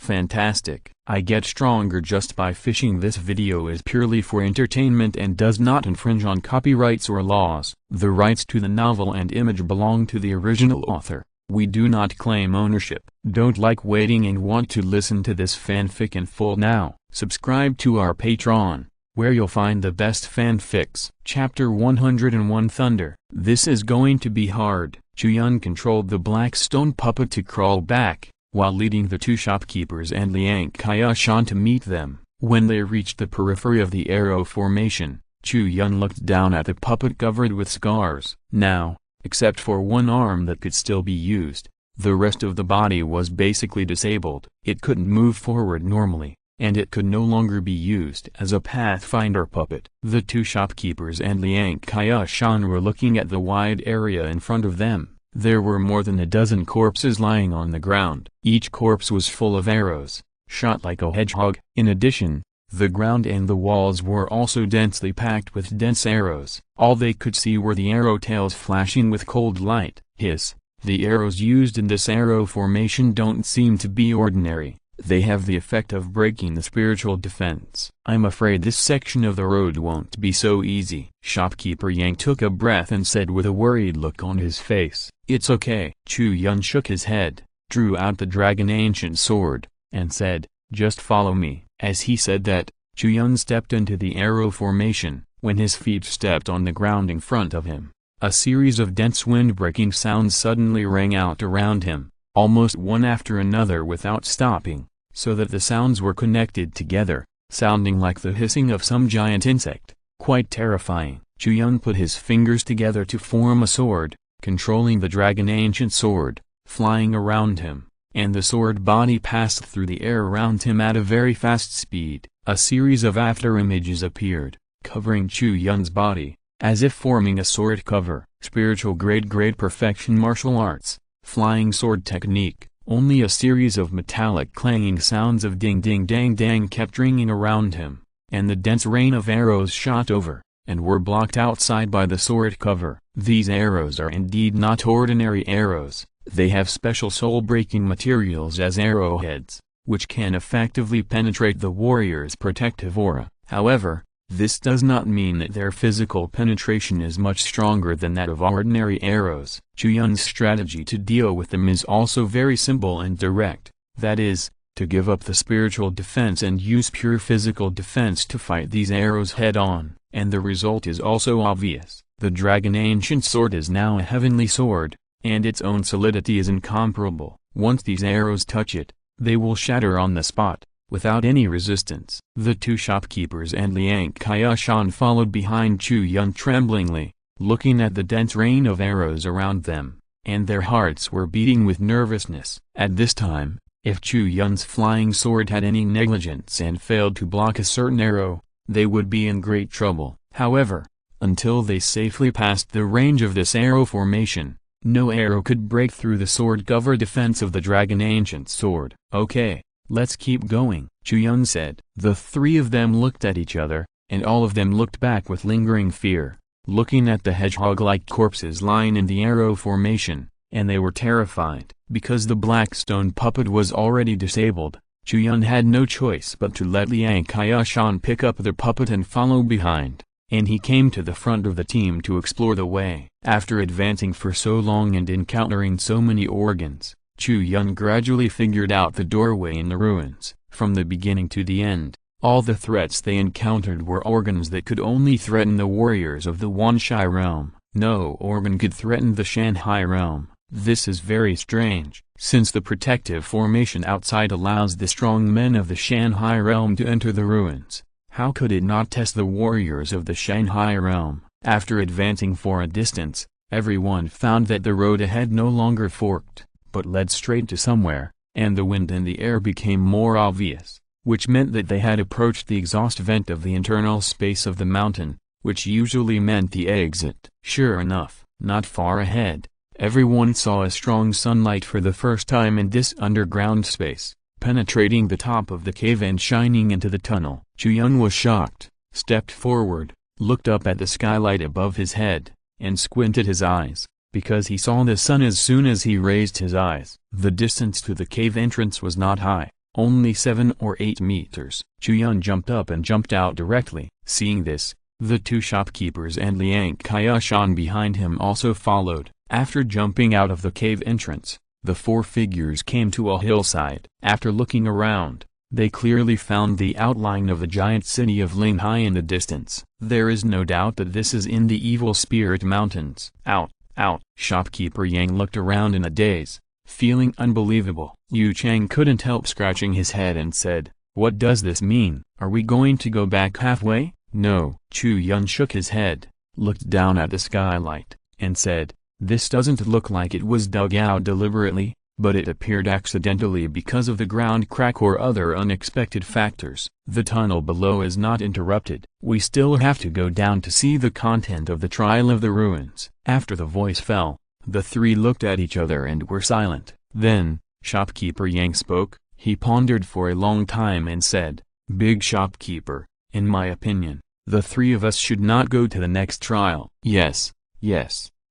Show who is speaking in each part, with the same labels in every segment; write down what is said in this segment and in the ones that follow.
Speaker 1: Fantastic. I get stronger just by fishing. This video is purely for entertainment and does not infringe on copyrights or laws. The rights to the novel and image belong to the original author. We do not claim ownership. Don't like waiting and want to listen to this fanfic in full now? Subscribe to our Patreon, where you'll find the best fanfics. Chapter 101 Thunder. This is going to be hard. Chu Yun controlled the black stone puppet to crawl back, while leading the two shopkeepers and Liang Qiashan to meet them. When they reached the periphery of the arrow formation, Chu Yun looked down at the puppet covered with scars. Now, except for one arm that could still be used, the rest of the body was basically disabled. It couldn't move forward normally, and it could no longer be used as a pathfinder puppet. The two shopkeepers and Liang Qiashan were looking at the wide area in front of them. There were more than a dozen corpses lying on the ground. Each corpse was full of arrows, shot like a hedgehog. In addition, the ground and the walls were also densely packed with dense arrows. All they could see were the arrow tails flashing with cold light. The arrows used in this arrow formation don't seem to be ordinary. They have the effect of breaking the spiritual defense. I'm afraid this section of the road won't be so easy. Shopkeeper Yang took a breath and said with a worried look on his face, "It's okay." Chu Yun shook his head, drew out the dragon ancient sword, and said, "Just follow me." As he said that, Chu Yun stepped into the arrow formation. When his feet stepped on the ground in front of him, a series of dense wind-breaking sounds suddenly rang out around him, almost one after another without stopping, so that the sounds were connected together, sounding like the hissing of some giant insect. Quite terrifying. Chu Yun put his fingers together to form a sword, controlling the dragon ancient sword, flying around him, and the sword body passed through the air around him at a very fast speed. A series of after-images appeared, covering Chu Yun's body, as if forming a sword cover. Spiritual grade perfection martial arts, flying sword technique. Only a series of metallic clanging sounds of ding ding dang dang kept ringing around him, and the dense rain of arrows shot over, and were blocked outside by the sword cover. These arrows are indeed not ordinary arrows. They have special soul-breaking materials as arrowheads, which can effectively penetrate the warrior's protective aura. However, this does not mean that their physical penetration is much stronger than that of ordinary arrows. Chu Yun's strategy to deal with them is also very simple and direct, that is, to give up the spiritual defense and use pure physical defense to fight these arrows head-on, and the result is also obvious. The dragon ancient sword is now a heavenly sword, and its own solidity is incomparable. Once these arrows touch it, they will shatter on the spot, without any resistance. The two shopkeepers and Liang Qiashan followed behind Chu Yun tremblingly, looking at the dense rain of arrows around them, and their hearts were beating with nervousness. At this time, if Chu Yun's flying sword had any negligence and failed to block a certain arrow, they would be in great trouble. However, until they safely passed the range of this arrow formation, no arrow could break through the sword cover defense of the dragon ancient sword. "Okay, let's keep going," Chu Yun said. The three of them looked at each other, and all of them looked back with lingering fear, looking at the hedgehog-like corpses lying in the arrow formation, and they were terrified. Because the black stone puppet was already disabled, Chu Yun had no choice but to let Liang Qiashan pick up the puppet and follow behind, and he came to the front of the team to explore the way. After advancing for so long and encountering so many organs, Chu Yun gradually figured out the doorway in the ruins. From the beginning to the end, all the threats they encountered were organs that could only threaten the warriors of the Wanshai realm. No organ could threaten the Shanhai realm. This is very strange, since the protective formation outside allows the strong men of the Shanhai realm to enter the ruins. How could it not test the warriors of the Shanhai realm? After advancing for a distance, everyone found that the road ahead no longer forked, but led straight to somewhere, and the wind and the air became more obvious, which meant that they had approached the exhaust vent of the internal space of the mountain, which usually meant the exit. Sure enough, not far ahead, everyone saw a strong sunlight for the first time in this underground space, penetrating the top of the cave and shining into the tunnel. Chu Yun was shocked, stepped forward, looked up at the skylight above his head, and squinted his eyes, because he saw the sun as soon as he raised his eyes. The distance to the cave entrance was not high, only 7 or 8 meters. Chu Yun jumped up and jumped out directly. Seeing this, the two shopkeepers and Liang Qiushan behind him also followed. After jumping out of the cave entrance, the four figures came to a hillside. After looking around, they clearly found the outline of the giant city of Linghai in the distance. There is no doubt that this is in the Evil Spirit Mountains. Out. Shopkeeper Yang looked around in a daze, feeling unbelievable. Yu Chang couldn't help scratching his head and said, "What does this mean? Are we going to go back halfway?" "No." Chu Yun shook his head, looked down at the skylight, and said, "This doesn't look like it was dug out deliberately, but it appeared accidentally because of the ground crack or other unexpected factors. The tunnel below is not interrupted. We still have to go down to see the content of the Trial of the Ruins." After the voice fell, the three looked at each other and were silent. Then, shopkeeper Yang spoke. He pondered for a long time and said, "Big shopkeeper, in my opinion, the three of us should not go to the next trial." Yes.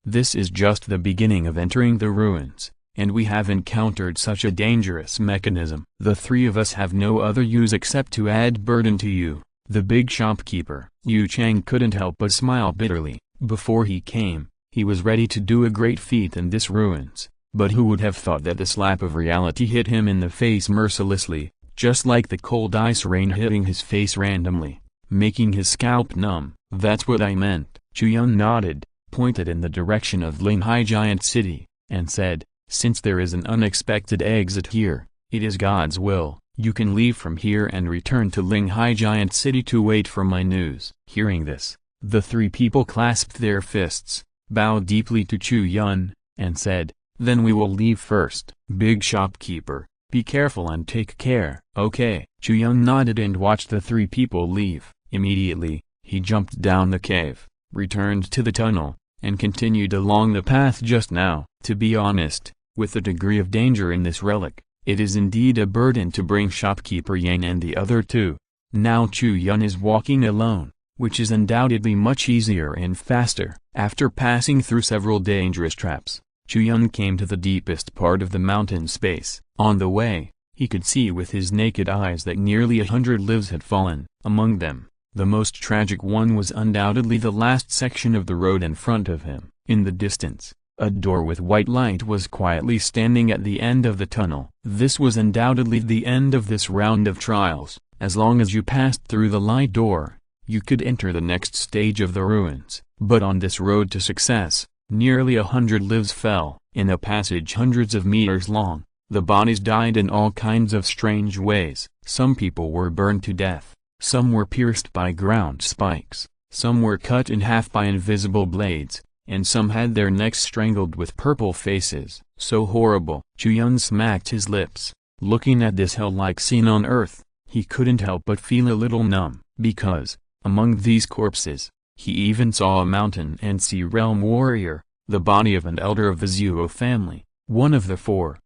Speaker 1: This is just the beginning of entering the ruins, and we have encountered such a dangerous mechanism. The three of us have no other use except to add burden to you. The big shopkeeper, Yu Chang, couldn't help but smile bitterly. Before he came, he was ready to do a great feat in this ruins, but who would have thought that the slap of reality hit him in the face mercilessly, just like the cold ice rain hitting his face randomly, making his scalp numb. "That's what I meant." Chu Yun nodded, pointed in the direction of Linghai Giant City, and said, "Since there is an unexpected exit here, it is God's will. You can leave from here and return to Linghai Giant City to wait for my news." Hearing this, the three people clasped their fists, bowed deeply to Chu Yun, and said, "Then we will leave first." "Big shopkeeper, be careful and take care." "Okay." Chu Yun nodded and watched the three people leave. Immediately, he jumped down the cave, returned to the tunnel, and continued along the path just now. To be honest, with the degree of danger in this relic, it is indeed a burden to bring shopkeeper Yang and the other two. Now Chu Yun is walking alone, which is undoubtedly much easier and faster. After passing through several dangerous traps, Chu Yun came to the deepest part of the mountain space. On the way, he could see with his naked eyes that nearly 100 lives had fallen. Among them, the most tragic one was undoubtedly the last section of the road in front of him. In the distance, a door with white light was quietly standing at the end of the tunnel. This was undoubtedly the end of this round of trials. As long as you passed through the light door, you could enter the next stage of the ruins. But on this road to success, nearly 100 lives fell. In a passage hundreds of meters long, the bodies died in all kinds of strange ways. Some people were burned to death, some were pierced by ground spikes, some were cut in half by invisible blades, and some had their necks strangled with purple faces. So horrible. Chu Yun smacked his lips. Looking at this hell-like scene on earth, he couldn't help but feel a little numb, because, among these corpses, he even saw a mountain and sea realm warrior, the body of an elder of the Zuo family, one of the four.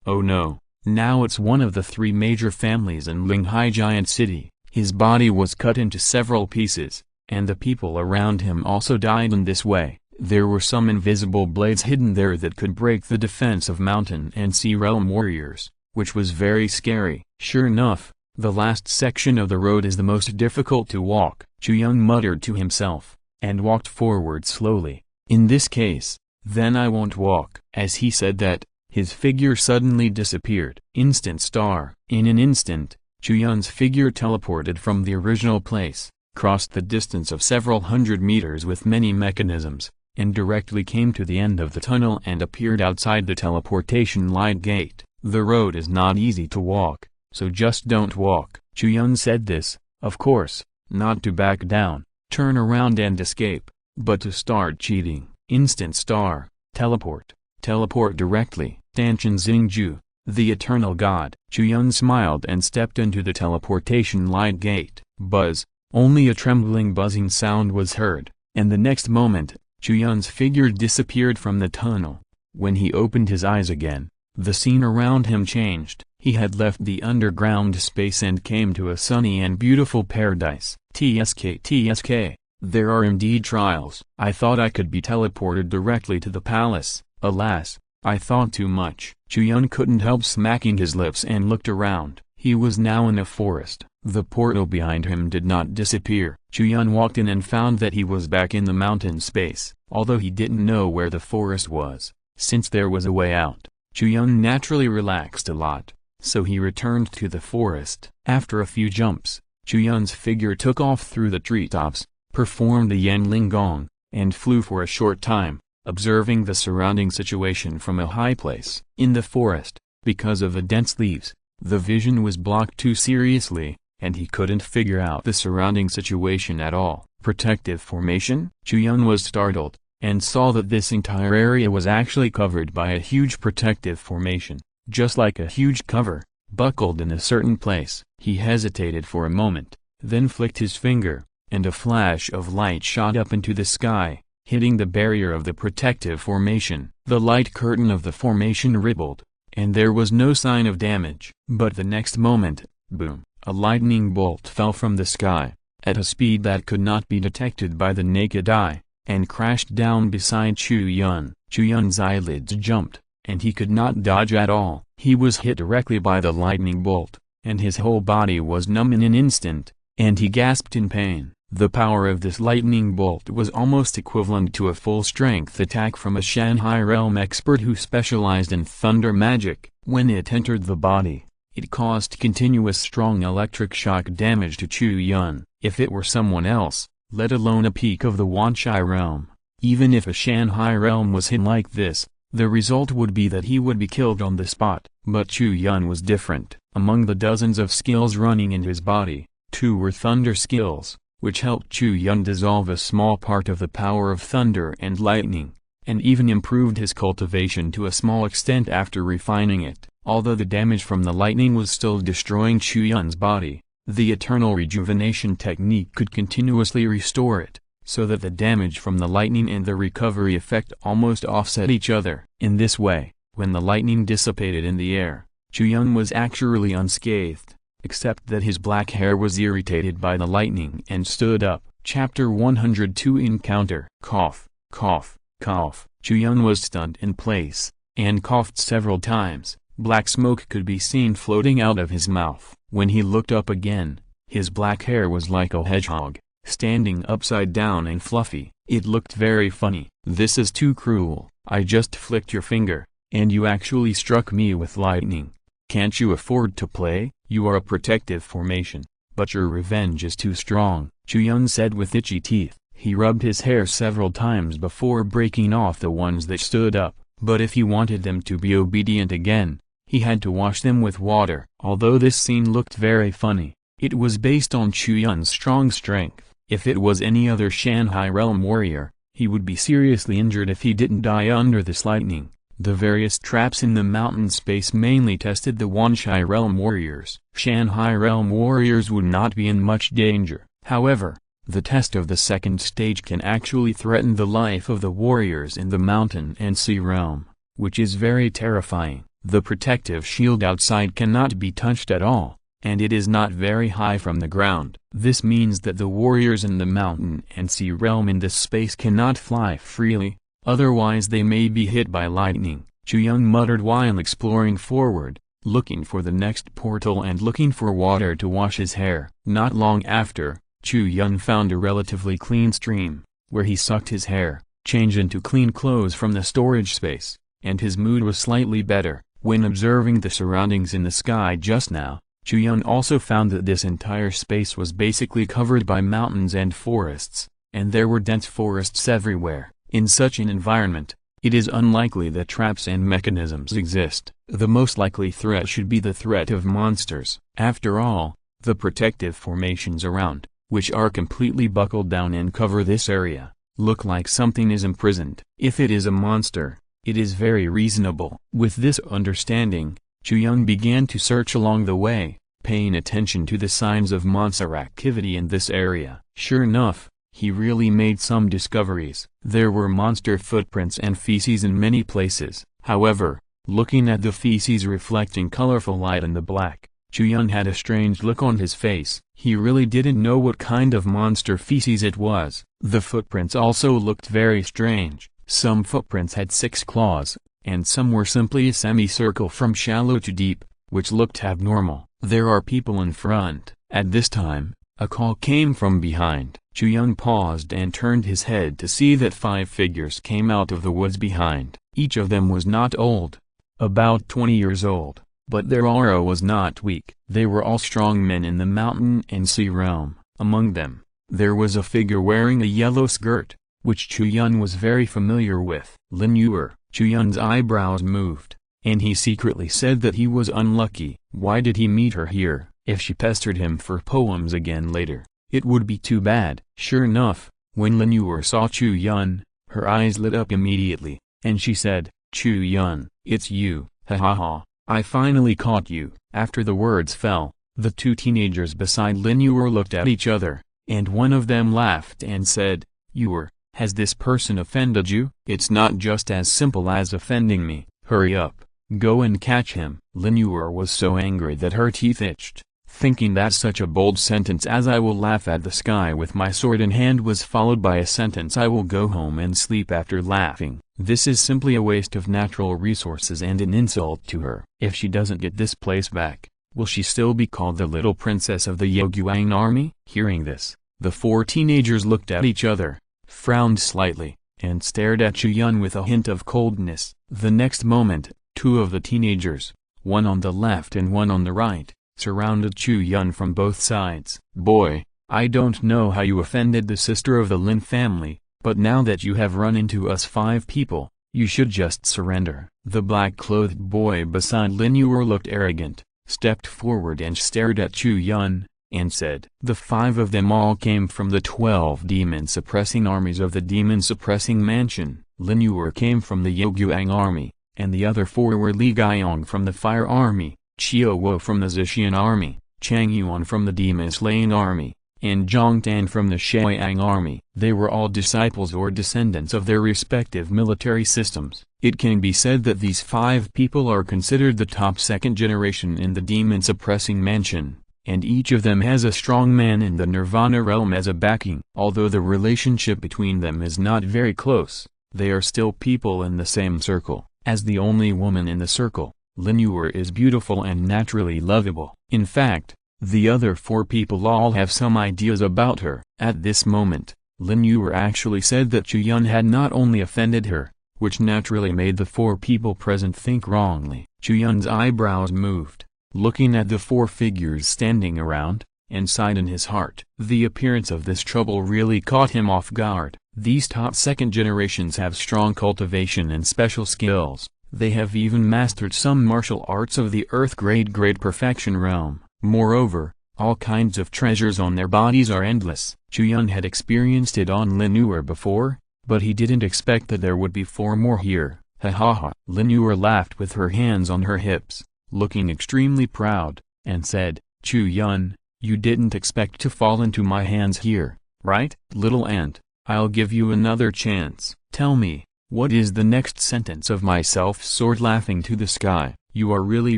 Speaker 1: Oh no, now it's one of the three major families in Linghai Giant City. His body was cut into several pieces, and the people around him also died in this way. There were some invisible blades hidden there that could break the defense of mountain and sea realm warriors, which was very scary. Sure enough, the last section of the road is the most difficult to walk. Chu Yun muttered to himself, and walked forward slowly. In this case, then I won't walk. As he said that, his figure suddenly disappeared. Instant star. In an instant, Chu Yun's figure teleported from the original place, crossed the distance of several hundred meters with many mechanisms, and directly came to the end of the tunnel and appeared outside the teleportation light gate. The road is not easy to walk, so just don't walk. Chu Yun said this, of course, not to back down, turn around and escape, but to start cheating. Instant star, teleport directly. Danshan Xingju, the eternal god. Chu Yun smiled and stepped into the teleportation light gate. Buzz, only a trembling buzzing sound was heard, and the next moment, Chu Yun's figure disappeared from the tunnel. When he opened his eyes again, the scene around him changed. He had left the underground space and came to a sunny and beautiful paradise. TSK, there are indeed trials. I thought I could be teleported directly to the palace. Alas, I thought too much. Chu Yun couldn't help smacking his lips and looked around. He was now in a forest. The portal behind him did not disappear. Chu Yun walked in and found that he was back in the mountain space. Although he didn't know where the forest was, since there was a way out, Chu Yun naturally relaxed a lot, so he returned to the forest. After a few jumps, Chu Yun's figure took off through the treetops, performed the Yanling Gong, and flew for a short time, observing the surrounding situation from a high place. In the forest, because of the dense leaves, the vision was blocked too seriously, and he couldn't figure out the surrounding situation at all. Protective formation? Chu Yun was startled, and saw that this entire area was actually covered by a huge protective formation, just like a huge cover, buckled in a certain place. He hesitated for a moment, then flicked his finger, and a flash of light shot up into the sky, hitting the barrier of the protective formation. The light curtain of the formation rippled, and there was no sign of damage. But the next moment, boom, a lightning bolt fell from the sky, at a speed that could not be detected by the naked eye, and crashed down beside Chu Yun. Chu Yun's eyelids jumped, and he could not dodge at all. He was hit directly by the lightning bolt, and his whole body was numb in an instant, and he gasped in pain. The power of this lightning bolt was almost equivalent to a full-strength attack from a Shanghai realm expert who specialized in thunder magic. When it entered the body, it caused continuous strong electric shock damage to Chu Yun. If it were someone else, let alone a peak of the Wanshai realm, even if a Shanghai realm was hit like this, the result would be that he would be killed on the spot. But Chu Yun was different. Among the dozens of skills running in his body, 2 were thunder skills, which helped Chu Yun dissolve a small part of the power of thunder and lightning, and even improved his cultivation to a small extent after refining it. Although the damage from the lightning was still destroying Chu Yun's body, the eternal rejuvenation technique could continuously restore it, so that the damage from the lightning and the recovery effect almost offset each other. In this way, when the lightning dissipated in the air, Chu Yun was actually unscathed, except that his black hair was irritated by the lightning and stood up. Chapter 102 Encounter. Cough, cough, cough. Chu Yun was stunned in place, and coughed several times. Black smoke could be seen floating out of his mouth. When he looked up again, his black hair was like a hedgehog, standing upside down and fluffy. It looked very funny. This is too cruel. I just flicked your finger, and you actually struck me with lightning. Can't you afford to play? You are a protective formation, but your revenge is too strong, Chu Yun said with itchy teeth. He rubbed his hair several times before breaking off the ones that stood up, but if he wanted them to be obedient again, he had to wash them with water. Although this scene looked very funny, it was based on Chu Yun's strong strength. If it was any other Shanghai realm warrior, he would be seriously injured if he didn't die under this lightning. The various traps in the mountain space mainly tested the Wanshai realm warriors. Shanghai realm warriors would not be in much danger. However, the test of the second stage can actually threaten the life of the warriors in the mountain and sea realm, which is very terrifying. The protective shield outside cannot be touched at all, and it is not very high from the ground. This means that the warriors in the mountain and sea realm in this space cannot fly freely, otherwise they may be hit by lightning. Chu Yun muttered while exploring forward, looking for the next portal and looking for water to wash his hair. Not long after, Chu Yun found a relatively clean stream, where he sucked his hair, changed into clean clothes from the storage space, and his mood was slightly better. When observing the surroundings in the sky just now, Chu Yun also found that this entire space was basically covered by mountains and forests, and there were dense forests everywhere. In such an environment, it is unlikely that traps and mechanisms exist. The most likely threat should be the threat of monsters. After all, the protective formations around, which are completely buckled down and cover this area, look like something is imprisoned. If it is a monster, it is very reasonable. With this understanding, Chu Yun began to search along the way, paying attention to the signs of monster activity in this area. Sure enough, he really made some discoveries. There were monster footprints and feces in many places. However, looking at the feces reflecting colorful light in the black, Chu Yun had a strange look on his face. He really didn't know what kind of monster feces it was. The footprints also looked very strange. Some footprints had 6 claws, and some were simply a semicircle from shallow to deep, which looked abnormal. There are people in front. At this time, a call came from behind. Chu Yun paused and turned his head to see that 5 figures came out of the woods behind. Each of them was not old, about 20 years old, but their aura was not weak. They were all strong men in the mountain and sea realm. Among them, there was a figure wearing a yellow skirt, which Chu Yun was very familiar with. Lin Yuer. Chu Yun's eyebrows moved, and he secretly said that he was unlucky. Why did he meet her here? If she pestered him for poems again later, it would be too bad. Sure enough, when Lin Yuer saw Chu Yun, her eyes lit up immediately, and she said, "Chu Yun, it's you, ha ha ha, I finally caught you." After the words fell, the 2 teenagers beside Lin Yuer looked at each other, and one of them laughed and said, "Yuer, has this person offended you?" "It's not just as simple as offending me. Hurry up, go and catch him." Lin Yuer was so angry that her teeth itched, thinking that such a bold sentence as "I will laugh at the sky with my sword in hand" was followed by a sentence "I will go home and sleep after laughing." This is simply a waste of natural resources and an insult to her. If she doesn't get this place back, will she still be called the little princess of the Yoguang army? Hearing this, the 4 teenagers looked at each other, frowned slightly, and stared at Chu Yun with a hint of coldness. The next moment, 2 of the teenagers, one on the left and one on the right, surrounded Chu Yun from both sides. "Boy, I don't know how you offended the sister of the Lin family, but now that you have run into us 5 people, you should just surrender." The black-clothed boy beside Lin Yuer looked arrogant, stepped forward and stared at Chu Yun, and said, "The 5 of them all came from the 12 demon-suppressing armies of the demon-suppressing mansion. Lin Yuer came from the Yoguang army, and the other 4 were Li Gaiyong from the fire army, Qiao Wo from the Zishian army, Chang Yuan from the demon-slaying army, and Zhang Tan from the Shaoyang army." They were all disciples or descendants of their respective military systems. It can be said that these 5 people are considered the top 2nd generation in the demon-suppressing mansion, and each of them has a strong man in the Nirvana realm as a backing. Although the relationship between them is not very close, they are still people in the same circle. As the only woman in the circle, Lin Yuer is beautiful and naturally lovable. In fact, the other 4 people all have some ideas about her. At this moment, Lin Yuer actually said that Chu Yun had not only offended her, which naturally made the 4 people present think wrongly. Chu Yun's eyebrows moved, looking at the 4 figures standing around, and sighed in his heart. The appearance of this trouble really caught him off guard. These top 2nd generations have strong cultivation and special skills. They have even mastered some martial arts of the Earth-grade perfection realm. Moreover, all kinds of treasures on their bodies are endless. Chu Yun had experienced it on Lin Yuer before, but he didn't expect that there would be 4 more here. Ha ha ha. Lin Yuer laughed with her hands on her hips, looking extremely proud, and said, "Chu Yun, you didn't expect to fall into my hands here, right? Little ant, I'll give you another chance. Tell me, what is the next sentence of my self-sword?" Laughing to the sky, "You are really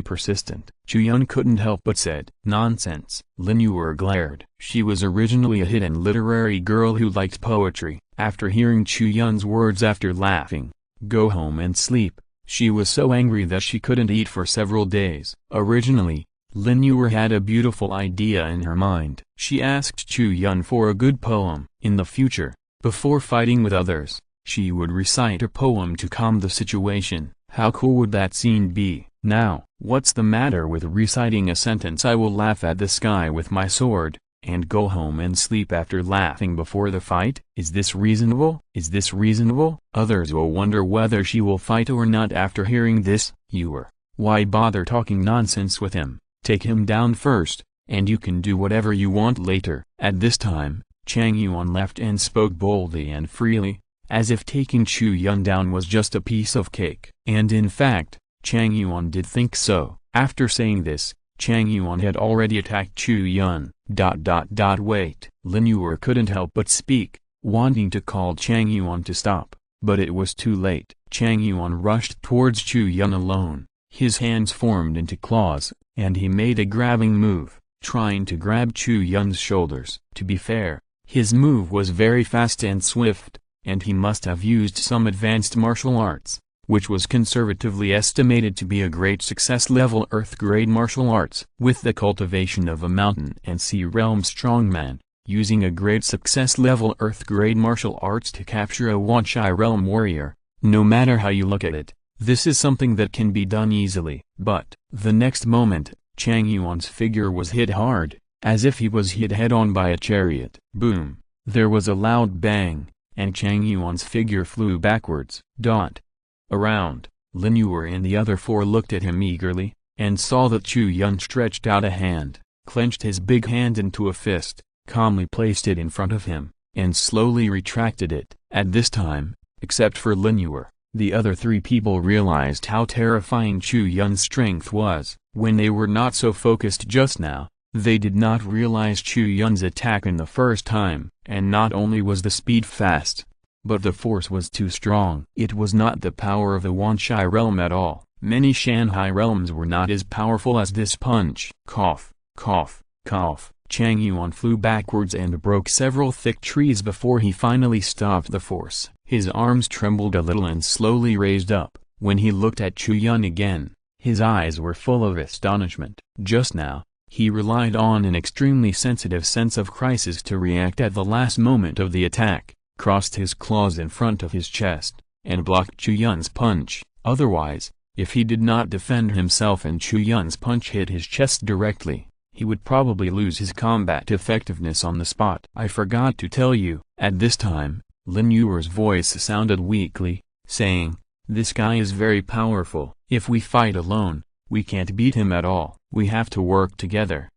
Speaker 1: persistent." Chu Yun couldn't help but said, "Nonsense." Lin Yuer glared. She was originally a hidden literary girl who liked poetry. After hearing Chu Yun's words after laughing, "Go home and sleep," she was so angry that she couldn't eat for several days. Originally, Lin Yuer had a beautiful idea in her mind. She asked Chu Yun for a good poem. In the future, before fighting with others, she would recite a poem to calm the situation. How cool would that scene be? Now, what's the matter with reciting a sentence "I will laugh at the sky with my sword," and go home and sleep after laughing before the fight? Is this reasonable? Is this reasonable? Others will wonder whether she will fight or not after hearing this. Yuer, why bother talking nonsense with him? Take him down first, and you can do whatever you want later. At this time, Chang Yuan left and spoke boldly and freely, as if taking Chu Yun down was just a piece of cake. And in fact, Chang Yuan did think so. After saying this, Chang Yuan had already attacked Chu Yun. Wait. Lin Yuer couldn't help but speak, wanting to call Chang Yuan to stop, but it was too late. Chang Yuan rushed towards Chu Yun alone. His hands formed into claws, and he made a grabbing move, trying to grab Chu Yun's shoulders. To be fair, his move was very fast and swift, and he must have used some advanced martial arts, which was conservatively estimated to be a great success-level Earth-grade martial arts. With the cultivation of a mountain and sea realm strongman, using a great success-level Earth-grade martial arts to capture a Wanchai realm warrior, no matter how you look at it, this is something that can be done easily. But, the next moment, Chang Yuan's figure was hit hard, as if he was hit head-on by a chariot. Boom! There was a loud bang, and Chang Yuan's figure flew backwards. Around, Lin Yuer and the other four looked at him eagerly, and saw that Chu Yun stretched out a hand, clenched his big hand into a fist, calmly placed it in front of him, and slowly retracted it. At this time, except for Lin Yuer, the other three people realized how terrifying Chu Yun's strength was. When they were not so focused just now, they did not realize Chu Yun's attack in the first time, and not only was the speed fast, but the force was too strong. It was not the power of the Wanchai realm at all. Many Shanghai realms were not as powerful as this punch. Cough, cough, cough. Chang Yuan flew backwards and broke several thick trees before he finally stopped the force. His arms trembled a little and slowly raised up. When he looked at Chu Yun again, his eyes were full of astonishment. Just now, he relied on an extremely sensitive sense of crisis to react at the last moment of the attack, crossed his claws in front of his chest, and blocked Chu Yun's punch. Otherwise, if he did not defend himself and Chu Yun's punch hit his chest directly, he would probably lose his combat effectiveness on the spot. I forgot to tell you. At this time, Lin Yuer's voice sounded weakly, saying, "This guy is very powerful. If we fight alone, we can't beat him at all. We have to work together."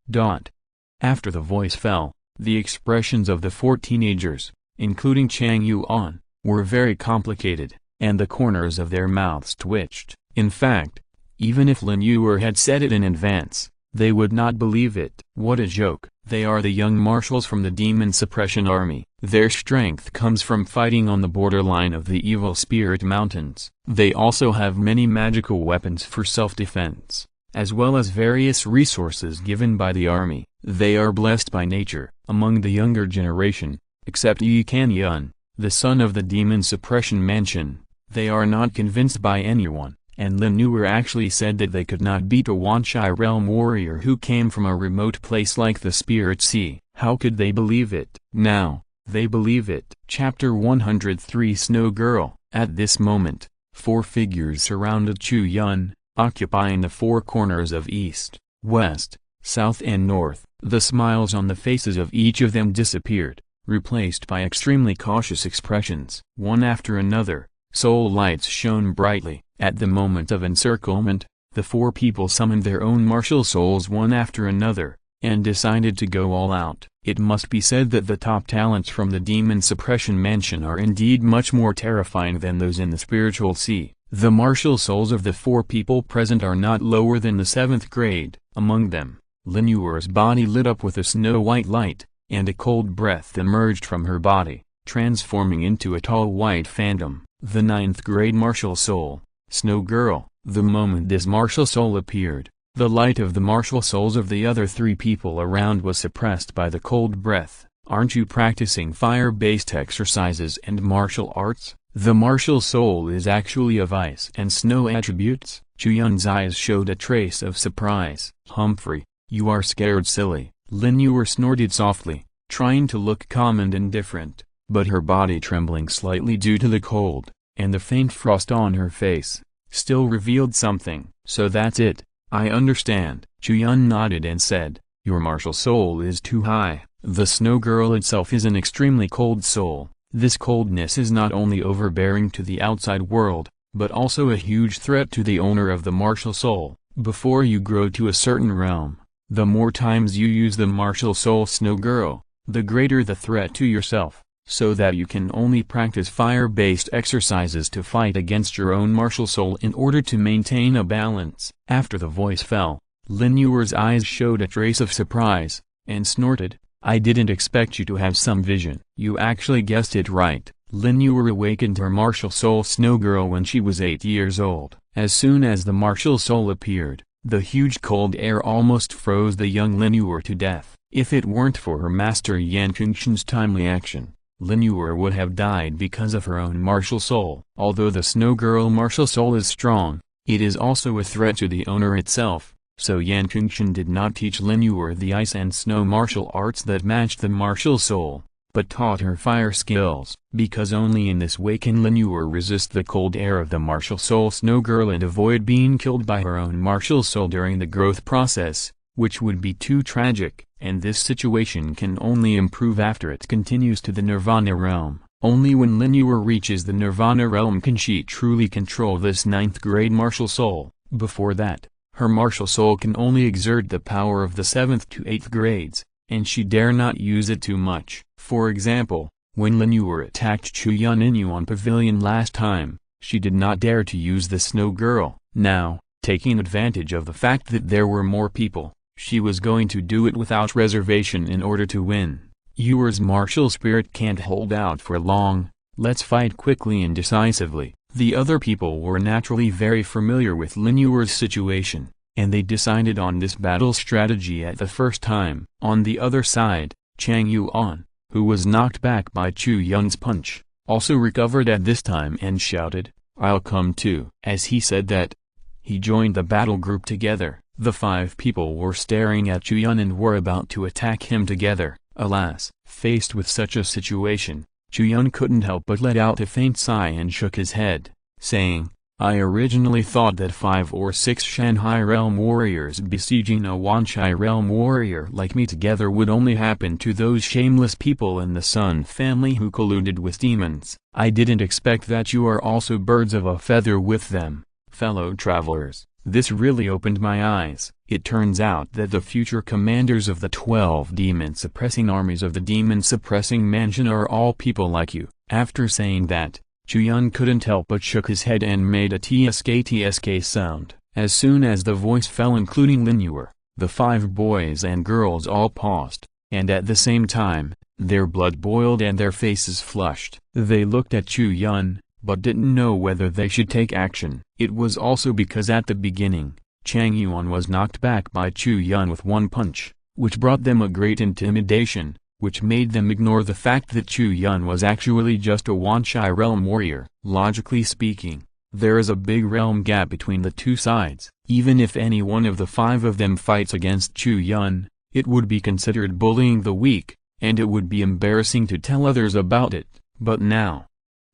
Speaker 1: After the voice fell, the expressions of the four teenagers, including Chang Yuan, were very complicated, and the corners of their mouths twitched. In fact, even if Lin Yuer had said it in advance, they would not believe it. What a joke. They are the young marshals from the Demon Suppression Army. Their strength comes from fighting on the borderline of the Evil Spirit Mountains. They also have many magical weapons for self-defense, as well as various resources given by the army. They are blessed by nature. Among the younger generation, except Yi Kan Yun, the son of the Demon Suppression Mansion, they are not convinced by anyone. And Lin Yuer actually said that they could not beat a Wanchai realm warrior who came from a remote place like the Spirit Sea. How could they believe it? Now, they believe it. Chapter 103 Snow Girl. At this moment, four figures surrounded Chu Yun, occupying the four corners of east, west, south and north. The smiles on the faces of each of them disappeared, replaced by extremely cautious expressions. One after another, soul lights shone brightly. At the moment of encirclement, the four people summoned their own martial souls one after another, and decided to go all out. It must be said that the top talents from the Demon Suppression Mansion are indeed much more terrifying than those in the Spiritual Sea. The martial souls of the four people present are not lower than the 7th grade. Among them, Lin Yuer's body lit up with a snow-white light, and a cold breath emerged from her body, transforming into a tall white phantom. The 9th grade martial soul, Snow Girl. The moment this martial soul appeared, the light of the martial souls of the other three people around was suppressed by the cold breath. Aren't you practicing fire-based exercises and martial arts? The martial soul is actually of ice and snow attributes. Chu Yun's eyes showed a trace of surprise. Humphrey, you are scared silly. Lin Yuer snorted softly, trying to look calm and indifferent, but her body trembling slightly due to the cold, and the faint frost on her face, still revealed something. So that's it, I understand. Chu Yun nodded and said, your martial soul is too high. The Snow Girl itself is an extremely cold soul. This coldness is not only overbearing to the outside world, but also a huge threat to the owner of the martial soul. Before you grow to a certain realm, the more times you use the martial soul Snow Girl, the greater the threat to yourself, so that you can only practice fire-based exercises to fight against your own martial soul in order to maintain a balance. After the voice fell, Lin Yuer's eyes showed a trace of surprise, and snorted, I didn't expect you to have some vision. You actually guessed it right. Lin Yuer awakened her martial soul Snow Girl when she was 8 years old. As soon as the martial soul appeared, the huge cold air almost froze the young Lin Yuer to death. If it weren't for her master Yan Qingshan's timely action, Lin Yuer would have died because of her own martial soul. Although the Snow Girl martial soul is strong, it is also a threat to the owner itself, so Yan Kungshan did not teach Lin Yuer the ice and snow martial arts that matched the martial soul, but taught her fire skills, because only in this way can Lin Yuer resist the cold air of the martial soul Snow Girl and avoid being killed by her own martial soul during the growth process, which would be too tragic, and this situation can only improve after it continues to the Nirvana realm. Only when Lin Yuer reaches the Nirvana realm can she truly control this 9th grade martial soul. Before that, her martial soul can only exert the power of the 7th to 8th grades, and she dare not use it too much. For example, when Lin Yuer attacked Chu Yun in Yuan Pavilion last time, she did not dare to use the Snow Girl. Now, taking advantage of the fact that there were more people, she was going to do it without reservation in order to win. Yuer's martial spirit can't hold out for long, let's fight quickly and decisively. The other people were naturally very familiar with Lin Yuer's situation, and they decided on this battle strategy at the first time. On the other side, Chang Yuan, who was knocked back by Chu Yun's punch, also recovered at this time and shouted, "I'll come too." As he said that, he joined the battle group together. The 5 people were staring at Chu Yun and were about to attack him together. Alas, faced with such a situation, Chu Yun couldn't help but let out a faint sigh and shook his head, saying, "I originally thought that 5 or 6 Shanghai Realm warriors besieging a Wanchai Realm warrior like me together would only happen to those shameless people in the Sun family who colluded with demons. I didn't expect that you are also birds of a feather with them." Fellow travelers, this really opened my eyes. It turns out that the future commanders of the 12 demon-suppressing armies of the demon-suppressing mansion are all people like you. After saying that, Chu Yun couldn't help but shook his head and made a tsk sound. As soon as the voice fell, including Lin Yuer, the 5 boys and girls all paused, and at the same time, their blood boiled and their faces flushed. They looked at Chu Yun, but didn't know whether they should take action. It was also because at the beginning, Chang Yuan was knocked back by Chu Yun with one punch, which brought them a great intimidation, which made them ignore the fact that Chu Yun was actually just a Wanchai realm warrior. Logically speaking, there is a big realm gap between the two sides. Even if any one of the 5 of them fights against Chu Yun, it would be considered bullying the weak, and it would be embarrassing to tell others about it. But now,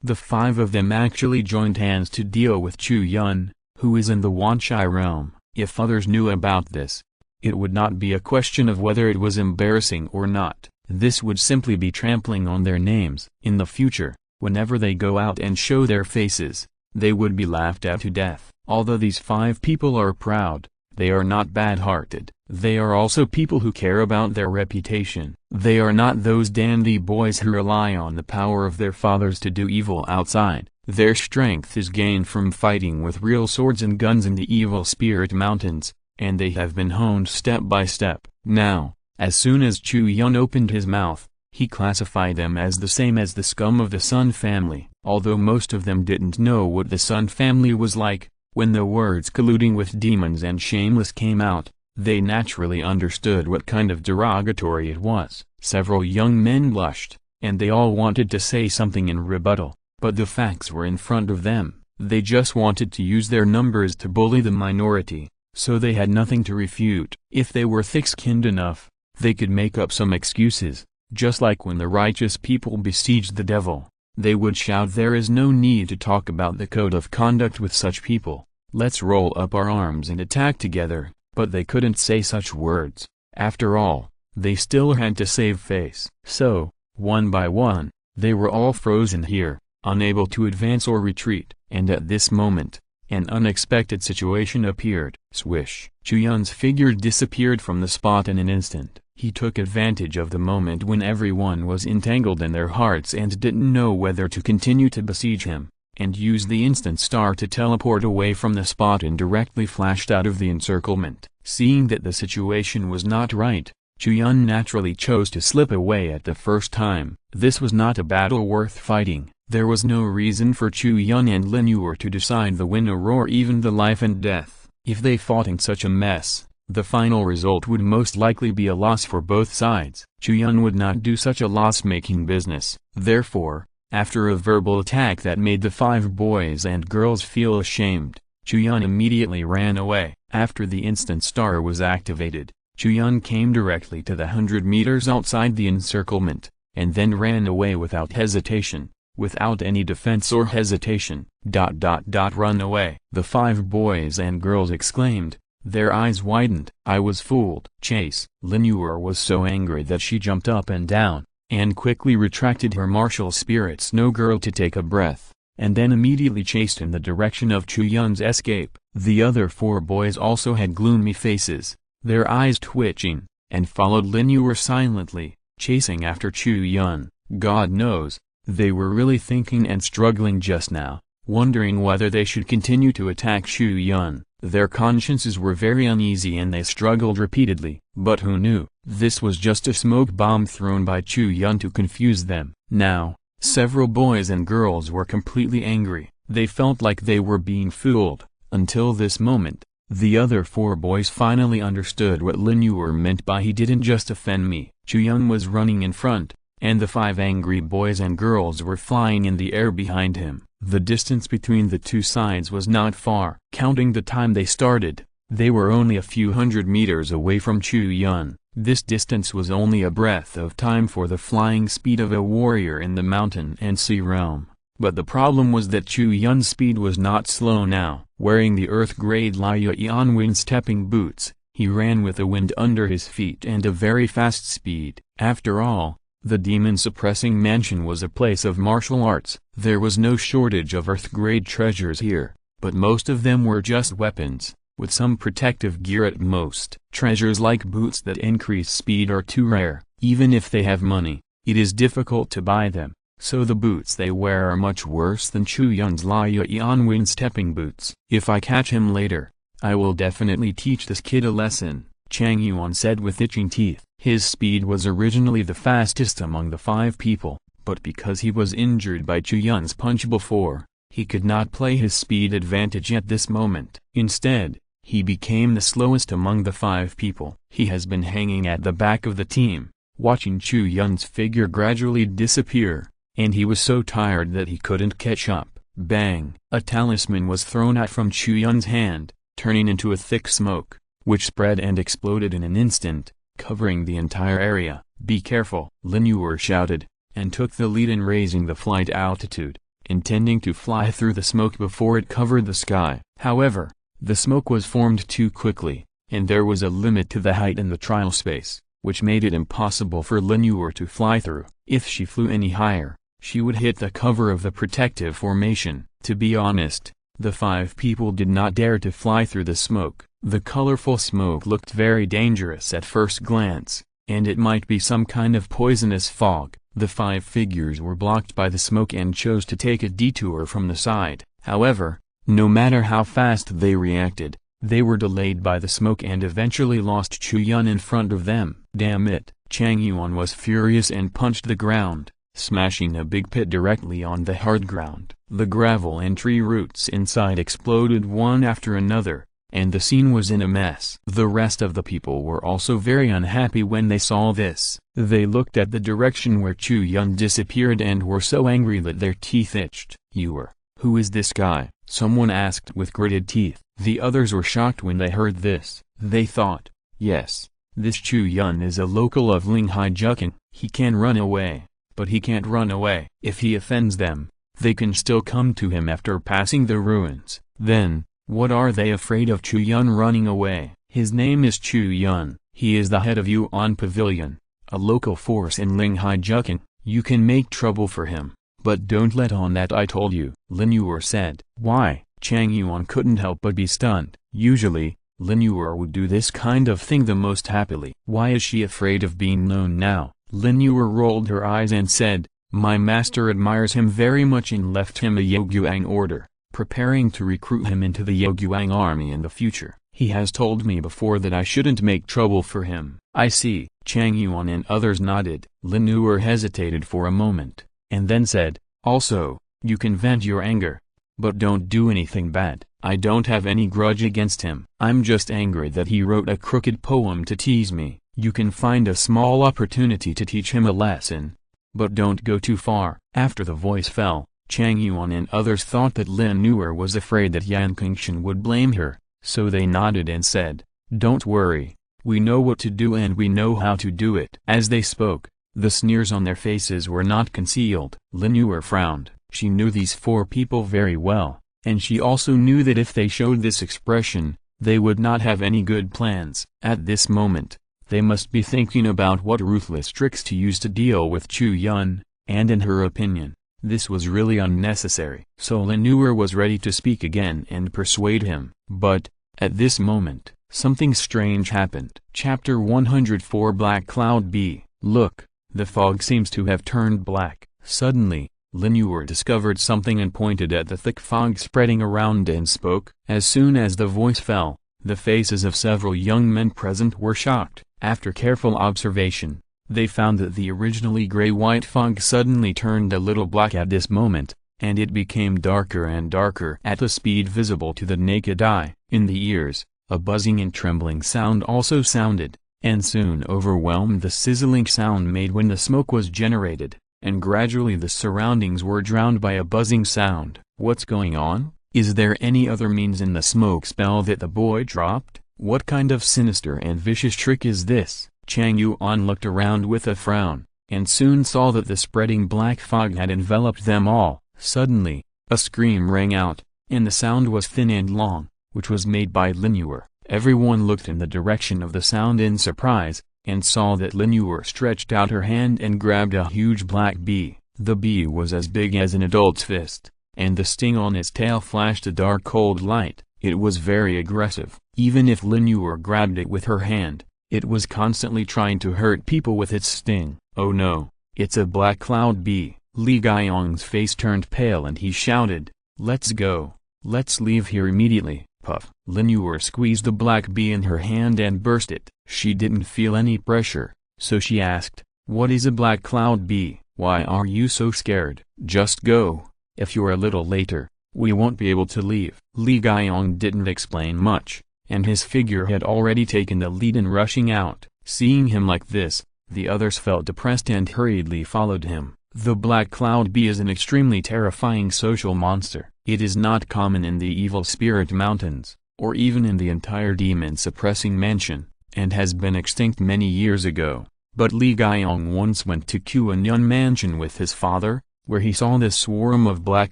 Speaker 1: the 5 of them actually joined hands to deal with Chu Yun, who is in the Wanchai realm. If others knew about this, it would not be a question of whether it was embarrassing or not. This would simply be trampling on their names. In the future, whenever they go out and show their faces, they would be laughed at to death. Although these 5 people are proud, they are not bad-hearted. They are also people who care about their reputation. They are not those dandy boys who rely on the power of their fathers to do evil outside. Their strength is gained from fighting with real swords and guns in the Evil Spirit Mountains, and they have been honed step by step. Now, as soon as Chu Yun opened his mouth, he classified them as the same as the scum of the Sun family. Although most of them didn't know what the Sun family was like, when the words colluding with demons and shameless came out, they naturally understood what kind of derogatory it was. Several young men blushed, and they all wanted to say something in rebuttal, but the facts were in front of them. They just wanted to use their numbers to bully the minority, so they had nothing to refute. If they were thick-skinned enough, they could make up some excuses, just like when the righteous people besieged the devil. They would shout, "There is no need to talk about the code of conduct with such people. Let's roll up our arms and attack together." But they couldn't say such words. After all, they still had to save face. So, one by one, they were all frozen here, unable to advance or retreat. And at this moment, an unexpected situation appeared. Swish! Chu Yun's figure disappeared from the spot in an instant. He took advantage of the moment when everyone was entangled in their hearts and didn't know whether to continue to besiege him, and used the instant star to teleport away from the spot and directly flashed out of the encirclement. Seeing that the situation was not right, Chu Yun naturally chose to slip away at the first time. This was not a battle worth fighting. There was no reason for Chu Yun and Lin Yuer to decide the winner or even the life and death. If they fought in such a mess, The final result would most likely be a loss for both sides. Chu Yun would not do such a loss-making business. Therefore, after a verbal attack that made the 5 boys and girls feel ashamed, Chu Yun immediately ran away. After the instant star was activated, Chu Yun came directly to the 100 meters outside the encirclement, and then ran away without hesitation, without any defense or hesitation. Run away. The 5 boys and girls exclaimed, their eyes widened. I was fooled. Chase. Lin Yuer was so angry that she jumped up and down, and quickly retracted her martial spirits. No girl to take a breath, and then immediately chased in the direction of Chu Yun's escape. The other 4 boys also had gloomy faces, their eyes twitching, and followed Lin Yuer silently, chasing after Chu Yun. God knows, they were really thinking and struggling just now, wondering whether they should continue to attack Chu Yun. Their consciences were very uneasy and they struggled repeatedly. But who knew? This was just a smoke bomb thrown by Chu Yun to confuse them. Now, several boys and girls were completely angry. They felt like they were being fooled. Until this moment, the other 4 boys finally understood what Lin Yuer meant by "he didn't just offend me." Chu Yun was running in front, and the 5 angry boys and girls were flying in the air behind him. The distance between the 2 sides was not far. Counting the time they started, they were only a few hundred meters away from Chu Yun. This distance was only a breath of time for the flying speed of a warrior in the mountain and sea realm. But the problem was that Chu Yun's speed was not slow now. Wearing the earth-grade Liuyan wind-stepping boots, he ran with the wind under his feet and a very fast speed. After all, the demon-suppressing mansion was a place of martial arts. There was no shortage of earth-grade treasures here, but most of them were just weapons, with some protective gear at most. Treasures like boots that increase speed are too rare. Even if they have money, it is difficult to buy them, so the boots they wear are much worse than Chu Yun's Liuyan wind-stepping boots. If I catch him later, I will definitely teach this kid a lesson, Chang Yuan said with itching teeth. His speed was originally the fastest among the 5 people, but because he was injured by Chu Yun's punch before, he could not play his speed advantage at this moment. Instead, he became the slowest among the 5 people. He has been hanging at the back of the team, watching Chu Yun's figure gradually disappear, and he was so tired that he couldn't catch up. Bang! A talisman was thrown out from Chu Yun's hand, turning into a thick smoke, which spread and exploded in an instant, covering the entire area. Be careful! Lin Yuer shouted, and took the lead in raising the flight altitude, intending to fly through the smoke before it covered the sky. However, the smoke was formed too quickly, and there was a limit to the height in the trial space, which made it impossible for Lin Yuer to fly through. If she flew any higher, she would hit the cover of the protective formation. To be honest, the 5 people did not dare to fly through the smoke. The colorful smoke looked very dangerous at first glance, and it might be some kind of poisonous fog. The 5 figures were blocked by the smoke and chose to take a detour from the side. However, no matter how fast they reacted, they were delayed by the smoke and eventually lost Chu Yun in front of them. Damn it! Chang Yuan was furious and punched the ground, smashing a big pit directly on the hard ground. The gravel and tree roots inside exploded one after another, and the scene was in a mess. The rest of the people were also very unhappy when they saw this. They looked at the direction where Chu Yun disappeared and were so angry that their teeth itched. "Yuer, who is this guy?" someone asked with gritted teeth. The others were shocked when they heard this. They thought, yes, this Chu Yun is a local of Linghai Jukan. He can run away, but he can't run away. If he offends them, they can still come to him after passing the ruins. Then, what are they afraid of Chu Yun running away? His name is Chu Yun. He is the head of Yuan Pavilion, a local force in Linghai Jukan. You can make trouble for him, but don't let on that I told you, Lin Yuer said. Why? Chang Yuan couldn't help but be stunned. Usually, Lin Yuer would do this kind of thing the most happily. Why is she afraid of being known now? Lin Yuer rolled her eyes and said, my master admires him very much and left him a Yoguang order, preparing to recruit him into the Yoguang army in the future. He has told me before that I shouldn't make trouble for him. I see. Chang Yuan and others nodded. Lin Yuer hesitated for a moment, and then said, also, you can vent your anger. But don't do anything bad. I don't have any grudge against him. I'm just angry that he wrote a crooked poem to tease me. You can find a small opportunity to teach him a lesson. But don't go too far." After the voice fell, Chang Yuan and others thought that Lin Yuer was afraid that Yan Qingshan would blame her, so they nodded and said, "Don't worry. We know what to do and we know how to do it." As they spoke, the sneers on their faces were not concealed. Lin Yuer frowned. She knew these four people very well, and she also knew that if they showed this expression, they would not have any good plans. At this moment, they must be thinking about what ruthless tricks to use to deal with Chu Yun, and in her opinion, this was really unnecessary. So Lin Yuer was ready to speak again and persuade him. But, at this moment, something strange happened. Chapter 104 Black Cloud B. Look, the fog seems to have turned black. Suddenly, Lin Yuer discovered something and pointed at the thick fog spreading around and spoke. As soon as the voice fell, the faces of several young men present were shocked. After careful observation, they found that the originally gray-white fog suddenly turned a little black at this moment, and it became darker and darker at a speed visible to the naked eye. In the ears, a buzzing and trembling sound also sounded, and soon overwhelmed the sizzling sound made when the smoke was generated, and gradually the surroundings were drowned by a buzzing sound. What's going on? Is there any other means in the smoke spell that the boy dropped? What kind of sinister and vicious trick is this? Chang Yuan looked around with a frown, and soon saw that the spreading black fog had enveloped them all. Suddenly, a scream rang out, and the sound was thin and long, which was made by Lin Yuer. Everyone looked in the direction of the sound in surprise, and saw that Lin Yuer stretched out her hand and grabbed a huge black bee. The bee was as big as an adult's fist, and the sting on its tail flashed a dark cold light. It was very aggressive. Even if Lin Yuer grabbed it with her hand, it was constantly trying to hurt people with its sting. "Oh no, it's a black cloud bee." Li Gaiyong's face turned pale and he shouted, "Let's go. Let's leave here immediately." Puff. Lin Yuer squeezed the black bee in her hand and burst it. She didn't feel any pressure, so she asked, "What is a black cloud bee? Why are you so scared? Just go. If you're a little later, we won't be able to leave." Li Gaiyong didn't explain much, and his figure had already taken the lead in rushing out. Seeing him like this, the others felt depressed and hurriedly followed him. The black cloud bee is an extremely terrifying social monster. It is not common in the Evil Spirit Mountains, or even in the entire demon-suppressing mansion, and has been extinct many years ago. But Li Gaiyong once went to Chu Yun mansion with his father, where he saw this swarm of black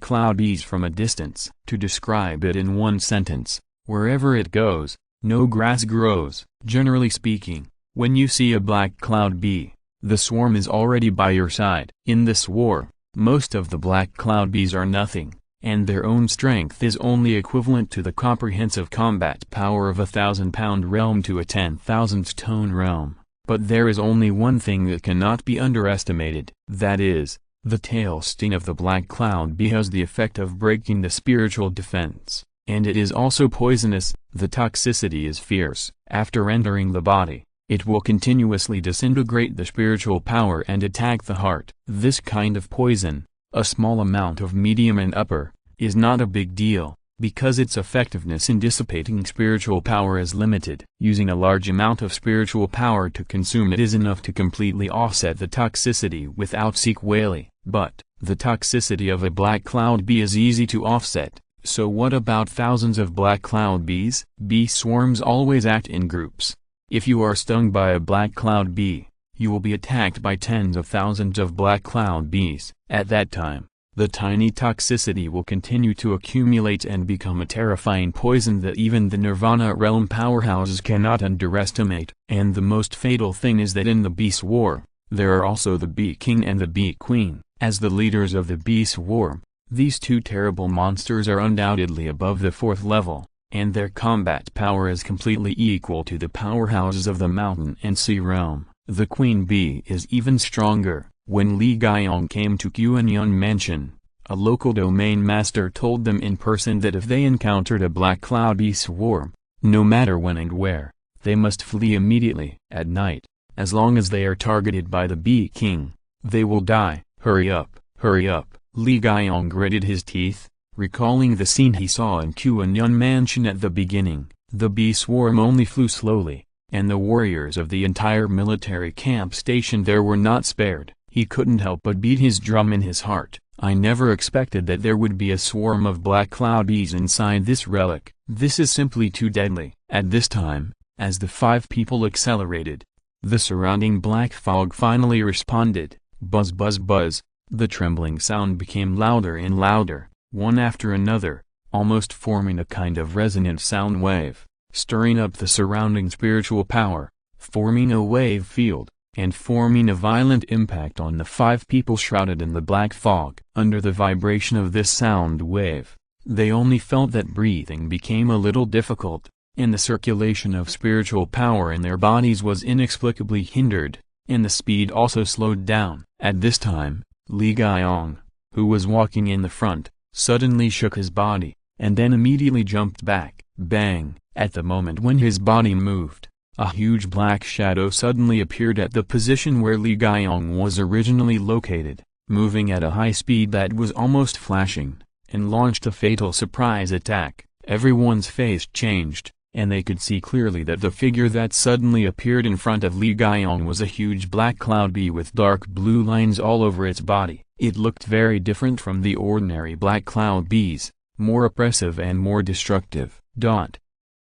Speaker 1: cloud bees from a distance. To describe it in one sentence, wherever it goes, no grass grows. Generally speaking, when you see a black cloud bee, the swarm is already by your side. In the swarm, most of the black cloud bees are nothing, and their own strength is only equivalent to the comprehensive combat power of a 1,000-pound realm to a 10,000-stone realm. But there is only one thing that cannot be underestimated. That is, the tail sting of the black cloud bee has the effect of breaking the spiritual defense, and it is also poisonous. The toxicity is fierce. After entering the body, it will continuously disintegrate the spiritual power and attack the heart. This kind of poison, a small amount of medium and upper, is not a big deal, because its effectiveness in dissipating spiritual power is limited. Using a large amount of spiritual power to consume it is enough to completely offset the toxicity without sequelae. But, the toxicity of a black cloud bee is easy to offset, so what about thousands of black cloud bees? Bee swarms always act in groups. If you are stung by a black cloud bee, you will be attacked by tens of thousands of black cloud bees. At that time, the tiny toxicity will continue to accumulate and become a terrifying poison that even the Nirvana realm powerhouses cannot underestimate. And the most fatal thing is that in the bee swarm, there are also the bee king and the bee queen. As the leaders of the bee swarm, these two terrible monsters are undoubtedly above the 4th level, and their combat power is completely equal to the powerhouses of the mountain and sea realm. The queen bee is even stronger. When Li Gaiyong came to Qianyun Mansion, a local domain master told them in person that if they encountered a black cloud bee swarm, no matter when and where, they must flee immediately. At night, as long as they are targeted by the bee king, they will die. Hurry up, hurry up. Li Gaiyong gritted his teeth, recalling the scene he saw in Chu Yun mansion at the beginning. The bee swarm only flew slowly, and the warriors of the entire military camp stationed there were not spared. He couldn't help but beat his drum in his heart. I never expected that there would be a swarm of black cloud bees inside this relic. This is simply too deadly. At this time, as the 5 people accelerated, the surrounding black fog finally responded. Buzz buzz buzz. The trembling sound became louder and louder, one after another, almost forming a kind of resonant sound wave, stirring up the surrounding spiritual power, forming a wave field, and forming a violent impact on the 5 people shrouded in the black fog. Under the vibration of this sound wave, they only felt that breathing became a little difficult, and the circulation of spiritual power in their bodies was inexplicably hindered, and the speed also slowed down. At this time, Li Gaiyong, who was walking in the front, suddenly shook his body, and then immediately jumped back. Bang! At the moment when his body moved, a huge black shadow suddenly appeared at the position where Li Gaiyong was originally located, moving at a high speed that was almost flashing, and launched a fatal surprise attack. Everyone's face changed, and they could see clearly that the figure that suddenly appeared in front of Li Gaiyong was a huge black cloud bee with dark blue lines all over its body. It looked very different from the ordinary black cloud bees, more oppressive and more destructive.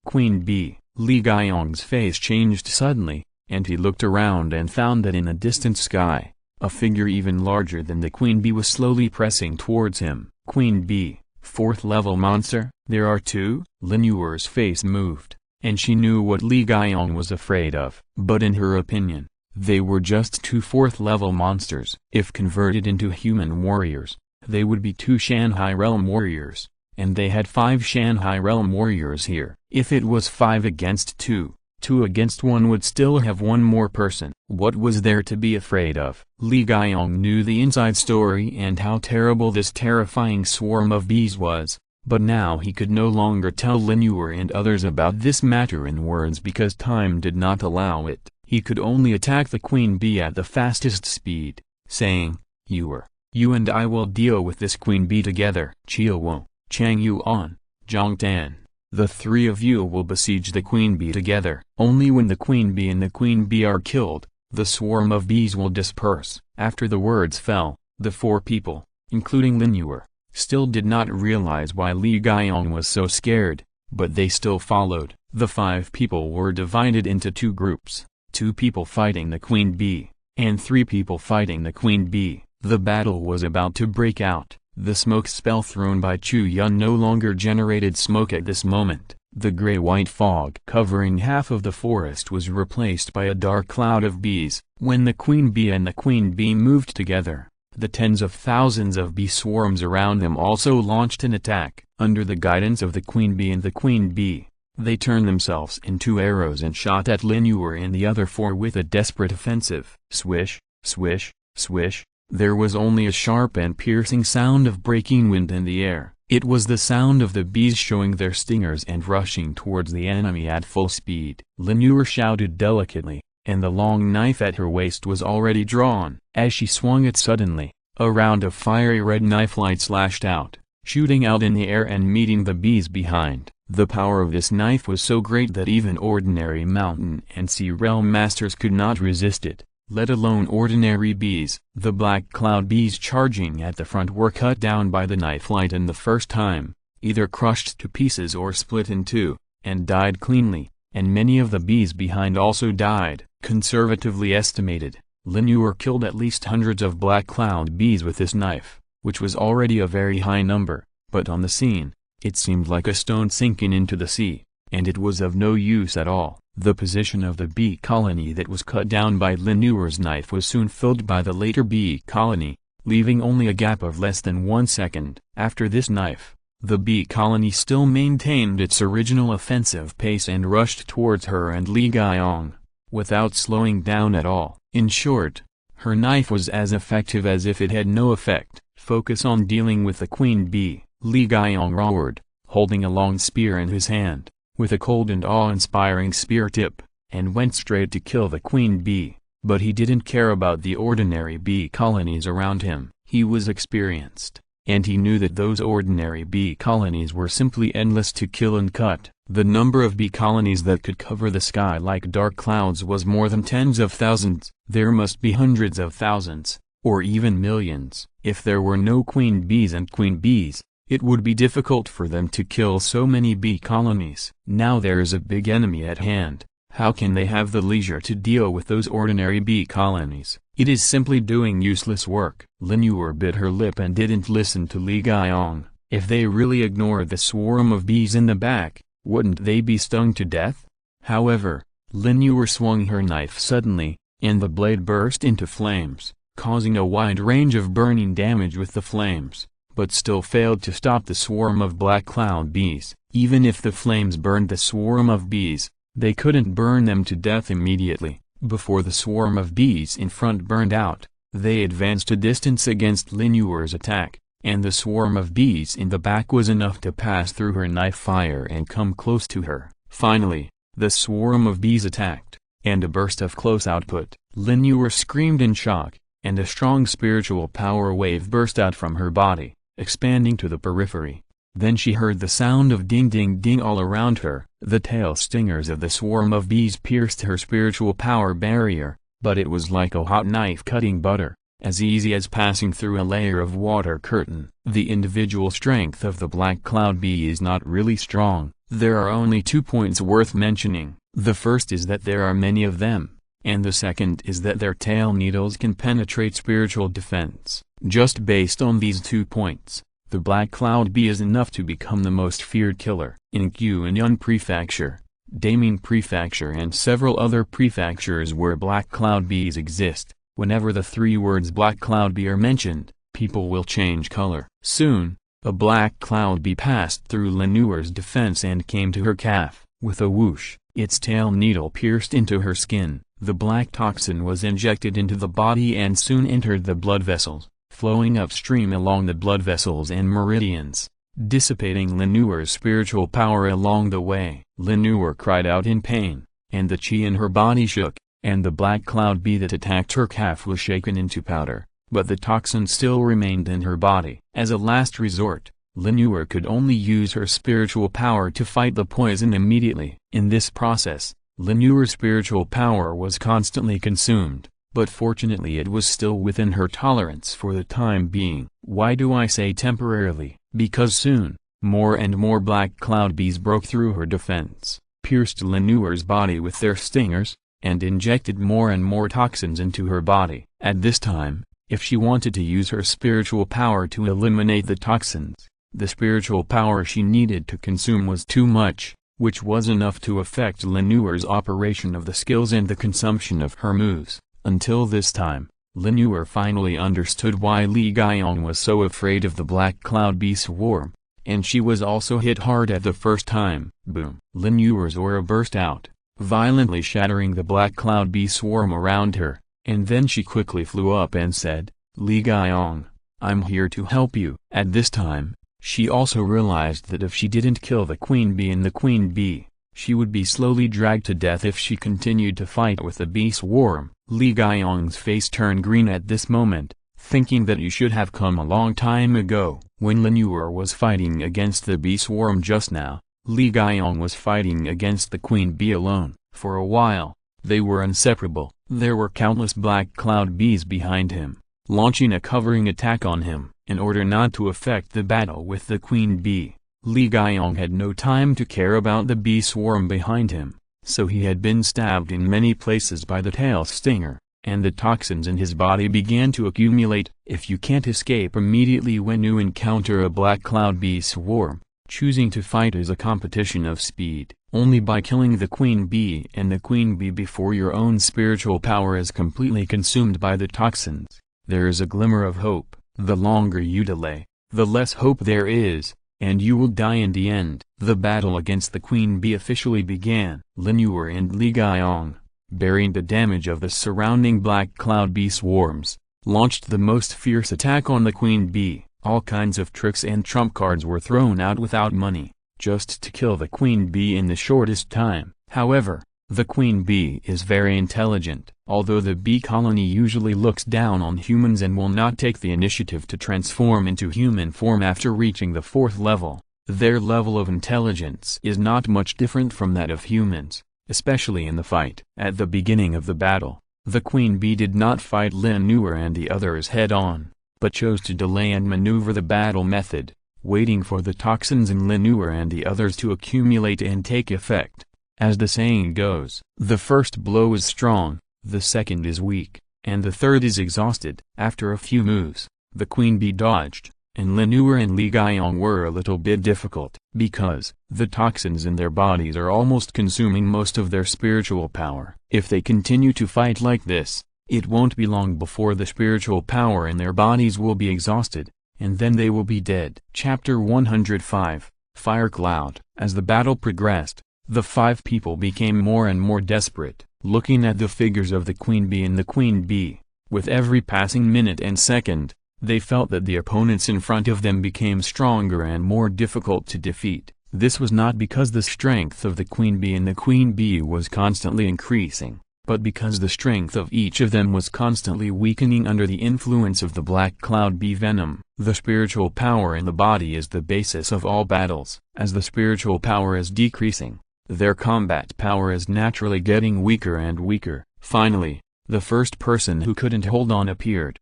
Speaker 1: Queen bee. Li Gaiyong's face changed suddenly, and he looked around and found that in a distant sky, a figure even larger than the queen bee was slowly pressing towards him. Queen bee, 4th level monster? There are 2? Lin Yuer's face moved, and she knew what Li Gaiyong was afraid of. But in her opinion, they were just 2 4th level monsters. If converted into human warriors, they would be 2 Shanghai Realm warriors, and they had 5 Shanghai Realm warriors here. If it was 5 against 2, 2 against 1 would still have 1 more person. What was there to be afraid of? Li Gaiyong knew the inside story and how terrible this terrifying swarm of bees was, but now he could no longer tell Lin Yuer and others about this matter in words because time did not allow it. He could only attack the queen bee at the fastest speed, saying, "Yuer, you and I will deal with this queen bee together. Chiawo, Chang Yuan, Zhang Tan, the 3 of you will besiege the queen bee together. Only when the queen bee and the queen bee are killed, the swarm of bees will disperse." After the words fell, the 4 people, including Lin Yuer, still did not realize why Li Gaiyong was so scared, but they still followed. The 5 people were divided into 2 groups, 2 people fighting the queen bee, and 3 people fighting the queen bee. The battle was about to break out. The smoke spell thrown by Chu Yun no longer generated smoke at this moment. The gray-white fog covering half of the forest was replaced by a dark cloud of bees. When the queen bee and the queen bee moved together, the tens of thousands of bee swarms around them also launched an attack. Under the guidance of the queen bee and the queen bee, they turned themselves into arrows and shot at Lin Yuer and the other 4 with a desperate offensive. Swish, swish, swish. There was only a sharp and piercing sound of breaking wind in the air. It was the sound of the bees showing their stingers and rushing towards the enemy at full speed. Lin Yuer shouted delicately, and the long knife at her waist was already drawn. As she swung it suddenly, a round of fiery red knife light slashed out, shooting out in the air and meeting the bees behind. The power of this knife was so great that even ordinary mountain and sea realm masters could not resist it, let alone ordinary bees. The black cloud bees charging at the front were cut down by the knife light in the first time, either crushed to pieces or split in 2, and died cleanly, and many of the bees behind also died. Conservatively estimated, Lin Yuer killed at least hundreds of black cloud bees with this knife, which was already a very high number, but on the scene, it seemed like a stone sinking into the sea, and it was of no use at all. The position of the bee colony that was cut down by Lin Yuer's knife was soon filled by the later bee colony, leaving only a gap of less than 1 second. After this knife, the bee colony still maintained its original offensive pace and rushed towards her and Li Gaiyong, without slowing down at all. In short, her knife was as effective as if it had no effect. Focus on dealing with the queen bee, Li Gaiyong roared, holding a long spear in his hand, with a cold and awe-inspiring spear tip, and went straight to kill the queen bee. But he didn't care about the ordinary bee colonies around him. He was experienced, and he knew that those ordinary bee colonies were simply endless to kill and cut. The number of bee colonies that could cover the sky like dark clouds was more than tens of thousands. There must be hundreds of thousands, or even millions. If there were no queen bees and queen bees, it would be difficult for them to kill so many bee colonies. Now there is a big enemy at hand. How can they have the leisure to deal with those ordinary bee colonies? It is simply doing useless work. Lin Yuer bit her lip and didn't listen to Li Gaiyong. If they really ignored the swarm of bees in the back, wouldn't they be stung to death? However, Lin Yuer swung her knife suddenly, and the blade burst into flames, causing a wide range of burning damage with the flames, but still failed to stop the swarm of black cloud bees. Even if the flames burned the swarm of bees, they couldn't burn them to death immediately. Before the swarm of bees in front burned out, they advanced a distance against Lin Yuer's attack, and the swarm of bees in the back was enough to pass through her knife fire and come close to her. Finally, the swarm of bees attacked, and a burst of close output. Lin Yuer screamed in shock, and a strong spiritual power wave burst out from her body, expanding to the periphery. Then she heard the sound of ding ding ding all around her. The tail stingers of the swarm of bees pierced her spiritual power barrier, but it was like a hot knife cutting butter, as easy as passing through a layer of water curtain. The individual strength of the black cloud bee is not really strong. There are only 2 points worth mentioning. The first is that there are many of them, and the second is that their tail needles can penetrate spiritual defense. Just based on these 2 points, the black cloud bee is enough to become the most feared killer. In Chu Yun Prefecture, Daming Prefecture and several other prefectures where black cloud bees exist, whenever the 3 words black cloud bee are mentioned, people will change color. Soon, a black cloud bee passed through Lin Yuer's defense and came to her calf. With a whoosh, its tail needle pierced into her skin. The black toxin was injected into the body and soon entered the blood vessels, flowing upstream along the blood vessels and meridians, dissipating Lin Yuer's spiritual power along the way. Lin Yuer cried out in pain, and the chi in her body shook, and the black cloud bee that attacked her calf was shaken into powder, but the toxin still remained in her body. As a last resort, Lin Yuer could only use her spiritual power to fight the poison immediately. In this process, Lin Yuer's spiritual power was constantly consumed, but fortunately it was still within her tolerance for the time being. Why do I say temporarily? Because soon, more and more black cloud bees broke through her defense, pierced Lin Yuer's body with their stingers, and injected more and more toxins into her body. At this time, if she wanted to use her spiritual power to eliminate the toxins, the spiritual power she needed to consume was too much, which was enough to affect Lin Yuer's operation of the skills and the consumption of her moves. Until this time, Lin Yuer finally understood why Li Gaiyong was so afraid of the black cloud bee swarm, and she was also hit hard at the first time. Boom! Lin Yuer's aura burst out, violently shattering the black cloud bee swarm around her, and then she quickly flew up and said, "Li Gaiyong, I'm here to help you." At this time, she also realized that if she didn't kill the queen bee and the queen bee, she would be slowly dragged to death if she continued to fight with the bee swarm. Li Gaiyong's face turned green at this moment, thinking that you should have come a long time ago. When Lin Yuer was fighting against the bee swarm just now, Li Gaiyong was fighting against the queen bee alone. For a while, they were inseparable. There were countless black cloud bees behind him, launching a covering attack on him. In order not to affect the battle with the queen bee, Li Gaiyong had no time to care about the bee swarm behind him, so he had been stabbed in many places by the tail stinger, and the toxins in his body began to accumulate. If you can't escape immediately when you encounter a black cloud bee swarm, choosing to fight is a competition of speed. Only by killing the queen bee and the queen bee before your own spiritual power is completely consumed by the toxins, there is a glimmer of hope. The longer you delay, the less hope there is, and you will die in the end. The battle against the queen bee officially began. Lin Yuer and Li Gaiyong, bearing the damage of the surrounding black cloud bee swarms, launched the most fierce attack on the queen bee. All kinds of tricks and trump cards were thrown out without money, just to kill the queen bee in the shortest time. However, The queen bee is very intelligent. Although the bee colony usually looks down on humans and will not take the initiative to transform into human form after reaching the 4th level, their level of intelligence is not much different from that of humans, especially in the fight. At the beginning of the battle, the queen bee did not fight Lin Yuer and the others head-on, but chose to delay and maneuver the battle method, waiting for the toxins in Lin Yuer and the others to accumulate and take effect. As the saying goes, the first blow is strong, the second is weak, and the third is exhausted. After a few moves, the queen bee dodged, and Lin Yuer and Li Gaiyong were a little bit difficult, because the toxins in their bodies are almost consuming most of their spiritual power. If they continue to fight like this, it won't be long before the spiritual power in their bodies will be exhausted, and then they will be dead. Chapter 105, Fire Cloud. As the battle progressed, the 5 people became more and more desperate. Looking at the figures of the queen bee and the queen bee, with every passing minute and second, they felt that the opponents in front of them became stronger and more difficult to defeat. This was not because the strength of the queen bee and the queen bee was constantly increasing, but because the strength of each of them was constantly weakening under the influence of the black cloud bee venom. The spiritual power in the body is the basis of all battles. As the spiritual power is decreasing, their combat power is naturally getting weaker and weaker. Finally, the first person who couldn't hold on appeared.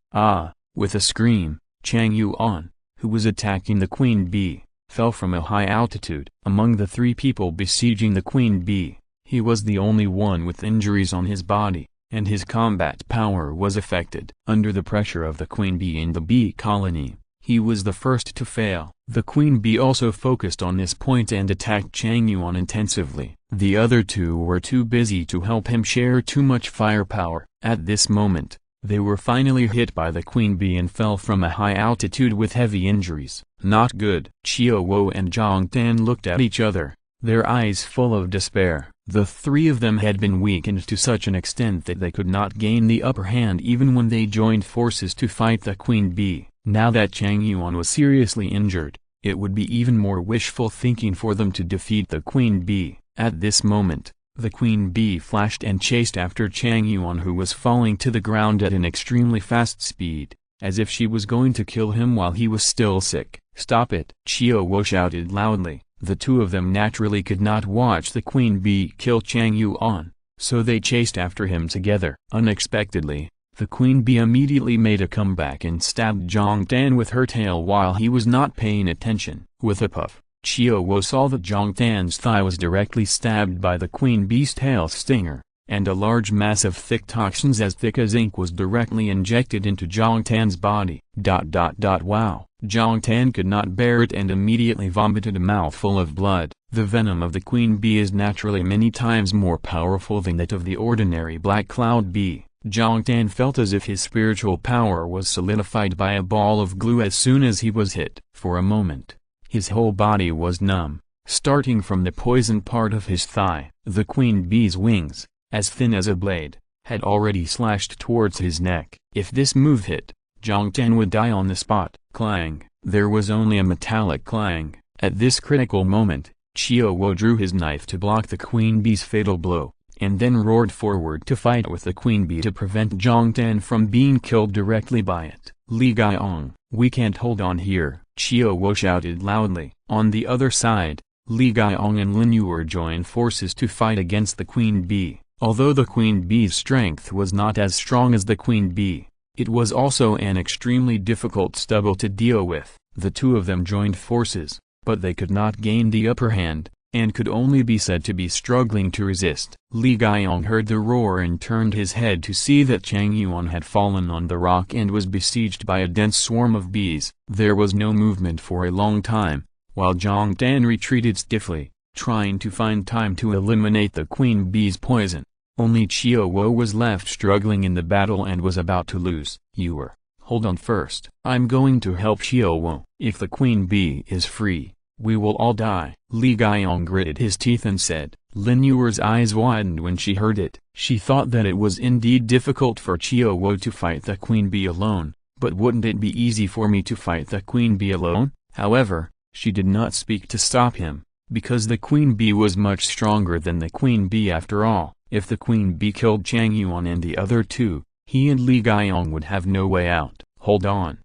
Speaker 1: With a scream, Chang Yuan, who was attacking the queen bee, fell from a high altitude. Among the 3 people besieging the queen bee, he was the only one with injuries on his body, and his combat power was affected. Under the pressure of the queen bee and the bee colony, he was the first to fail. The queen bee also focused on this point and attacked Chang Yuan intensively. The other 2 were too busy to help him share too much firepower. At this moment, they were finally hit by the queen bee and fell from a high altitude with heavy injuries. Not good. Qiao Wo and Zhang Tan looked at each other, their eyes full of despair. The 3 of them had been weakened to such an extent that they could not gain the upper hand even when they joined forces to fight the queen bee. Now that Chang Yuan was seriously injured, it would be even more wishful thinking for them to defeat the queen bee. At this moment, the queen bee flashed and chased after Chang Yuan, who was falling to the ground at an extremely fast speed, as if she was going to kill him while he was still sick. "Stop it!" Qiao Wo shouted loudly. The 2 of them naturally could not watch the queen bee kill Chang Yuan, so they chased after him together. Unexpectedly, the queen bee immediately made a comeback and stabbed Zhang Tan with her tail while he was not paying attention. With a puff, Qiao Wo saw that Zhang Tan's thigh was directly stabbed by the queen bee's tail stinger, and a large mass of thick toxins as thick as ink was directly injected into Zhang Tan's body. Wow! Zhang Tan could not bear it and immediately vomited a mouthful of blood. The venom of the queen bee is naturally many times more powerful than that of the ordinary black cloud bee. Zhang Tan felt as if his spiritual power was solidified by a ball of glue as soon as he was hit. For a moment, his whole body was numb, starting from the poisoned part of his thigh. The queen bee's wings, as thin as a blade, had already slashed towards his neck. If this move hit, Zhang Tan would die on the spot. Clang! There was only a metallic clang. At this critical moment, Qiao Wo drew his knife to block the queen bee's fatal blow, and then roared forward to fight with the queen bee to prevent Zhang Tan from being killed directly by it. "Li Gaiyong, we can't hold on here," Qiao Wo shouted loudly. On the other side, Li Gaiyong and Lin Yuer joined forces to fight against the queen bee. Although the queen bee's strength was not as strong as the queen bee, it was also an extremely difficult stubble to deal with. The 2 of them joined forces, but they could not gain the upper hand, and could only be said to be struggling to resist. Li Gaiyong heard the roar and turned his head to see that Chang Yuan had fallen on the rock and was besieged by a dense swarm of bees. There was no movement for a long time, while Zhang Tan retreated stiffly, trying to find time to eliminate the queen bee's poison. Only Qiao Wo was left struggling in the battle and was about to lose. "Yuer, hold on first. I'm going to help Qiao Wo. If the queen bee is free, we will all die." Li Gaiyong gritted his teeth and said. Lin Yuer's eyes widened when she heard it. She thought that it was indeed difficult for Qiao Wo to fight the queen bee alone, but wouldn't it be easy for me to fight the queen bee alone? However, she did not speak to stop him, because the queen bee was much stronger than the queen bee after all. If the queen bee killed Chang Yuan and the other two, he and Li Gaiyong would have no way out. Hold on,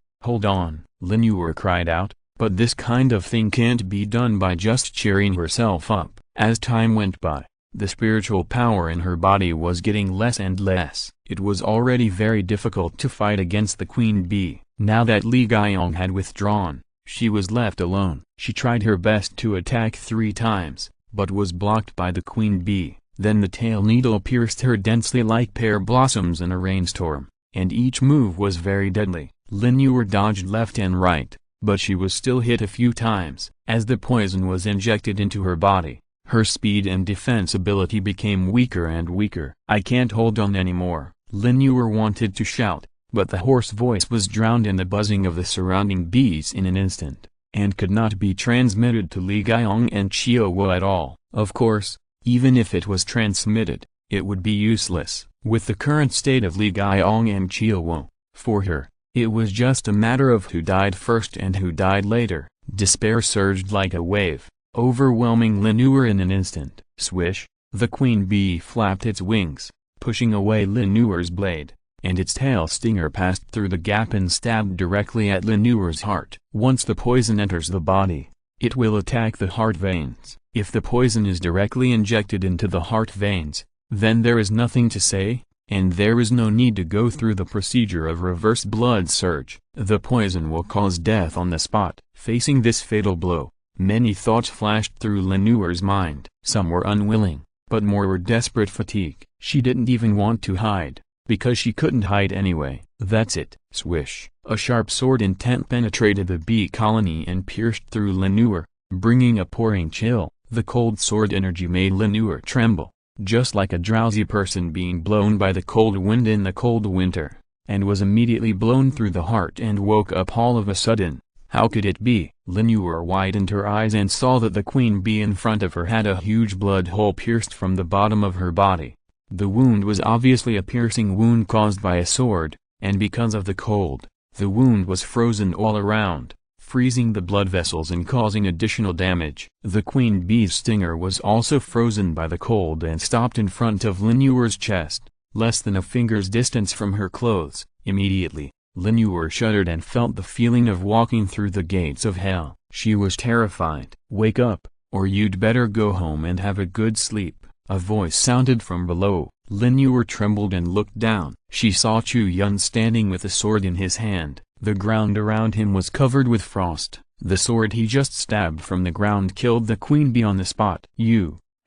Speaker 1: Lin Yuer cried out, but this kind of thing can't be done by just cheering herself up. As time went by, the spiritual power in her body was getting less and less. It was already very difficult to fight against the queen bee. Now that Li Gaiyong had withdrawn, she was left alone. She tried her best to attack 3 times, but was blocked by the queen bee. Then the tail needle pierced her densely like pear blossoms in a rainstorm, and each move was very deadly. Lin Yuer dodged left and right, but she was still hit a few times. As the poison was injected into her body, her speed and defense ability became weaker and weaker. I can't hold on anymore, Lin Yuer wanted to shout, but the hoarse voice was drowned in the buzzing of the surrounding bees in an instant, and could not be transmitted to Li Gaiyong and Qiu Wu at all. Of course, even if it was transmitted, it would be useless. With the current state of Li Gaiyong and Qiu Wu, for her, it was just a matter of who died first and who died later. Despair surged like a wave, overwhelming Lin Yuer in an instant. Swish, the queen bee flapped its wings, pushing away Lin Yuer's blade, and its tail stinger passed through the gap and stabbed directly at Lin Yuer's heart. Once the poison enters the body, it will attack the heart veins. If the poison is directly injected into the heart veins, then there is nothing to say, and there is no need to go through the procedure of reverse blood surge. The poison will cause death on the spot. Facing this fatal blow, many thoughts flashed through Lin Yuer's mind. Some were unwilling, but more were desperate fatigue. She didn't even want to hide, because she couldn't hide anyway. That's it. Swish. A sharp sword intent penetrated the bee colony and pierced through Lin Yuer, bringing a pouring chill. The cold sword energy made Lin Yuer tremble, just like a drowsy person being blown by the cold wind in the cold winter, and was immediately blown through the heart and woke up all of a sudden. How could it be? Lin Yuer widened her eyes and saw that the queen bee in front of her had a huge blood hole pierced from the bottom of her body. The wound was obviously a piercing wound caused by a sword, and because of the cold, the wound was frozen all around, freezing the blood vessels and causing additional damage. The queen bee's stinger was also frozen by the cold and stopped in front of Lin Yuer's chest, less than a finger's distance from her clothes. Immediately, Lin Yuer shuddered and felt the feeling of walking through the gates of hell. She was terrified. Wake up, or you'd better go home and have a good sleep. A voice sounded from below. Lin Yuer trembled and looked down. She saw Chu Yun standing with a sword in his hand. The ground around him was covered with frost. The sword he just stabbed from the ground killed the queen bee on the spot.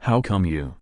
Speaker 1: How come you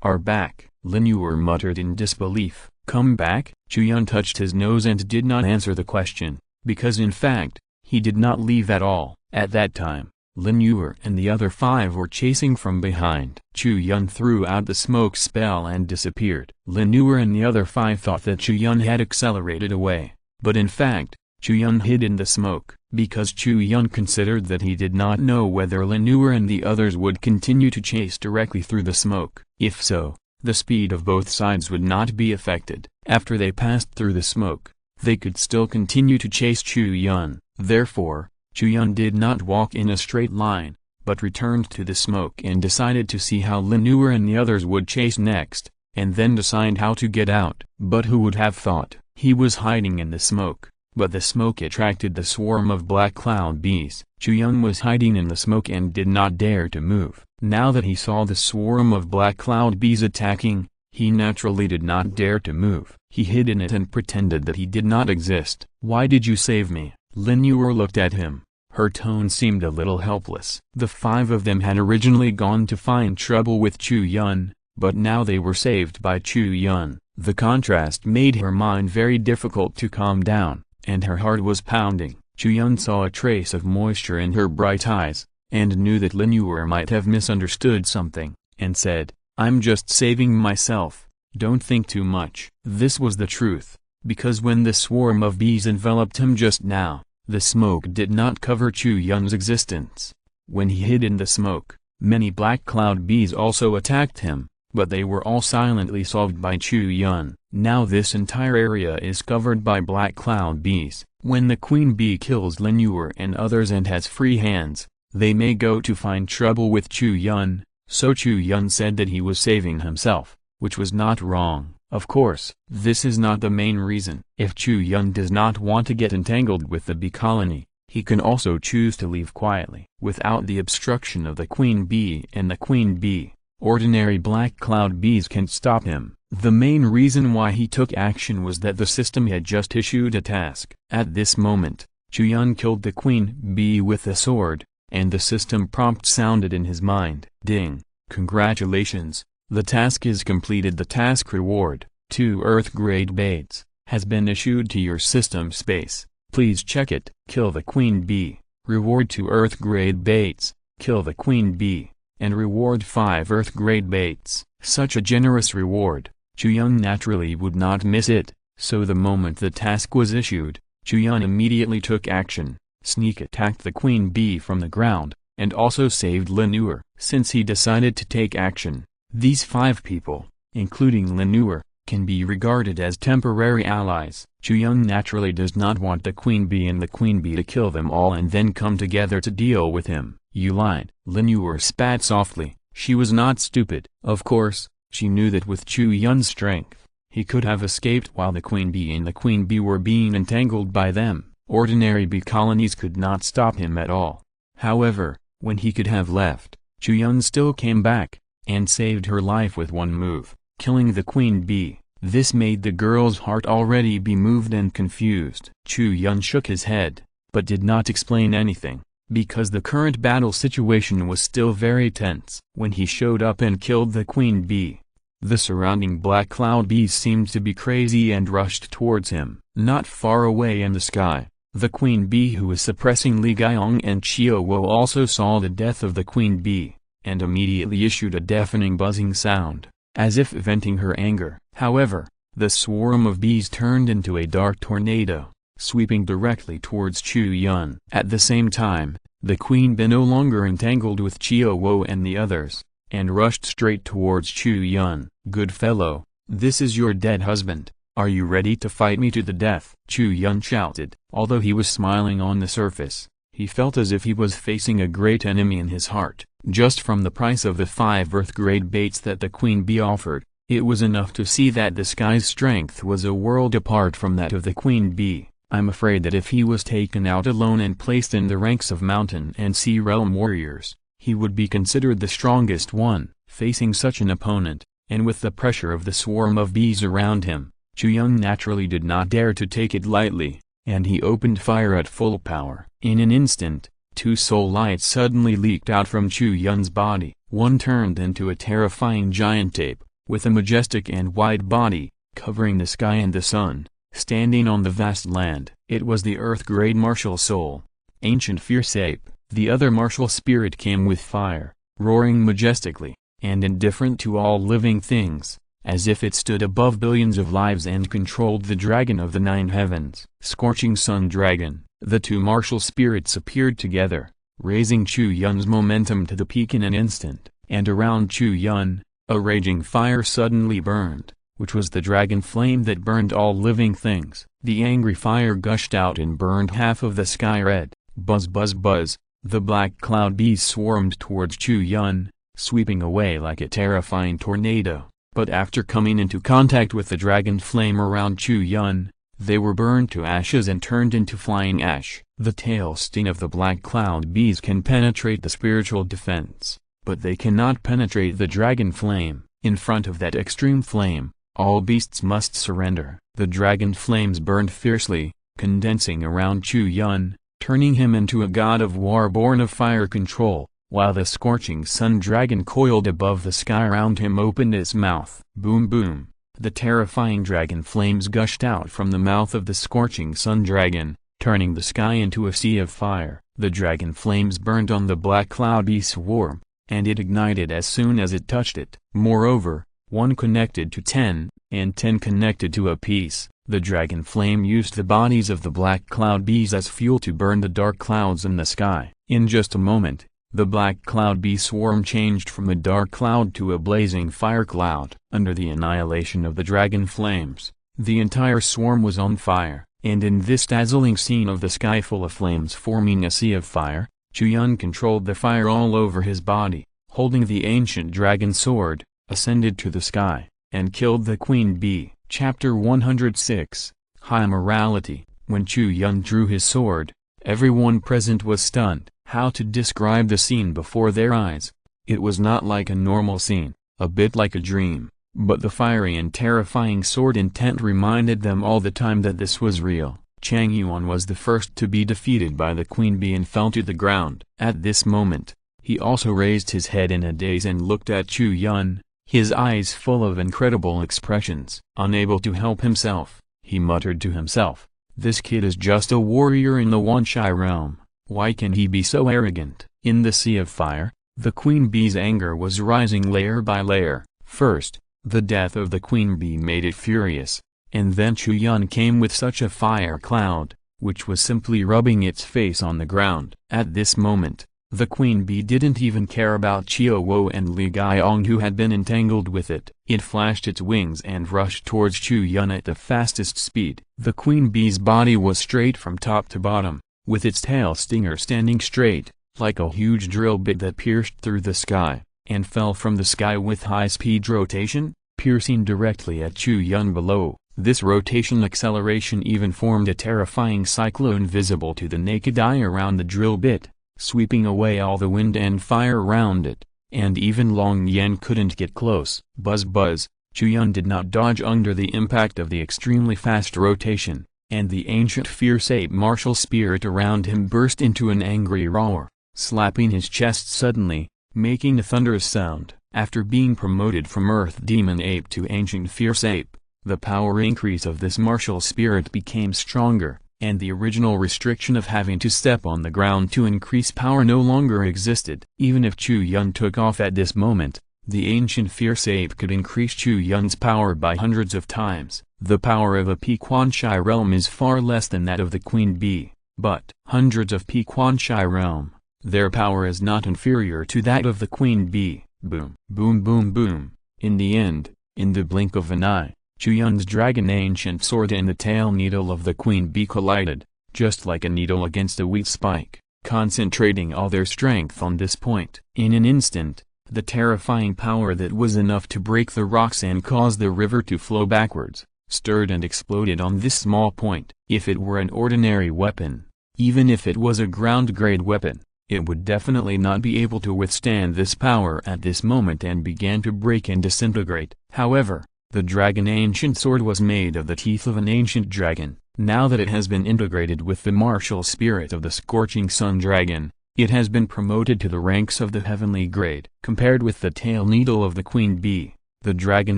Speaker 1: are back? Lin Yuer muttered in disbelief. Come back? Chu Yun touched his nose and did not answer the question, because in fact, he did not leave at all. At that time, Lin Yuer and the other 5 were chasing from behind. Chu Yun threw out the smoke spell and disappeared. Lin Yuer and the other 5 thought that Chu Yun had accelerated away, but in fact, Chu Yun hid in the smoke, because Chu Yun considered that he did not know whether Lin Yuer and the others would continue to chase directly through the smoke. If so, the speed of both sides would not be affected. After they passed through the smoke, they could still continue to chase Chu Yun. Therefore, Chu Yun did not walk in a straight line, but returned to the smoke and decided to see how Lin Yuer and the others would chase next, and then decide how to get out. But who would have thought? He was hiding in the smoke, but the smoke attracted the swarm of black cloud bees. Chu Yun was hiding in the smoke and did not dare to move. Now that he saw the swarm of black cloud bees attacking, he naturally did not dare to move. He hid in it and pretended that he did not exist. Why did you save me? Lin Yuer looked at him. Her tone seemed a little helpless. The 5 of them had originally gone to find trouble with Chu Yun, but now they were saved by Chu Yun. The contrast made her mind very difficult to calm down, and her heart was pounding. Chu Yun saw a trace of moisture in her bright eyes, and knew that Lin Yuer might have misunderstood something, and said, I'm just saving myself, don't think too much. This was the truth, because when the swarm of bees enveloped him just now, the smoke did not cover Chu Yun's existence. When he hid in the smoke, many black cloud bees also attacked him, but they were all silently solved by Chu Yun. Now this entire area is covered by black cloud bees. When the queen bee kills Lin Yuer and others and has free hands, they may go to find trouble with Chu Yun, so Chu Yun said that he was saving himself, which was not wrong. Of course, this is not the main reason. If Chu Yun does not want to get entangled with the bee colony, he can also choose to leave quietly. Without the obstruction of the queen bee and the queen bee, ordinary black cloud bees can't stop him. The main reason why he took action was that the system had just issued a task. At this moment, Chu Yun killed the queen bee with a sword, and the system prompt sounded in his mind. Ding! Congratulations! The task is completed. The task reward, 2 Earth-grade baits, has been issued to your system space. Please check it. Kill the queen bee. Reward 2 Earth-grade baits. Kill the queen bee. And reward 5 Earth-grade baits. Such a generous reward. Chu Yun naturally would not miss it, so the moment the task was issued, Chu Yun immediately took action, sneak attacked the queen bee from the ground, and also saved Linur. Since he decided to take action, these 5 people, including Linur, can be regarded as temporary allies. Chu Yun naturally does not want the queen bee and the queen bee to kill them all and then come together to deal with him. You lied. Linur spat softly. She was not stupid. Of course, she knew that with Chu Yun's strength, he could have escaped while the queen bee and the queen bee were being entangled by them. Ordinary bee colonies could not stop him at all. However, when he could have left, Chu Yun still came back, and saved her life with one move, killing the queen bee. This made the girl's heart already be moved and confused. Chu Yun shook his head, but did not explain anything, because the current battle situation was still very tense. When he showed up and killed the queen bee, the surrounding black cloud bees seemed to be crazy and rushed towards him. Not far away in the sky, the queen bee who was suppressing Li Gaiyong and Qiao Wo also saw the death of the queen bee, and immediately issued a deafening buzzing sound, as if venting her anger. However, the swarm of bees turned into a dark tornado, sweeping directly towards Chu Yun. At the same time, the queen bee no longer entangled with Qiao Wo and the others, and rushed straight towards Chu Yun. Good fellow, this is your dead husband. Are you ready to fight me to the death? Chu Yun shouted. Although he was smiling on the surface, he felt as if he was facing a great enemy in his heart. Just from the price of the 5 Earth-grade baits that the queen bee offered, it was enough to see that this guy's strength was a world apart from that of the queen bee. I'm afraid that if he was taken out alone and placed in the ranks of mountain and sea realm warriors, he would be considered the strongest one. Facing such an opponent, and with the pressure of the swarm of bees around him, Chu Yun naturally did not dare to take it lightly, and he opened fire at full power. In an instant, 2 soul lights suddenly leaked out from Chu Yun's body. One turned into a terrifying giant ape, with a majestic and wide body, covering the sky and the sun, standing on the vast land. It was the Earth-grade martial soul, ancient fierce ape. The other martial spirit came with fire, roaring majestically, and indifferent to all living things, as if it stood above billions of lives and controlled the dragon of the 9 heavens. Scorching Sun Dragon. The 2 martial spirits appeared together, raising Chu Yun's momentum to the peak in an instant, and around Chu Yun, a raging fire suddenly burned, which was the dragon flame that burned all living things. The angry fire gushed out and burned half of the sky red. Buzz buzz buzz, the black cloud bees swarmed towards Chu Yun, sweeping away like a terrifying tornado. But after coming into contact with the dragon flame around Chu Yun, they were burned to ashes and turned into flying ash. The tail sting of the black cloud bees can penetrate the spiritual defense, but they cannot penetrate the dragon flame. In front of that extreme flame, all beasts must surrender. The dragon flames burned fiercely, condensing around Chu Yun, turning him into a god of war born of fire control, while the scorching sun dragon coiled above the sky around him opened its mouth. Boom boom, the terrifying dragon flames gushed out from the mouth of the scorching sun dragon, turning the sky into a sea of fire. The dragon flames burned on the black cloud bee swarm, and it ignited as soon as it touched it. Moreover, 1 connected to 10, and 10 connected to a piece. The dragon flame used the bodies of the black cloud bees as fuel to burn the dark clouds in the sky. In just a moment, the black cloud bee swarm changed from a dark cloud to a blazing fire cloud. Under the annihilation of the dragon flames, the entire swarm was on fire, and in this dazzling scene of the sky full of flames forming a sea of fire, Chu Yun controlled the fire all over his body, holding the ancient dragon sword, ascended to the sky, and killed the queen bee. Chapter 106, High Morality. When Chu Yun drew his sword, everyone present was stunned. How to describe the scene before their eyes? It was not like a normal scene, a bit like a dream, but the fiery and terrifying sword intent reminded them all the time that this was real. Chang Yuan was the first to be defeated by the queen bee and fell to the ground. At this moment, he also raised his head in a daze and looked at Chu Yun, his eyes full of incredible expressions. Unable to help himself, he muttered to himself, "This kid is just a warrior in the Wanshai realm, why can he be so arrogant?" In the sea of fire, the queen bee's anger was rising layer by layer. First, the death of the queen bee made it furious, and then Chu Yun came with such a fire cloud, which was simply rubbing its face on the ground. At this moment, the queen bee didn't even care about Qiao Wo and Li Gaiyong who had been entangled with it. It flashed its wings and rushed towards Chu Yun at the fastest speed. The queen bee's body was straight from top to bottom, with its tail stinger standing straight, like a huge drill bit that pierced through the sky, and fell from the sky with high-speed rotation, piercing directly at Chu Yun below. This rotation acceleration even formed a terrifying cyclone visible to the naked eye around the drill bit, sweeping away all the wind and fire around it, and even Long Yan couldn't get close. Buzz buzz, Chu Yun did not dodge under the impact of the extremely fast rotation, and the ancient fierce ape martial spirit around him burst into an angry roar, slapping his chest suddenly, making a thunderous sound. After being promoted from Earth Demon Ape to Ancient Fierce Ape, the power increase of this martial spirit became stronger, and the original restriction of having to step on the ground to increase power no longer existed. Even if Chu Yun took off at this moment, the Ancient Fierce Ape could increase Chu Yun's power by hundreds of times. The power of a Pequanshai realm is far less than that of the queen bee, but hundreds of Pequanshai realm, their power is not inferior to that of the queen bee. Boom, boom, boom, boom. In the end, in the blink of an eye, Chu Yun's dragon ancient sword and the tail needle of the queen bee collided, just like a needle against a wheat spike, concentrating all their strength on this point. In an instant, the terrifying power that was enough to break the rocks and cause the river to flow backwards, stirred and exploded on this small point. If it were an ordinary weapon, even if it was a ground-grade weapon, it would definitely not be able to withstand this power at this moment and began to break and disintegrate. However, the dragon ancient sword was made of the teeth of an ancient dragon. Now that it has been integrated with the martial spirit of the scorching sun dragon, it has been promoted to the ranks of the heavenly grade. Compared with the tail needle of the queen bee, the dragon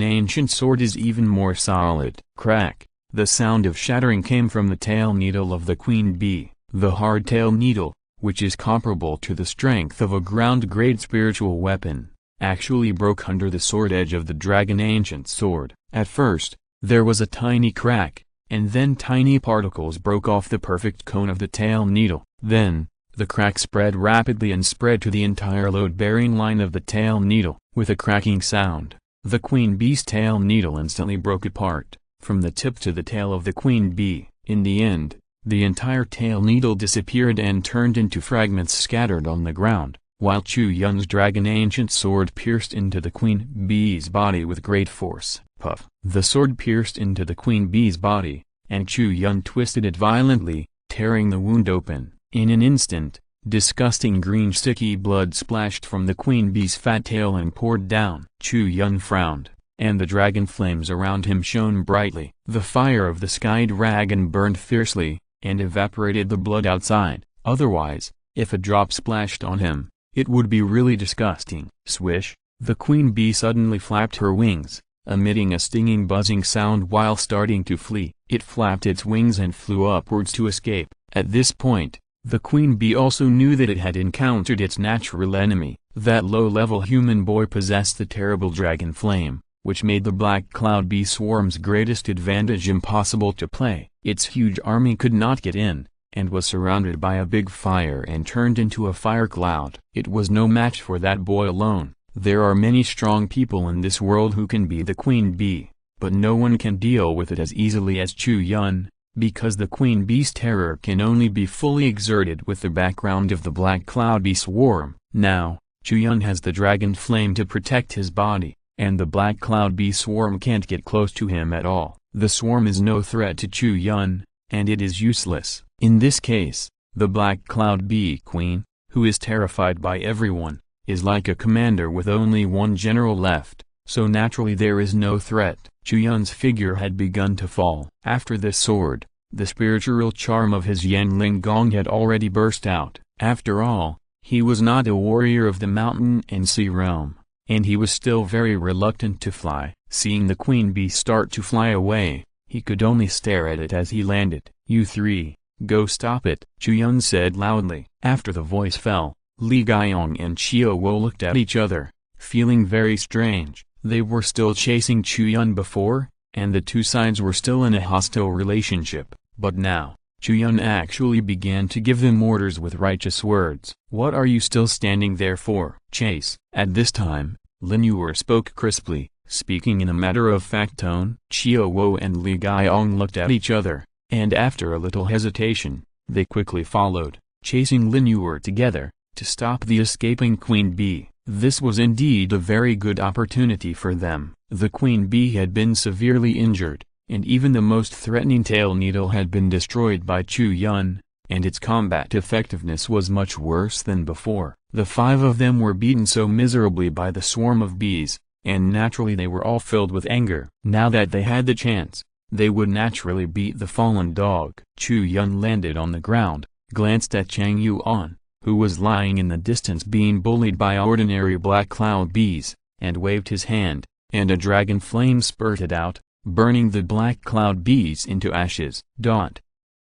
Speaker 1: ancient sword is even more solid. Crack! The sound of shattering came from the tail needle of the queen bee. The hard tail needle, which is comparable to the strength of a ground-grade spiritual weapon, actually broke under the sword edge of the dragon ancient sword. At first, there was a tiny crack, and then tiny particles broke off the perfect cone of the tail needle. Then, the crack spread rapidly and spread to the entire load-bearing line of the tail needle. With a cracking sound, the queen bee's tail needle instantly broke apart, from the tip to the tail of the queen bee. In the end, the entire tail needle disappeared and turned into fragments scattered on the ground, while Chu Yun's dragon ancient sword pierced into the queen bee's body with great force. Puff! The sword pierced into the queen bee's body, and Chu Yun twisted it violently, tearing the wound open. In an instant, disgusting green sticky blood splashed from the queen bee's fat tail and poured down. Chu Yun frowned, and the dragon flames around him shone brightly. The fire of the sky dragon burned fiercely, and evaporated the blood outside. Otherwise, if a drop splashed on him, it would be really disgusting. Swish! The queen bee suddenly flapped her wings, emitting a stinging buzzing sound while starting to flee. It flapped its wings and flew upwards to escape. At this point, the queen bee also knew that it had encountered its natural enemy. That low-level human boy possessed the terrible dragon flame, which made the black cloud bee swarm's greatest advantage impossible to play. Its huge army could not get in, and was surrounded by a big fire and turned into a fire cloud. It was no match for that boy alone. There are many strong people in this world who can be the queen bee, but no one can deal with it as easily as Chu Yun, because the queen bee's terror can only be fully exerted with the background of the black cloud bee swarm. Now, Chu Yun has the dragon flame to protect his body, and the black cloud bee swarm can't get close to him at all. The swarm is no threat to Chu Yun, and it is useless. In this case, the black cloud bee queen, who is terrified by everyone, is like a commander with only one general left, so naturally there is no threat. Chu Yun's figure had begun to fall. After this sword, the spiritual charm of his Yanling Gong had already burst out. After all, he was not a warrior of the mountain and sea realm, and he was still very reluctant to fly. Seeing the queen bee start to fly away, he could only stare at it as he landed. "You three, go stop it," Chu Yun said loudly. After the voice fell, Li Gaiyong and Qiao Wo looked at each other, feeling very strange. They were still chasing Chu Yun before, and the two sides were still in a hostile relationship, but now, Chu Yun actually began to give them orders with righteous words. "What are you still standing there for? Chase!" At this time, Lin Yuer spoke crisply, speaking in a matter-of-fact tone. Qiao Wo and Li Gaiyong looked at each other, and after a little hesitation, they quickly followed, chasing Lin Yuer together, to stop the escaping queen bee. This was indeed a very good opportunity for them. The queen bee had been severely injured, and even the most threatening tail needle had been destroyed by Chu Yun, and its combat effectiveness was much worse than before. The five of them were beaten so miserably by the swarm of bees, and naturally they were all filled with anger. Now that they had the chance, they would naturally beat the fallen dog. Chu Yun landed on the ground, glanced at Chang Yuan, who was lying in the distance being bullied by ordinary black cloud bees, and waved his hand, and a dragon flame spurted out, burning the black cloud bees into ashes.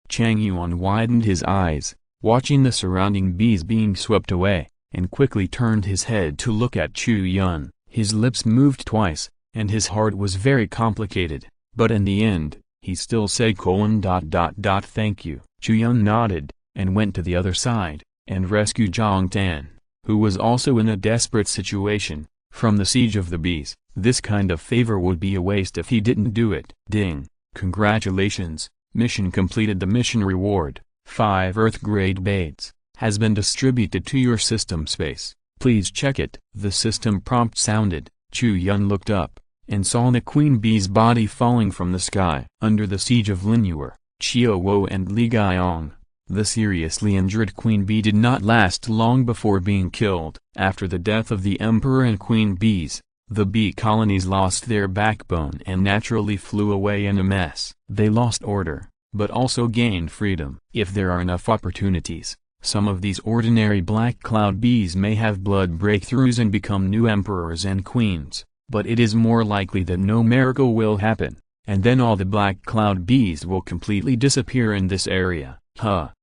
Speaker 1: Chang Yuan widened his eyes, watching the surrounding bees being swept away, and quickly turned his head to look at Chu Yun. His lips moved twice, and his heart was very complicated, but in the end, he still said "Thank you." Chu Yun nodded, and went to the other side, and rescued Zhang Tan, who was also in a desperate situation, from the siege of the bees. This kind of favor would be a waste if he didn't do it. Ding! Congratulations, mission completed. The mission reward, 5 Earth-grade baids, has been distributed to your system space. Please check it. The system prompt sounded. Chu Yun looked up, and saw the queen bee's body falling from the sky. Under the siege of Lin Yuer, Qiao Wo and Li Gaiyong, the seriously injured queen bee did not last long before being killed. After the death of the emperor and queen bees, the bee colonies lost their backbone and naturally flew away in a mess. They lost order, but also gained freedom. If there are enough opportunities, some of these ordinary black cloud bees may have blood breakthroughs and become new emperors and queens, but it is more likely that no miracle will happen, and then all the black cloud bees will completely disappear in this area.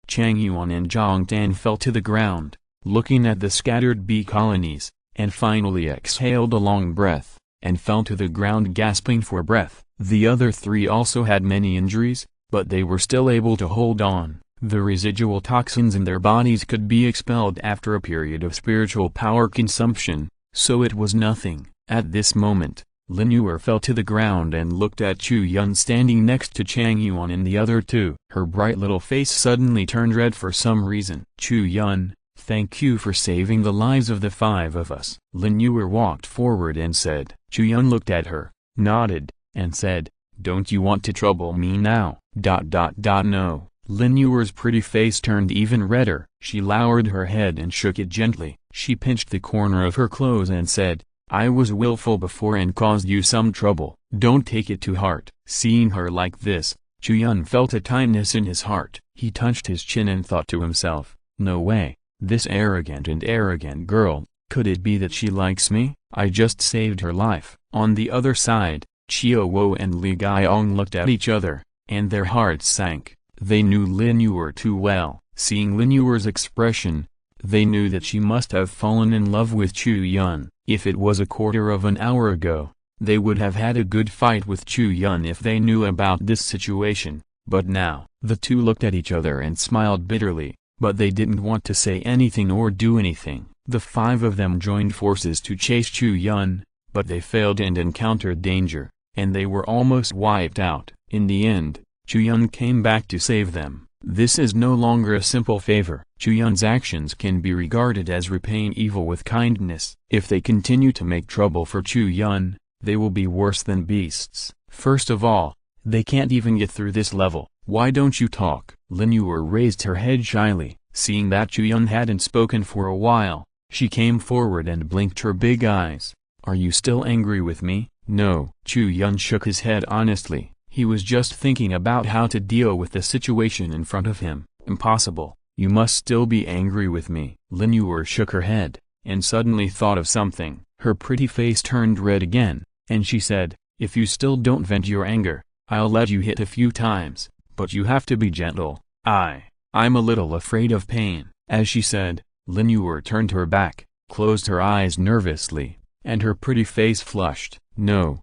Speaker 1: Chang Yuan and Zhang Tan fell to the ground, looking at the scattered bee colonies, and finally exhaled a long breath, and fell to the ground gasping for breath. The other three also had many injuries, but they were still able to hold on. The residual toxins in their bodies could be expelled after a period of spiritual power consumption, so it was nothing. At this moment, Lin Yuer fell to the ground and looked at Chu Yun standing next to Chang Yuan and the other two. Her bright little face suddenly turned red for some reason. "Chu Yun, thank you for saving the lives of the 5 of us." Lin Yuer walked forward and said. Chu Yun looked at her, nodded, and said, "Don't you want to trouble me now?" No. Lin Yuer's pretty face turned even redder. She lowered her head and shook it gently. She pinched the corner of her clothes and said, "I was willful before and caused you some trouble. Don't take it to heart." Seeing her like this, Chu Yun felt a tightness in his heart. He touched his chin and thought to himself, "No way, this arrogant girl, could it be that she likes me? I just saved her life." On the other side, Qiao Wo and Li Gaiyong looked at each other, and their hearts sank. They knew Lin Yuer too well. Seeing Lin Yuer's expression, they knew that she must have fallen in love with Chu Yun. If it was a quarter of an hour ago, they would have had a good fight with Chu Yun if they knew about this situation, but now, the two looked at each other and smiled bitterly, but they didn't want to say anything or do anything. The 5 of them joined forces to chase Chu Yun, but they failed and encountered danger, and they were almost wiped out. In the end, Chu Yun came back to save them. This is no longer a simple favor. Chu Yun's actions can be regarded as repaying evil with kindness. If they continue to make trouble for Chu Yun, They will be worse than beasts. First of all, they can't even get through this level. Why don't you talk? Lin Yue raised her head shyly, seeing that Chu Yun hadn't spoken for a while. She came forward and blinked her big eyes. Are you still angry with me? No. Chu Yun shook his head honestly. He was just thinking about how to deal with the situation in front of him. Impossible. You must still be angry with me. Lin Yue shook her head, and suddenly thought of something. Her pretty face turned red again, and she said, if you still don't vent your anger, I'll let you hit a few times, but you have to be gentle. I'm a little afraid of pain. As she said, Lin Yue turned her back, closed her eyes nervously, and her pretty face flushed. No.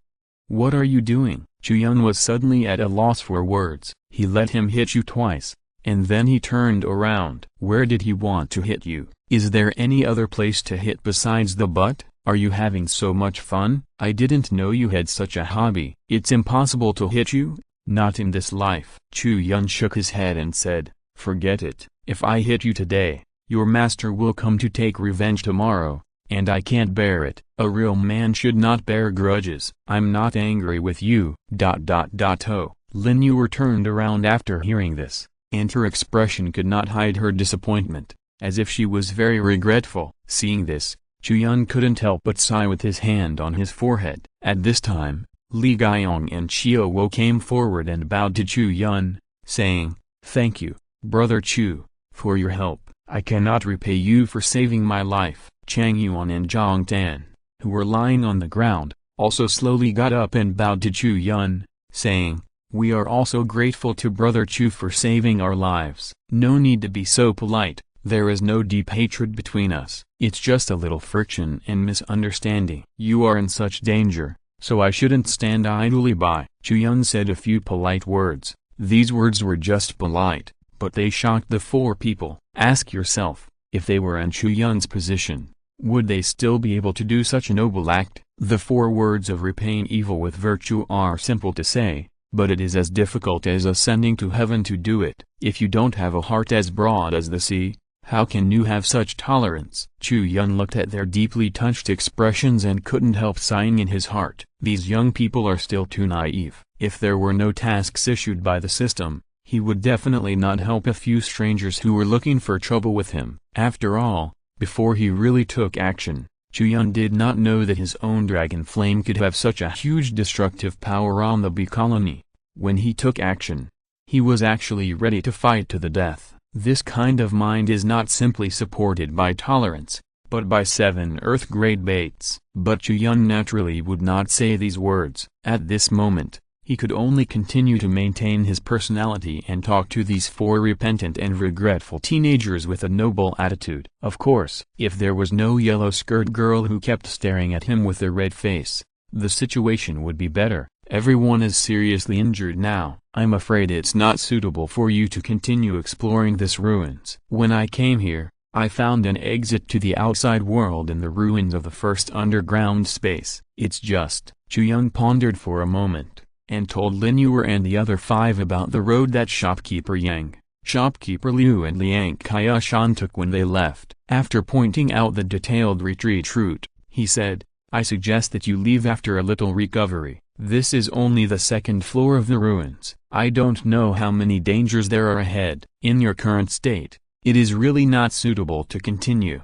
Speaker 1: What are you doing? Chu Yun was suddenly at a loss for words. He let him hit you twice, and then he turned around. Where did he want to hit you? Is there any other place to hit besides the butt? Are you having so much fun? I didn't know you had such a hobby. It's impossible to hit you? Not in this life. Chu Yun shook his head and said, forget it. If I hit you today, your master will come to take revenge tomorrow, and I can't bear it. A real man should not bear grudges. I'm not angry with you. Oh. Lin Yue turned around after hearing this, and her expression could not hide her disappointment, as if she was very regretful. Seeing this, Chu Yun couldn't help but sigh with his hand on his forehead. At this time, Li Gaiyong and Xiao Wo came forward and bowed to Chu Yun, saying, thank you, Brother Chu, for your help. I cannot repay you for saving my life. Chang Yuan and Zhang Tan, who were lying on the ground, also slowly got up and bowed to Chu Yun, saying, we are also grateful to Brother Chu for saving our lives. No need to be so polite. There is no deep hatred between us. It's just a little friction and misunderstanding. You are in such danger, so I shouldn't stand idly by. Chu Yun said a few polite words. These words were just polite, but they shocked the four people. Ask yourself, if they were in Chu Yun's position, would they still be able to do such a noble act? The four words of repaying evil with virtue are simple to say, but it is as difficult as ascending to heaven to do it. If you don't have a heart as broad as the sea, how can you have such tolerance? Chu Yun looked at their deeply touched expressions and couldn't help sighing in his heart. These young people are still too naive. If there were no tasks issued by the system, he would definitely not help a few strangers who were looking for trouble with him. After all, before he really took action, Chu Yun did not know that his own dragon flame could have such a huge destructive power on the Bee colony. When he took action, he was actually ready to fight to the death. This kind of mind is not simply supported by tolerance, but by 7 Earth-grade baits. But Chu Yun naturally would not say these words. At this moment, he could only continue to maintain his personality and talk to these 4 repentant and regretful teenagers with a noble attitude. Of course, if there was no yellow-skirt girl who kept staring at him with a red face, the situation would be better. Everyone is seriously injured now. I'm afraid it's not suitable for you to continue exploring this ruins. When I came here, I found an exit to the outside world in the ruins of the first underground space. It's just. Chu Yun pondered for a moment, and told Lin Yue and the other 5 about the road that shopkeeper Yang, shopkeeper Liu and Liang Kaishan took when they left. After pointing out the detailed retreat route, he said, I suggest that you leave after a little recovery. This is only the 2nd floor of the ruins. I don't know how many dangers there are ahead. In your current state, it is really not suitable to continue.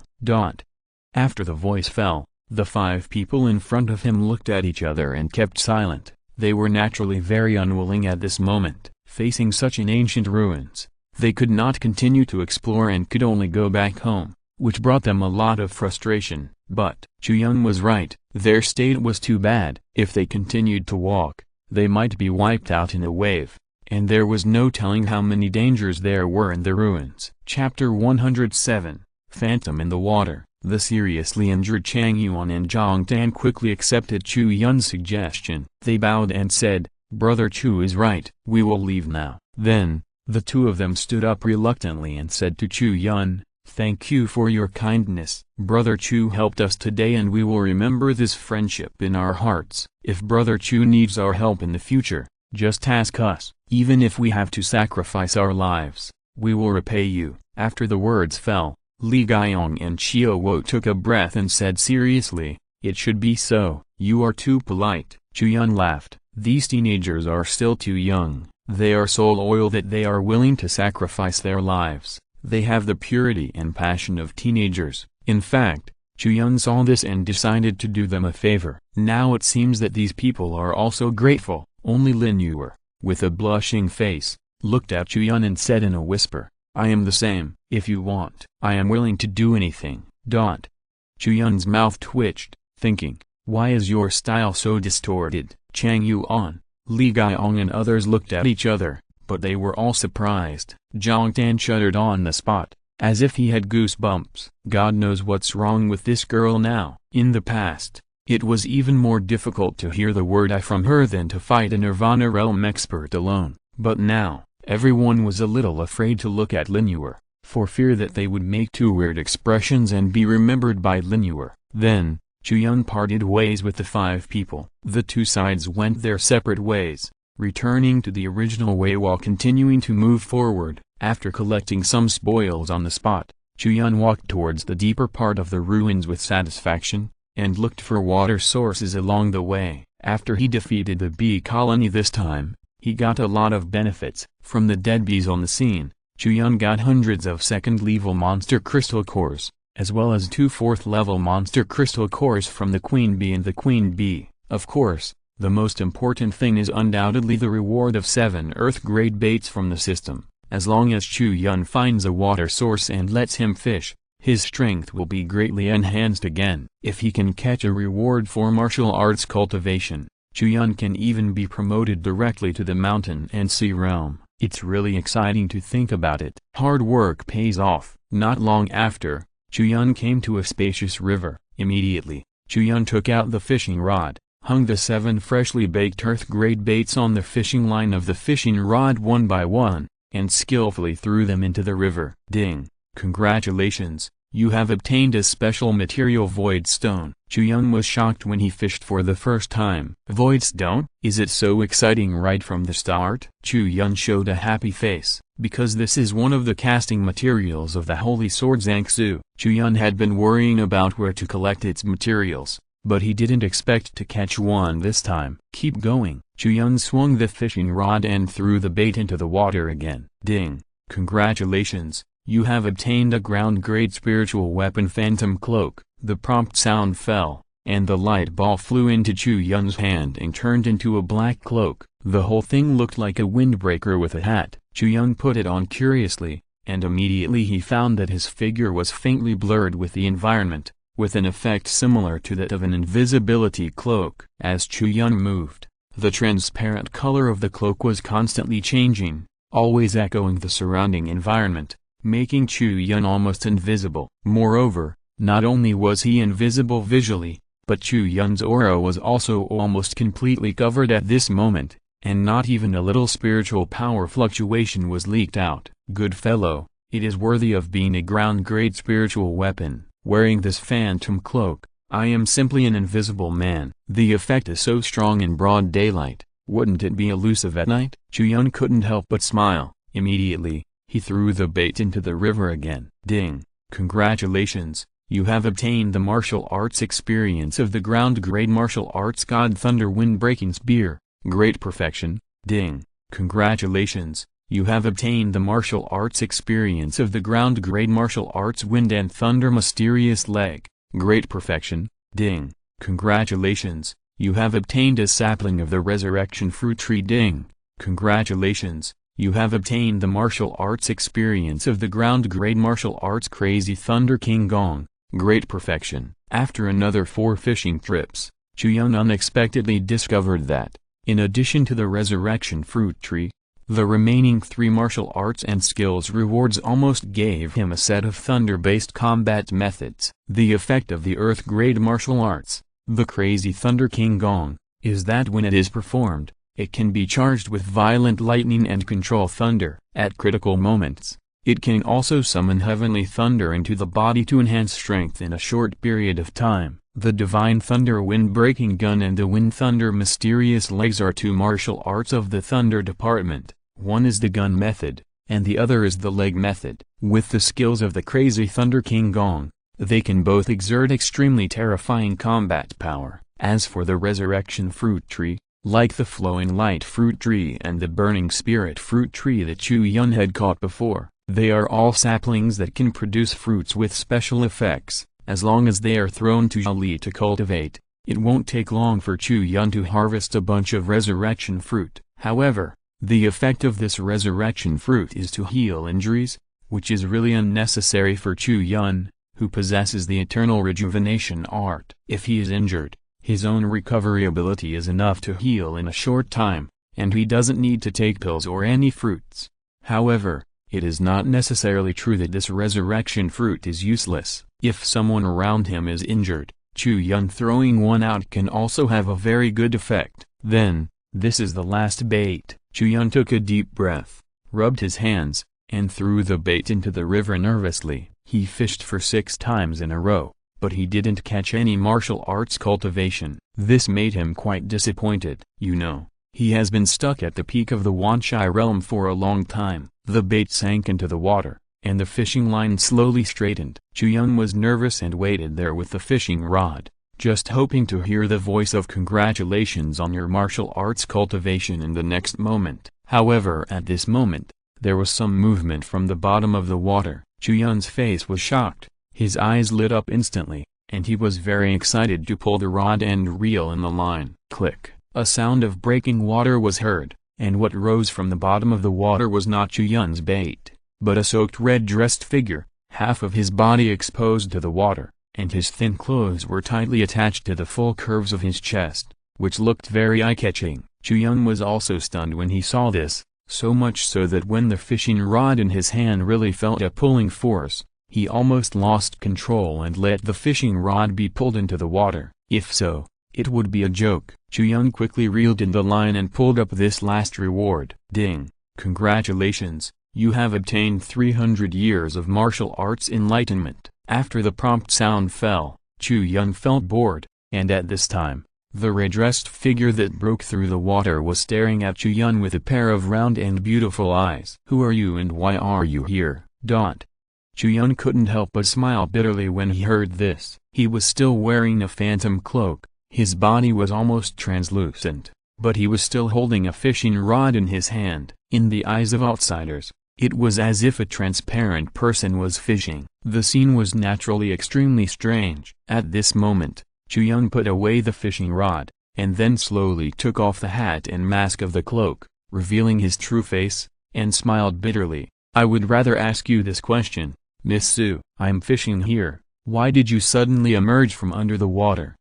Speaker 1: After the voice fell, the 5 people in front of him looked at each other and kept silent. They were naturally very unwilling at this moment. Facing such an ancient ruins, they could not continue to explore and could only go back home, which brought them a lot of frustration. But Chu Yun was right. Their state was too bad. If they continued to walk, they might be wiped out in a wave, and there was no telling how many dangers there were in the ruins. Chapter 107, Phantom in the Water. The seriously injured Chang Yuan and Zhang Tan quickly accepted Chu Yun's suggestion. They bowed and said, Brother Chu is right. We will leave now. Then, the 2 of them stood up reluctantly and said to Chu Yun, Thank you for your kindness. Brother Chu helped us today and we will remember this friendship in our hearts. If Brother Chu needs our help in the future, just ask us. Even if we have to sacrifice our lives, we will repay you. After the words fell, Li Gaiyong and Xiao Wo took a breath and said seriously, it should be so. You are too polite. Chu Yun laughed. These teenagers are still too young. They are so loyal that they are willing to sacrifice their lives. They have the purity and passion of teenagers. In fact, Chu Yun saw this and decided to do them a favor. Now it seems that these people are also grateful. Only Lin Yuer, with a blushing face, looked at Chu Yun and said in a whisper, I am the same. If you want, I am willing to do anything. Chu Yun's mouth twitched, thinking, why is your style so distorted? Chang Yuan, Li Gaiyong and others looked at each other, but they were all surprised. Zhang Tan shuddered on the spot, as if he had goosebumps. God knows what's wrong with this girl now. In the past, it was even more difficult to hear the word I from her than to fight a Nirvana realm expert alone. But now, everyone was a little afraid to look at Lin Yuer, for fear that they would make two weird expressions and be remembered by Lin Yuer. Then, Chu Yun parted ways with the 5 people. The two sides went their separate ways, returning to the original way while continuing to move forward. After collecting some spoils on the spot, Chu Yun walked towards the deeper part of the ruins with satisfaction, and looked for water sources along the way. After he defeated the bee colony this time, he got a lot of benefits. From the dead bees on the scene, Chu Yun got hundreds of second-level monster crystal cores, as well as 2 fourth-level monster crystal cores from the queen bee and the queen bee. Of course, the most important thing is undoubtedly the reward of 7 earth-grade baits from the system. As long as Chu Yun finds a water source and lets him fish, his strength will be greatly enhanced again. If he can catch a reward for martial arts cultivation, Chu Yun can even be promoted directly to the mountain and sea realm. It's really exciting to think about it. Hard work pays off. Not long after, Chu Yun came to a spacious river. Immediately, Chu Yun took out the fishing rod, hung the 7 freshly baked earth-grade baits on the fishing line of the fishing rod one by one, and skillfully threw them into the river. Ding! Congratulations, you have obtained a special material void stone. Chu Yun was shocked when he fished for the first time. Void stone? Is it so exciting right from the start? Chu Yun showed a happy face, because this is one of the casting materials of the holy sword Zhangsu. Chu Yun had been worrying about where to collect its materials, but he didn't expect to catch one this time. Keep going. Chu Yun swung the fishing rod and threw the bait into the water again. Ding! Congratulations, you have obtained a ground-grade spiritual weapon Phantom Cloak. The prompt sound fell, and the light ball flew into Chu Yun's hand and turned into a black cloak. The whole thing looked like a windbreaker with a hat. Chu Yun put it on curiously, and immediately he found that his figure was faintly blurred with the environment, with an effect similar to that of an invisibility cloak. As Chu Yun moved, the transparent color of the cloak was constantly changing, always echoing the surrounding environment, making Chu Yun almost invisible. Moreover, not only was he invisible visually, but Chu Yun's aura was also almost completely covered at this moment, and not even a little spiritual power fluctuation was leaked out. Good fellow, it is worthy of being a ground-grade spiritual weapon. Wearing this phantom cloak, I am simply an invisible man. The effect is so strong in broad daylight, wouldn't it be elusive at night? Chu Yun couldn't help but smile. Immediately, he threw the bait into the river again. Ding! Congratulations, you have obtained the martial arts experience of the ground-grade martial arts God Thunder Wind-Breaking Spear. Great perfection. Ding! Congratulations, you have obtained the martial arts experience of the ground-grade martial arts Wind and Thunder Mysterious Leg. Great perfection. Ding! Congratulations, you have obtained a sapling of the resurrection fruit tree. Ding! Congratulations, you have obtained the martial arts experience of the ground-grade martial arts Crazy Thunder King Gong. Great perfection. After another 4 fishing trips, Chu Yun unexpectedly discovered that, in addition to the resurrection fruit tree, the remaining 3 martial arts and skills rewards almost gave him a set of thunder-based combat methods. The effect of the earth-grade martial arts, the Crazy Thunder King Gong, is that when it is performed, it can be charged with violent lightning and control thunder. At critical moments, it can also summon heavenly thunder into the body to enhance strength in a short period of time. The Divine Thunder Wind-Breaking Gun and the Wind Thunder Mysterious Legs are 2 martial arts of the Thunder Department. One is the gun method, and the other is the leg method. With the skills of the Crazy Thunder King Gong, they can both exert extremely terrifying combat power. As for the resurrection fruit tree, like the flowing light fruit tree and the burning spirit fruit tree that Chu Yun had caught before, they are all saplings that can produce fruits with special effects. As long as they are thrown to Li to cultivate, it won't take long for Chu Yun to harvest a bunch of resurrection fruit. However, the effect of this resurrection fruit is to heal injuries, which is really unnecessary for Chu Yun, who possesses the eternal rejuvenation art. If he is injured, his own recovery ability is enough to heal in a short time, and he doesn't need to take pills or any fruits. However, it is not necessarily true that this resurrection fruit is useless. If someone around him is injured, Chu Yun throwing one out can also have a very good effect. Then, this is the last bait. Chu Yun took a deep breath, rubbed his hands, and threw the bait into the river nervously. He fished for 6 times in a row, but he didn't catch any martial arts cultivation. This made him quite disappointed. You know, he has been stuck at the peak of the Wanshai realm for a long time. The bait sank into the water, and the fishing line slowly straightened. Chu Yun was nervous and waited there with the fishing rod, just hoping to hear the voice of congratulations on your martial arts cultivation in the next moment. However, at this moment, there was some movement from the bottom of the water. Chu Yun's face was shocked, his eyes lit up instantly, and he was very excited to pull the rod and reel in the line. Click! A sound of breaking water was heard, and what rose from the bottom of the water was not Chu Yun's bait, but a soaked red-dressed figure, half of his body exposed to the water, and his thin clothes were tightly attached to the full curves of his chest, which looked very eye-catching. Chu Yun was also stunned when he saw this, so much so that when the fishing rod in his hand really felt a pulling force, he almost lost control and let the fishing rod be pulled into the water. If so, it would be a joke. Chu Yun quickly reeled in the line and pulled up this last reward. Ding! Congratulations, you have obtained 300 years of martial arts enlightenment. After the prompt sound fell, Chu Yun felt bored, and at this time, the red-dressed figure that broke through the water was staring at Chu Yun with a pair of round and beautiful eyes. Who are you and why are you here? Chu Yun couldn't help but smile bitterly when he heard this. He was still wearing a phantom cloak, his body was almost translucent, but he was still holding a fishing rod in his hand. In the eyes of outsiders, it was as if a transparent person was fishing. The scene was naturally extremely strange. At this moment, Chu Yun put away the fishing rod, and then slowly took off the hat and mask of the cloak, revealing his true face, and smiled bitterly. I would rather ask you this question, Miss Su. I'm fishing here. Why did you suddenly emerge from under the water?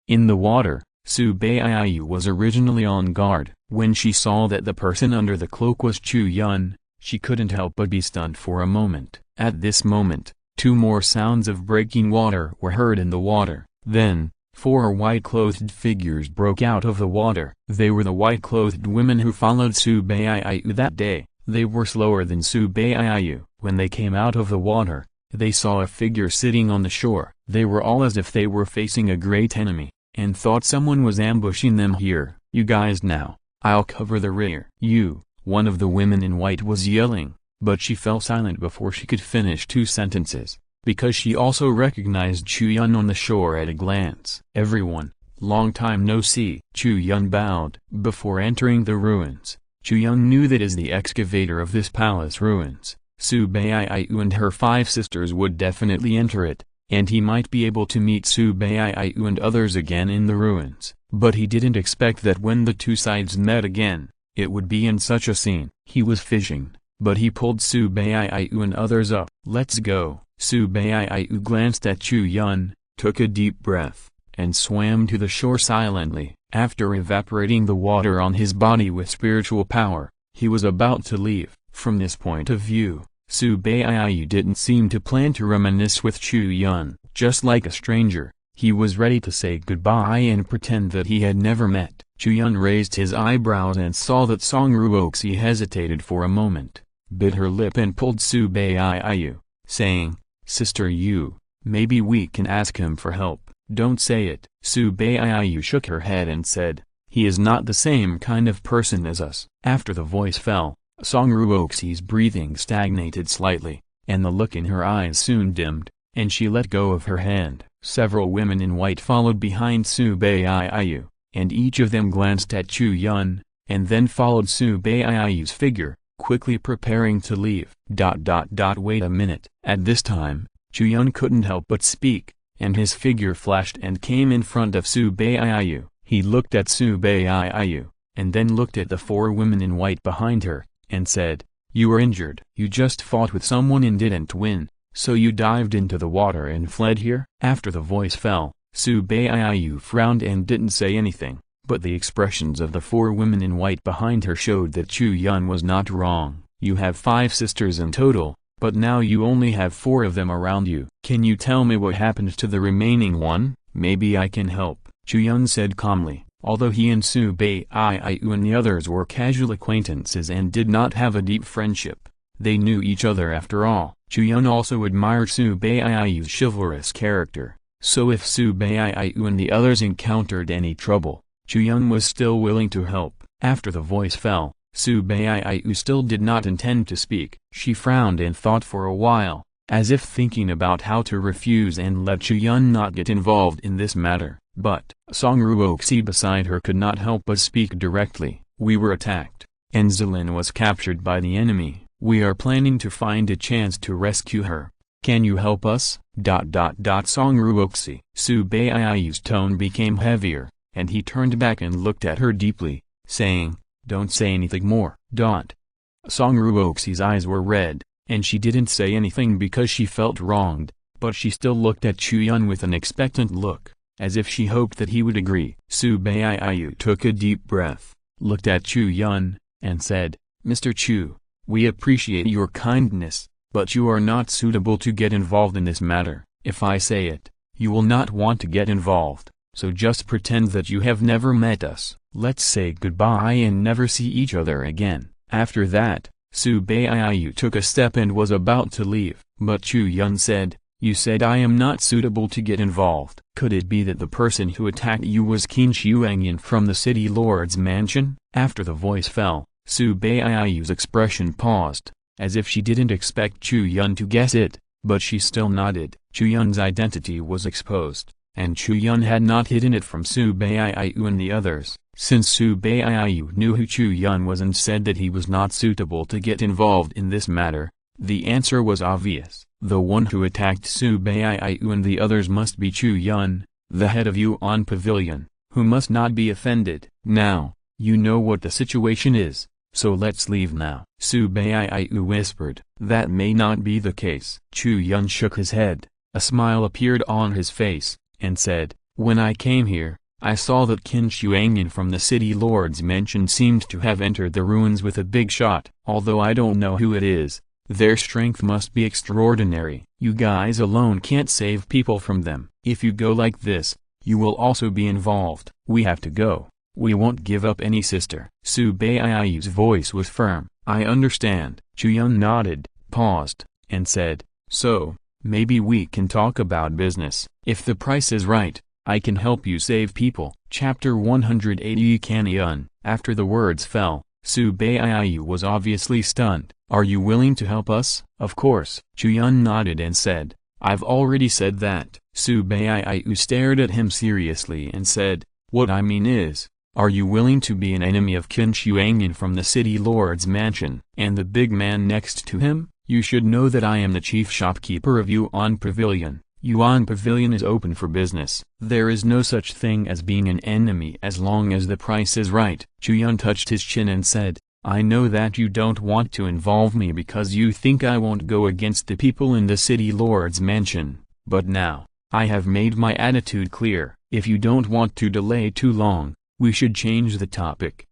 Speaker 1: In the water, Su Baiyu was originally on guard. When she saw that the person under the cloak was Chu Yun, she couldn't help but be stunned for a moment. At this moment, 2 more sounds of breaking water were heard in the water. Then, 4 white-clothed figures broke out of the water. They were the white-clothed women who followed Su Baiyu that day. They were slower than Su Baiyu. When they came out of the water, they saw a figure sitting on the shore. They were all as if they were facing a great enemy, and thought someone was ambushing them here. You guys now, I'll cover the rear. You, one of the women in white was yelling, but she fell silent before she could finish 2 sentences, because she also recognized Chu Yun on the shore at a glance. Everyone, long time no see. Chu Yun bowed. Before entering the ruins, Chu Yun knew that as the excavator of this palace ruins, Su Baiyu and her 5 sisters would definitely enter it, and he might be able to meet Su Baiyu and others again in the ruins. But he didn't expect that when the 2 sides met again, it would be in such a scene. He was fishing, but he pulled Su Baiyu and others up. Let's go. Su Baiyu glanced at Chu Yun, took a deep breath, and swam to the shore silently. After evaporating the water on his body with spiritual power, he was about to leave. From this point of view, Su Baiyu didn't seem to plan to reminisce with Chu Yun. Just like a stranger, he was ready to say goodbye and pretend that he had never met. Chu Yun raised his eyebrows and saw that Song Ruoxi hesitated for a moment, bit her lip and pulled Su Baiyu, saying, Sister Yu, maybe we can ask him for help. Don't say it. Su Baiyu shook her head and said, he is not the same kind of person as us. After the voice fell, Song Ruoxi's breathing stagnated slightly, and the look in her eyes soon dimmed, and she let go of her hand. Several women in white followed behind Su Baiyu, and each of them glanced at Chu Yun, and then followed Su Baiyu's figure, quickly preparing to leave. Wait a minute. At this time, Chu Yun couldn't help but speak, and his figure flashed and came in front of Su Baiyu. He looked at Su Baiyu, and then looked at the four women in white behind her, and said, "You were injured. You just fought with someone and didn't win, so you dived into the water and fled here?" After the voice fell, Su Baiyu frowned and didn't say anything, but the expressions of the four women in white behind her showed that Chu Yun was not wrong. "You have 5 sisters in total, but now you only have 4 of them around you. Can you tell me what happened to the remaining one? Maybe I can help," Chu Yun said calmly. Although he and Su Baiyu and the others were casual acquaintances and did not have a deep friendship, they knew each other after all. Chu Yun also admired Su Baiyu's chivalrous character, so if Su Baiyu and the others encountered any trouble, Chu Yun was still willing to help. After the voice fell, Su Baiyu still did not intend to speak. She frowned and thought for a while, as if thinking about how to refuse and let Chu Yun not get involved in this matter. But Song Ruoxi beside her could not help but speak directly. "We were attacked, and Zilin was captured by the enemy. We are planning to find a chance to rescue her. Can you help us?" Song Ruoxi. Su Baiyu's tone became heavier, and he turned back and looked at her deeply, saying, "Don't say anything more." Song Ruoxi's eyes were red, and she didn't say anything because she felt wronged, but she still looked at Chu Yun with an expectant look, as if she hoped that he would agree. Su Baiyu took a deep breath, looked at Chu Yun, and said, "Mr. Chu, we appreciate your kindness, but you are not suitable to get involved in this matter. If I say it, you will not want to get involved, so just pretend that you have never met us. Let's say goodbye and never see each other again." After that, Su Baiyu took a step and was about to leave, but Chu Yun said, "You said I am not suitable to get involved. Could it be that the person who attacked you was Qin Shuangyan from the city lord's mansion?" After the voice fell, Su Baiyu's expression paused, as if she didn't expect Chu Yun to guess it, but she still nodded. Chu Yun's identity was exposed, and Chu Yun had not hidden it from Su Baiyu and the others. Since Su Baiyu knew who Chu Yun was and said that he was not suitable to get involved in this matter, the answer was obvious. The one who attacked Su Baiyu and the others must be Chu Yun, the head of Yuan Pavilion, who must not be offended. "Now, you know what the situation is, so let's leave now," Su Baiyu whispered. "That may not be the case." Chu Yun shook his head, a smile appeared on his face, and said, "When I came here, I saw that Qin Shuangyan from the city lord's mansion seemed to have entered the ruins with a big shot. Although I don't know who it is, their strength must be extraordinary. You guys alone can't save people from them. If you go like this, you will also be involved. We have to go. We won't give up any sister." Su Baiyu's voice was firm. "I understand." Chu Yun nodded, paused, and said, "So, maybe we can talk about business. If the price is right, I can help you save people." Chapter 180 Can Yun. After the words fell, Su Baiyu was obviously stunned. "Are you willing to help us?" "Of course." Chu Yun nodded and said, "I've already said that." Su Baiyu stared at him seriously and said, "What I mean is, are you willing to be an enemy of Qin Shuangyan from the city lord's mansion?" And the big man next to him, "You should know that I am the chief shopkeeper of Yuan Pavilion. Yuan Pavilion is open for business. There is no such thing as being an enemy as long as the price is right." Chu Yun touched his chin and said, "I know that you don't want to involve me because you think I won't go against the people in the city lord's mansion, but now, I have made my attitude clear. If you don't want to delay too long, we should change the topic."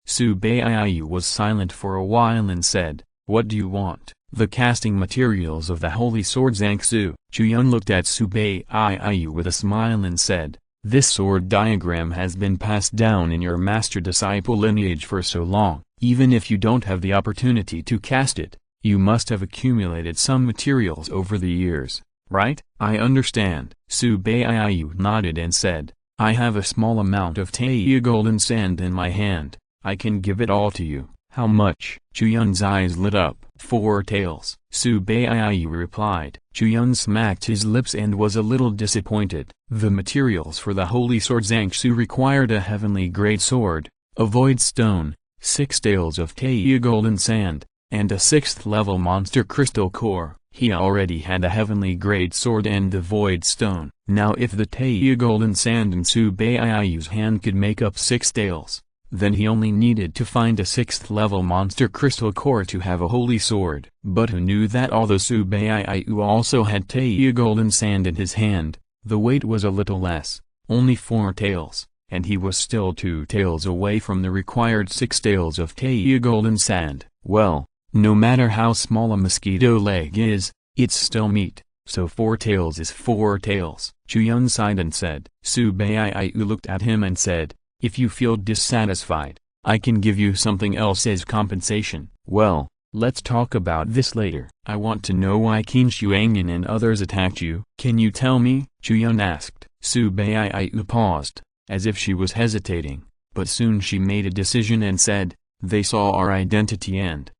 Speaker 1: Su Baiyu was silent for a while and said, "What do you want?" "The casting materials of the holy sword Zhangsu." Chu Yun looked at Su Baiyu with a smile and said, "This sword diagram has been passed down in your master-disciple lineage for so long. Even if you don't have the opportunity to cast it, you must have accumulated some materials over the years, right?" "I understand." Su Baiyu nodded and said, "I have a small amount of Taiya golden sand in my hand. I can give it all to you. How much? Chu Yun's eyes lit up. 4 taels. Su Baiyu replied. Chu Yun smacked his lips and was a little disappointed. The materials for the holy sword Zhangsu required a heavenly grade sword, a void stone, 6 taels of Taiyu golden sand, and a 6th level monster crystal core. He already had a heavenly grade sword and the void stone. Now if the Taiyu golden sand in Su Baiyu's hand could make up 6 taels, then he only needed to find a 6th level monster crystal core to have a holy sword. But who knew that although Su Baiyu also had Taiyu golden sand in his hand, the weight was a little less, only 4 taels, and he was still 2 taels away from the required 6 taels of Taiyu golden sand. Well, no matter how small a mosquito leg is, it's still meat, so 4 taels is 4 taels. Chu Yun sighed and said. Su Baiyu looked at him and said, if you feel dissatisfied, I can give you something else as compensation. Well, let's talk about this later. I want to know why Qin Shuangyan and others attacked you. Can you tell me? Chu Yun asked. Su Baiyu paused, as if she was hesitating, but soon she made a decision and said, they saw our identity and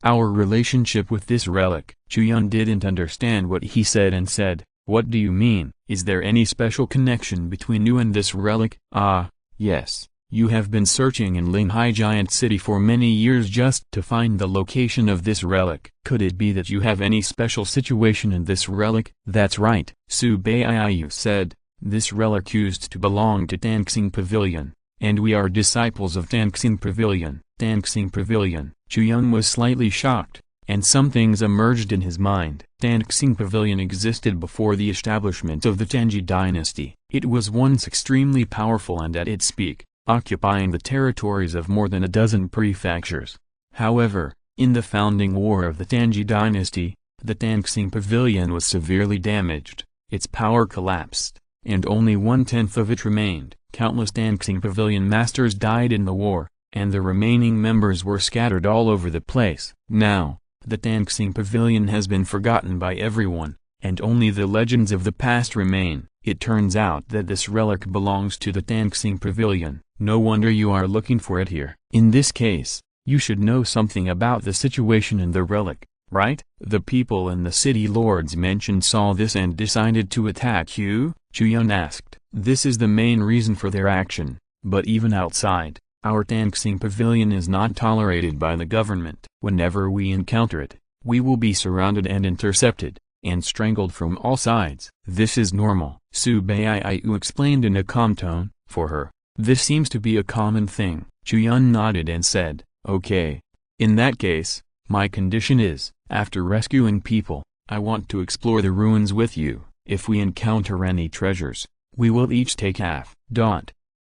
Speaker 1: our relationship with this relic. Chu Yun didn't understand what he said and said, what do you mean? Is there any special connection between you and this relic? Ah, yes, you have been searching in Linghai Giant City for many years just to find the location of this relic. Could it be that you have any special situation in this relic? That's right, Su Baiyu said, this relic used to belong to Tangxing Pavilion, and we are disciples of Tangxing Pavilion. Tangxing Pavilion. Chu Yun was slightly shocked, and some things emerged in his mind. Tangxing Pavilion existed before the establishment of the Tangji dynasty. It was once extremely powerful and at its peak, occupying the territories of more than a dozen prefectures. However, in the founding war of the Tangji dynasty, the Tangxing Pavilion was severely damaged, its power collapsed, and only 1/10 of it remained. Countless Tangxing Pavilion masters died in the war, and the remaining members were scattered all over the place. Now, the Tangxing Pavilion has been forgotten by everyone, and only the legends of the past remain. It turns out that this relic belongs to the Tangxing Pavilion. No wonder you are looking for it here. In this case, you should know something about the situation in the relic, right? The people in the city lords mentioned saw this and decided to attack you? Chu Yun asked. This is the main reason for their action, but even outside, our Tangxing Pavilion is not tolerated by the government. Whenever we encounter it, we will be surrounded and intercepted, and strangled from all sides. This is normal, Su Baiyu explained in a calm tone. For her, this seems to be a common thing. Chu Yun nodded and said, okay. In that case, my condition is, after rescuing people, I want to explore the ruins with you. If we encounter any treasures, we will each take half.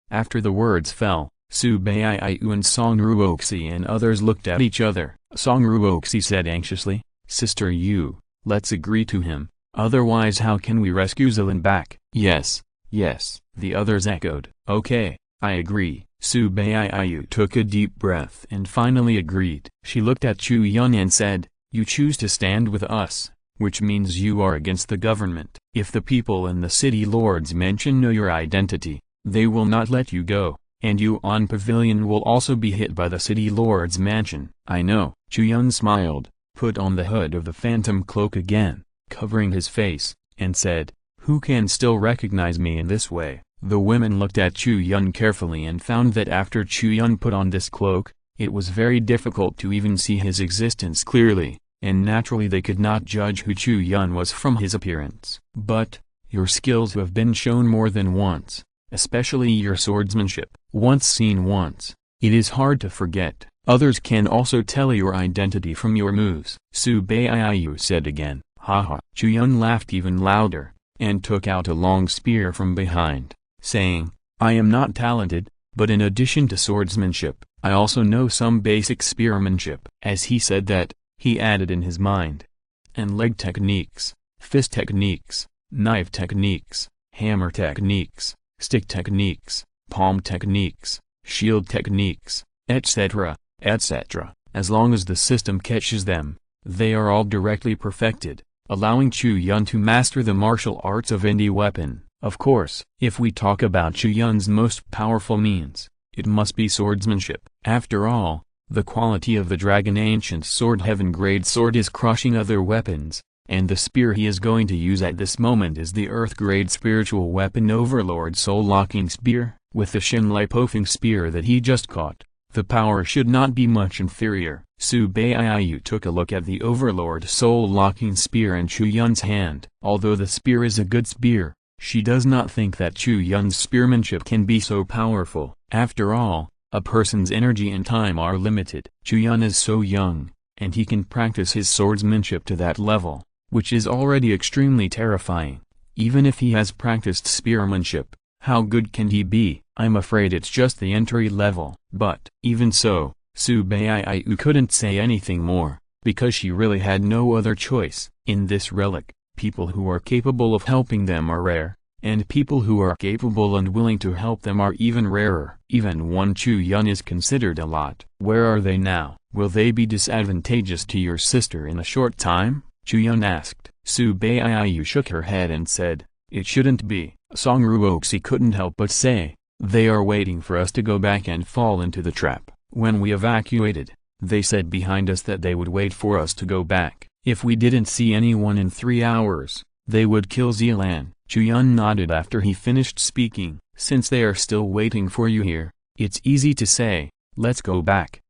Speaker 1: After the words fell, Su Baiyu and Song Ruoxi and others looked at each other. Song Ruoxi said anxiously, Sister Yu, let's agree to him, otherwise how can we rescue Zilin back? Yes, yes, the others echoed. Okay, I agree. Su Baiyu took a deep breath and finally agreed. She looked at Chu Yun and said, you choose to stand with us, which means you are against the government. If the people in the city lords know your identity, they will not let you go. And Yuan Pavilion will also be hit by the city lord's mansion. I know. Chu Yun smiled, put on the hood of the phantom cloak again, covering his face, and said, who can still recognize me in this way? The women looked at Chu Yun carefully and found that after Chu Yun put on this cloak, it was very difficult to even see his existence clearly, and naturally they could not judge who Chu Yun was from his appearance. But, your skills have been shown more than once, especially your swordsmanship. Once seen once, it is hard to forget. Others can also tell your identity from your moves. Su Baiyu said again. Haha. Chu Yun laughed even louder, and took out a long spear from behind, saying, I am not talented, but in addition to swordsmanship, I also know some basic spearmanship. As he said that, he added in his mind, and leg techniques, fist techniques, knife techniques, hammer techniques, stick techniques, palm techniques, shield techniques, etc., etc. As long as the system catches them, they are all directly perfected, allowing Chu Yun to master the martial arts of any weapon. Of course, if we talk about Chu Yun's most powerful means, it must be swordsmanship. After all, The quality of the dragon ancient sword heaven grade sword is crushing other weapons, and the spear he is going to use at this moment is the earth grade spiritual weapon overlord soul locking spear. With the Shinlai Pofeng spear that he just caught, the power should not be much inferior. Su Baiyu took a look at the overlord soul locking spear in Chu Yun's hand. Although the spear is a good spear, she does not think that Chu Yun's spearmanship can be so powerful. After all, a person's energy and time are limited. Chu Yun is so young, and he can practice his swordsmanship to that level, which is already extremely terrifying. Even if he has practiced spearmanship, how good can he be? I'm afraid it's just the entry level. But even so, Su Baiyu couldn't say anything more, because she really had no other choice. In this relic, people who are capable of helping them are rare, and people who are capable and willing to help them are even rarer. Even one Chu Yun is considered a lot. Where are they now? Will they be disadvantageous to your sister in a short time? Chu Yun asked. Su Baiyu shook her head and said, it shouldn't be. Song Ruoxi couldn't help but say, they are waiting for us to go back and fall into the trap. When we evacuated, they said behind us that they would wait for us to go back. If we didn't see anyone in 3 hours, they would kill Zealan. Chu Yun nodded after he finished speaking. Since they are still waiting for you here, it's easy to say, let's go back.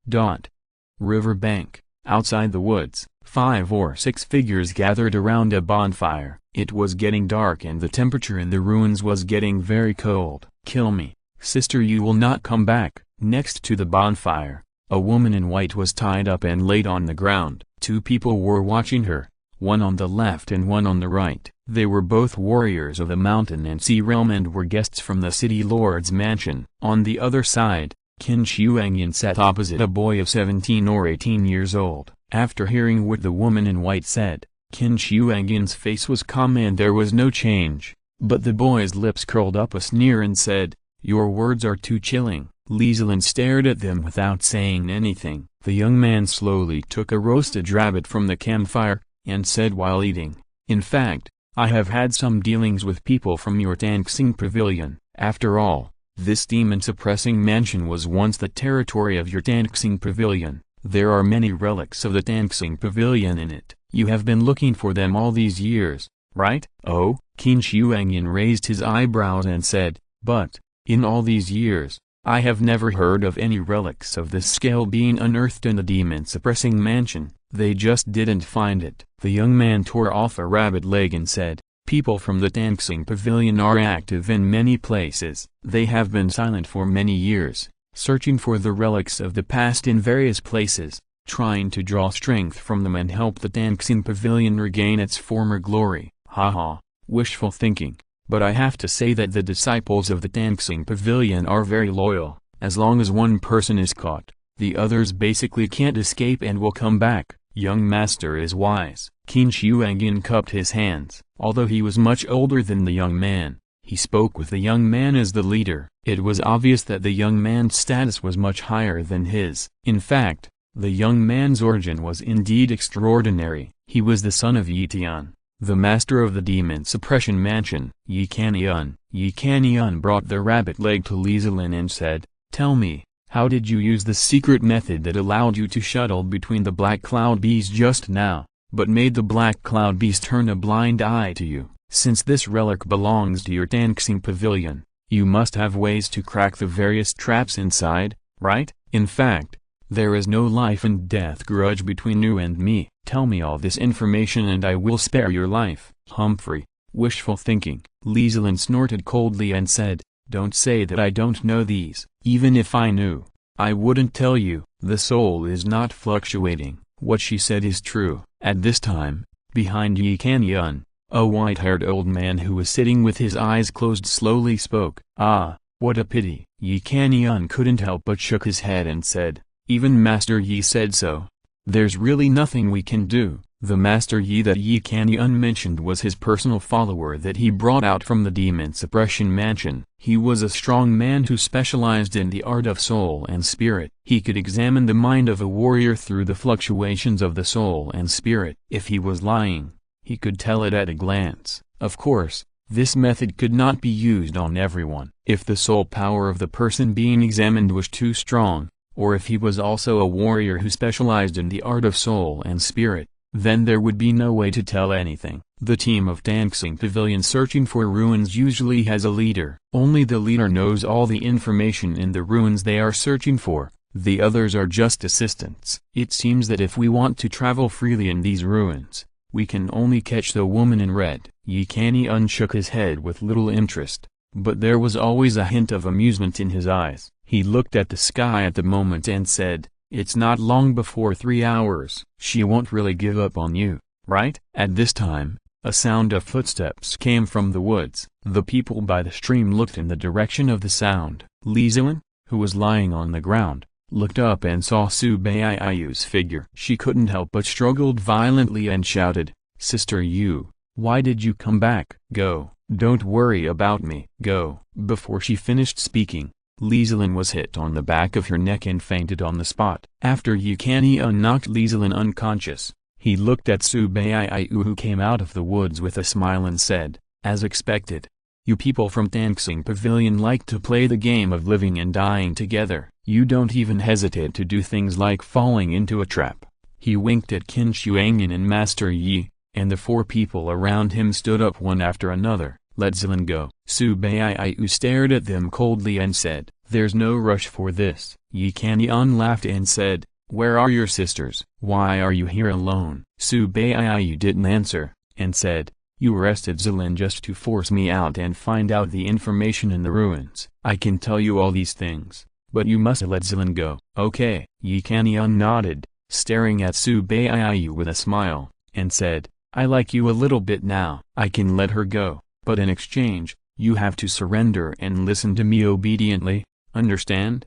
Speaker 1: River bank, outside the woods, 5 or 6 figures gathered around a bonfire. It was getting dark and the temperature in the ruins was getting very cold. Kill me, sister, you will not come back. Next to the bonfire, a woman in white was tied up and laid on the ground. 2 people were watching her, one on the left and one on the right. They were both warriors of the mountain and sea realm and were guests from the city lord's mansion. On the other side, Qin Shuangyan sat opposite a boy of 17 or 18 years old. After hearing what the woman in white said, Qin Shuangyan's face was calm and there was no change, but the boy's lips curled up a sneer and said, your words are too chilling. Li Zilan stared at them without saying anything. The young man slowly took a roasted rabbit from the campfire, and said while eating, in fact, I have had some dealings with people from your Tanxing Pavilion. After all, this demon-suppressing mansion was once the territory of your Tanxing Pavilion. There are many relics of the Tanxing Pavilion in it. You have been looking for them all these years, right? Oh, Qin Shuangyan raised his eyebrows and said, but, in all these years, I have never heard of any relics of this scale being unearthed in the demon-suppressing mansion. They just didn't find it. The young man tore off a rabbit leg and said, people from the Tanxing Pavilion are active in many places. They have been silent for many years, searching for the relics of the past in various places, trying to draw strength from them and help the Tanxing Pavilion regain its former glory. Haha, wishful thinking. But I have to say that the disciples of the Tanxing Pavilion are very loyal. As long as one person is caught, the others basically can't escape and will come back. Young master is wise. Qin Shuangyan cupped his hands. Although he was much older than the young man, he spoke with the young man as the leader. It was obvious that the young man's status was much higher than his. In fact, the young man's origin was indeed extraordinary. He was the son of Yi Tian, the master of the demon suppression mansion. Yi Canyun brought the rabbit leg to Li Zilan and said, tell me, how did you use the secret method that allowed you to shuttle between the black cloud bees just now, but made the black cloud bees turn a blind eye to you? Since this relic belongs to your Tanxing Pavilion, you must have ways to crack the various traps inside, right? In fact, there is no life and death grudge between you and me. Tell me all this information and I will spare your life. Humphrey, wishful thinking. Li Zilan snorted coldly and said, don't say that I don't know these. Even if I knew, I wouldn't tell you. The soul is not fluctuating. What she said is true. At this time, behind Yi Canyun, a white-haired old man who was sitting with his eyes closed slowly spoke. Ah, what a pity. Yi Canyun couldn't help but shook his head and said, even Master Yi said so. There's really nothing we can do. The Master Yi that Yi Canyun mentioned was his personal follower that he brought out from the demon suppression mansion. He was a strong man who specialized in the art of soul and spirit. He could examine the mind of a warrior through the fluctuations of the soul and spirit. If he was lying, he could tell it at a glance. Of course, this method could not be used on everyone. If the soul power of the person being examined was too strong, or if he was also a warrior who specialized in the art of soul and spirit, then there would be no way to tell anything. The team of Dancing Pavilion searching for ruins usually has a leader. Only the leader knows all the information in the ruins they are searching for. The others are just assistants. It seems that if we want to travel freely in these ruins, we can only catch the woman in red. Ye Canyon shook his head with little interest, but there was always a hint of amusement in his eyes. He looked at the sky at the moment and said, "It's not long before 3 hours. She won't really give up on you, right?" At this time, a sound of footsteps came from the woods. The people by the stream looked in the direction of the sound. Lizelin, who was lying on the ground, looked up and saw Su Baiayu's figure. She couldn't help but struggled violently and shouted, "Sister Yu, why did you come back? Go, don't worry about me, go." Before she finished speaking, Lizelin was hit on the back of her neck and fainted on the spot. After Ye Canyon knocked Lizelin unconscious, he looked at Su Baiayu, who came out of the woods with a smile, and said, "As expected, you people from Dancing Pavilion like to play the game of living and dying together. You don't even hesitate to do things like falling into a trap." He winked at Qin Shuangyan and Master Yi, and the 4 people around him stood up one after another. "Let Zilan go." Su Baiayu stared at them coldly and said, "There's no rush for this." Ye Canyon laughed and said, "Where are your sisters? Why are you here alone?" Su Baiayu didn't answer, and said, "You arrested Zilan just to force me out and find out the information in the ruins. I can tell you all these things, but you must let Zilan go." "Okay." Ye Canyon nodded, staring at Su Baiayu with a smile, and said, "I like you a little bit now. I can let her go, but in exchange, you have to surrender and listen to me obediently, understand?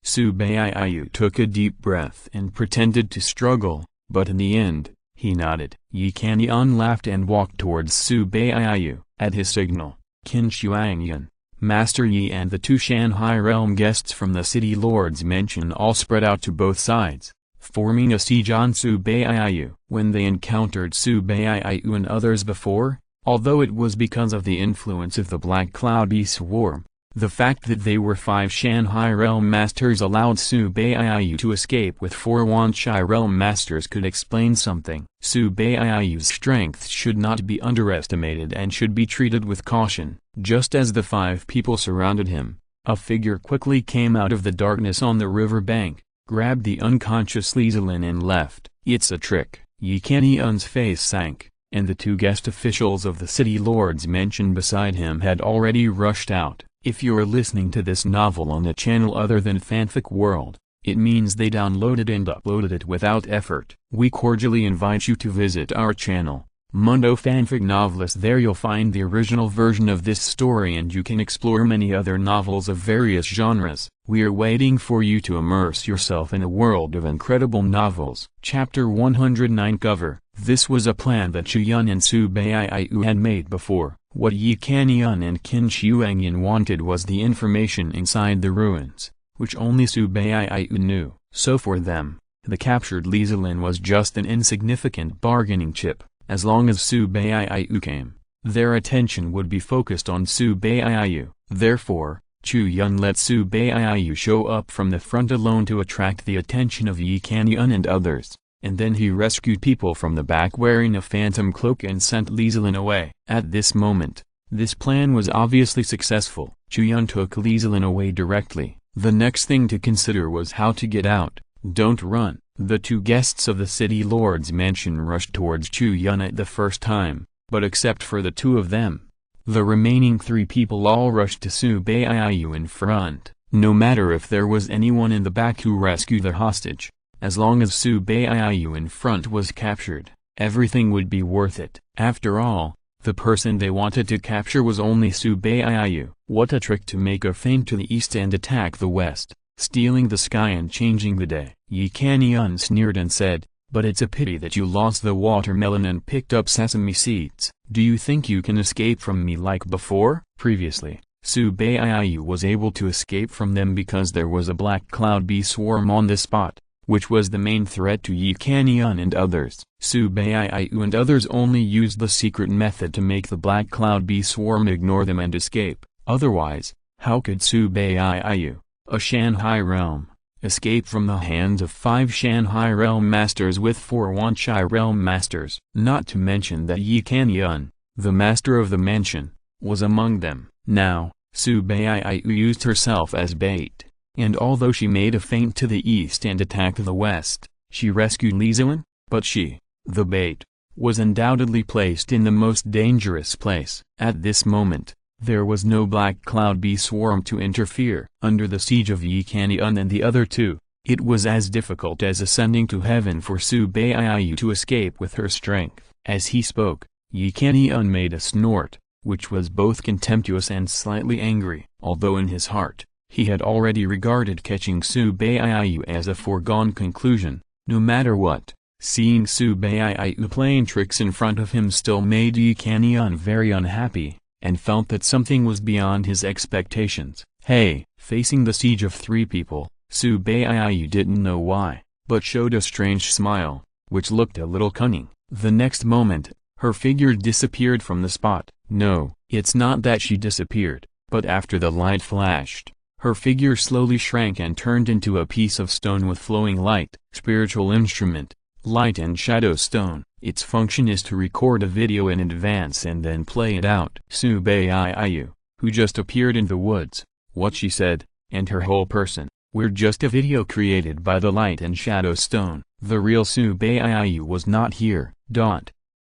Speaker 1: Su Baiayu took a deep breath and pretended to struggle, but in the end, he nodded. Ye Canyon laughed and walked towards Su Baiayu. At his signal, Qin Shuangyan, Master Yi and the 2 Shanghai realm guests from the City Lord's Mansion all spread out to both sides, forming a siege on Su Baiayu. When they encountered Su Baiayu and others before, although it was because of the influence of the Black Cloud Beast Swarm, the fact that they were 5 Shanghai Realm Masters allowed Su Baiayu to escape with 4 Wanchai Realm Masters could explain something. Su Baiayu's strength should not be underestimated and should be treated with caution. Just as the 5 people surrounded him, a figure quickly came out of the darkness on the river bank, grabbed the unconscious Lizelin and left. "It's a trick." Ye Canyon's face sank, and the 2 guest officials of the City Lord's Mansion beside him had already rushed out. If you're listening to this novel on a channel other than Fanfic World, it means they downloaded and uploaded it without effort. We cordially invite you to visit our channel, Mundo Fanfic Novelist. There you'll find the original version of this story and you can explore many other novels of various genres. We are waiting for you to immerse yourself in a world of incredible novels. Chapter 109 Cover. This was a plan that Chu Yun and Su Baiayu had made before. What Ye Canyon and Qin Shuangyan wanted was the information inside the ruins, which only Su Baiayu knew. So for them, the captured Lizelin was just an insignificant bargaining chip. As long as Su Baiayu came, their attention would be focused on Su Baiayu. Therefore, Chu Yun let Su Baiayu show up from the front alone to attract the attention of Ye Canyon and others, and then he rescued people from the back wearing a phantom cloak and sent Lizelin away. At this moment, this plan was obviously successful. Chu Yun took Lizelin away directly. The next thing to consider was how to get out. "Don't run." The 2 guests of the City Lord's Mansion rushed towards Chu Yun at the first time, but except for the 2 of them, the remaining 3 people all rushed to Su Baiayu in front. No matter if there was anyone in the back who rescued the hostage, as long as Su Baiayu in front was captured, everything would be worth it. After all, the person they wanted to capture was only Su Baiayu. What a trick to make a feint to the east and attack the west, stealing the sky and changing the day. Ye Canyon sneered and said, "But it's a pity that you lost the watermelon and picked up sesame seeds. Do you think you can escape from me like before?" Previously, Su Baiayu was able to escape from them because there was a black cloud bee swarm on the spot, which was the main threat to Ye Canyon and others. Su Baiayu and others only used the secret method to make the black cloud bee swarm ignore them and escape. Otherwise, how could Su Baiayu, a Shanghai realm, escape from the hands of 5 Shanghai Realm Masters with 4 Wanchai Realm Masters. Not to mention that Ye Kan Yun, the master of the mansion, was among them. Now, Su Baiyu used herself as bait, and although she made a feint to the east and attacked the west, she rescued Li Zilin, but she, the bait, was undoubtedly placed in the most dangerous place. At this moment, there was no black cloud bee swarm to interfere. Under the siege of Ye Kan Yun and the other two, it was as difficult as ascending to heaven for Su Baiyu to escape with her strength. As he spoke, Ye Kan Yun made a snort, which was both contemptuous and slightly angry. Although in his heart, he had already regarded catching Su Baiyu as a foregone conclusion, no matter what. Seeing Su Baiyu playing tricks in front of him still made Ye Kan Yun very unhappy, and felt that something was beyond his expectations. Hey! Facing the siege of 3 people, Su Baiyu didn't know why, but showed a strange smile, which looked a little cunning. The next moment, her figure disappeared from the spot. No, it's not that she disappeared, but after the light flashed, her figure slowly shrank and turned into a piece of stone with flowing light. Spiritual instrument, Light and Shadow Stone. Its function is to record a video in advance and then play it out. Su Baiyu, who just appeared in the woods, what she said, and her whole person, were just a video created by the Light and Shadow Stone. The real Su Baiyu was not here.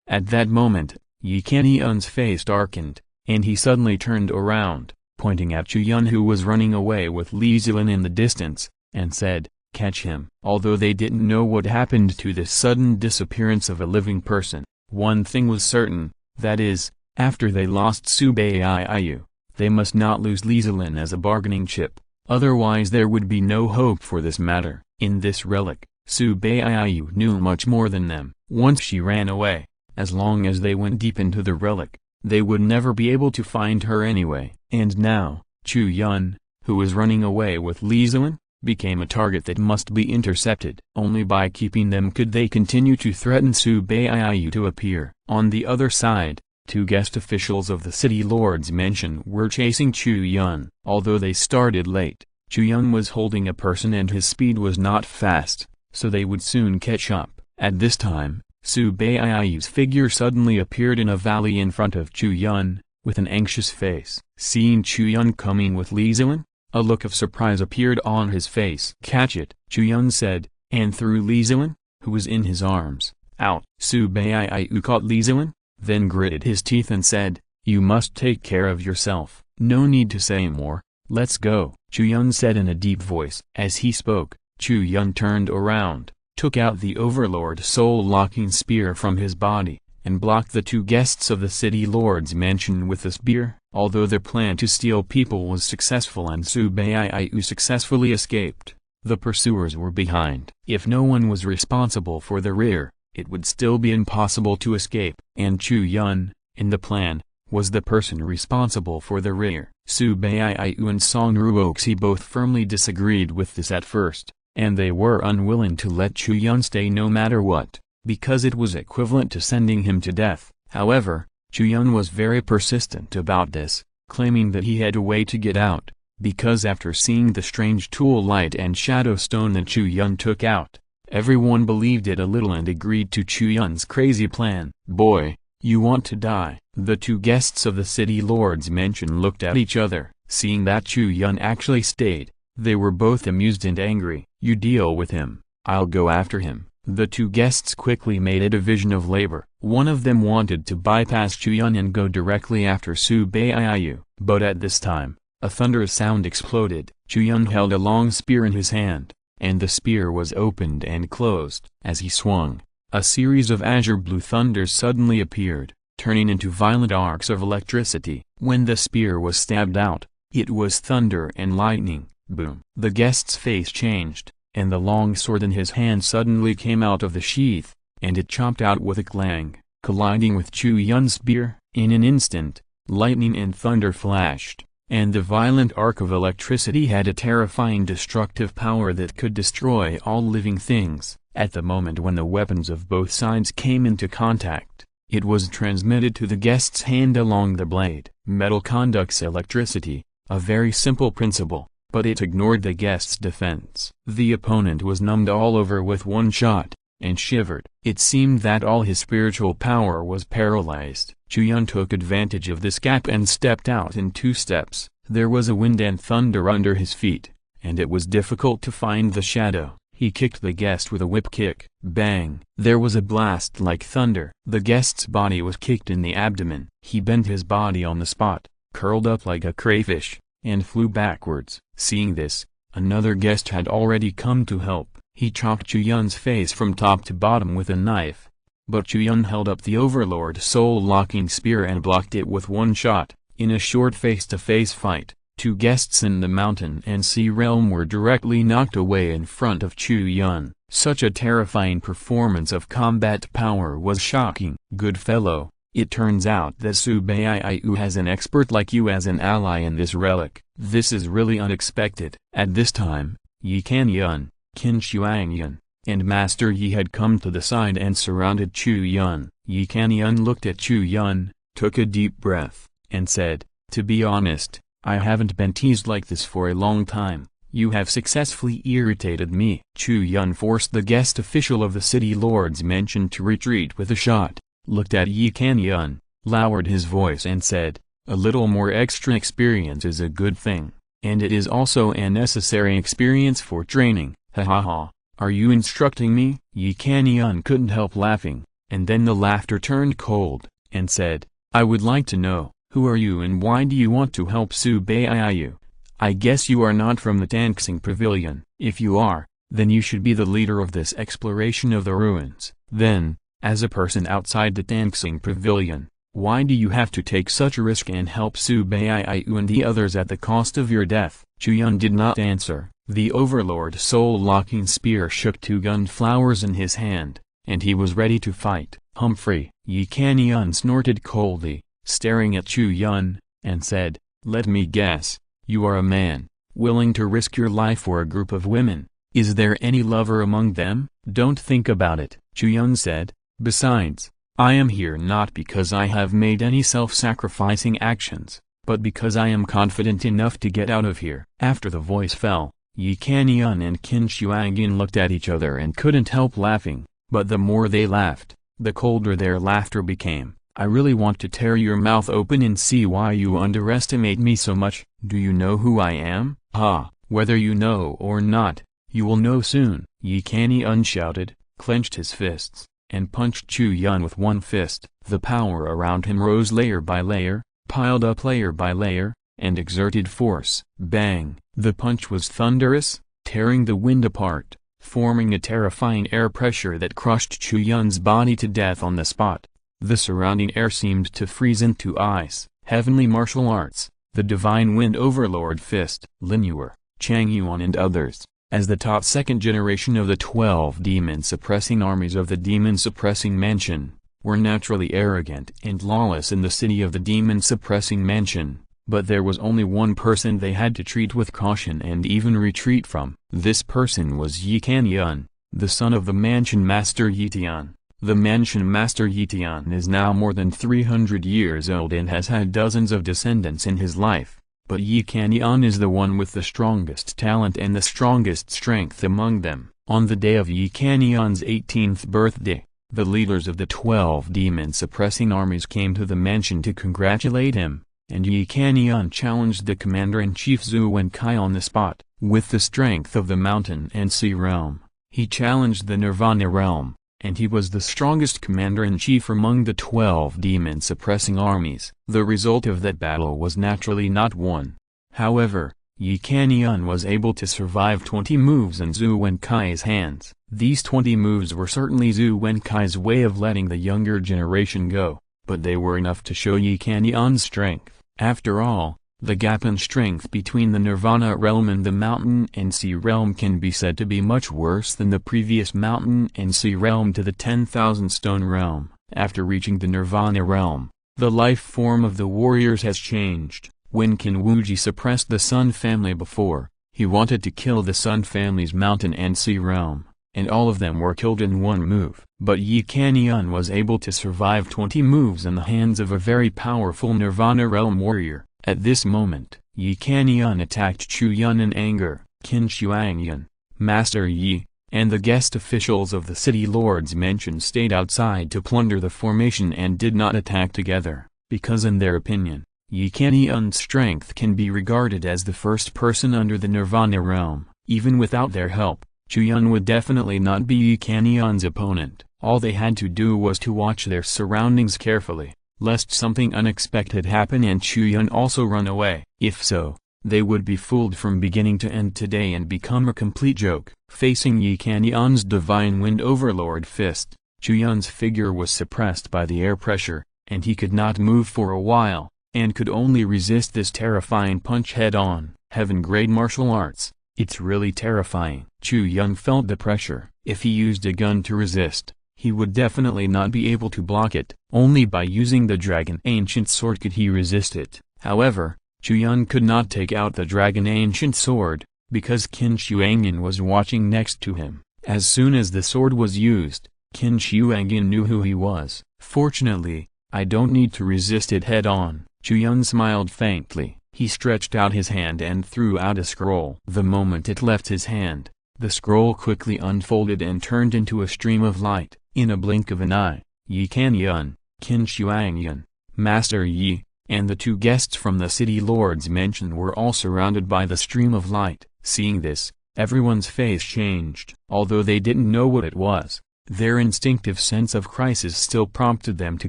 Speaker 1: At that moment, Ye Kan Yun's face darkened, and he suddenly turned around, pointing at Chu Yun who was running away with Li Zilin in the distance, and said, "Catch him." Although they didn't know what happened to this sudden disappearance of a living person, one thing was certain, that is, after they lost Su Baiyu, they must not lose Li Zilin as a bargaining chip, otherwise there would be no hope for this matter. In this relic, Su Baiyu knew much more than them. Once she ran away, as long as they went deep into the relic, they would never be able to find her anyway. And now, Chu Yun, who was running away with Li Zilin, became a target that must be intercepted. Only by keeping them could they continue to threaten Su Baiyu to appear. On the other side, 2 guest officials of the City Lord's mansion were chasing Chu Yun. Although they started late, Chu Yun was holding a person and his speed was not fast, so they would soon catch up. At this time, Su Baiyu's figure suddenly appeared in a valley in front of Chu Yun, with an anxious face. Seeing Chu Yun coming with Li Zilin, a look of surprise appeared on his face. "Catch it," Chu Yun said, and threw Li Zilin, who was in his arms, out. Su Baiyu caught Li Zilin, then gritted his teeth and said, "You must take care of yourself." "No need to say more, let's go," Chu Yun said in a deep voice. As he spoke, Chu Yun turned around, took out the Overlord soul-locking spear from his body, and blocked the 2 guests of the City Lord's mansion with the spear. Although their plan to steal people was successful and Su Baiyu successfully escaped, the pursuers were behind. If no one was responsible for the rear, it would still be impossible to escape. And Chu Yun, in the plan, was the person responsible for the rear. Su Baiyu and Song Ruoxi both firmly disagreed with this at first, and they were unwilling to let Chu Yun stay no matter what, because it was equivalent to sending him to death. However, Chu Yun was very persistent about this, claiming that he had a way to get out, because after seeing the strange tool Light and Shadow Stone that Chu Yun took out, everyone believed it a little and agreed to Chu Yun's crazy plan. "Boy, you want to die." The 2 guests of the City Lord's mansion looked at each other. Seeing that Chu Yun actually stayed, they were both amused and angry. "You deal with him, I'll go after him." The 2 guests quickly made a division of labor. One of them wanted to bypass Chu Yun and go directly after Su Baiyu. But at this time, a thunderous sound exploded. Chu Yun held a long spear in his hand, and the spear was opened and closed. As he swung, a series of azure blue thunders suddenly appeared, turning into violent arcs of electricity. When the spear was stabbed out, it was thunder and lightning. Boom! The guest's face changed, and the long sword in his hand suddenly came out of the sheath, and it chopped out with a clang, colliding with Chu Yun's spear. In an instant, lightning and thunder flashed, and the violent arc of electricity had a terrifying destructive power that could destroy all living things. At the moment when the weapons of both sides came into contact, it was transmitted to the guest's hand along the blade. Metal conducts electricity, a very simple principle, but it ignored the guest's defense. The opponent was numbed all over with one shot, and shivered. It seemed that all his spiritual power was paralyzed. Chu Yun took advantage of this gap and stepped out in 2 steps. There was a wind and thunder under his feet, and it was difficult to find the shadow. He kicked the guest with a whip kick. Bang! There was a blast like thunder. The guest's body was kicked in the abdomen. He bent his body on the spot, curled up like a crayfish, and flew backwards. Seeing this, another guest had already come to help. He chopped Chu Yun's face from top to bottom with a knife. But Chu Yun held up the Overlord soul-locking spear and blocked it with one shot. In a short face-to-face fight, 2 guests in the mountain and sea realm were directly knocked away in front of Chu Yun. Such a terrifying performance of combat power was shocking. Good fellow, it turns out that Su Baiyu has an expert like you as an ally in this relic. This is really unexpected. At this time, Yi Kanyun, Qin Shuangyun, and Master Yi had come to the side and surrounded Chu Yun. Yi Kanyun looked at Chu Yun, took a deep breath, and said, "To be honest, I haven't been teased like this for a long time. You have successfully irritated me." Chu Yun forced the guest official of the City Lord's mansion to retreat with a shot, looked at Yi Kanyun, lowered his voice and said, "A little more extra experience is a good thing, and it is also a necessary experience for training. Ha ha ha, are you instructing me?" Yi Kanyun couldn't help laughing, and then the laughter turned cold, and said, "I would like to know, who are you and why do you want to help Su Baiyu? I guess you are not from the Dancing Pavilion. If you are, then you should be the leader of this exploration of the ruins. Then, as a person outside the Dancing Pavilion, why do you have to take such a risk and help Su Baiyu and the others at the cost of your death?" Chu Yun did not answer. The Overlord soul-locking spear shook 2 gunflowers in his hand, and he was ready to fight. "Humphrey!" Yi Kanyun snorted coldly, staring at Chu Yun, and said, "Let me guess, you are a man, willing to risk your life for a group of women. Is there any lover among them?" "Don't think about it," Chu Yun said. "Besides, I am here not because I have made any self-sacrificing actions, but because I am confident enough to get out of here." After the voice fell, Yi Kanyun and Qin Shuangyun looked at each other and couldn't help laughing, but the more they laughed, the colder their laughter became. "I really want to tear your mouth open and see why you underestimate me so much. Do you know who I am?" "Ha, whether you know or not, you will know soon." Yi Kanyun shouted, clenched his fists, and punched Chu Yun with one fist. The power around him rose layer by layer, piled up layer by layer, and exerted force. Bang! The punch was thunderous, tearing the wind apart, forming a terrifying air pressure that crushed Chu Yun's body to death on the spot. The surrounding air seemed to freeze into ice. Heavenly martial arts, the divine wind overlord fist. Lin Yuer, Chang Yuan and others, as the top second generation of the 12 demon-suppressing armies of the demon-suppressing mansion, were naturally arrogant and lawless in the city of the demon-suppressing mansion. But there was only one person they had to treat with caution and even retreat from. This person was Yi Kanyun, the son of the mansion master Yi Tian. The mansion master Yi Tian is now more than 300 years old and has had dozens of descendants in his life, but Yi Kanyun is the one with the strongest talent and the strongest strength among them. On the day of Yi Kanyun's 18th birthday, the leaders of the 12 demon-suppressing armies came to the mansion to congratulate him, and Yi Kanyun challenged the commander-in-chief Zhu Wenkai on the spot. With the strength of the mountain and sea realm, he challenged the Nirvana realm, and he was the strongest commander-in-chief among the 12 demon-suppressing armies. The result of that battle was naturally not won. However, Yi Kanyun was able to survive 20 moves in Zhu Wenkai's hands. These 20 moves were certainly Zhu Wenkai's way of letting the younger generation go, but they were enough to show Yi Kanyun's strength. After all, the gap in strength between the Nirvana realm and the mountain and sea realm can be said to be much worse than the previous mountain and sea realm to the 10,000 stone realm. After reaching the Nirvana realm, the life form of the warriors has changed. When Qin Wuji suppressed the Sun family before, he wanted to kill the Sun family's mountain and sea realm, and all of them were killed in one move. But Yi Kanyun was able to survive 20 moves in the hands of a very powerful Nirvana realm warrior. At this moment, Yi Kanyun attacked Chu Yun in anger. Qin Shuangyun, Master Yi, and the guest officials of the city lords mentioned stayed outside to plunder the formation and did not attack together, because in their opinion, Yi Kanyun's strength can be regarded as the first person under the Nirvana realm. Even without their help, Chu Yun would definitely not be Yi Kanyun's opponent. All they had to do was to watch their surroundings carefully, lest something unexpected happen and Chu Yun also run away. If so, they would be fooled from beginning to end today and become a complete joke. Facing Yi Kanyun's Divine Wind Overlord fist, Chu Yun's figure was suppressed by the air pressure, and he could not move for a while, and could only resist this terrifying punch head-on. Heaven-grade martial arts, it's really terrifying. Chu Yun felt the pressure. If he used a gun to resist, he would definitely not be able to block it. Only by using the Dragon Ancient Sword could he resist it. However, Chu Yun could not take out the Dragon Ancient Sword, because Qin Shuangyun was watching next to him. As soon as the sword was used, Qin Shuangyun knew who he was. Fortunately, I don't need to resist it head-on. Chu Yun smiled faintly. He stretched out his hand and threw out a scroll. The moment it left his hand, the scroll quickly unfolded and turned into a stream of light. In a blink of an eye, Yi Kanyun, Qin Shuangyun, Master Yi, and the two guests from the city lords mentioned were all surrounded by the stream of light. Seeing this, everyone's face changed. Although they didn't know what it was, their instinctive sense of crisis still prompted them to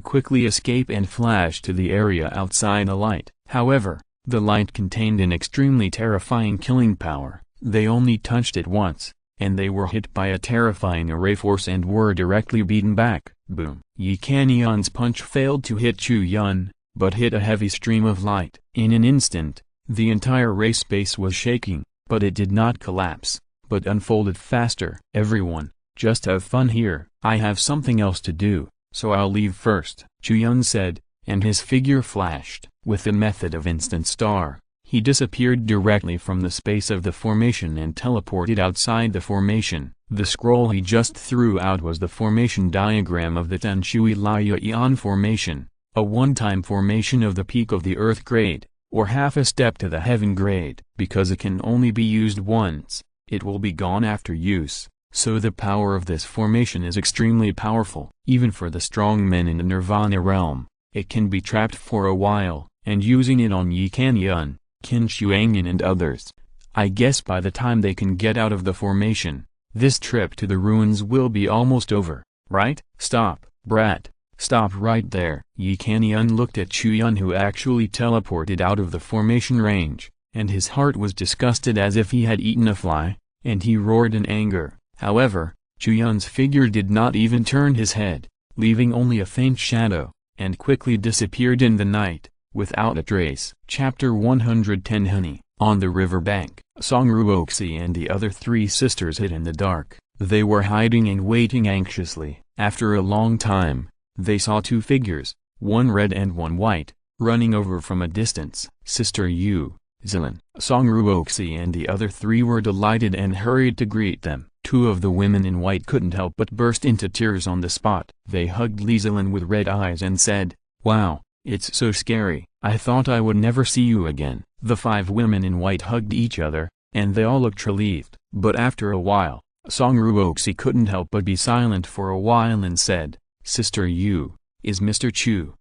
Speaker 1: quickly escape and flash to the area outside the light. However, the light contained an extremely terrifying killing power. They only touched it once, and they were hit by a terrifying array force and were directly beaten back. Boom! Yi Kanyun's punch failed to hit Chu Yun, but hit a heavy stream of light. In an instant, the entire ray space was shaking, but it did not collapse, but unfolded faster. Everyone, just have fun here. I have something else to do, so I'll leave first, Chu Yun said, and his figure flashed. With the method of instant star, he disappeared directly from the space of the formation and teleported outside the formation. The scroll he just threw out was the formation diagram of the Tenshui Laya formation, a one-time formation of the peak of the Earth grade, or half a step to the Heaven grade. Because it can only be used once, it will be gone after use, so the power of this formation is extremely powerful. Even for the strong men in the Nirvana realm, it can be trapped for a while, and using it on Yi Kanyun, Qin Shuangyun and others, I guess by the time they can get out of the formation, this trip to the ruins will be almost over, right? Stop, brat. Stop right there. Yi Kanyun looked at Chu Yun, who actually teleported out of the formation range, and his heart was disgusted as if he had eaten a fly, and he roared in anger. However, Chu Yun's figure did not even turn his head, leaving only a faint shadow, and quickly disappeared in the night, without a trace. Chapter 110 Honey. On the riverbank, Song Ruoxi and the other three sisters hid in the dark. They were hiding and waiting anxiously. After a long time, they saw two figures, one red and one white, running over from a distance. Sister Yu, Zilin, Song Ruoxi and the other three were delighted and hurried to greet them. Two of the women in white couldn't help but burst into tears on the spot. They hugged Zilin with red eyes and said, "Wow, it's so scary. I thought I would never see you again." The five women in white hugged each other, and they all looked relieved. But after a while, Song Ruoxi couldn't help but be silent for a while and said, "Sister Yu, is Mr. Chu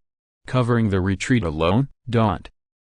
Speaker 1: covering the retreat alone?"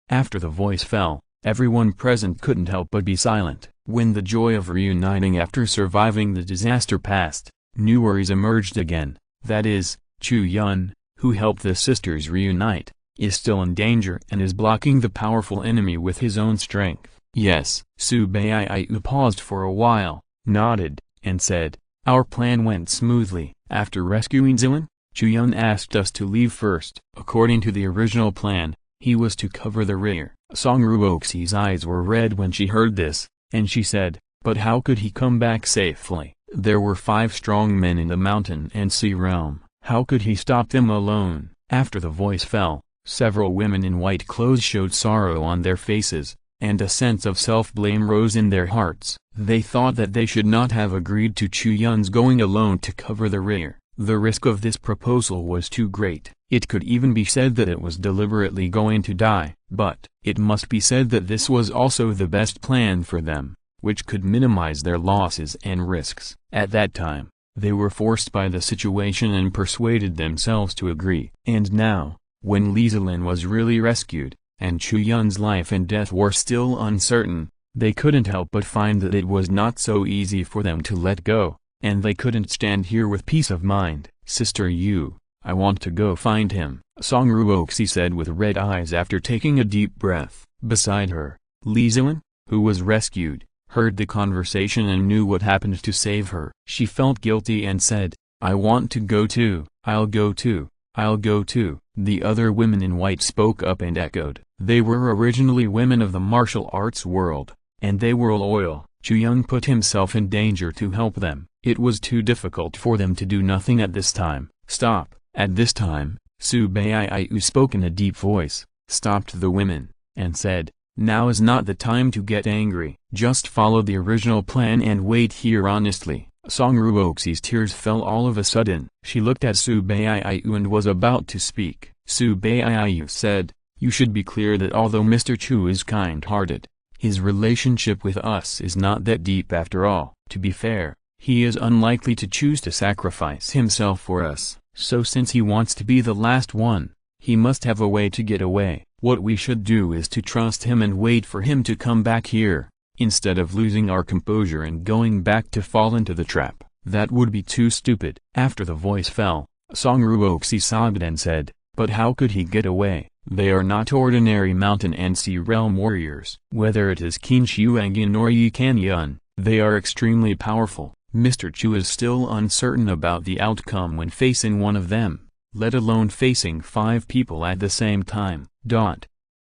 Speaker 1: After the voice fell, everyone present couldn't help but be silent. When the joy of reuniting after surviving the disaster passed, new worries emerged again. That is, Chu Yun, who helped the sisters reunite, is still in danger and is blocking the powerful enemy with his own strength. Yes. Su Baiyu paused for a while, nodded, and said, "Our plan went smoothly. After rescuing Zilin, Chu Yun asked us to leave first. According to the original plan, he was to cover the rear." Song Ruoxi's eyes were red when she heard this, and she said, "But how could he come back safely? There were 5 strong men in the mountain and sea realm. How could he stop them alone?" After the voice fell, several women in white clothes showed sorrow on their faces, and a sense of self-blame rose in their hearts. They thought that they should not have agreed to Chu Yun's going alone to cover the rear. The risk of this proposal was too great. It could even be said that it was deliberately going to die, but it must be said that this was also the best plan for them, which could minimize their losses and risks. At that time, they were forced by the situation and persuaded themselves to agree. And now, when Lieselin was really rescued, and Chu Yun's life and death were still uncertain, they couldn't help but find that it was not so easy for them to let go, and they couldn't stand here with peace of mind. "Sister Yu, I want to go find him," Song Ruoxi said with red eyes after taking a deep breath. Beside her, Lieselin, who was rescued, heard the conversation and knew what happened to save her. She felt guilty and said, "I want to go too." "I'll go too, I'll go too," the other women in white spoke up and echoed. They were originally women of the martial arts world, and they were loyal. Chu Yun put himself in danger to help them. It was too difficult for them to do nothing at this time. "Stop." At this time, Su Baiyu spoke in a deep voice, stopped the women, and said, "Now is not the time to get angry. Just follow the original plan and wait here honestly." Song Ruoxi's tears fell all of a sudden. She looked at Su Baiyu and was about to speak. Su Baiyu said, "You should be clear that although Mr. Chu is kind-hearted, his relationship with us is not that deep after all. To be fair, he is unlikely to choose to sacrifice himself for us. So since he wants to be the last one, he must have a way to get away. What we should do is to trust him and wait for him to come back here, instead of losing our composure and going back to fall into the trap. That would be too stupid." After the voice fell, Song Ruoxi sobbed and said, "But how could he get away? They are not ordinary mountain and sea realm warriors. Whether it is Qin Shuangyan or Yi Kanyun, they are extremely powerful. Mr. Chu is still uncertain about the outcome when facing one of them, let alone facing 5 people at the same time."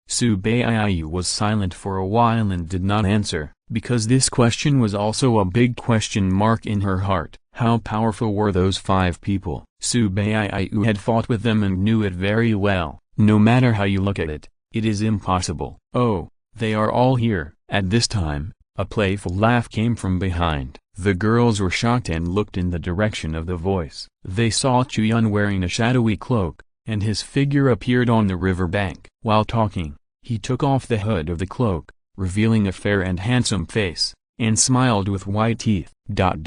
Speaker 1: Su Baiyu was silent for a while and did not answer, because this question was also a big question mark in her heart. How powerful were those 5 people? Su Baiyu had fought with them and knew it very well. No matter how you look at it, it is impossible. "Oh, they are all here." At this time, a playful laugh came from behind. The girls were shocked and looked in the direction of the voice. They saw Chu Yun wearing a shadowy cloak, and his figure appeared on the river bank. While talking, he took off the hood of the cloak, revealing a fair and handsome face, and smiled with white teeth. Song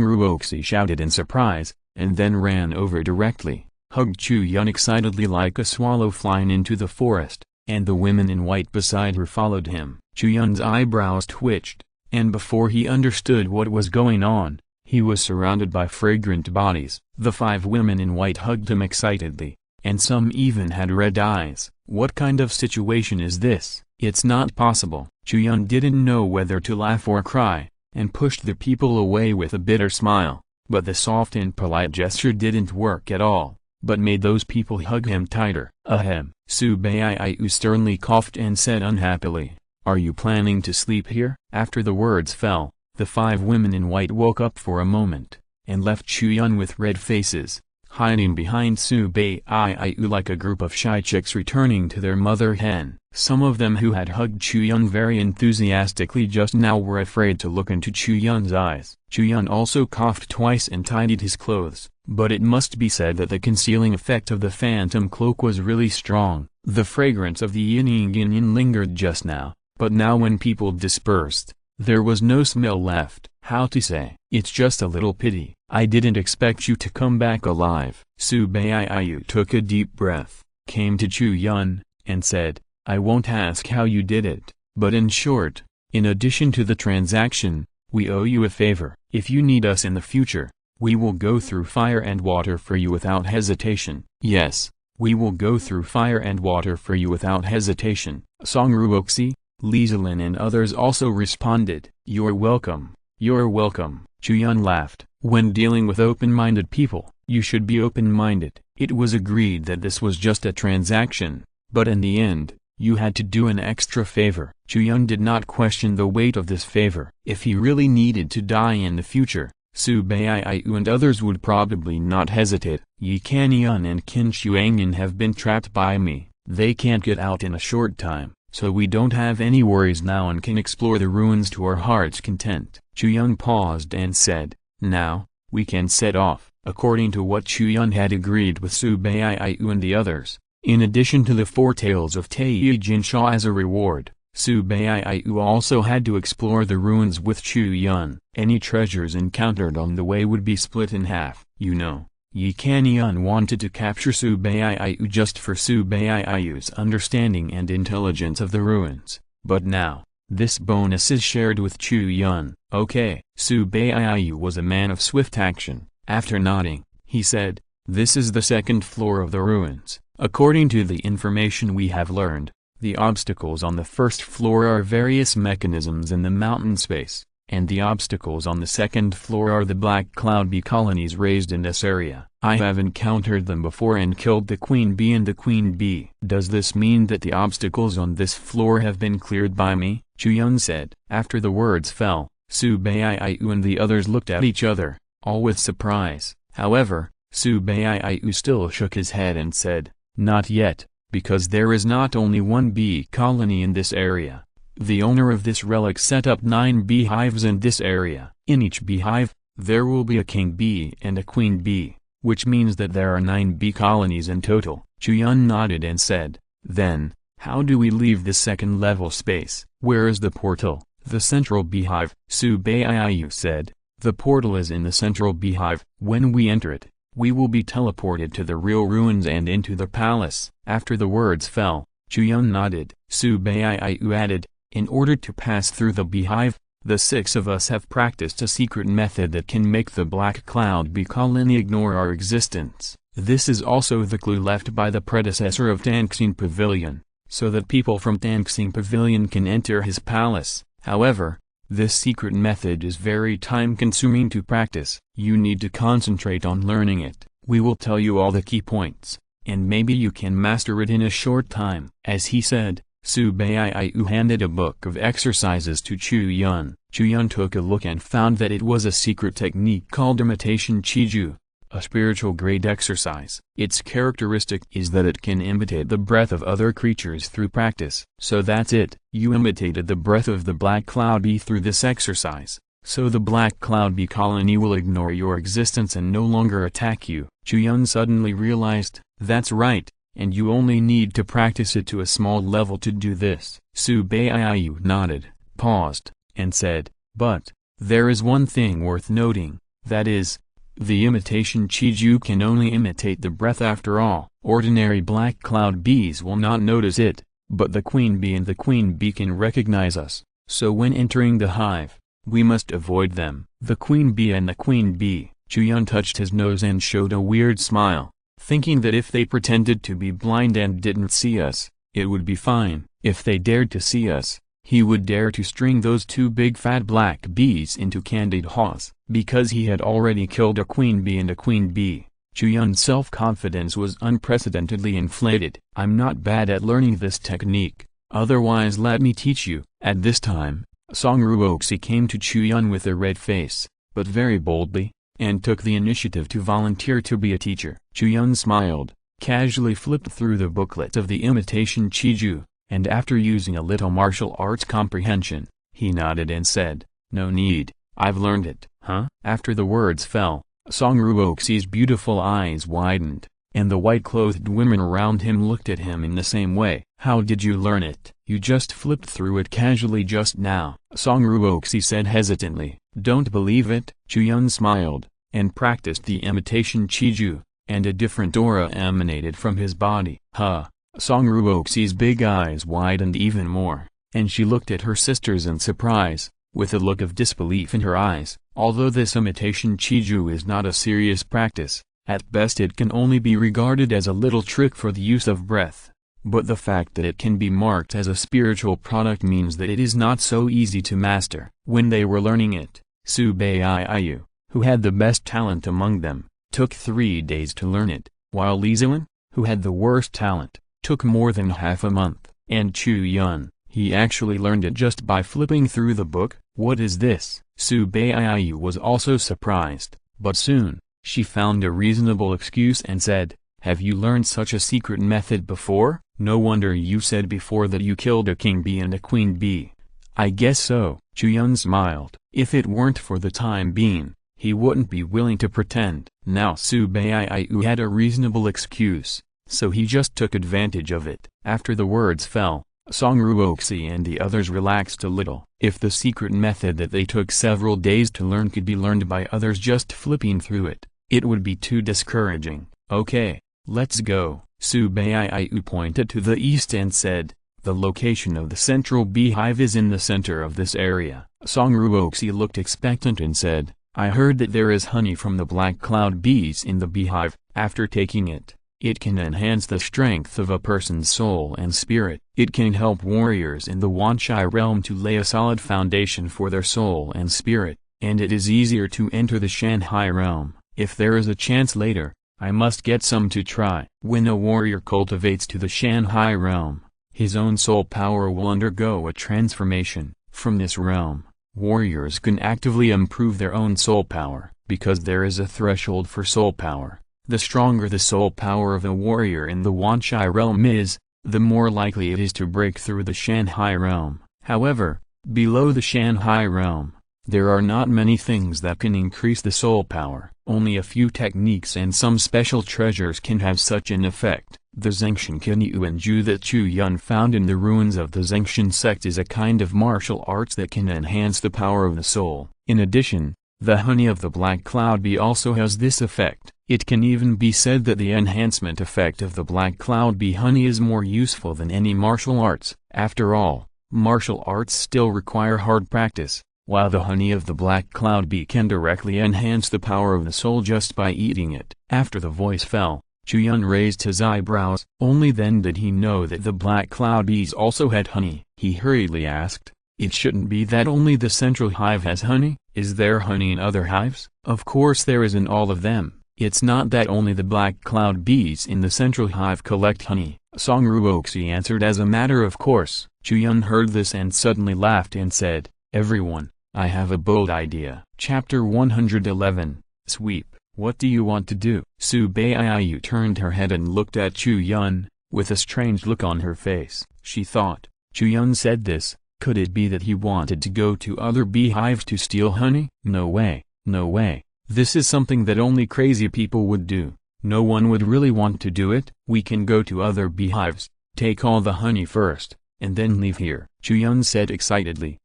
Speaker 1: Ruoxi shouted in surprise, and then ran over directly, hugged Chu Yun excitedly like a swallow flying into the forest, and the women in white beside her followed him. Chu Yun's eyebrows twitched, and before he understood what was going on, he was surrounded by fragrant bodies. The 5 women in white hugged him excitedly, and some even had red eyes. What kind of situation is this? It's not possible. Chu Yun didn't know whether to laugh or cry, and pushed the people away with a bitter smile, but the soft and polite gesture didn't work at all, but made those people hug him tighter. "Ahem." Su Baiyu sternly coughed and said unhappily, "Are you planning to sleep here?" After the words fell, the 5 women in white woke up for a moment, and left Chu Yun with red faces, hiding behind Su Baiyu like a group of shy chicks returning to their mother hen. Some of them who had hugged Chu Yun very enthusiastically just now were afraid to look into Chu Yun's eyes. Chu Yun also coughed twice and tidied his clothes, but it must be said that the concealing effect of the phantom cloak was really strong. The fragrance of the yin lingered just now, but now when people dispersed, there was no smell left. How to say? "It's just a little pity. I didn't expect you to come back alive." Su Baiyu took a deep breath, came to Chu Yun, and said, "I won't ask how you did it, but in short, in addition to the transaction, we owe you a favor. If you need us in the future, we will go through fire and water for you without hesitation." "Yes, we will go through fire and water for you without hesitation." Song Ruoxi, Lieselin and others also responded, "You're welcome, you're welcome." Chu Yun laughed. "When dealing with open-minded people, you should be open-minded." It was agreed that this was just a transaction, but in the end, you had to do an extra favor. Chu Yun did not question the weight of this favor. If he really needed to die in the future, Su Baiyu and others would probably not hesitate. "Yi Kanyun and Qin Shuangyan have been trapped by me. They can't get out in a short time, so we don't have any worries now and can explore the ruins to our heart's content." Chu Yun paused and said, "Now, we can set off, according to what Chu Yun had agreed with Su Baiyu and the others. In addition to the 4 tales of Taiyi Jinsha as a reward, Su Baiyu also had to explore the ruins with Chu Yun. Any treasures encountered on the way would be split in half. Ye Kanyun wanted to capture Su Baiyu just for Su Baiyu's understanding and intelligence of the ruins, but now, this bonus is shared with Chu Yun. Okay. Su Baiyu was a man of swift action. After nodding, he said, "This is the 2nd floor of the ruins. According to the information we have learned, the obstacles on the 1st floor are various mechanisms in the mountain space, and the obstacles on the 2nd floor are the black cloud bee colonies raised in this area. I have encountered them before and killed the queen bee and the queen bee." "Does this mean that the obstacles on this floor have been cleared by me?" Chu Yun said. After the words fell, Su Baiyu and the others looked at each other, all with surprise. However, Su Baiyu still shook his head and said, "Not yet, because there is not only one bee colony in this area. The owner of this relic set up 9 beehives in this area. In each beehive, there will be a king bee and a queen bee, which means that there are 9 bee colonies in total." Chu Yun nodded and said, "Then, how do we leave this 2nd level space? Where is the portal?" "The central beehive," Su Baiyu said. "The portal is in the central beehive. When we enter it, we will be teleported to the real ruins and into the palace." After the words fell, Chu Yun nodded. Su Baiyu added, "In order to pass through the beehive, the 6 of us have practiced a secret method that can make the black cloud bee colony ignore our existence. This is also the clue left by the predecessor of Tanxing Pavilion, so that people from Tanxing Pavilion can enter his palace. However, this secret method is very time-consuming to practice. You need to concentrate on learning it. We will tell you all the key points, and maybe you can master it in a short time." As he said, Su Baiyu handed a book of exercises to Chu Yun. Chu Yun took a look and found that it was a secret technique called imitation Chiju, a spiritual grade exercise. Its characteristic is that it can imitate the breath of other creatures through practice. So that's it. You imitated the breath of the black cloud bee through this exercise, so the black cloud bee colony will ignore your existence and no longer attack you. Chu Yun suddenly realized, that's right, and you only need to practice it to a small level to do this. Su Baiyu nodded, paused, and said, "But, there is one thing worth noting, that is, the imitation Chiju can only imitate the breath after all. Ordinary black cloud bees will not notice it, but the queen bee and the queen bee can recognize us, so when entering the hive, we must avoid them." The queen bee and the queen bee. Chu Yun touched his nose and showed a weird smile, thinking that if they pretended to be blind and didn't see us, it would be fine. If they dared to see us, he would dare to string those 2 big fat black bees into candied haws. Because he had already killed a queen bee and a queen bee, Chu Yun's self-confidence was unprecedentedly inflated. "I'm not bad at learning this technique, otherwise let me teach you." At this time, Song Ruoxi came to Chu Yun with a red face, but very boldly, and took the initiative to volunteer to be a teacher. Chu Yun smiled, casually flipped through the booklet of the imitation Chiju, and after using a little martial arts comprehension, he nodded and said, "No need, I've learned it." "Huh?" After the words fell, Song Ruoxi's beautiful eyes widened, and the white-clothed women around him looked at him in the same way. "How did you learn it?" "You just flipped through it casually just now," Song Ruoxi said hesitantly. "Don't believe it?" Chu Yun smiled, and practiced the imitation Chiju, and a different aura emanated from his body. "Huh." Song Ruoxi's big eyes widened even more, and she looked at her sisters in surprise, with a look of disbelief in her eyes. Although this imitation Chiju is not a serious practice, at best it can only be regarded as a little trick for the use of breath. But the fact that it can be marked as a spiritual product means that it is not so easy to master. When they were learning it, Su Baiyu, who had the best talent among them, took 3 days to learn it, while Li Ziwen, who had the worst talent, took more than half a month. And Chu Yun, he actually learned it just by flipping through the book. "What is this?" Su Baiyu was also surprised, but soon, she found a reasonable excuse and said, "Have you learned such a secret method before? No wonder you said before that you killed a king bee and a queen bee." "I guess so." Chu Yun smiled. If it weren't for the time being, he wouldn't be willing to pretend. Now Su Baiyu had a reasonable excuse, so he just took advantage of it. After the words fell, Song Ruoxi and the others relaxed a little. If the secret method that they took several days to learn could be learned by others just flipping through it, it would be too discouraging. Okay, let's go. Su Baiyu pointed to the east and said, the location of the central beehive is in the center of this area. Song Ruoxi looked expectant and said, I heard that there is honey from the black cloud bees in the beehive. After taking it, it can enhance the strength of a person's soul and spirit. It can help warriors in the Wanshai realm to lay a solid foundation for their soul and spirit, and it is easier to enter the Shanghai realm. If there is a chance later, I must get some to try. When a warrior cultivates to the Shanghai realm, his own soul power will undergo a transformation. From this realm, warriors can actively improve their own soul power, because there is a threshold for soul power. The stronger the soul power of a warrior in the Wanshai realm is, the more likely it is to break through the Shanghai realm. However, below the Shanghai realm, there are not many things that can increase the soul power. Only a few techniques and some special treasures can have such an effect. The Zhengshan Kinyu that Chu Yun found in the ruins of the Zhengshan sect is a kind of martial arts that can enhance the power of the soul. In addition, the honey of the black cloud bee also has this effect. It can even be said that the enhancement effect of the black cloud bee honey is more useful than any martial arts. After all, martial arts still require hard practice, while the honey of the black cloud bee can directly enhance the power of the soul just by eating it. After the voice fell, Chu Yun raised his eyebrows. Only then did he know that the black cloud bees also had honey. He hurriedly asked, it shouldn't be that only the central hive has honey? Is there honey in other hives? Of course there is in all of them. It's not that only the black cloud bees in the central hive collect honey. Song Ruoxi answered as a matter of course. Chu Yun heard this and suddenly laughed and said, everyone, I have a bold idea. Chapter 111, Sweep. What do you want to do? Su Baiyu turned her head and looked at Chu Yun, with a strange look on her face. She thought, Chu Yun said this, could it be that he wanted to go to other beehives to steal honey? No way, no way. This is something that only crazy people would do. No one would really want to do it. We can go to other beehives, take all the honey first, and then leave here, Chu Yun said excitedly.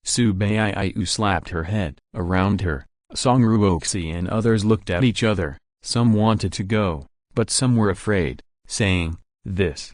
Speaker 1: Su Baiyu slapped her head. Around her, Song Ruoxi and others looked at each other. Some wanted to go, but some were afraid, saying, this.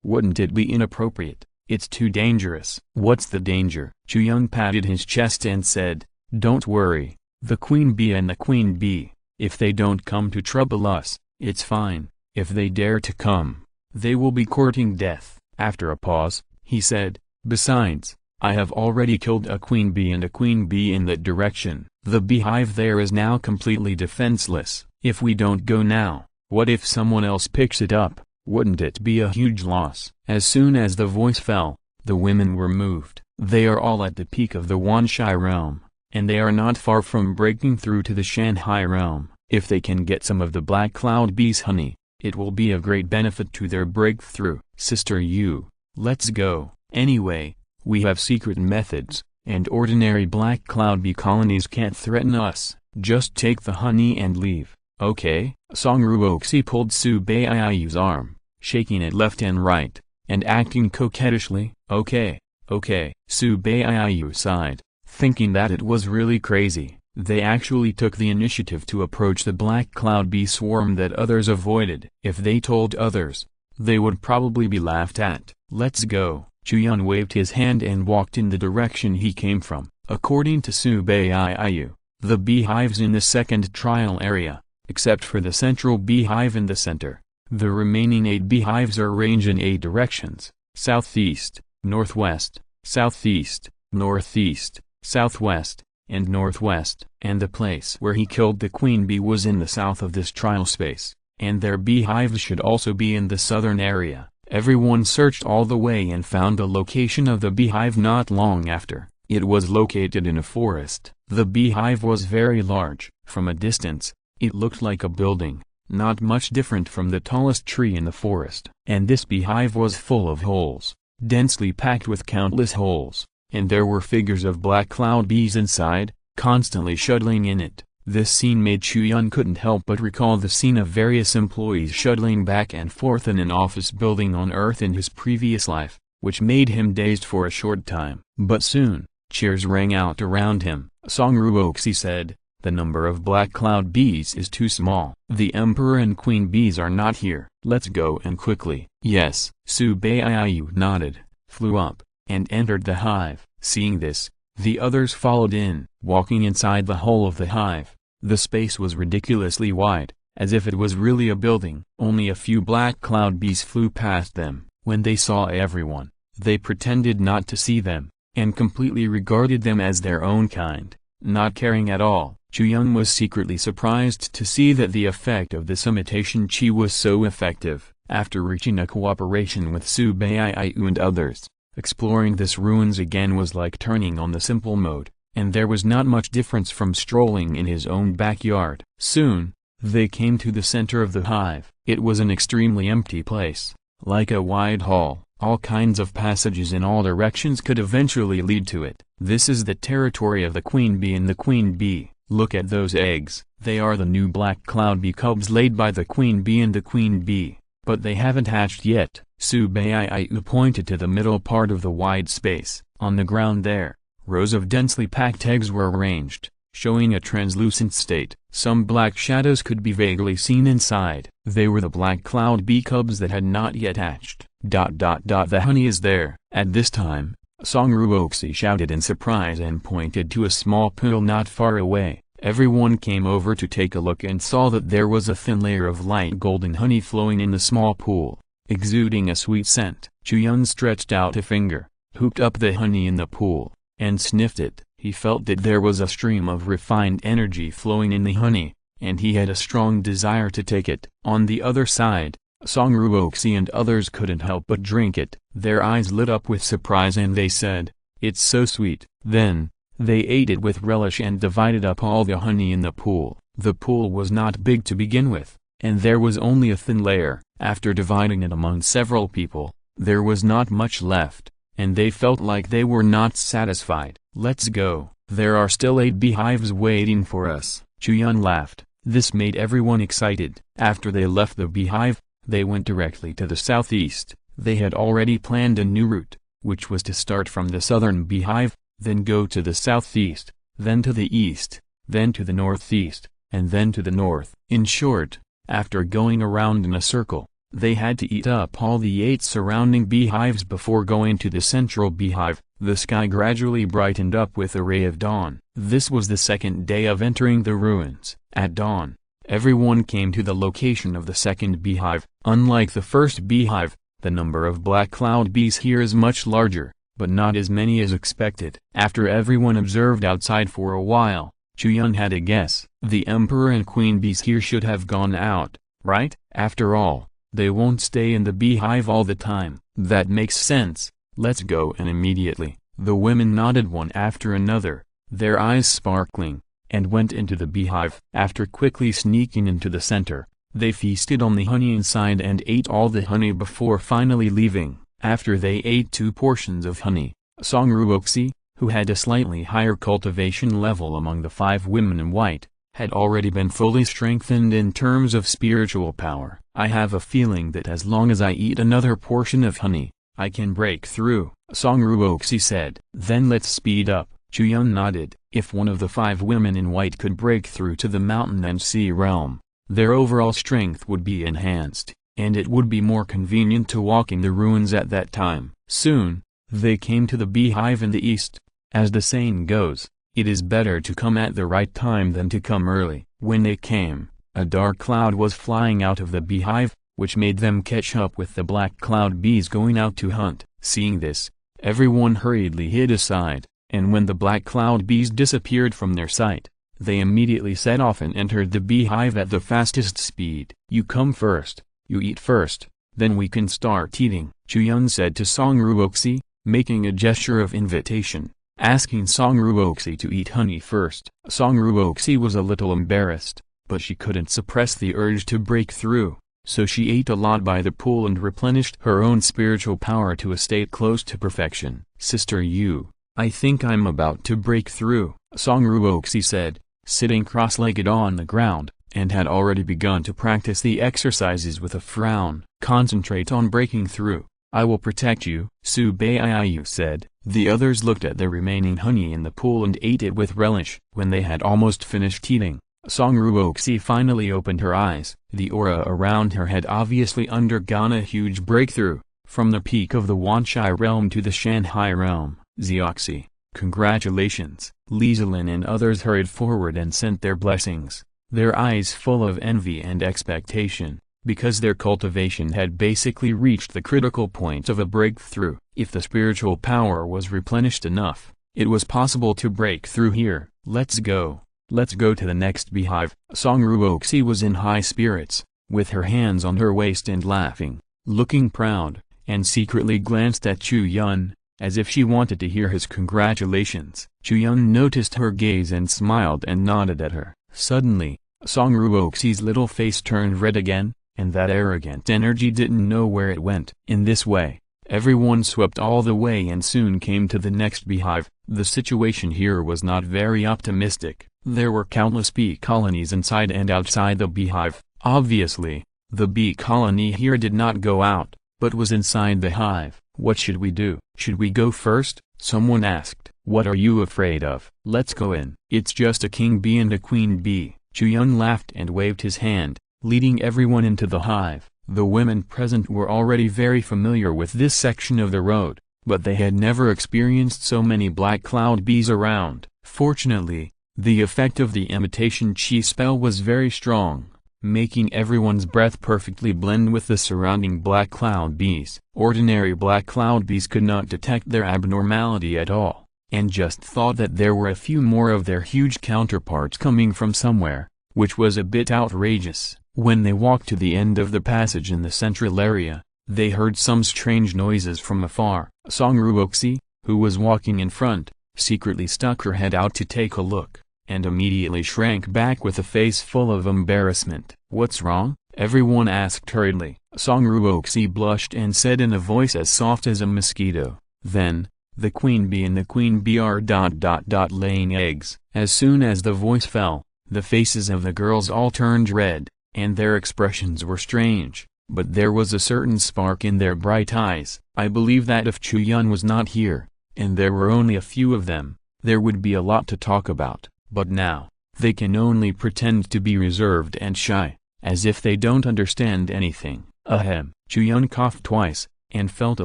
Speaker 1: Wouldn't it be inappropriate? It's too dangerous. What's the danger? Chu Yun patted his chest and said, don't worry. The queen bee and the queen bee, if they don't come to trouble us, it's fine. If they dare to come, they will be courting death. After a pause, he said, besides, I have already killed a queen bee and a queen bee in that direction. The beehive there is now completely defenseless. If we don't go now, what if someone else picks it up? Wouldn't it be a huge loss? As soon as the voice fell, the women were moved. They are all at the peak of the Wanshai realm, and they are not far from breaking through to the Shanghai realm. If they can get some of the black cloud bees' honey, it will be a great benefit to their breakthrough. Sister Yu, let's go. Anyway, we have secret methods, and ordinary black cloud bee colonies can't threaten us. Just take the honey and leave, okay? Song Ruoxi pulled Su Baiyu's arm, shaking it left and right, and acting coquettishly. Okay, okay. Su Baiyu sighed, thinking that it was really crazy. They actually took the initiative to approach the black cloud bee swarm that others avoided. If they told others, they would probably be laughed at. Let's go. Chu Yun waved his hand and walked in the direction he came from. According to Su Baiyu, the beehives in the second trial area, except for the central beehive in the center, the remaining 8 beehives are arranged in 8 directions: southeast, northwest, southeast, northeast, southwest, and northwest. And the place where he killed the queen bee was in the south of this trial space, and their beehives should also be in the southern area. Everyone searched all the way and found the location of the beehive not long after. It was located in a forest. The beehive was very large. From a distance, it looked like a building, not much different from the tallest tree in the forest. And this beehive was full of holes, densely packed with countless holes, and there were figures of black cloud bees inside. constantly shuttling in it. This scene made Chu Yun couldn't help but recall the scene of various employees shuttling back and forth in an office building on Earth in his previous life, which made him dazed for a short time. But soon, cheers rang out around him. Song Ruoxi said, "The number of black cloud bees is too small. The emperor and queen bees are not here. Let's go and quickly." "Yes." Su Baiyu nodded, flew up, and entered the hive. Seeing this, the others followed in. Walking inside the whole of the hive, the space was ridiculously wide, as if it was really a building. Only a few black cloud bees flew past them. When they saw everyone, they pretended not to see them, and completely regarded them as their own kind, not caring at all. Chu Yun was secretly surprised to see that the effect of this imitation chi was so effective. After reaching a cooperation with Su Baiyu and others, exploring this ruins again was like turning on the simple mode, and there was not much difference from strolling in his own backyard. Soon, they came to the center of the hive. It was an extremely empty place, like a wide hall. All kinds of passages in all directions could eventually lead to it. "This is the territory of the queen bee and the queen bee. Look at those eggs. They are the new black cloud bee cubs laid by the queen bee and the queen bee, but they haven't hatched yet." Su Baiyu pointed to the middle part of the wide space. On the ground there, rows of densely packed eggs were arranged, showing a translucent state. Some black shadows could be vaguely seen inside. They were the black cloud bee cubs that had not yet hatched. The honey is there. At this time, Song Ruoxi shouted in surprise and pointed to a small pool not far away. Everyone came over to take a look and saw that there was a thin layer of light golden honey flowing in the small pool, exuding a sweet scent. Chu Yun stretched out a finger, hooped up the honey in the pool, and sniffed it. He felt that there was a stream of refined energy flowing in the honey, and he had a strong desire to take it. On the other side, Song Ruoxi and others couldn't help but drink it. Their eyes lit up with surprise and they said, "It's so sweet." Then, they ate it with relish and divided up all the honey in the pool. The pool was not big to begin with, and there was only a thin layer. After dividing it among several people, there was not much left, and they felt like they were not satisfied. "Let's go. There are still 8 beehives waiting for us." Chu Yun laughed. This made everyone excited. After they left the beehive, they went directly to the southeast. They had already planned a new route, which was to start from the southern beehive, then go to the southeast, then to the east, then to the northeast, and then to the north. In short, after going around in a circle, they had to eat up all the 8 surrounding beehives before going to the central beehive. The sky gradually brightened up with a ray of dawn. This was the second day of entering the ruins. At dawn, everyone came to the location of the second beehive. Unlike the first beehive, the number of black cloud bees here is much larger, but not as many as expected. After everyone observed outside for a while, Chu Yun had a guess. The emperor and queen bees here should have gone out, right? After all, they won't stay in the beehive all the time. That makes sense. Let's go. And immediately, the women nodded one after another, their eyes sparkling, and went into the beehive. After quickly sneaking into the center, they feasted on the honey inside and ate all the honey before finally leaving. After they ate 2 portions of honey, Song Ruoxi, who had a slightly higher cultivation level among the 5 women in white, had already been fully strengthened in terms of spiritual power. "I have a feeling that as long as I eat another portion of honey, I can break through," Song Ruoxi said. "Then let's speed up." Chu Yun nodded. If one of the 5 women in white could break through to the mountain and sea realm, their overall strength would be enhanced, and it would be more convenient to walk in the ruins at that time. Soon, they came to the beehive in the east. As the saying goes, it is better to come at the right time than to come early. When they came, a dark cloud was flying out of the beehive, which made them catch up with the black cloud bees going out to hunt. Seeing this, everyone hurriedly hid aside, and when the black cloud bees disappeared from their sight, they immediately set off and entered the beehive at the fastest speed. "You come first, you eat first, then we can start eating," Chu Yun said to Song Ruoxi, making a gesture of invitation, asking Song Ruoxi to eat honey first. Song Ruoxi was a little embarrassed, but she couldn't suppress the urge to break through, so she ate a lot by the pool and replenished her own spiritual power to a state close to perfection. "Sister Yu, I think I'm about to break through," Song Ruoxi said, sitting cross-legged on the ground, and had already begun to practice the exercises with a frown. Concentrate on breaking through. I will protect you, Su Baiyu said. The others looked at the remaining honey in the pool and ate it with relish. When they had almost finished eating, Song Ruoxi finally opened her eyes. The aura around her had obviously undergone a huge breakthrough, from the peak of the Wanshai realm to the Shanghai realm. Zioxi, congratulations. Lizelin and others hurried forward and sent their blessings, their eyes full of envy and expectation, because their cultivation had basically reached the critical point of a breakthrough. If the spiritual power was replenished enough, it was possible to break through here. Let's go. Let's go to the next beehive. Song Ruoxi was in high spirits, with her hands on her waist and laughing, looking proud, and secretly glanced at Chu Yun, as if she wanted to hear his congratulations. Chu Yun noticed her gaze and smiled and nodded at her. Suddenly, Song Ruoxi's little face turned red again, and that arrogant energy didn't know where it went. In this way, everyone swept all the way and soon came to the next beehive. The situation here was not very optimistic. There were countless bee colonies inside and outside the beehive. Obviously, the bee colony here did not go out, but was inside the hive. What should we do? Should we go first? Someone asked. What are you afraid of? Let's go in. It's just a king bee and a queen bee. Chu Yun laughed and waved his hand, leading everyone into the hive. The women present were already very familiar with this section of the road, but they had never experienced so many black cloud bees around. Fortunately, the effect of the imitation chi spell was very strong, making everyone's breath perfectly blend with the surrounding black cloud bees. Ordinary black cloud bees could not detect their abnormality at all, and just thought that there were a few more of their huge counterparts coming from somewhere, which was a bit outrageous. When they walked to the end of the passage in the central area, they heard some strange noises from afar. Song Ruoxi, who was walking in front, secretly stuck her head out to take a look, and immediately shrank back with a face full of embarrassment. What's wrong? Everyone asked hurriedly. Song Ruoxi blushed and said in a voice as soft as a mosquito, "Then, the queen bee and the queen bee are laying eggs." As soon as the voice fell, the faces of the girls all turned red, and their expressions were strange, but there was a certain spark in their bright eyes. I believe that if Chu Yun was not here, and there were only a few of them, there would be a lot to talk about. But now, they can only pretend to be reserved and shy, as if they don't understand anything. Ahem. Chu Yun coughed twice, and felt a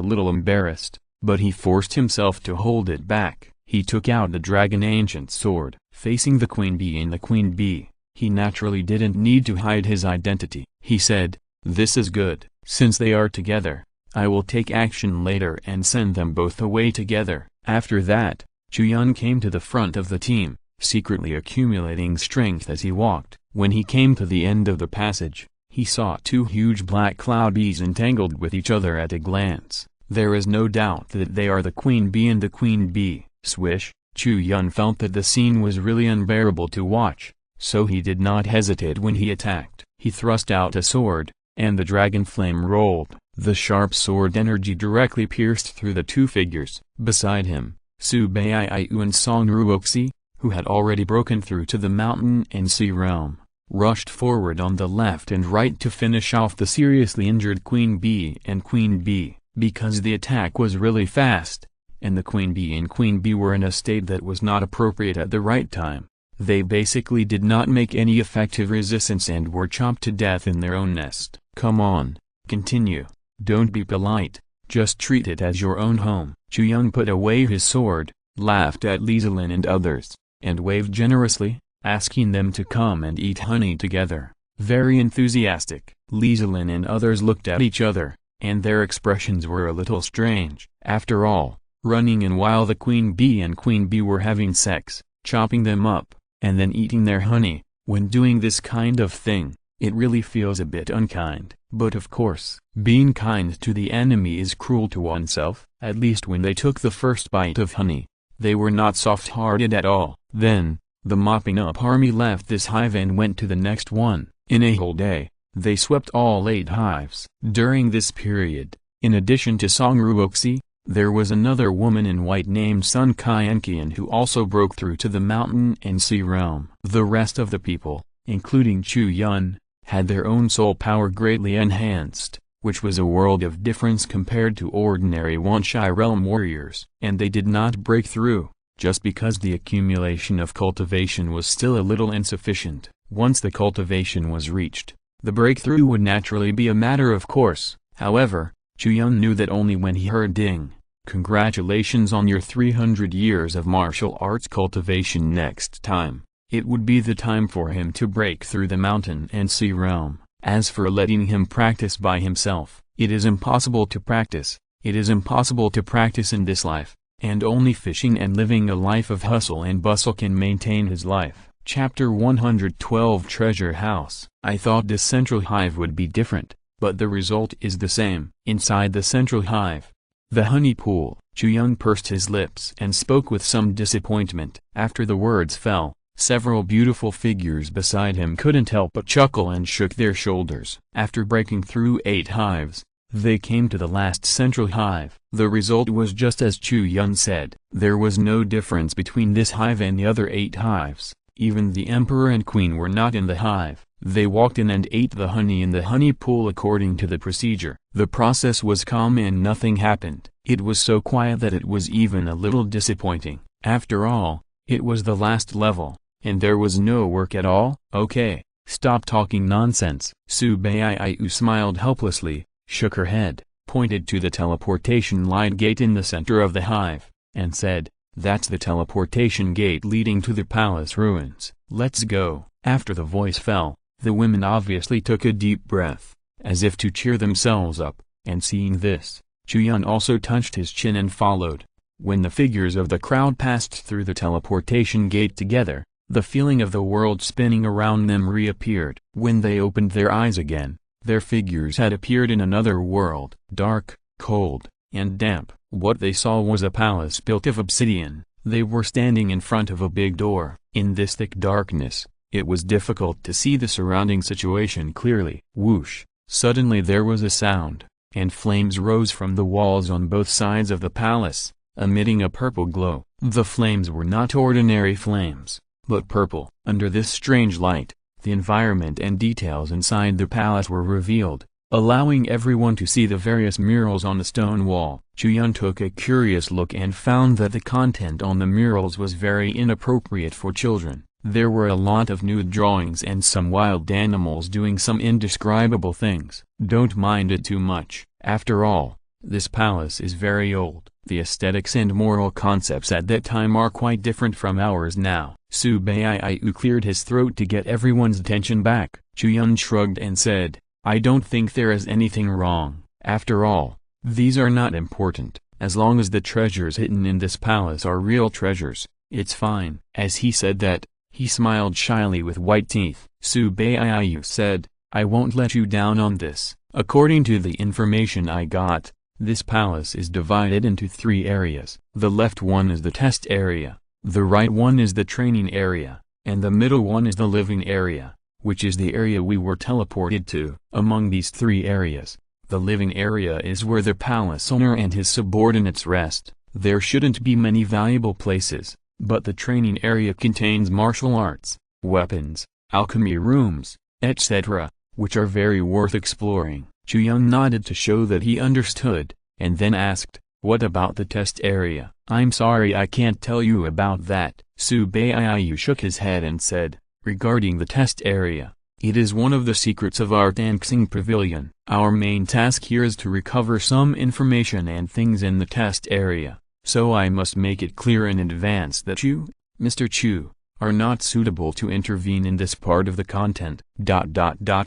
Speaker 1: little embarrassed, but he forced himself to hold it back. He took out the dragon ancient sword, facing the queen bee and the queen bee. He naturally didn't need to hide his identity. He said, "This is good. Since they are together, I will take action later and send them both away together." After that, Chu Yun came to the front of the team, secretly accumulating strength as he walked. When he came to the end of the passage, he saw two huge black cloud bees entangled with each other at a glance. There is no doubt that they are the queen bee and the queen bee. Swish! Chu Yun felt that the scene was really unbearable to watch, so he did not hesitate when he attacked. He thrust out a sword, and the dragon flame rolled. The sharp sword energy directly pierced through the two figures. Beside him, Su Baiyu and Song Ruoxi, who had already broken through to the mountain and sea realm, rushed forward on the left and right to finish off the seriously injured queen bee and queen bee. Because the attack was really fast, and the queen bee and queen bee were in a state that was not appropriate at the right time, they basically did not make any effective resistance and were chopped to death in their own nest. Come on, continue. Don't be polite, just treat it as your own home. Chu Yun put away his sword, laughed at Lizelin and others, and waved generously, asking them to come and eat honey together. Very enthusiastic. Lizelin and others looked at each other, and their expressions were a little strange. After all, running in while the queen bee and queen bee were having sex, chopping them up, and then eating their honey, when doing this kind of thing, it really feels a bit unkind. But of course, being kind to the enemy is cruel to oneself. At least when they took the first bite of honey, they were not soft-hearted at all. Then, the mopping up army left this hive and went to the next one. In a whole day, they swept all 8 hives. During this period, in addition to Song Ruoxi, There was another woman in white named Sun Kyankian who also broke through to the mountain and sea realm. The rest of the people, including Chu Yun, had their own soul power greatly enhanced, which was a world of difference compared to ordinary Wanshai realm warriors. And they did not break through, just because the accumulation of cultivation was still a little insufficient. Once the cultivation was reached, the breakthrough would naturally be a matter of course. However, Chu Yun knew that only when he heard "Ding, congratulations on your 300 years of martial arts cultivation next time," it would be the time for him to break through the mountain and sea realm. As for letting him practice by himself, it is impossible to practice. It is impossible to practice in this life, and only fishing and living a life of hustle and bustle can maintain his life. Chapter 112 Treasure House. I thought this central hive would be different, but the result is the same. Inside the central hive, the honey pool, Chu Yun pursed his lips and spoke with some disappointment. After the words fell, several beautiful figures beside him couldn't help but chuckle and shook their shoulders. After breaking through 8 hives, they came to the last central hive. The result was just as Chu Yun said. There was no difference between this hive and the other 8 hives. Even the emperor and queen were not in the hive. They walked in and ate the honey in the honey pool according to the procedure. The process was calm and nothing happened. It was so quiet that it was even a little disappointing. After all, it was the last level, and there was no work at all. Okay, stop talking nonsense. Su Baiyu smiled helplessly, shook her head, pointed to the teleportation light gate in the center of the hive, and said, "That's the teleportation gate leading to the palace ruins. Let's go." After the voice fell, the women obviously took a deep breath, as if to cheer themselves up, and seeing this, Chu Yun also touched his chin and followed. When the figures of the crowd passed through the teleportation gate together, the feeling of the world spinning around them reappeared. When they opened their eyes again, their figures had appeared in another world, dark, cold, and damp. What they saw was a palace built of obsidian. They were standing in front of a big door. In this thick darkness, it was difficult to see the surrounding situation clearly. Whoosh! Suddenly there was a sound, and flames rose from the walls on both sides of the palace, emitting a purple glow. The flames were not ordinary flames, but purple. Under this strange light, the environment and details inside the palace were revealed, allowing everyone to see the various murals on the stone wall. Chu Yun took a curious look and found that the content on the murals was very inappropriate for children. There were a lot of nude drawings and some wild animals doing some indescribable things. Don't mind it too much. After all, this palace is very old. The aesthetics and moral concepts at that time are quite different from ours now. Su Baiyu cleared his throat to get everyone's attention back. Chu Yun shrugged and said, "I don't think there is anything wrong. After all, these are not important. As long as the treasures hidden in this palace are real treasures, it's fine." As he said that, he smiled shyly with white teeth. Su Baiyu said, "I won't let you down on this. According to the information I got, this palace is divided into 3 areas. The left one is the test area, the right one is the training area, and the middle one is the living area, which is the area we were teleported to. Among these 3 areas, the living area is where the palace owner and his subordinates rest. There shouldn't be many valuable places, but the training area contains martial arts, weapons, alchemy rooms, etc., which are very worth exploring." Chu Yun nodded to show that he understood, and then asked, "What about the test area?" "I'm sorry, I can't tell you about that." Su Baiyu shook his head and said, "Regarding the test area, it is one of the secrets of our dancing pavilion. Our main task here is to recover some information and things in the test area, so I must make it clear in advance that you, Mr. Chu, are not suitable to intervene in this part of the content.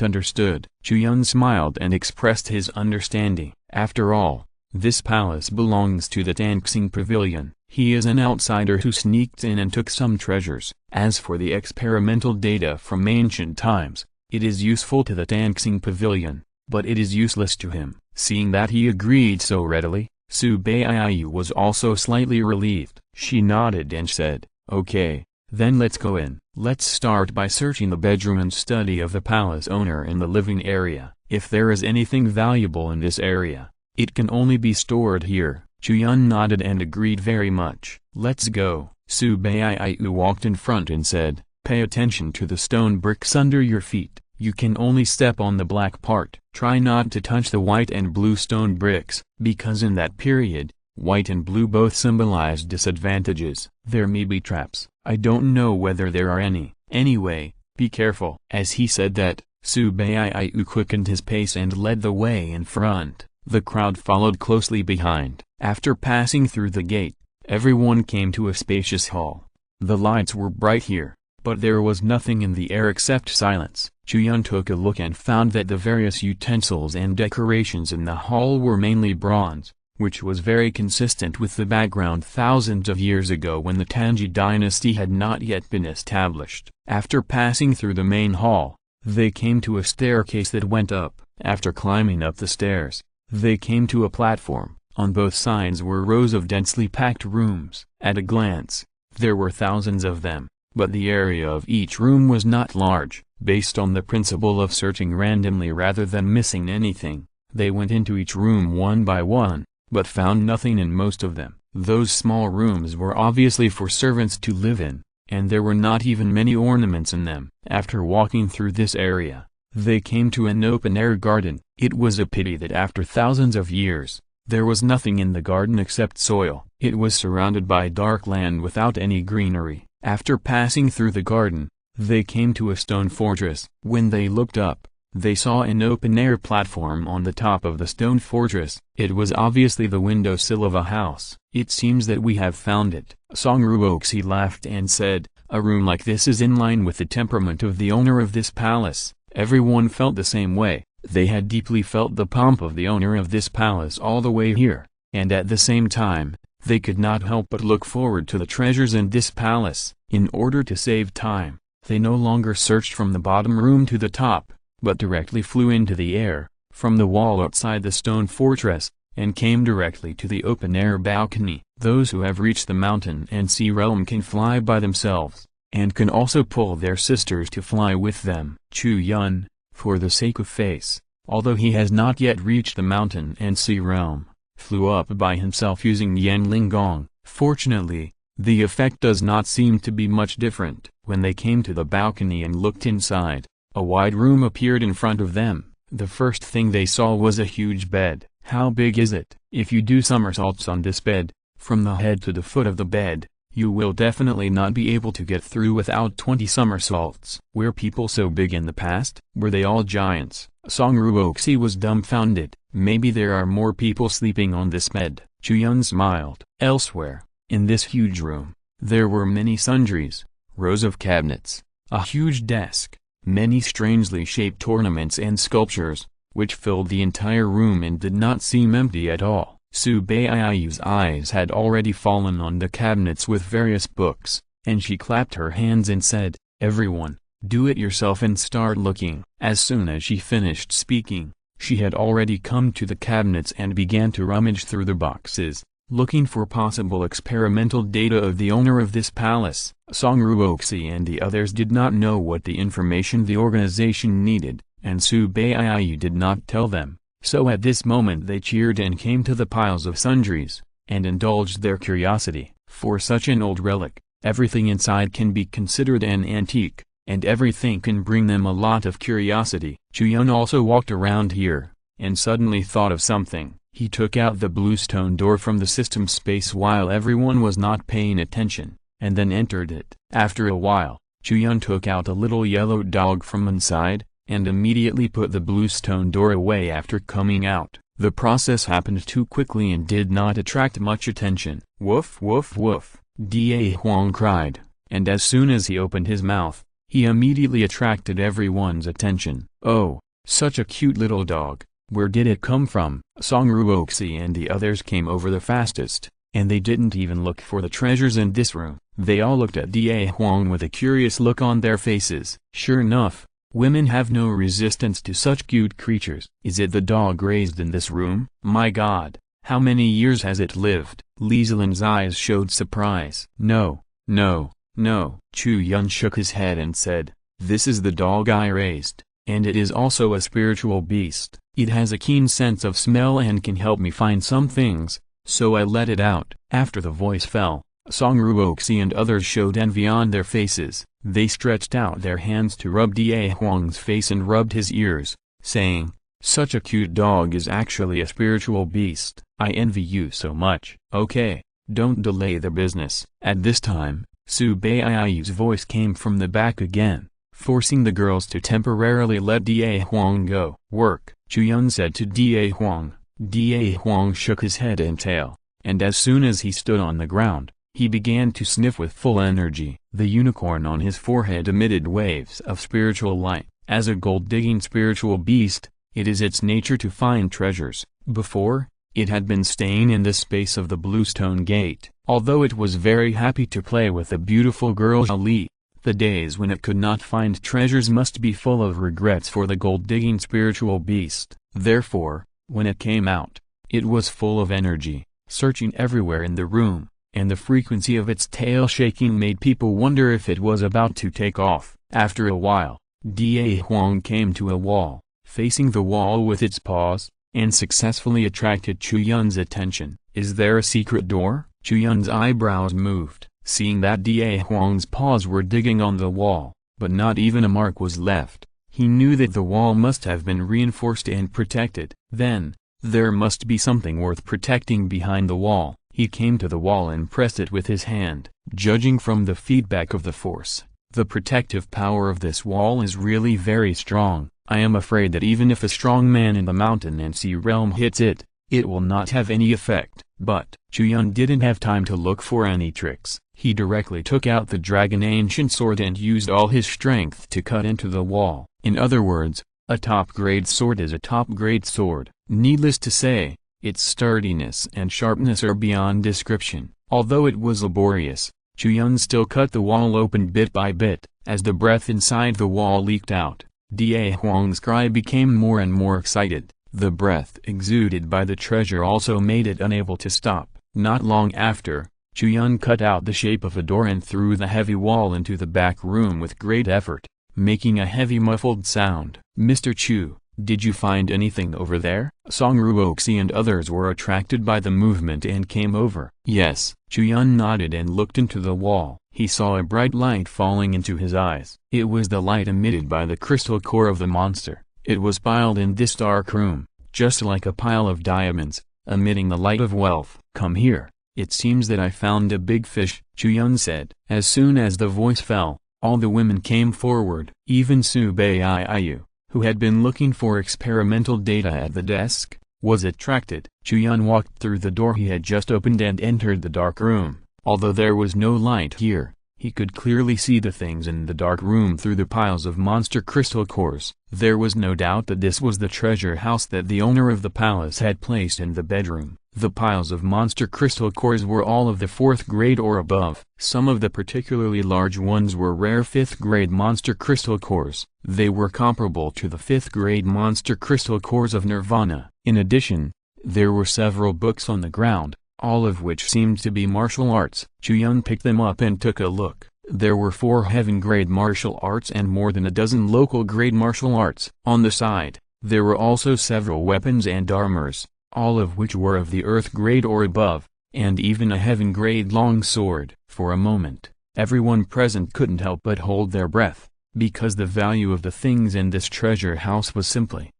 Speaker 1: Understood." Chu Yun smiled and expressed his understanding. After all, this palace belongs to the dancing pavilion. He is an outsider who sneaked in and took some treasures. As for the experimental data from ancient times, it is useful to the dancing pavilion, but it is useless to him. Seeing that he agreed so readily, Su Baiyu was also slightly relieved. She nodded and said, "Okay, then let's go in." Let's start by searching the bedroom and study of the palace owner in the living area. If there is anything valuable in this area, it can only be stored here. Chu Yun nodded and agreed very much. "Let's go." Su Baiyu walked in front and said, "Pay attention to the stone bricks under your feet. You can only step on the black part. Try not to touch the white and blue stone bricks, because in that period, white and blue both symbolize disadvantages. There may be traps. I don't know whether there are any. Anyway, be careful." As he said that, Su Baiyu quickened his pace and led the way in front. The crowd followed closely behind. After passing through the gate, everyone came to a spacious hall. The lights were bright here, but there was nothing in the air except silence. Chu Yun took a look and found that the various utensils and decorations in the hall were mainly bronze, which was very consistent with the background thousands of years ago when the Tangji dynasty had not yet been established. After passing through the main hall, they came to a staircase that went up. After climbing up the stairs, they came to a platform. On both sides were rows of densely packed rooms. At a glance, there were thousands of them, but the area of each room was not large. Based on the principle of searching randomly rather than missing anything, they went into each room one by one, but found nothing in most of them. Those small rooms were obviously for servants to live in, and there were not even many ornaments in them. After walking through this area, they came to an open-air garden. It was a pity that after thousands of years, there was nothing in the garden except soil. It was surrounded by dark land without any greenery. After passing through the garden, they came to a stone fortress. When they looked up, they saw an open-air platform on the top of the stone fortress. It was obviously the windowsill of a house. "It seems that we have found it." Song Ruoxi laughed and said, "A room like this is in line with the temperament of the owner of this palace." Everyone felt the same way. They had deeply felt the pomp of the owner of this palace all the way here, and at the same time, they could not help but look forward to the treasures in this palace. In order to save time, they no longer searched from the bottom room to the top, but directly flew into the air, from the wall outside the stone fortress, and came directly to the open-air balcony. Those who have reached the mountain and sea realm can fly by themselves, and can also pull their sisters to fly with them. Chu Yun, for the sake of face, although he has not yet reached the mountain and sea realm, flew up by himself using Yanling Gong. Fortunately, the effect does not seem to be much different. When they came to the balcony and looked inside, a wide room appeared in front of them. The first thing they saw was a huge bed. "How big is it?" "If you do somersaults on this bed, from the head to the foot of the bed, you will definitely not be able to get through without 20 somersaults." "Were people so big in the past? Were they all giants?" Song Ruoxi was dumbfounded. "Maybe there are more people sleeping on this bed." Chu Yun smiled. Elsewhere, in this huge room, there were many sundries, rows of cabinets, a huge desk, many strangely shaped ornaments and sculptures, which filled the entire room and did not seem empty at all. Su Baiyu's eyes had already fallen on the cabinets with various books, and she clapped her hands and said, "Everyone, do it yourself and start looking." As soon as she finished speaking, she had already come to the cabinets and began to rummage through the boxes, looking for possible experimental data of the owner of this palace. Song Ruoxi and the others did not know what the information the organization needed, and Su Baiyu did not tell them. So at this moment they cheered and came to the piles of sundries, and indulged their curiosity. For such an old relic, everything inside can be considered an antique, and everything can bring them a lot of curiosity. Chu Yun also walked around here, and suddenly thought of something. He took out the blue stone door from the system space while everyone was not paying attention, and then entered it. After a while, Chu Yun took out a little yellow dog from inside, and immediately put the blue stone door away after coming out. The process happened too quickly and did not attract much attention. "Woof woof woof," Da Huang cried, and as soon as he opened his mouth, he immediately attracted everyone's attention. "Oh, such a cute little dog. Where did it come from?" Song Ruoxi and the others came over the fastest, and they didn't even look for the treasures in this room. They all looked at Da Huang with a curious look on their faces. Sure enough, women have no resistance to such cute creatures. "Is it the dog raised in this room? My God, how many years has it lived?" Lizelin's eyes showed surprise. "No, no, no." Chu Yun shook his head and said, "This is the dog I raised, and it is also a spiritual beast. It has a keen sense of smell and can help me find some things, so I let it out. After the voice fell, Song Ruoxi and others showed envy on their faces. They stretched out their hands to rub Da Huang's face and rubbed his ears, saying, "Such a cute dog is actually a spiritual beast. I envy you so much." "Okay, don't delay the business." At this time, Su Baiayu's voice came from the back again, forcing the girls to temporarily let Da Huang go. "Work," Chu Yun said to Da Huang. Da Huang shook his head and tail, and as soon as he stood on the ground, he began to sniff with full energy. The unicorn on his forehead emitted waves of spiritual light. As a gold-digging spiritual beast, it is its nature to find treasures. Before, it had been staying in the space of the Bluestone Gate. Although it was very happy to play with the beautiful girl Ali, the days when it could not find treasures must be full of regrets for the gold-digging spiritual beast. Therefore, when it came out, it was full of energy, searching everywhere in the room, and the frequency of its tail shaking made people wonder if it was about to take off. After a while, Da Huang came to a wall, facing the wall with its paws, and successfully attracted Chu Yun's attention. "Is there a secret door?" Chu Yun's eyebrows moved, seeing that Da Huang's paws were digging on the wall, but not even a mark was left. He knew that the wall must have been reinforced and protected. Then, there must be something worth protecting behind the wall. He came to the wall and pressed it with his hand. Judging from the feedback of the force, the protective power of this wall is really very strong. I am afraid that even if a strong man in the mountain and sea realm hits it, it will not have any effect. But Chu Yun didn't have time to look for any tricks. He directly took out the dragon ancient sword and used all his strength to cut into the wall. In other words, a top-grade sword is a top-grade sword. Needless to say, its sturdiness and sharpness are beyond description. Although it was laborious, Chu Yun still cut the wall open bit by bit. As the breath inside the wall leaked out, Da Huang's cry became more and more excited. The breath exuded by the treasure also made it unable to stop. Not long after, Chu Yun cut out the shape of a door and threw the heavy wall into the back room with great effort, making a heavy muffled sound. "Mr. Chu, did you find anything over there?" Song Ruoxi and others were attracted by the movement and came over. "Yes." Chu Yun nodded and looked into the wall. He saw a bright light falling into his eyes. It was the light emitted by the crystal core of the monster. It was piled in this dark room, just like a pile of diamonds, emitting the light of wealth. "Come here, it seems that I found a big fish," Chu Yun said. As soon as the voice fell, all the women came forward. Even Su Baiayu, who had been looking for experimental data at the desk, was attracted. Chu Yun walked through the door he had just opened and entered the dark room. Although there was no light here, he could clearly see the things in the dark room through the piles of monster crystal cores. There was no doubt that this was the treasure house that the owner of the palace had placed in the bedroom. The piles of monster crystal cores were all of the 4th grade or above. Some of the particularly large ones were rare 5th grade monster crystal cores. They were comparable to the 5th grade monster crystal cores of Nirvana. In addition, there were several books on the ground, all of which seemed to be martial arts. Chu Yun picked them up and took a look. There were 4 heaven-grade martial arts and more than a dozen local-grade martial arts. On the side, there were also several weapons and armors, all of which were of the earth grade or above, and even a heaven-grade long sword. For a moment, everyone present couldn't help but hold their breath, because the value of the things in this treasure house was simply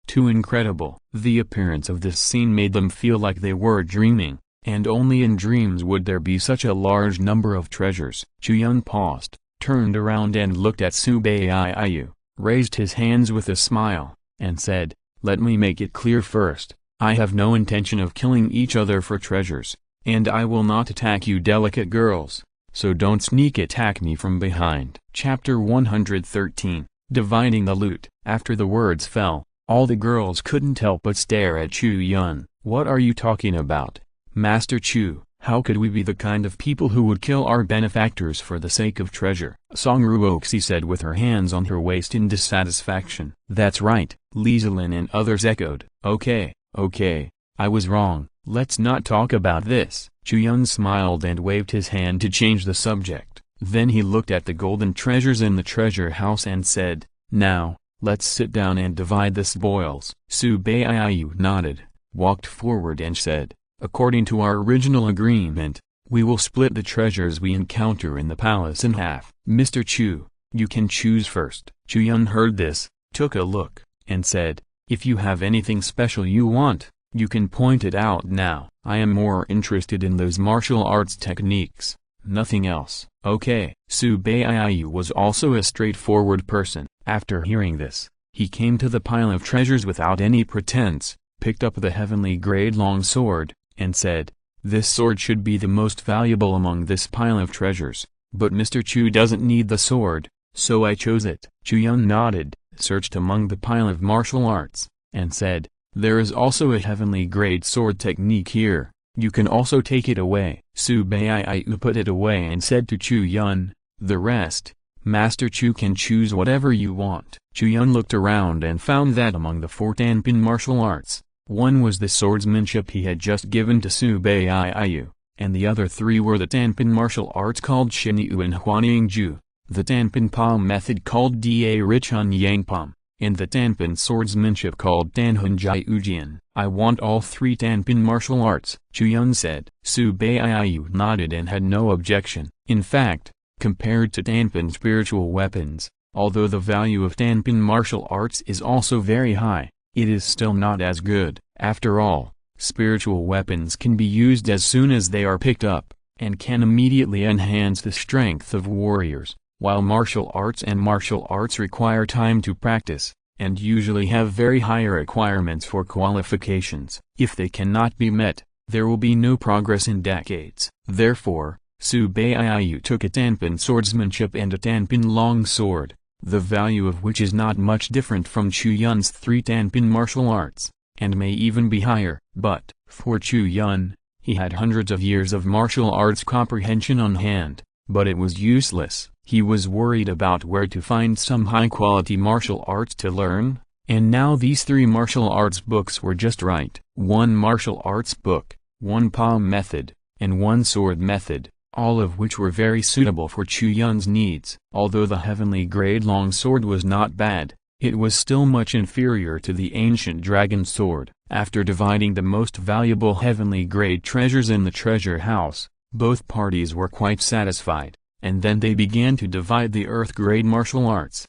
Speaker 1: too incredible. The appearance of this scene made them feel like they were dreaming. And only in dreams would there be such a large number of treasures. Chu Yun paused, turned around and looked at Su Baiayu, raised his hands with a smile, and said, "Let me make it clear first, I have no intention of killing each other for treasures, and I will not attack you delicate girls, so don't sneak attack me from behind." Chapter 113, Dividing the Loot. After the words fell, all the girls couldn't help but stare at Chu Yun. "What are you talking about, Master Chu? How could we be the kind of people who would kill our benefactors for the sake of treasure?" Song Ruoxi said with her hands on her waist in dissatisfaction. "That's right," Lieselin and others echoed. Okay, I was wrong. Let's not talk about this." Chu Yun smiled and waved his hand to change the subject. Then he looked at the golden treasures in the treasure house and said, "Now, let's sit down and divide the spoils." Su Baiayu nodded, walked forward and said, According to our original agreement, we will split the treasures we encounter in the palace in half. Mr. Chu, you can choose first. Chu Yun heard this, took a look, and said, if you have anything special you want, you can point it out now. I am more interested in those martial arts techniques, nothing else. Okay. Su Baiyu was also a straightforward person. After hearing this, he came to the pile of treasures without any pretense, picked up the heavenly grade long sword, and said, this sword should be the most valuable among this pile of treasures, but Mr. Chu doesn't need the sword, so I chose it. Chu Yun nodded, searched among the pile of martial arts, and said, there is also a heavenly grade sword technique here, you can also take it away. Su Baiyu put it away and said to Chu Yun, the rest, Master Chu can choose whatever you want. Chu Yun looked around and found that among the 4 Tanpin martial arts, one was the swordsmanship he had just given to Su Baiyu, and the other 3 were the Tanpin martial arts called Shinyu and Huaningju, the Tanpin palm method called Da Richun Yangpam, and the Tanpin swordsmanship called Tanhun Jiujian. I want all 3 Tanpin martial arts, Chu Yun said. Su Baiyu nodded and had no objection. In fact, compared to Tanpin spiritual weapons, although the value of Tanpin martial arts is also very high, it is still not as good. After all, spiritual weapons can be used as soon as they are picked up, and can immediately enhance the strength of warriors, while martial arts require time to practice, and usually have very high requirements for qualifications. If they cannot be met, there will be no progress in decades. Therefore, Su Baiyu took a Tanpin swordsmanship and a Tanpin long sword, the value of which is not much different from Chu Yun's 3 Tanpin martial arts, and may even be higher. But, for Chu Yun, he had hundreds of years of martial arts comprehension on hand, but it was useless. He was worried about where to find some high-quality martial arts to learn, and now these 3 martial arts books were just right. 1 martial arts book, 1 palm method, and 1 sword method, all of which were very suitable for Chu Yun's needs. Although the heavenly grade long sword was not bad, it was still much inferior to the ancient dragon sword. After dividing the most valuable heavenly grade treasures in the treasure house, both parties were quite satisfied, and then they began to divide the earth grade martial arts,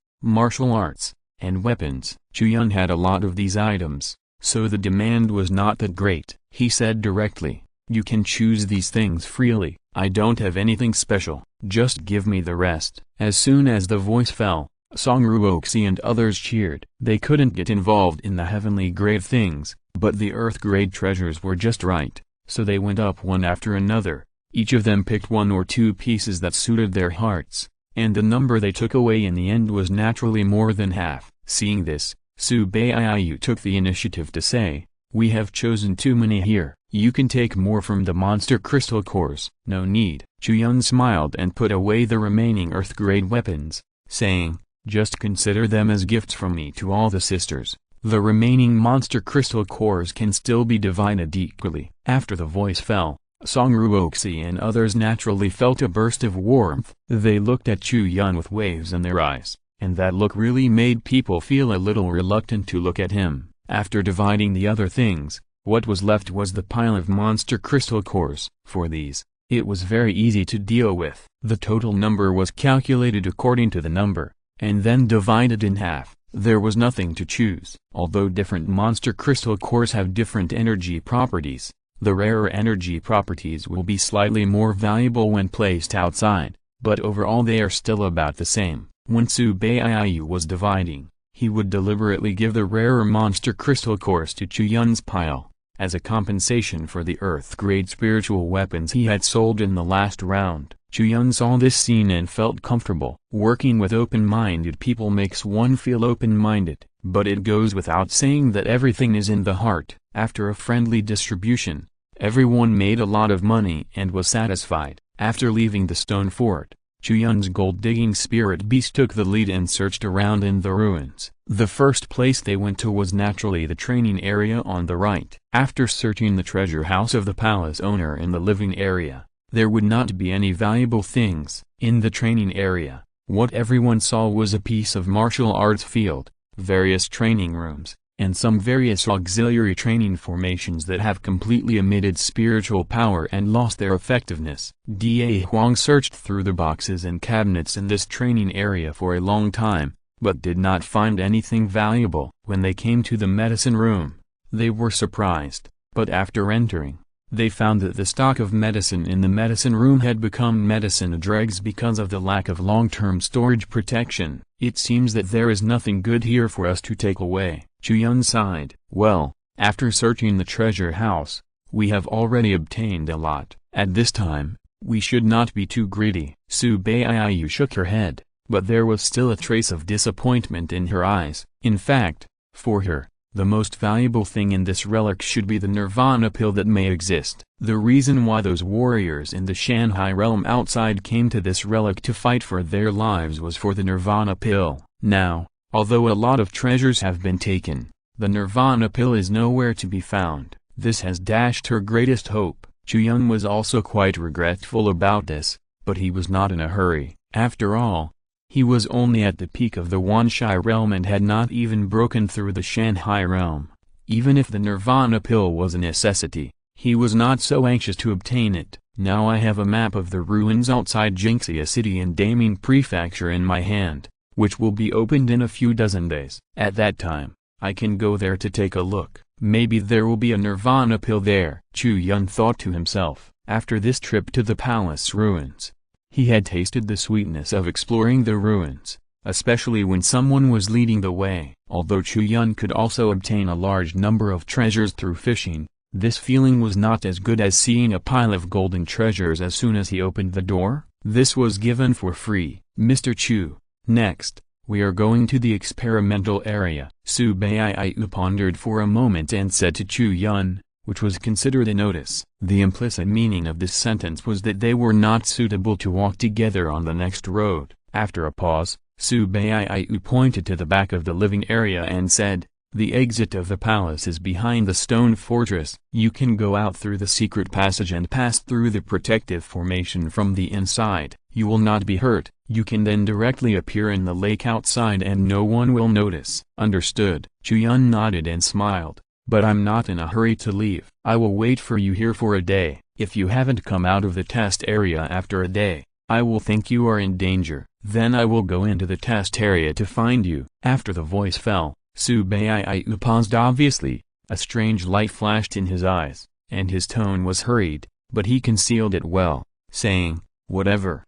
Speaker 1: and weapons. Chu Yun had a lot of these items, so the demand was not that great. He said directly, you can choose these things freely, I don't have anything special, just give me the rest. As soon as the voice fell, Song Ruoxi and others cheered. They couldn't get involved in the heavenly grade things, but the earth grade treasures were just right, so they went up one after another. Each of them picked 1 or 2 pieces that suited their hearts, and the number they took away in the end was naturally more than half. Seeing this, Su Baiyu took the initiative to say, we have chosen too many here, you can take more from the monster crystal cores. No need. Chu Yun smiled and put away the remaining earth grade weapons, saying, just consider them as gifts from me to all the sisters. The remaining monster crystal cores can still be divided equally. After the voice fell, Song Ruoxi and others naturally felt a burst of warmth. They looked at Chu Yun with waves in their eyes, and that look really made people feel a little reluctant to look at him. After dividing the other things, what was left was the pile of monster crystal cores. For these, it was very easy to deal with. The total number was calculated according to the number, and then divided in half. There was nothing to choose. Although different monster crystal cores have different energy properties, the rarer energy properties will be slightly more valuable when placed outside, but overall they are still about the same. When Su Baiyu was dividing, he would deliberately give the rarer monster crystal cores to Chu Yun's pile, as a compensation for the earth-grade spiritual weapons he had sold in the last round. Chu Yun saw this scene and felt comfortable. Working with open-minded people makes one feel open-minded, but it goes without saying that everything is in the heart. After a friendly distribution, everyone made a lot of money and was satisfied. After leaving the stone fort, Chu Yun's gold-digging spirit beast took the lead and searched around in the ruins. The first place they went to was naturally the training area on the right. After searching the treasure house of the palace owner in the living area, there would not be any valuable things. In the training area, what everyone saw was a piece of martial arts field, various training rooms, and some various auxiliary training formations that have completely omitted spiritual power and lost their effectiveness. Da Huang searched through the boxes and cabinets in this training area for a long time, but did not find anything valuable. When they came to the medicine room, they were surprised, but after entering, they found that the stock of medicine in the medicine room had become medicine dregs because of the lack of long-term storage protection. It seems that there is nothing good here for us to take away. Chu Yun sighed. Well, after searching the treasure house, we have already obtained a lot. At this time, we should not be too greedy. Su Baiyu shook her head, but there was still a trace of disappointment in her eyes. In fact, for her, the most valuable thing in this relic should be the nirvana pill that may exist. The reason why those warriors in the Shanghai realm outside came to this relic to fight for their lives was for the nirvana pill. Now, although a lot of treasures have been taken, the nirvana pill is nowhere to be found. This has dashed her greatest hope. Chu Yun was also quite regretful about this, but he was not in a hurry. After all, he was only at the peak of the Wanshai realm and had not even broken through the Shanghai realm. Even if the nirvana pill was a necessity, he was not so anxious to obtain it. Now I have a map of the ruins outside Jinxia City and Daming Prefecture in my hand, which will be opened in a few dozen days. At that time, I can go there to take a look. Maybe there will be a nirvana pill there. Chu Yun thought to himself. After this trip to the palace ruins, he had tasted the sweetness of exploring the ruins, especially when someone was leading the way. Although Chu Yun could also obtain a large number of treasures through fishing, this feeling was not as good as seeing a pile of golden treasures as soon as he opened the door. This was given for free. Mr. Chu, next, we are going to the experimental area. Su Baiyu pondered for a moment and said to Chu Yun, which was considered a notice. The implicit meaning of this sentence was that they were not suitable to walk together on the next road. After a pause, Su Baiyu pointed to the back of the living area and said, the exit of the palace is behind the stone fortress. You can go out through the secret passage and pass through the protective formation from the inside. You will not be hurt. You can then directly appear in the lake outside and no one will notice. Understood. Chu Yun nodded and smiled. But I'm not in a hurry to leave. I will wait for you here for a day. If you haven't come out of the test area after a day, I will think you are in danger. Then I will go into the test area to find you. After the voice fell, Su Baiyu paused. Obviously, a strange light flashed in his eyes, and his tone was hurried, but he concealed it well, saying, whatever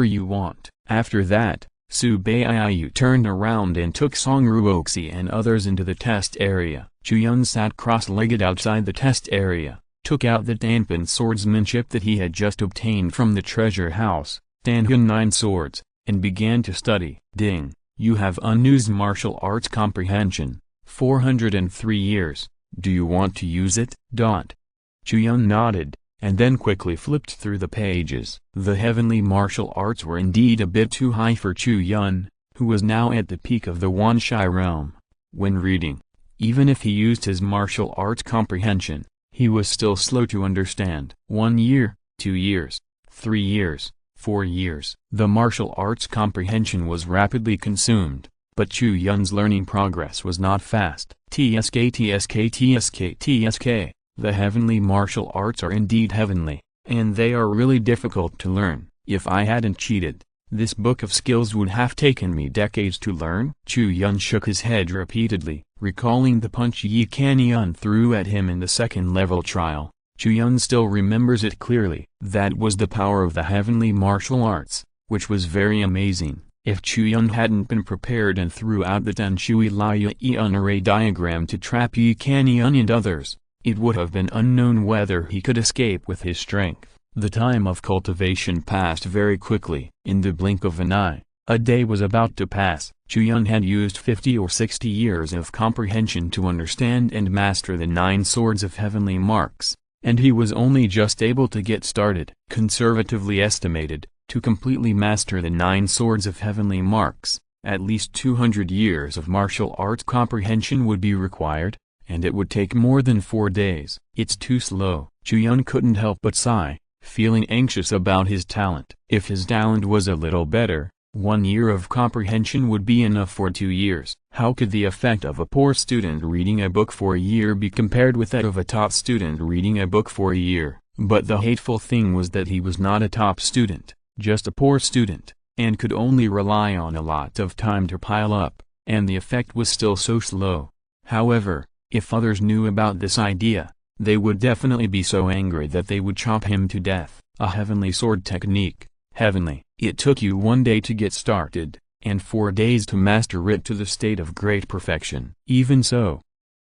Speaker 1: you want. After that, Su Baiyu turned around and took Song Ruoxi and others into the test area. Chu Yun sat cross-legged outside the test area, took out the Danpin swordsmanship that he had just obtained from the treasure house, Danhun 9 swords, and began to study. Ding, you have unused martial arts comprehension, 403 years, do you want to use it? Chu Yun nodded, and then quickly flipped through the pages. The heavenly martial arts were indeed a bit too high for Chu Yun, who was now at the peak of the Wanshai realm. When reading, even if he used his martial arts comprehension, he was still slow to understand. 1 year, 2 years, 3 years, 4 years. The martial arts comprehension was rapidly consumed, but Chu Yun's learning progress was not fast. TSK. The heavenly martial arts are indeed heavenly, and they are really difficult to learn. If I hadn't cheated, this book of skills would have taken me decades to learn. Chu Yun shook his head repeatedly, recalling the punch Yi Kanyun threw at him in the second-level trial. Chu Yun still remembers it clearly. That was the power of the heavenly martial arts, which was very amazing. If Chu Yun hadn't been prepared and threw out the Danshui Liaeun array diagram to trap Yi Kanyun and others, it would have been unknown whether he could escape with his strength. The time of cultivation passed very quickly. In the blink of an eye, a day was about to pass. Chu Yun had used 50 or 60 years of comprehension to understand and master the 9 swords of heavenly marks, and he was only just able to get started. Conservatively estimated, to completely master the 9 swords of heavenly marks, at least 200 years of martial arts comprehension would be required, and it would take more than 4 days. It's too slow. Chu Yun couldn't help but sigh, feeling anxious about his talent. If his talent was a little better, 1 year of comprehension would be enough for 2 years. How could the effect of a poor student reading a book for a year be compared with that of a top student reading a book for a year? But the hateful thing was that he was not a top student, just a poor student, and could only rely on a lot of time to pile up, and the effect was still so slow. However, if others knew about this idea, they would definitely be so angry that they would chop him to death. A heavenly sword technique. Heavenly. It took you 1 day to get started, and 4 days to master it to the state of great perfection. Even so,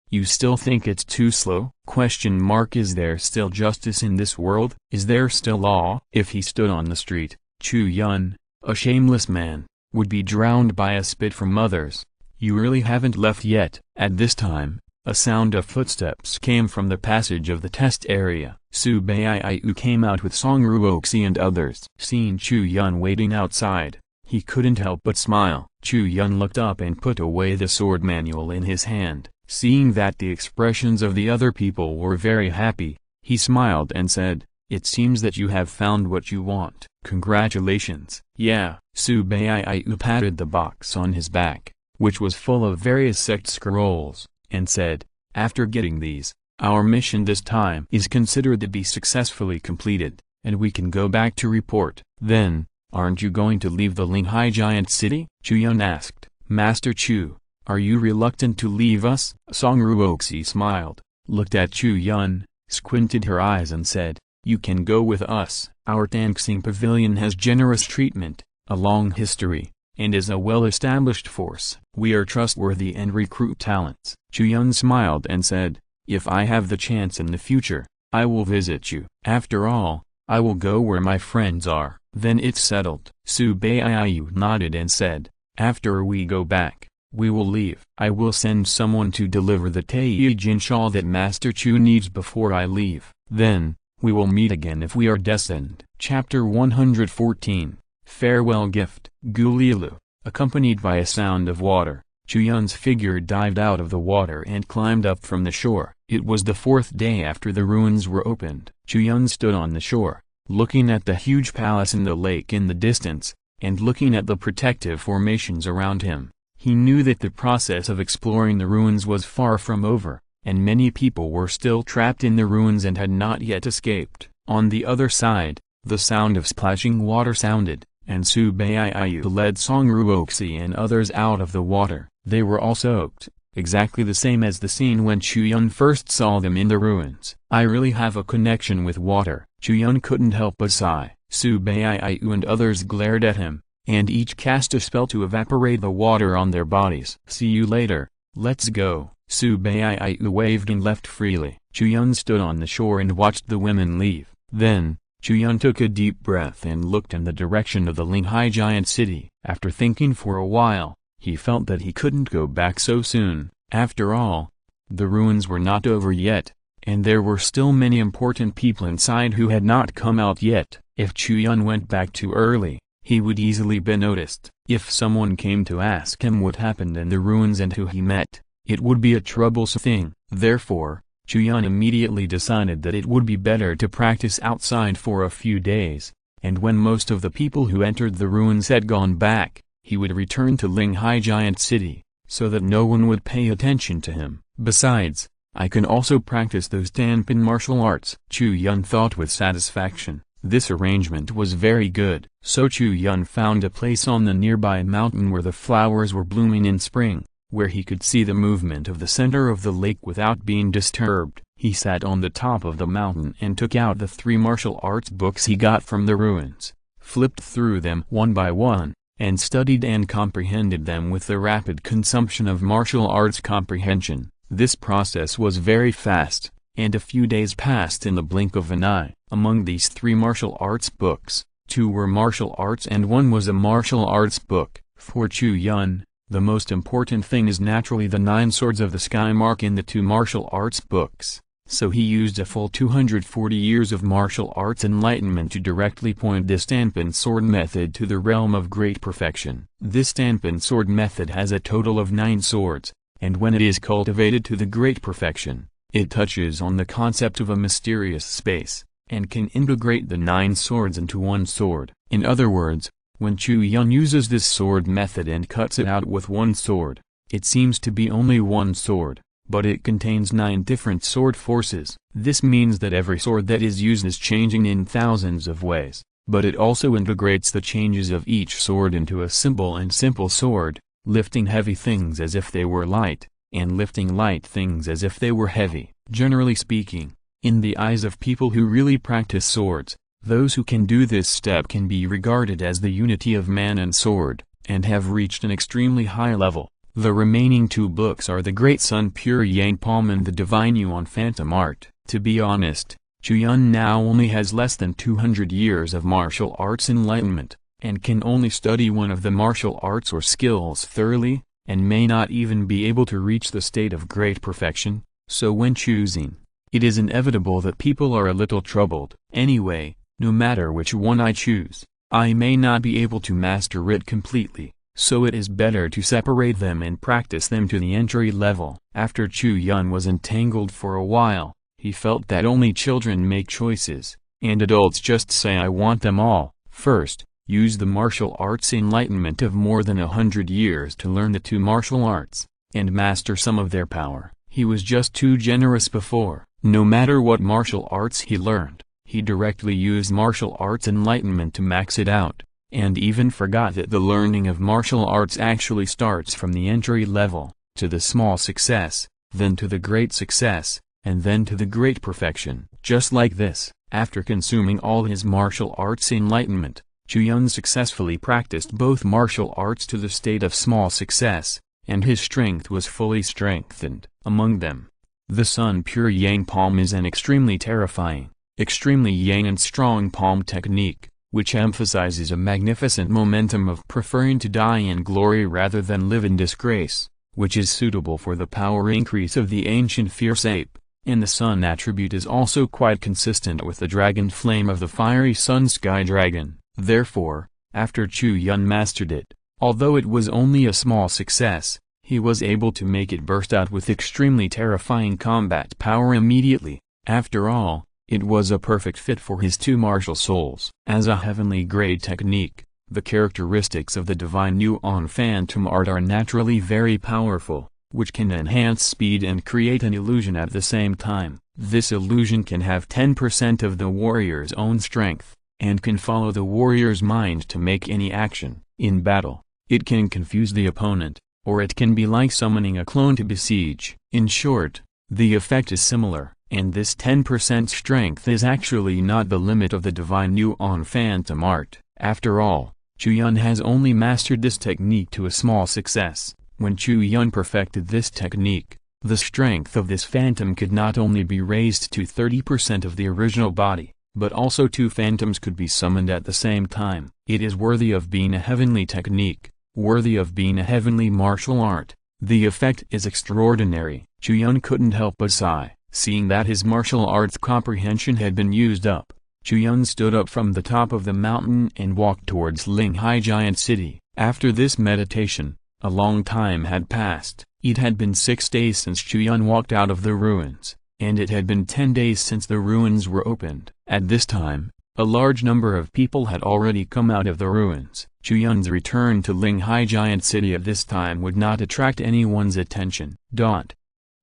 Speaker 1: you still think it's too slow? Is there still justice in this world? Is there still law? If he stood on the street, Chu Yun, a shameless man, would be drowned by a spit from others. You really haven't left yet. At this time, a sound of footsteps came from the passage of the test area. Su Baiyu came out with Song Ruoxi and others. Seeing Chu Yun waiting outside, he couldn't help but smile. Chu Yun looked up and put away the sword manual in his hand. Seeing that the expressions of the other people were very happy, he smiled and said, "It seems that you have found what you want. Congratulations." Yeah. Su Baiyu patted the box on his back, which was full of various sect scrolls, and said, "After getting these, our mission this time is considered to be successfully completed, and we can go back to report." Then, aren't you going to leave the Linghai giant city? Chu Yun asked. Master Chu, are you reluctant to leave us? Song Ruoxi smiled, looked at Chu Yun, squinted her eyes and said, "You can go with us. Our Tangxing Pavilion has generous treatment, a long history, and is a well-established force. We are trustworthy and recruit talents." Chu Yun smiled and said, "If I have the chance in the future, I will visit you. After all, I will go where my friends are." Then it's settled. Su Baiyu nodded and said, "After we go back, we will leave. I will send someone to deliver the Taijin shawl that Master Chu needs before I leave. Then, we will meet again if we are destined." Chapter 114. Farewell Gift. Gulilu. Accompanied by a sound of water, Chu Yun's figure dived out of the water and climbed up from the shore. It was the 4th day after the ruins were opened. Chu Yun stood on the shore, looking at the huge palace in the lake in the distance, and looking at the protective formations around him. He knew that the process of exploring the ruins was far from over, and many people were still trapped in the ruins and had not yet escaped. On the other side, the sound of splashing water sounded, and Su Baiyu led Song Ruoxi and others out of the water. They were all soaked, exactly the same as the scene when Chu Yun first saw them in the ruins. "I really have a connection with water." Chu Yun couldn't help but sigh. Su Baiyu and others glared at him, and each cast a spell to evaporate the water on their bodies. "See you later, let's go." Su Baiyu waved and left freely. Chu Yun stood on the shore and watched the women leave. Then, Chu Yun took a deep breath and looked in the direction of the Linghai giant city. After thinking for a while, he felt that he couldn't go back so soon. After all, the ruins were not over yet, and there were still many important people inside who had not come out yet. If Chu Yun went back too early, he would easily be noticed. If someone came to ask him what happened in the ruins and who he met, it would be a troublesome thing. Therefore, Chu Yun immediately decided that it would be better to practice outside for a few days, and when most of the people who entered the ruins had gone back, he would return to Linghai giant city, so that no one would pay attention to him. Besides, I can also practice those Tanpin martial arts. Chu Yun thought with satisfaction. This arrangement was very good. So Chu Yun found a place on the nearby mountain where the flowers were blooming in spring, where he could see the movement of the center of the lake without being disturbed. He sat on the top of the mountain and took out the 3 martial arts books he got from the ruins, flipped through them one by one, and studied and comprehended them with the rapid consumption of martial arts comprehension. This process was very fast, and a few days passed in the blink of an eye. Among these 3 martial arts books, 2 were martial arts and 1 was a martial arts book. For Chu Yun, the most important thing is naturally the 9 swords of the sky mark in the 2 martial arts books, so he used a full 240 years of martial arts enlightenment to directly point this Tanpin sword method to the realm of great perfection. This Tanpin sword method has a total of 9 swords, and when it is cultivated to the great perfection, it touches on the concept of a mysterious space, and can integrate the 9 swords into 1 sword. In other words, When Chu Yun uses this sword method and cuts it out with one sword, it seems to be only one sword, but it contains 9 different sword forces. This means that every sword that is used is changing in thousands of ways, but it also integrates the changes of each sword into a simple sword, lifting heavy things as if they were light, and lifting light things as if they were heavy. Generally speaking, in the eyes of people who really practice swords, those who can do this step can be regarded as the unity of man and sword, and have reached an extremely high level. The remaining 2 books are the Great Sun Pure Yang Palm and the Divine Yuan Phantom Art. To be honest, Chu Yun now only has less than 200 years of martial arts enlightenment, and can only study one of the martial arts or skills thoroughly, and may not even be able to reach the state of great perfection, so when choosing, it is inevitable that people are a little troubled. Anyway, no matter which one I choose, I may not be able to master it completely, so it is better to separate them and practice them to the entry level. After Chu Yun was entangled for a while, he felt that only children make choices, and adults just say I want them all. First, use the martial arts enlightenment of more than 100 years to learn the 2 martial arts, and master some of their power. He was just too generous before. No matter what martial arts he learned, he directly used martial arts enlightenment to max it out, and even forgot that the learning of martial arts actually starts from the entry level, to the small success, then to the great success, and then to the great perfection. Just like this, after consuming all his martial arts enlightenment, Chu Yun successfully practiced both martial arts to the state of small success, and his strength was fully strengthened. Among them, the Sun Pure Yang Palm is an extremely terrifying, extremely yang and strong palm technique, which emphasizes a magnificent momentum of preferring to die in glory rather than live in disgrace, which is suitable for the power increase of the ancient fierce ape, and the sun attribute is also quite consistent with the dragon flame of the fiery sun sky dragon. Therefore, after Chu Yun mastered it, although it was only a small success, he was able to make it burst out with extremely terrifying combat power immediately. After all, it was a perfect fit for his 2 martial souls. As a heavenly grade technique, the characteristics of the Divine Yuan Phantom Art are naturally very powerful, which can enhance speed and create an illusion at the same time. This illusion can have 10% of the warrior's own strength, and can follow the warrior's mind to make any action. In battle, it can confuse the opponent, or it can be like summoning a clone to besiege. In short, the effect is similar. And this 10% strength is actually not the limit of the Divine Yuan Phantom Art. After all, Chu Yun has only mastered this technique to a small success. When Chu Yun perfected this technique, the strength of this phantom could not only be raised to 30% of the original body, but also 2 phantoms could be summoned at the same time. It is worthy of being a heavenly technique, worthy of being a heavenly martial art. The effect is extraordinary. Chu Yun couldn't help but sigh. Seeing that his martial arts comprehension had been used up, Chu Yun stood up from the top of the mountain and walked towards Linghai Giant City. After this meditation, a long time had passed. It had been 6 days since Chu Yun walked out of the ruins, and it had been 10 days since the ruins were opened. At this time, a large number of people had already come out of the ruins. Chu Yun's return to Linghai Giant City at this time would not attract anyone's attention.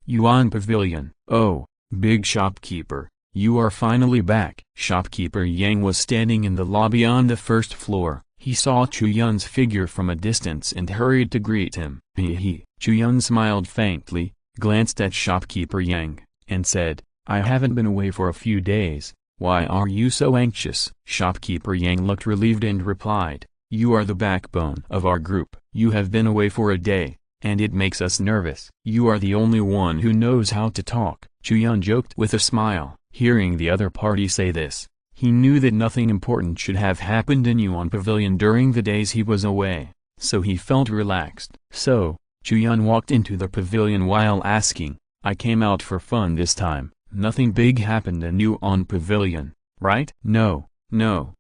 Speaker 1: Yuan Pavilion. Oh, big shopkeeper, you are finally back. Shopkeeper Yang was standing in the lobby on the 1st floor. He saw Chu Yun's figure from a distance and hurried to greet him. Chu Yun smiled faintly, glanced at shopkeeper Yang, and said, I haven't been away for a few days, why are you so anxious? Shopkeeper Yang looked relieved and replied, you are the backbone of our group. You have been away for a day, and it makes us nervous. You are the only one who knows how to talk. Chu Yun joked with a smile. Hearing the other party say this, he knew that nothing important should have happened in Yuan Pavilion during the days he was away, so he felt relaxed. So, Chu Yun walked into the pavilion while asking, I came out for fun this time. Nothing big happened in Yuan Pavilion, right? No.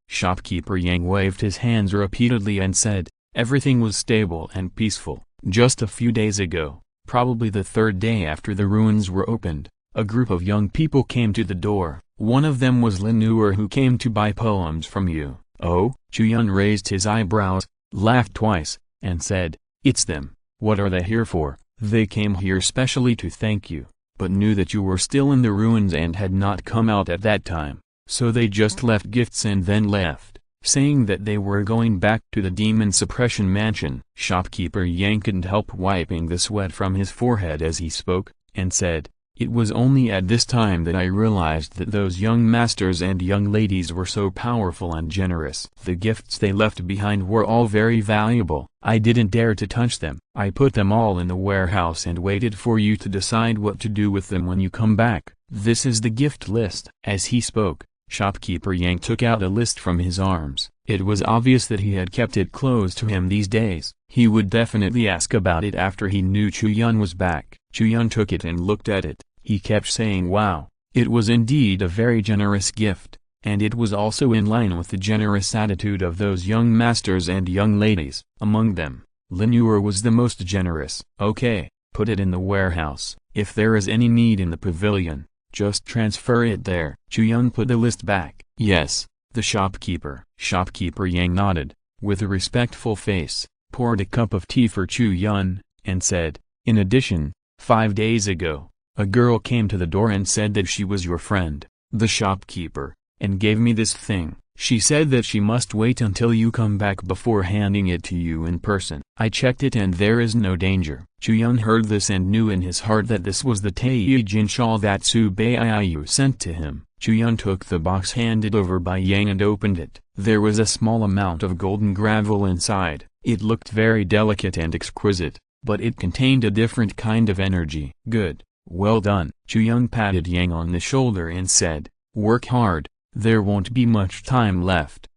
Speaker 1: Shopkeeper Yang waved his hands repeatedly and said, everything was stable and peaceful. Just a few days ago, probably the 3rd day after the ruins were opened, a group of young people came to the door. One of them was Lin Nuer, who came to buy poems from you. Oh? Chu Yun raised his eyebrows, laughed twice, and said, "It's them. What are they here for?" "They came here specially to thank you, but knew that you were still in the ruins and had not come out at that time, so they just left gifts and then left, saying that they were going back to the demon suppression mansion." Shopkeeper Yang couldn't help wiping the sweat from his forehead as he spoke, and said, "It was only at this time that I realized that those young masters and young ladies were so powerful and generous. The gifts they left behind were all very valuable. I didn't dare to touch them. I put them all in the warehouse and waited for you to decide what to do with them when you come back. This is the gift list." As he spoke, Shopkeeper Yang took out a list from his arms. It was obvious that he had kept it close to him these days. He would definitely ask about it after he knew Chu Yun was back. Chu Yun took it and looked at it. He kept saying wow. It was indeed a very generous gift, and it was also in line with the generous attitude of those young masters and young ladies. Among them, Lin Yuer was the most generous. "Okay, put it in the warehouse. If there is any need in the pavilion, just transfer it there." Chu Yun put the list back. "Yes." The Shopkeeper Yang nodded, with a respectful face, poured a cup of tea for Chu Yun, and said, "In addition, 5 days ago, a girl came to the door and said that she was your friend, the shopkeeper, and gave me this thing. She said that she must wait until you come back before handing it to you in person. I checked it and there is no danger." Chu Yun heard this and knew in his heart that this was the Taijin shawl that Su Baiyu sent to him. Chu Yun took the box handed over by Yang and opened it. There was a small amount of golden gravel inside. It looked very delicate and exquisite, but it contained a different kind of energy. "Good. Well done." Chu Yun patted Yang on the shoulder and said, "Work hard. There won't be much time left."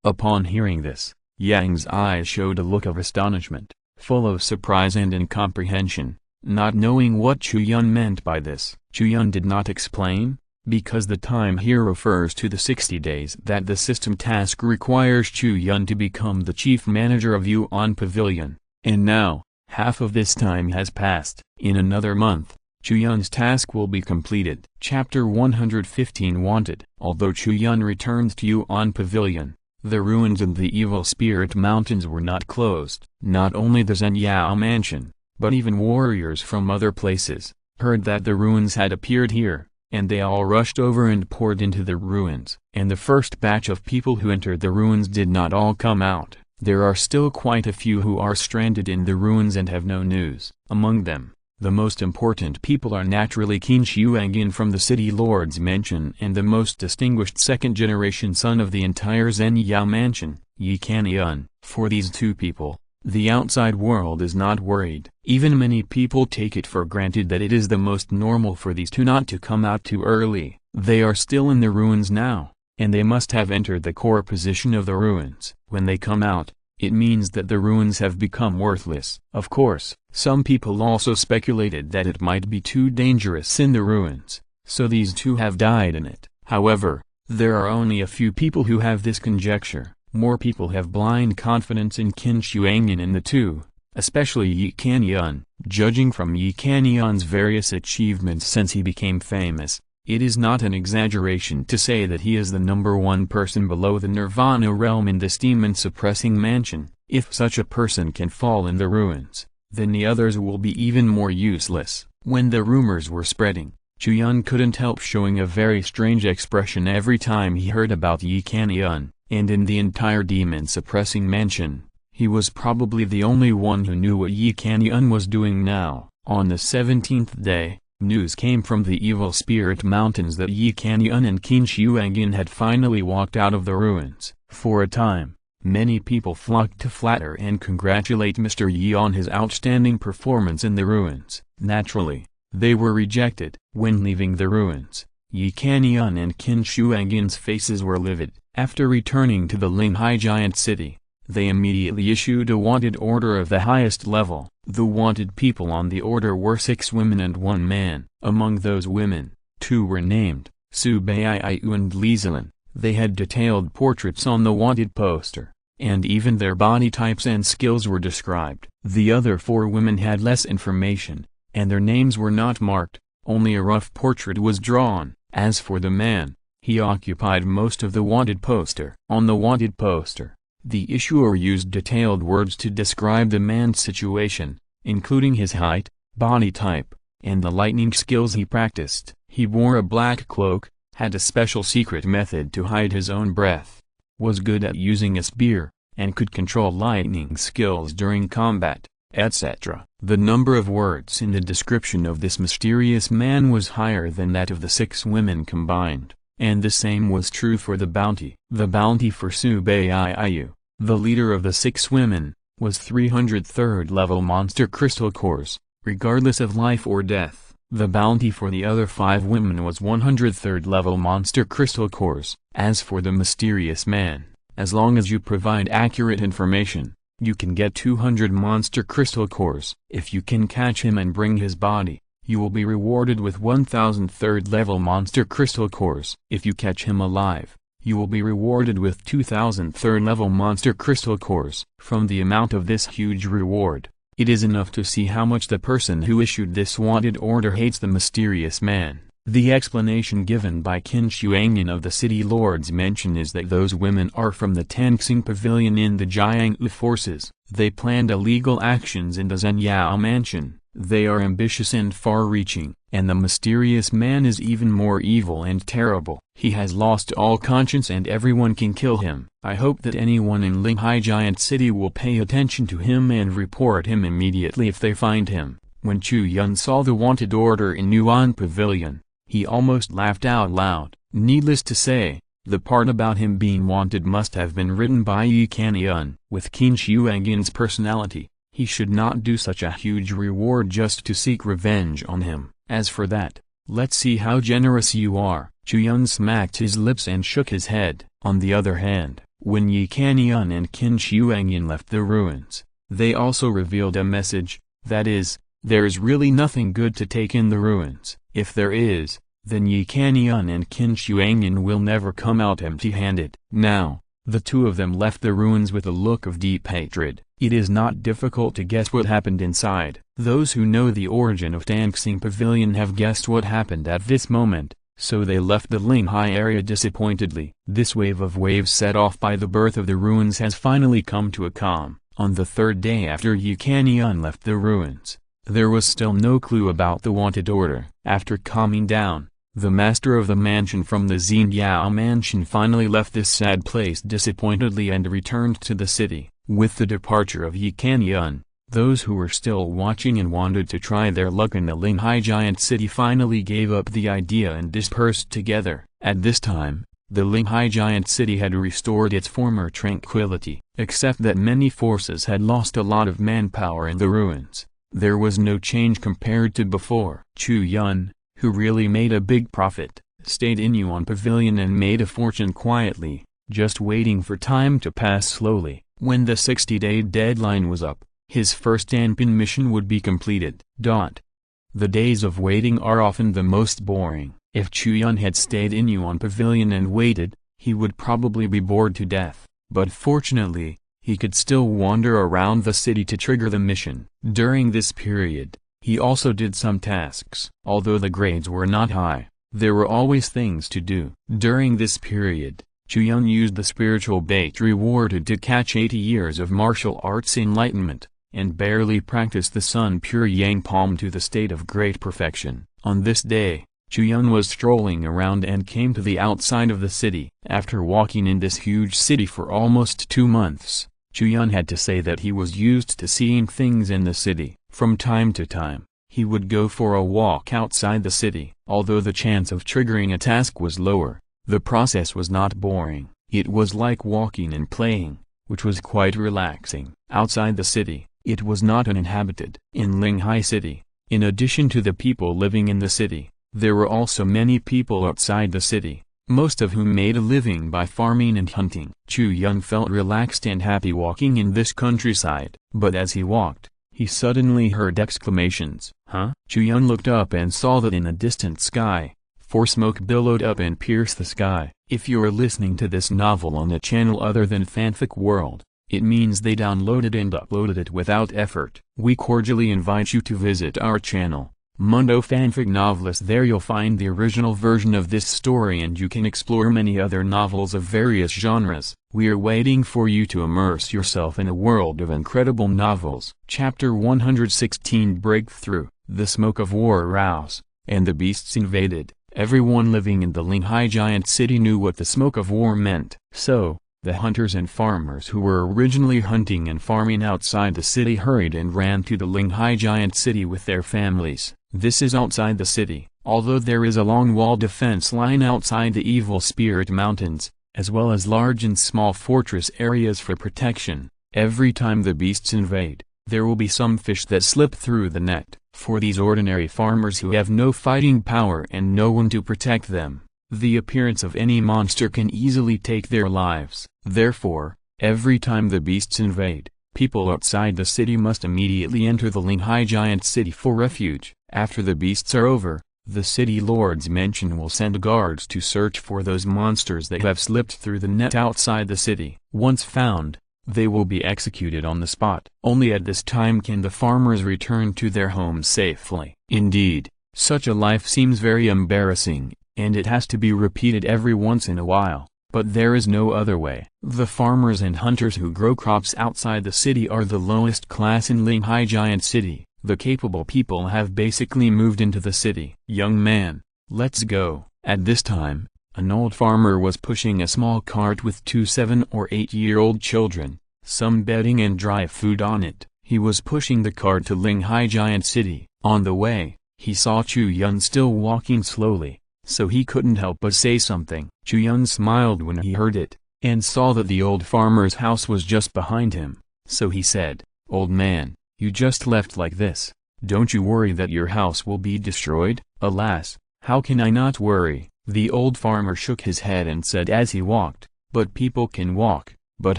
Speaker 1: Upon hearing this, Yang's eyes showed a look of astonishment, full of surprise and incomprehension, not knowing what Chu Yun meant by this. Chu Yun did not explain, because the time here refers to the 60 days that the system task requires Chu Yun to become the chief manager of Yuan Pavilion, and now, half of this time has passed. In another month, Chu Yun's task will be completed. Chapter 115 Wanted. Although Chu Yun returned to Yuan Pavilion, the ruins in the Evil Spirit Mountains were not closed. Not only the Zhenyao Mansion, but even warriors from other places, heard that the ruins had appeared here, and they all rushed over and poured into the ruins. And the first batch of people who entered the ruins did not all come out. There are still quite a few who are stranded in the ruins and have no news. Among them, the most important people are naturally Qin Shuangyan from the City Lord's Mansion and the most distinguished second-generation son of the entire Zhenyao Mansion, Yi Kanyun. For these two people, the outside world is not worried. Even many people take it for granted that it is the most normal for these two not to come out too early. They are still in the ruins now, and they must have entered the core position of the ruins. When they come out, it means that the ruins have become worthless. Of course, some people also speculated that it might be too dangerous in the ruins, so these two have died in it. However, there are only a few people who have this conjecture. More people have blind confidence in Qin Shuangyan and the two, especially Yi Kanyun. Judging from Yi Kanyun's various achievements since he became famous, it is not an exaggeration to say that he is the #1 person below the Nirvana realm in this demon-suppressing mansion. If such a person can fall in the ruins, then the others will be even more useless. When the rumors were spreading, Chu Yun couldn't help showing a very strange expression every time he heard about Yi Kanyun, and in the entire demon-suppressing mansion, he was probably the only one who knew what Yi Kanyun was doing now. On the 17th day, news came from the Evil Spirit Mountains that Yi Kanyun and Qin Shuangyan had finally walked out of the ruins. For a time, many people flocked to flatter and congratulate Mr. Yi on his outstanding performance in the ruins. Naturally, they were rejected. When leaving the ruins, Yi Kanyun and Qin Shuangyan's faces were livid. After returning to the Linghai Giant City, they immediately issued a wanted order of the highest level. The wanted people on the order were 6 women and 1 man. Among those women, 2 were named, Su Baiyu and Li Zilin. They had detailed portraits on the wanted poster, and even their body types and skills were described. The other 4 women had less information, and their names were not marked, only a rough portrait was drawn. As for the man, He occupied most of the wanted poster. On the wanted poster, the issuer used detailed words to describe the man's situation, including his height, body type, and the lightning skills he practiced. He wore a black cloak, had a special secret method to hide his own breath, was good at using a spear, and could control lightning skills during combat, etc. The number of words in the description of this mysterious man was higher than that of the 6 women combined, and the same was true for the bounty. The bounty for Subayu, the leader of the 6 women, was 303rd level monster crystal cores, regardless of life or death. The bounty for the other 5 women was 103rd level monster crystal cores. As for the mysterious man, as long as you provide accurate information, you can get 200 monster crystal cores. If you can catch him and bring his body, you will be rewarded with 1003rd level monster crystal cores. If you catch him alive, you will be rewarded with 2003rd level monster crystal cores. From the amount of this huge reward, it is enough to see how much the person who issued this wanted order hates the mysterious man. The explanation given by Chu Yun of the City Lord's Mansion is that those women are from the Tangxing Pavilion in the Jianghu forces. They planned illegal actions in the Zhenyao Mansion. They are ambitious and far-reaching, and the mysterious man is even more evil and terrible. He has lost all conscience and everyone can kill him. I hope that anyone in Linghai Giant City will pay attention to him and report him immediately if they find him. When Chu Yun saw the wanted order in Yuan Pavilion, he almost laughed out loud. Needless to say, the part about him being wanted must have been written by Yi Yun. With Qin Shuangyan's personality, he should not do such a huge reward just to seek revenge on him. As for that, let's see how generous you are. Chu Yun smacked his lips and shook his head. On the other hand, when Yi Yun and Qin Shuangyan left the ruins, they also revealed a message, that is, there is really nothing good to take in the ruins. If there is, then Yi Yun and Qin Shuangyan will never come out empty-handed. Now, the two of them left the ruins with a look of deep hatred. It is not difficult to guess what happened inside. Those who know the origin of Tangxing Pavilion have guessed what happened at this moment, so they left the Linghai area disappointedly. This wave of waves set off by the birth of the ruins has finally come to a calm. On the 3rd day after Yi Yun left the ruins, there was still no clue about the wanted order. After calming down, the master of the mansion from the Zhenyao Mansion finally left this sad place disappointedly and returned to the city. With the departure of Yi Yun, those who were still watching and wanted to try their luck in the Linghai Giant City finally gave up the idea and dispersed together. At this time, the Linghai Giant City had restored its former tranquility, except that many forces had lost a lot of manpower in the ruins. There was no change compared to before. Chu Yun, who really made a big profit, stayed in Yuan Pavilion and made a fortune quietly, just waiting for time to pass slowly. When the 60-day deadline was up, his first Anpin mission would be completed. The days of waiting are often the most boring. If Chu Yun had stayed in Yuan Pavilion and waited, he would probably be bored to death. But fortunately, he could still wander around the city to trigger the mission. During this period, he also did some tasks. Although the grades were not high, there were always things to do. During this period, Chu Yun used the spiritual bait rewarded to catch 80 years of martial arts enlightenment, and barely practiced the Sun Pure Yang Palm to the state of great perfection. On this day, Chu Yun was strolling around and came to the outside of the city. After walking in this huge city for almost 2 months, Chu Yun had to say that he was used to seeing things in the city. From time to time, he would go for a walk outside the city. Although the chance of triggering a task was lower, the process was not boring. It was like walking and playing, which was quite relaxing. Outside the city, it was not uninhabited. In Linghai City, in addition to the people living in the city, there were also many people outside the city, most of whom made a living by farming and hunting. Chu Yun felt relaxed and happy walking in this countryside. But as he walked, he suddenly heard exclamations. Huh? Chu Yun looked up and saw that in a distant sky, 4 smoke billowed up and pierced the sky. If you are listening to this novel on a channel other than Fanfic World, it means they downloaded and uploaded it without effort. We cordially invite you to visit our channel, Mundo Fanfic Novelist. There you'll find the original version of this story, and you can explore many other novels of various genres. We are waiting for you to immerse yourself in a world of incredible novels. Chapter 116 Breakthrough. The smoke of war arose, and the beasts invaded. Everyone living in the Linghai giant city knew what the smoke of war meant. So, the hunters and farmers who were originally hunting and farming outside the city hurried and ran to the Linghai giant city with their families. This is outside the city, although there is a long wall defense line outside the Evil Spirit Mountains, as well as large and small fortress areas for protection. Every time the beasts invade, there will be some fish that slip through the net. For these ordinary farmers who have no fighting power and no one to protect them, the appearance of any monster can easily take their lives. Therefore, every time the beasts invade, people outside the city must immediately enter the Linghai giant city for refuge. After the beasts are over, the city lord's mansion will send guards to search for those monsters that have slipped through the net outside the city. Once found, they will be executed on the spot. Only at this time can the farmers return to their homes safely. Indeed, such a life seems very embarrassing, and it has to be repeated every once in a while. But there is no other way. The farmers and hunters who grow crops outside the city are the lowest class in Linghai giant city. The capable people have basically moved into the city. Young man, let's go. At this time, an old farmer was pushing a small cart with 2 7- or 8-year-old children, some bedding and dry food on it. He was pushing the cart to Linghai giant city. On the way, he saw Chu Yun still walking slowly, so he couldn't help but say something. Chu Yun smiled when he heard it, and saw that the old farmer's house was just behind him. So he said, "Old man, you just left like this. Don't you worry that your house will be destroyed?" "Alas, how can I not worry?" The old farmer shook his head and said as he walked, "But people can walk, but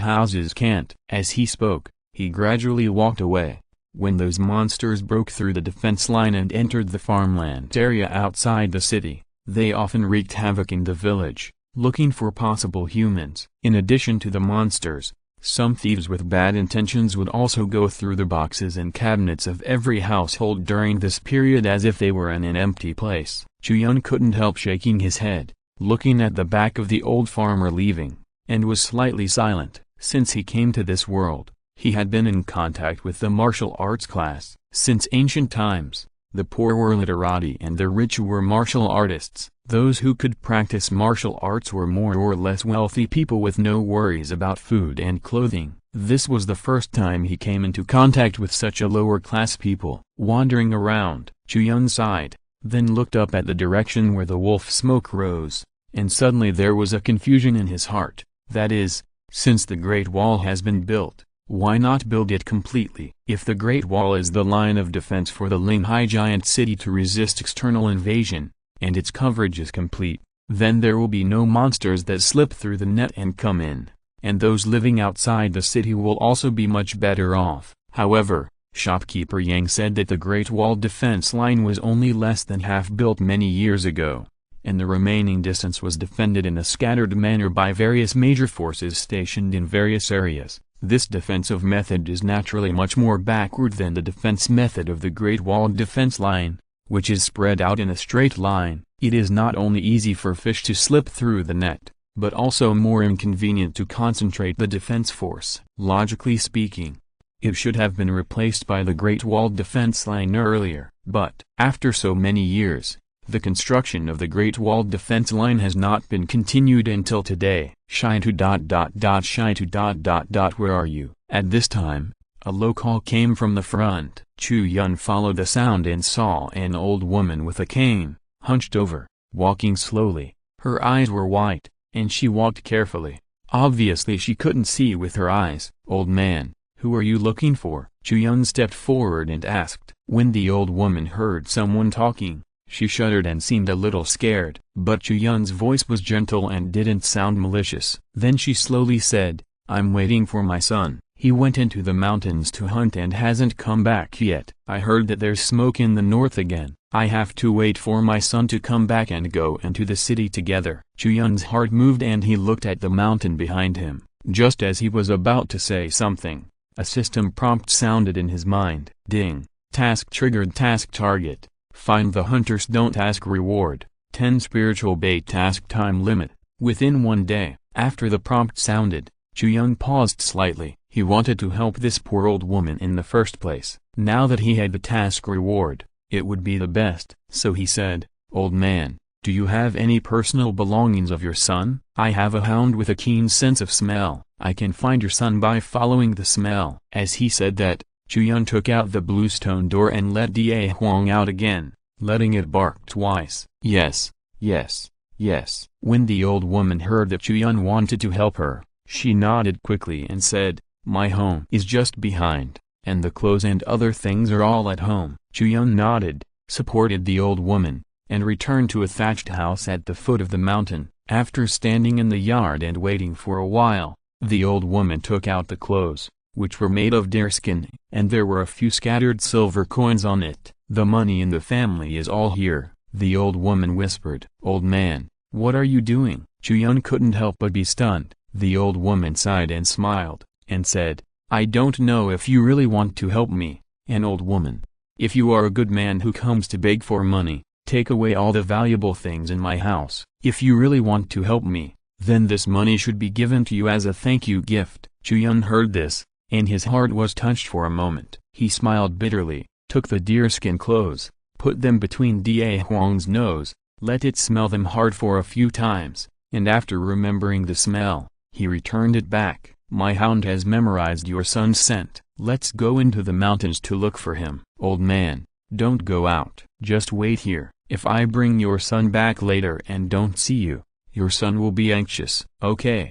Speaker 1: houses can't." As he spoke, he gradually walked away. When those monsters broke through the defense line and entered the farmland area outside the city, they often wreaked havoc in the village, looking for possible humans. In addition to the monsters, some thieves with bad intentions would also go through the boxes and cabinets of every household during this period as if they were in an empty place. Chu Yun couldn't help shaking his head, looking at the back of the old farmer leaving, and was slightly silent. Since he came to this world, he had been in contact with the martial arts class. Since ancient times, the poor were literati and the rich were martial artists. Those who could practice martial arts were more or less wealthy people with no worries about food and clothing. This was the first time he came into contact with such a lower class people. Wandering around, Chu Yun sighed, then looked up at the direction where the wolf smoke rose, and suddenly there was a confusion in his heart. That is, since the Great Wall has been built, why not build it completely? If the Great Wall is the line of defense for the Linghai giant city to resist external invasion, and its coverage is complete, then there will be no monsters that slip through the net and come in, and those living outside the city will also be much better off. However, shopkeeper Yang said that the Great Wall defense line was only less than half built many years ago, and the remaining distance was defended in a scattered manner by various major forces stationed in various areas. This defensive method is naturally much more backward than the defense method of the Great Wall defense line, which is spread out in a straight line. It is not only easy for fish to slip through the net, but also more inconvenient to concentrate the defense force. Logically speaking, it should have been replaced by the Great Wall defense line earlier. But, after so many years, the construction of the Great Wall defense line has not been continued until today. Shitu. Where are you? At this time, a low call came from the front. Chu Yun followed the sound and saw an old woman with a cane, hunched over, walking slowly. Her eyes were white, and she walked carefully. Obviously she couldn't see with her eyes. "Old man, who are you looking for?" Chu Yun stepped forward and asked. When the old woman heard someone talking, she shuddered and seemed a little scared. But Chu Yun's voice was gentle and didn't sound malicious. Then she slowly said, "I'm waiting for my son. He went into the mountains to hunt and hasn't come back yet. I heard that there's smoke in the north again. I have to wait for my son to come back and go into the city together." Chu Yun's heart moved and he looked at the mountain behind him. Just as he was about to say something, a system prompt sounded in his mind. Ding. Task triggered. Task target. Find the hunters. Don't ask reward. 10 spiritual bait. Task time limit, within 1 day. After the prompt sounded, Chu Yun paused slightly. He wanted to help this poor old woman in the first place. Now that he had the task reward, it would be the best. So he said, "Old man, do you have any personal belongings of your son?" "I have a hound with a keen sense of smell. I can find your son by following the smell." As he said that, Chu Yun took out the blue stone door and let Da Huang out again, letting it bark twice. "Yes, yes, yes." When the old woman heard that Chu Yun wanted to help her, she nodded quickly and said, "My home is just behind, and the clothes and other things are all at home." Chu Yun nodded, supported the old woman, and returned to a thatched house at the foot of the mountain. After standing in the yard and waiting for a while, the old woman took out the clothes, which were made of deerskin, and there were a few scattered silver coins on it. "The money in the family is all here," the old woman whispered. "Old man, what are you doing?" Chu Yun couldn't help but be stunned. The old woman sighed and smiled, and said, "I don't know if you really want to help me, an old woman. If you are a good man who comes to beg for money, take away all the valuable things in my house. If you really want to help me, then this money should be given to you as a thank you gift." Chu Yun heard this, and his heart was touched for a moment. He smiled bitterly, took the deerskin clothes, put them between Da Huang's nose, let it smell them hard for a few times, and after remembering the smell, he returned it back. "My hound has memorized your son's scent. Let's go into the mountains to look for him." "Old man, don't go out. Just wait here. If I bring your son back later and don't see you, your son will be anxious." "Okay.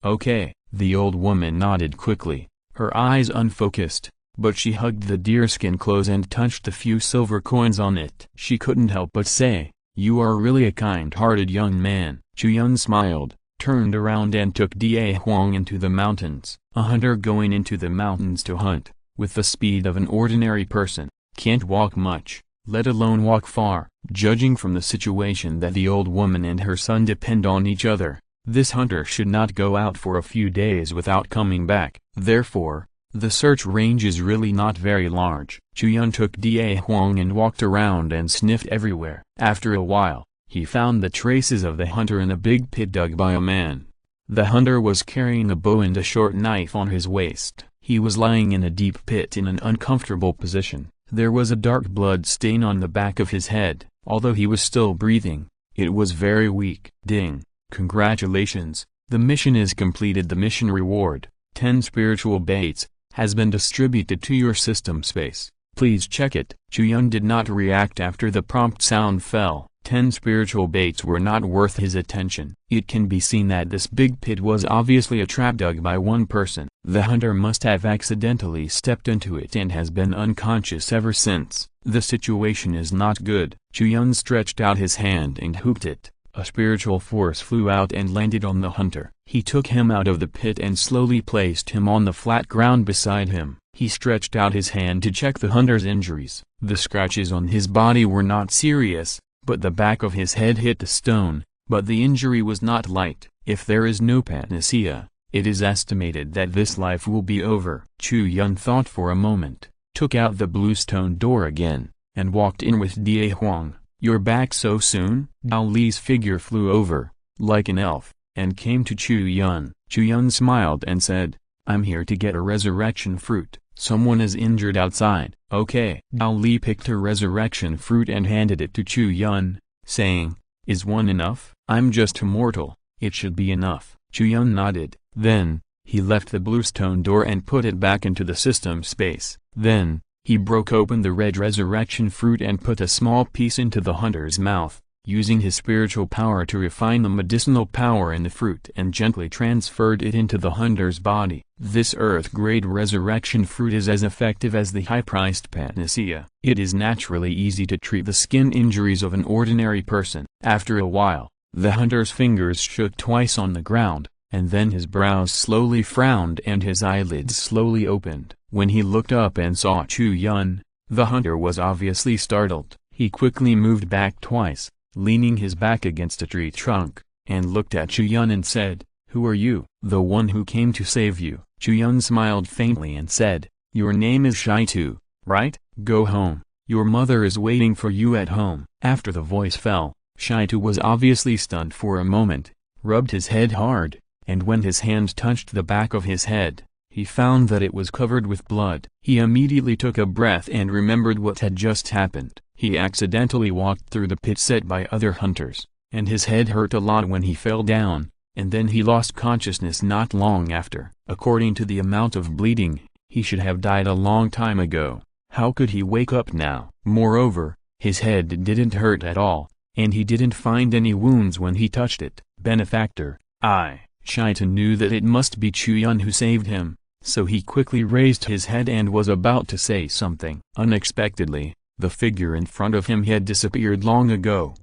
Speaker 1: Okay." The old woman nodded quickly, her eyes unfocused, but she hugged the deerskin clothes and touched the few silver coins on it. She couldn't help but say, "You are really a kind-hearted young man." Chu Yun smiled, turned around and took Da Huang into the mountains. A hunter going into the mountains to hunt, with the speed of an ordinary person, can't walk much, let alone walk far. Judging from the situation that the old woman and her son depend on each other, this hunter should not go out for a few days without coming back. Therefore, the search range is really not very large. Chu Yun took Da Huang and walked around and sniffed everywhere. After a while, he found the traces of the hunter in a big pit dug by a man. The hunter was carrying a bow and a short knife on his waist. He was lying in a deep pit in an uncomfortable position. There was a dark blood stain on the back of his head. Although he was still breathing, it was very weak. "Ding! Congratulations, the mission is completed. The mission reward, 10 spiritual baits, has been distributed to your system space. Please check it." Chu Yun did not react after the prompt sound fell. 10 spiritual baits were not worth his attention. It can be seen that this big pit was obviously a trap dug by one person. The hunter must have accidentally stepped into it and has been unconscious ever since. The situation is not good. Chu Yun stretched out his hand and hooked it. A spiritual force flew out and landed on the hunter. He took him out of the pit and slowly placed him on the flat ground beside him. He stretched out his hand to check the hunter's injuries. The scratches on his body were not serious, but the back of his head hit the stone, but the injury was not light. If there is no panacea, it is estimated that this life will be over. Chu Yun thought for a moment, took out the blue stone door again, and walked in with Da Huang. "You're back so soon?" Dao Li's figure flew over, like an elf, and came to Chu Yun. Chu Yun smiled and said, "I'm here to get a resurrection fruit. Someone is injured outside." "Okay." Dao Li picked a resurrection fruit and handed it to Chu Yun, saying, "Is one enough?" "I'm just a mortal, it should be enough." Chu Yun nodded. Then, he left the blue stone door and put it back into the system space. Then, he broke open the red resurrection fruit and put a small piece into the hunter's mouth, using his spiritual power to refine the medicinal power in the fruit and gently transferred it into the hunter's body. This earth-grade resurrection fruit is as effective as the high-priced panacea. It is naturally easy to treat the skin injuries of an ordinary person. After a while, the hunter's fingers shook twice on the ground, and then his brows slowly frowned and his eyelids slowly opened. When he looked up and saw Chu Yun, the hunter was obviously startled. He quickly moved back twice, leaning his back against a tree trunk, and looked at Chu Yun and said, "Who are you?" "The one who came to save you." Chu Yun smiled faintly and said, "Your name is Shai Tu, right? Go home. Your mother is waiting for you at home." After the voice fell, Shitu was obviously stunned for a moment, rubbed his head hard, and when his hand touched the back of his head, he found that it was covered with blood. He immediately took a breath and remembered what had just happened. He accidentally walked through the pit set by other hunters, and his head hurt a lot when he fell down, and then he lost consciousness not long after. According to the amount of bleeding, he should have died a long time ago. How could he wake up now? Moreover, his head didn't hurt at all, and he didn't find any wounds when he touched it. Benefactor, Shitu knew that it must be Chu Yun who saved him, so he quickly raised his head and was about to say something. Unexpectedly, the figure in front of him had disappeared long ago.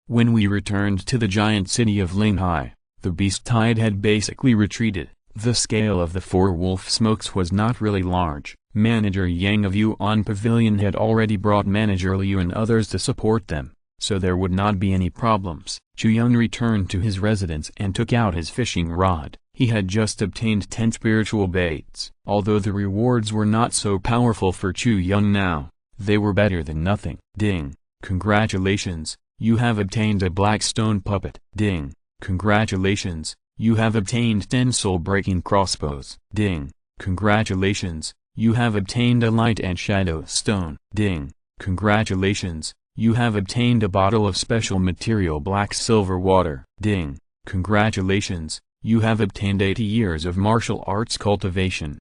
Speaker 1: When we returned to the giant city of Linghai, the beast tide had basically retreated. The scale of the four wolf smokes was not really large. Manager Yang of Yuan Pavilion had already brought Manager Liu and others to support them, so there would not be any problems. Chu Yun returned to his residence and took out his fishing rod. He had just obtained 10 spiritual baits. Although the rewards were not so powerful for Chu Yun now, they were better than nothing. Ding! Congratulations, you have obtained a black stone puppet. Ding! Congratulations, you have obtained 10 soul-breaking crossbows. Ding! Congratulations, you have obtained a light and shadow stone. Ding! Congratulations, you have obtained a bottle of special material black silver water. Ding! Congratulations, you have obtained 80 years of martial arts cultivation.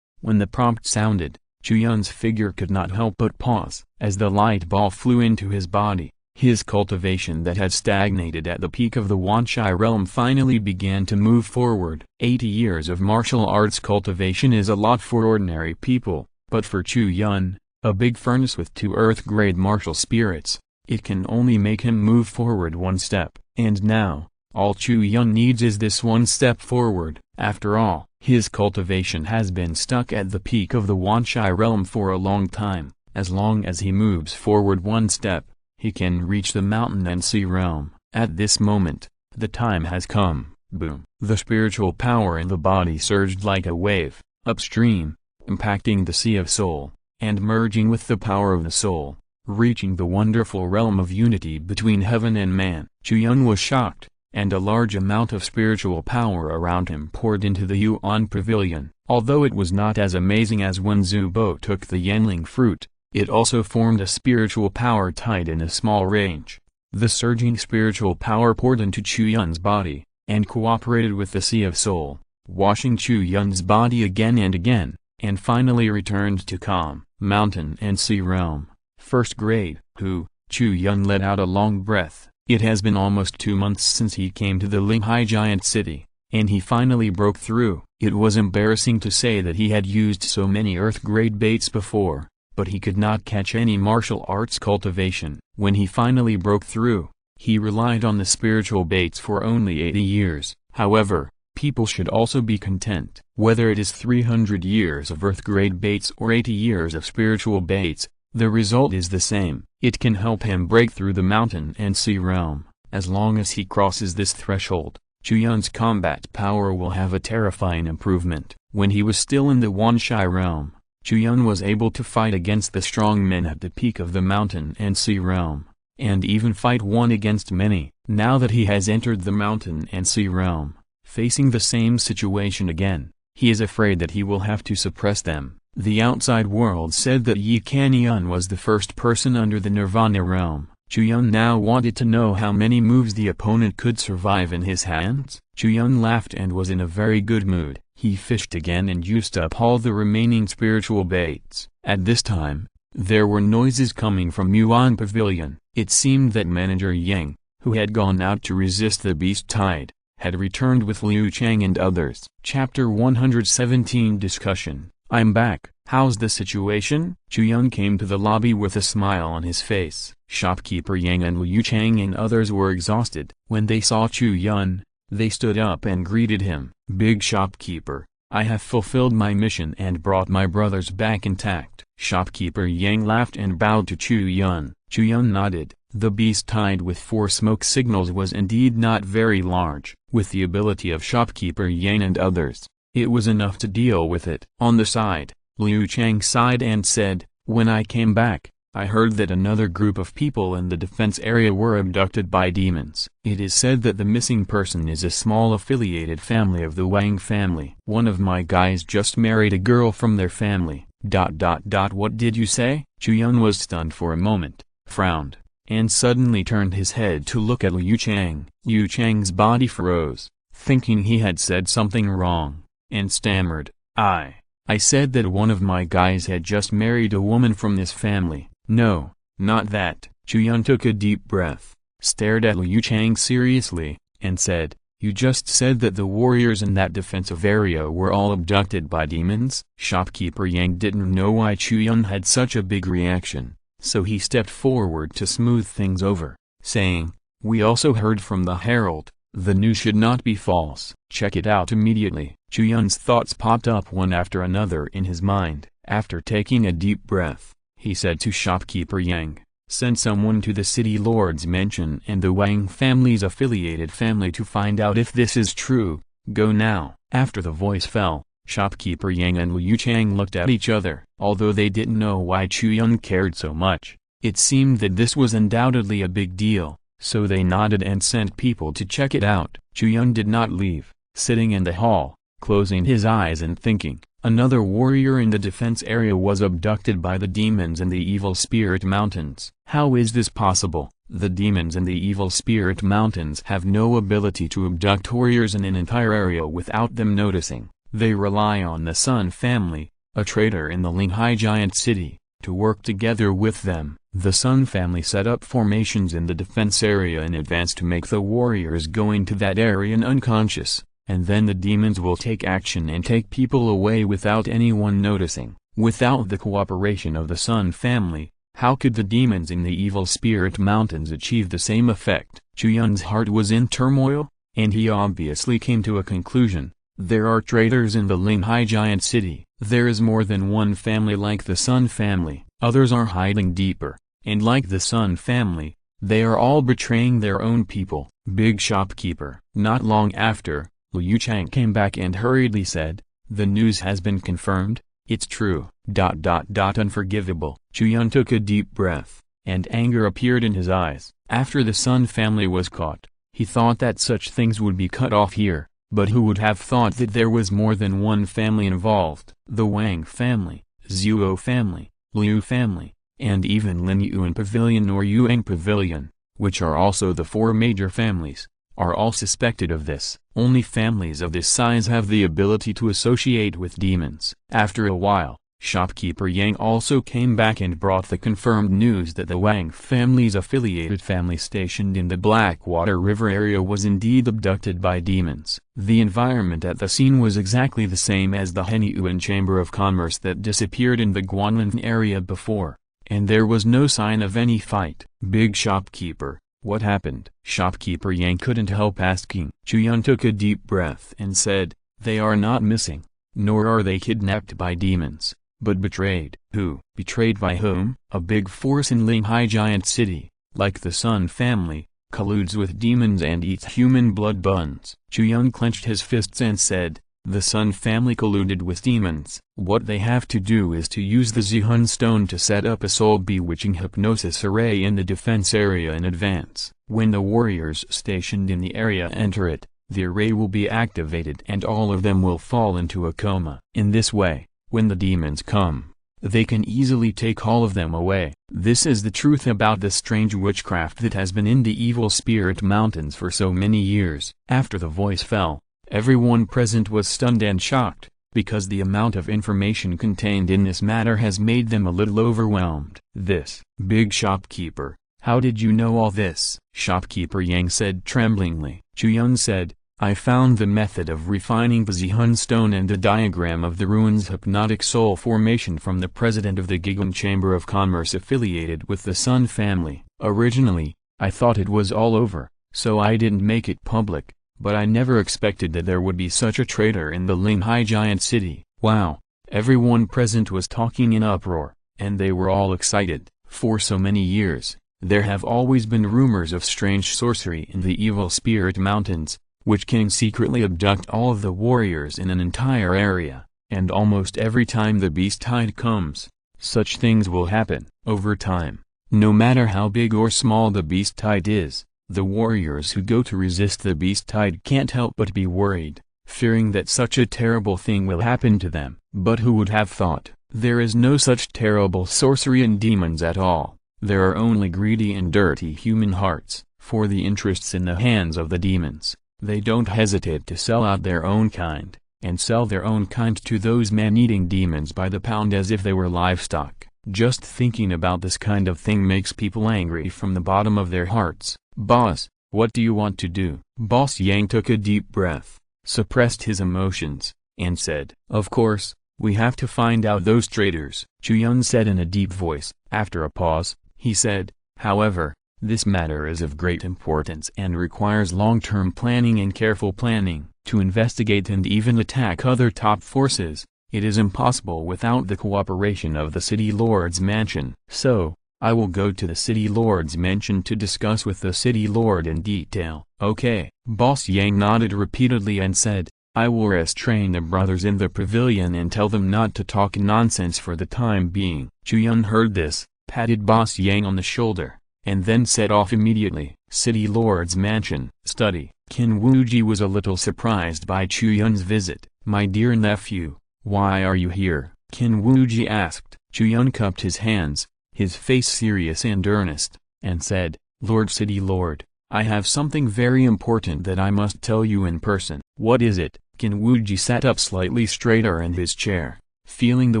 Speaker 1: When the prompt sounded, Chu Yun's figure could not help but pause. As the light ball flew into his body, his cultivation that had stagnated at the peak of the Wanshai realm finally began to move forward. 80 years of martial arts cultivation is a lot for ordinary people, but for Chu Yun, a big furnace with 2 earth-grade martial spirits, it can only make him move forward one step. And now, all Chu Yun needs is this one step forward. After all, his cultivation has been stuck at the peak of the Wanshai realm for a long time. As long as he moves forward one step, he can reach the mountain and sea realm. At this moment, the time has come. Boom! The spiritual power in the body surged like a wave, upstream, impacting the sea of soul, and merging with the power of the soul, reaching the wonderful realm of unity between heaven and man. Chu Yun was shocked, and a large amount of spiritual power around him poured into the Yuan Pavilion. Although it was not as amazing as when Zubo took the Yanling fruit, it also formed a spiritual power tide in a small range. The surging spiritual power poured into Chu Yun's body, and cooperated with the Sea of Soul, washing Chu Yun's body again and again, and finally returned to calm, mountain and sea realm. First grade. Chu Yun let out a long breath. It has been almost 2 months since he came to the Linghai giant city, and he finally broke through. It was embarrassing to say that he had used so many earth-grade baits before, but he could not catch any martial arts cultivation. When he finally broke through, he relied on the spiritual baits for only 80 years. However, people should also be content. Whether it is 300 years of earth-grade baits or 80 years of spiritual baits, the result is the same. It can help him break through the mountain and sea realm. As long as he crosses this threshold, Chu Yun's combat power will have a terrifying improvement. When he was still in the Wanshai realm, Chu Yun was able to fight against the strong men at the peak of the mountain and sea realm, and even fight one against many. Now that he has entered the mountain and sea realm, facing the same situation again, he is afraid that he will have to suppress them. The outside world said that Yi Kanyun was the first person under the Nirvana realm. Chu Yun now wanted to know how many moves the opponent could survive in his hands. Chu Yun laughed and was in a very good mood. He fished again and used up all the remaining spiritual baits. At this time, there were noises coming from Yuan Pavilion. It seemed that Manager Yang, who had gone out to resist the beast tide, had returned with Liu Chang and others. Chapter 117 Discussion. I'm back. How's the situation? Chu Yun came to the lobby with a smile on his face. Shopkeeper Yang and Liu Chang and others were exhausted. When they saw Chu Yun, they stood up and greeted him. Big shopkeeper, I have fulfilled my mission and brought my brothers back intact. Shopkeeper Yang laughed and bowed to Chu Yun. Chu Yun nodded. The beast tide with 4 smoke signals was indeed not very large. With the ability of shopkeeper Yang and others, it was enough to deal with it. On the side, Liu Chang sighed and said, When I came back, I heard that another group of people in the defense area were abducted by demons. It is said that the missing person is a small affiliated family of the Wang family. One of my guys just married a girl from their family. What did you say? Chu Yun was stunned for a moment, frowned, and suddenly turned his head to look at Liu Chang. Liu Chang's body froze, thinking he had said something wrong, and stammered, I said that one of my guys had just married a woman from this family. No, not that. Chu Yun took a deep breath, stared at Liu Chang seriously, and said, you just said that the warriors in that defensive area were all abducted by demons? Shopkeeper Yang didn't know why Chu Yun had such a big reaction, so he stepped forward to smooth things over, saying, we also heard from the Herald. The news should not be false. Check it out immediately. Chu Yun's thoughts popped up one after another in his mind. After taking a deep breath, he said to Shopkeeper Yang, send someone to the city lord's mansion and the Wang family's affiliated family to find out if this is true. Go now. After the voice fell, Shopkeeper Yang and Liu Chang looked at each other. Although they didn't know why Chu Yun cared so much, it seemed that this was undoubtedly a big deal. So they nodded and sent people to check it out. Chu Yun did not leave, sitting in the hall, closing his eyes and thinking. Another warrior in the defense area was abducted by the demons in the Evil Spirit Mountains. How is this possible? The demons in the Evil Spirit Mountains have no ability to abduct warriors in an entire area without them noticing. They rely on the Sun family, a trader in the Linghai Giant City, to work together with them. The Sun family set up formations in the defense area in advance to make the warriors go into that area unconscious, and then the demons will take action and take people away without anyone noticing. Without the cooperation of the Sun family, how could the demons in the Evil Spirit Mountains achieve the same effect? Chu Yun's heart was in turmoil, and he obviously came to a conclusion. There are traitors in the Linghai Giant City. There is more than one family like the Sun family. Others are hiding deeper, and like the Sun family, they are all betraying their own people. Big shopkeeper. Not long after, Liu Chang came back and hurriedly said, the news has been confirmed, it's true. Unforgivable. Chu Yun took a deep breath, and anger appeared in his eyes. After the Sun family was caught, he thought that such things would be cut off here. But who would have thought that there was more than one family involved? The Wang family, Zhuo family, Liu family, and even Lin Yuan Pavilion or Yuan Pavilion, which are also the four major families, are all suspected of this. Only families of this size have the ability to associate with demons. After a while, Shopkeeper Yang also came back and brought the confirmed news that the Wang family's affiliated family stationed in the Blackwater River area was indeed abducted by demons. The environment at the scene was exactly the same as the Henyuan Chamber of Commerce that disappeared in the Guanlin area before, and there was no sign of any fight. Big shopkeeper, what happened? Shopkeeper Yang couldn't help asking. Chu Yun took a deep breath and said, they are not missing, nor are they kidnapped by demons. But betrayed. Who? Betrayed by whom? A big force in Linghai Giant City, like the Sun family, colludes with demons and eats human blood buns. Chu Yun clenched his fists and said, the Sun family colluded with demons. What they have to do is to use the Zihun stone to set up a soul-bewitching hypnosis array in the defense area in advance. When the warriors stationed in the area enter it, the array will be activated and all of them will fall into a coma. In this way, when the demons come, they can easily take all of them away. This is the truth about the strange witchcraft that has been in the Evil Spirit Mountains for so many years. After the voice fell, everyone present was stunned and shocked, because the amount of information contained in this matter has made them a little overwhelmed. This. Big shopkeeper, how did you know all this? Shopkeeper Yang said tremblingly. Chu Yun said, I found the method of refining the Zihun stone and the diagram of the ruins hypnotic soul formation from the president of the Gigan Chamber of Commerce affiliated with the Sun family. Originally, I thought it was all over, so I didn't make it public, but I never expected that there would be such a traitor in the Linghai Giant City. Wow, everyone present was talking in uproar, and they were all excited. For so many years, there have always been rumors of strange sorcery in the Evil Spirit Mountains, which can secretly abduct all of the warriors in an entire area, and almost every time the beast tide comes, Such things will happen over time. No matter how big or small the beast tide is, the warriors who go to resist the beast tide can't help but be worried, fearing that such a terrible thing will happen to them. But who would have thought? There is no such terrible sorcery in demons at all. There are only greedy and dirty human hearts, for the interests in the hands of the demons. They don't hesitate to sell out their own kind, and sell their own kind to those man-eating demons by the pound as if they were livestock. Just thinking about this kind of thing makes people angry from the bottom of their hearts. Boss, what do you want to do? Boss Yang took a deep breath, suppressed his emotions, and said, "Of course, we have to find out those traitors," Chu Yun said in a deep voice. After a pause, he said, "However, this matter is of great importance and requires long-term planning and careful planning. To investigate and even attack other top forces, it is impossible without the cooperation of the City Lord's mansion. So, I will go to the City Lord's mansion to discuss with the City Lord in detail." "Okay." Boss Yang nodded repeatedly and said, "I will restrain the brothers in the pavilion and tell them not to talk nonsense for the time being." Chu Yun heard this, patted Boss Yang on the shoulder, and then set off immediately. City Lord's mansion. Study. Qin Wuji was a little surprised by Chu Yun's visit. "My dear nephew, why are you here?" Qin Wuji asked. Chu Yun cupped his hands, his face serious and earnest, and said, "Lord City Lord, I have something very important that I must tell you in person." "What is it?" Qin Wuji sat up slightly straighter in his chair, feeling the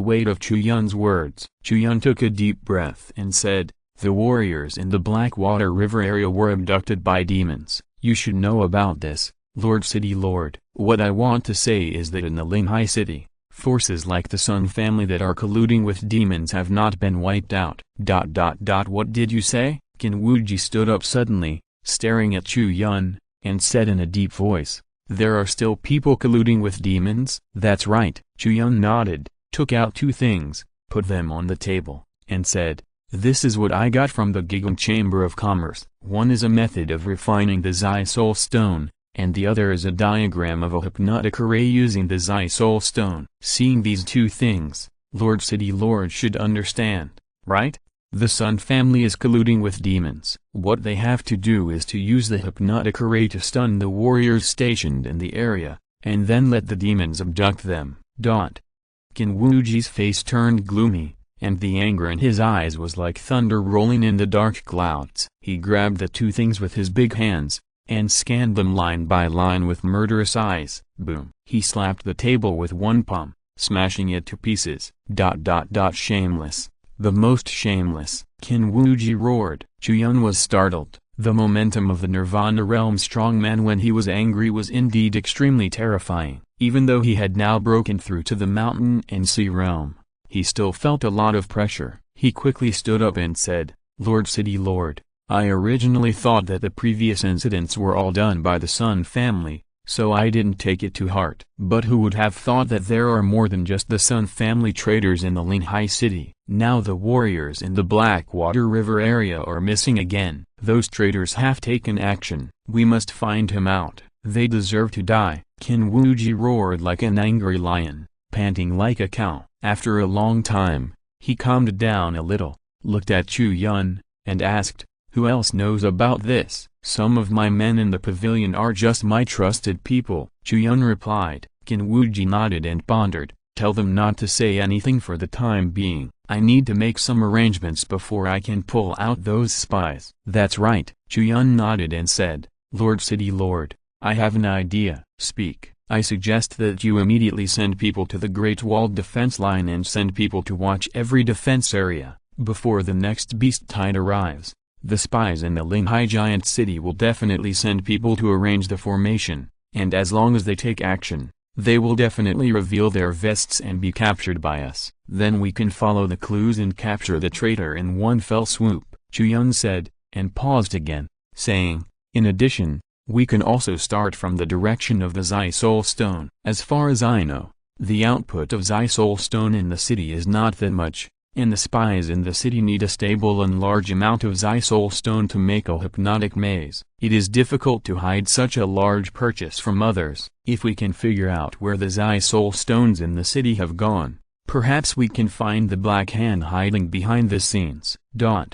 Speaker 1: weight of Chu Yun's words. Chu Yun took a deep breath and said, "The warriors in the Blackwater River area were abducted by demons. You should know about this, Lord City Lord. What I want to say is that in the Linghai City, forces like the Sun family that are colluding with demons have not been wiped out." What did you say? Qin Wuji stood up suddenly, staring at Chu Yun, and said in a deep voice, "There are still people colluding with demons?" "That's right." Chu Yun nodded, took out two things, put them on the table, and said, "This is what I got from the Gigong Chamber of Commerce. One is a method of refining the Zai Soul Stone, and the other is a diagram of a hypnotic array using the Zai Soul Stone." Seeing these two things, Lord City Lord should understand, right? The Sun family is colluding with demons. What they have to do is to use the hypnotic array to stun the warriors stationed in the area, and then let the demons abduct them. Qin Wuji's face turned gloomy, and the anger in his eyes was like thunder rolling in the dark clouds. He grabbed the two things with his big hands, and scanned them line by line with murderous eyes. Boom! He slapped the table with one palm, smashing it to pieces. Shameless. The most shameless. Qin Wuji roared. Chu Yun was startled. The momentum of the Nirvana realm strongman when he was angry was indeed extremely terrifying. Even though he had now broken through to the mountain and sea realm, he still felt a lot of pressure. He quickly stood up and said, "Lord City Lord, I originally thought that the previous incidents were all done by the Sun family, so I didn't take it to heart. But who would have thought that there are more than just the Sun family traitors in the Linghai City? Now the warriors in the Blackwater River area are missing again. Those traitors have taken action. We must find him out. They deserve to die." Qin Wuji roared like an angry lion, panting like a cow. After a long time, he calmed down a little, looked at Chu Yun, and asked, "Who else knows about this?" "Some of my men in the pavilion are just my trusted people," Chu Yun replied. Qin Wuji nodded and pondered. "Tell them not to say anything for the time being. I need to make some arrangements before I can pull out those spies." "That's right." Chu Yun nodded and said, "Lord City Lord, I have an idea." "Speak." "I suggest that you immediately send people to the Great Walled Defense Line and send people to watch every defense area, before the next beast tide arrives. The spies in the Linghai Giant City will definitely send people to arrange the formation, and as long as they take action, they will definitely reveal their vests and be captured by us. Then we can follow the clues and capture the traitor in one fell swoop," Chu Yun said, and paused again, saying, "In addition, we can also start from the direction of the Zai Soul Stone. As far as I know, the output of Zai Soul Stone in the city is not that much, and the spies in the city need a stable and large amount of Zai Soul Stone to make a hypnotic maze. It is difficult to hide such a large purchase from others. If we can figure out where the Zai Soul Stones in the city have gone, Perhaps we can find the Black Hand hiding behind the scenes. Qin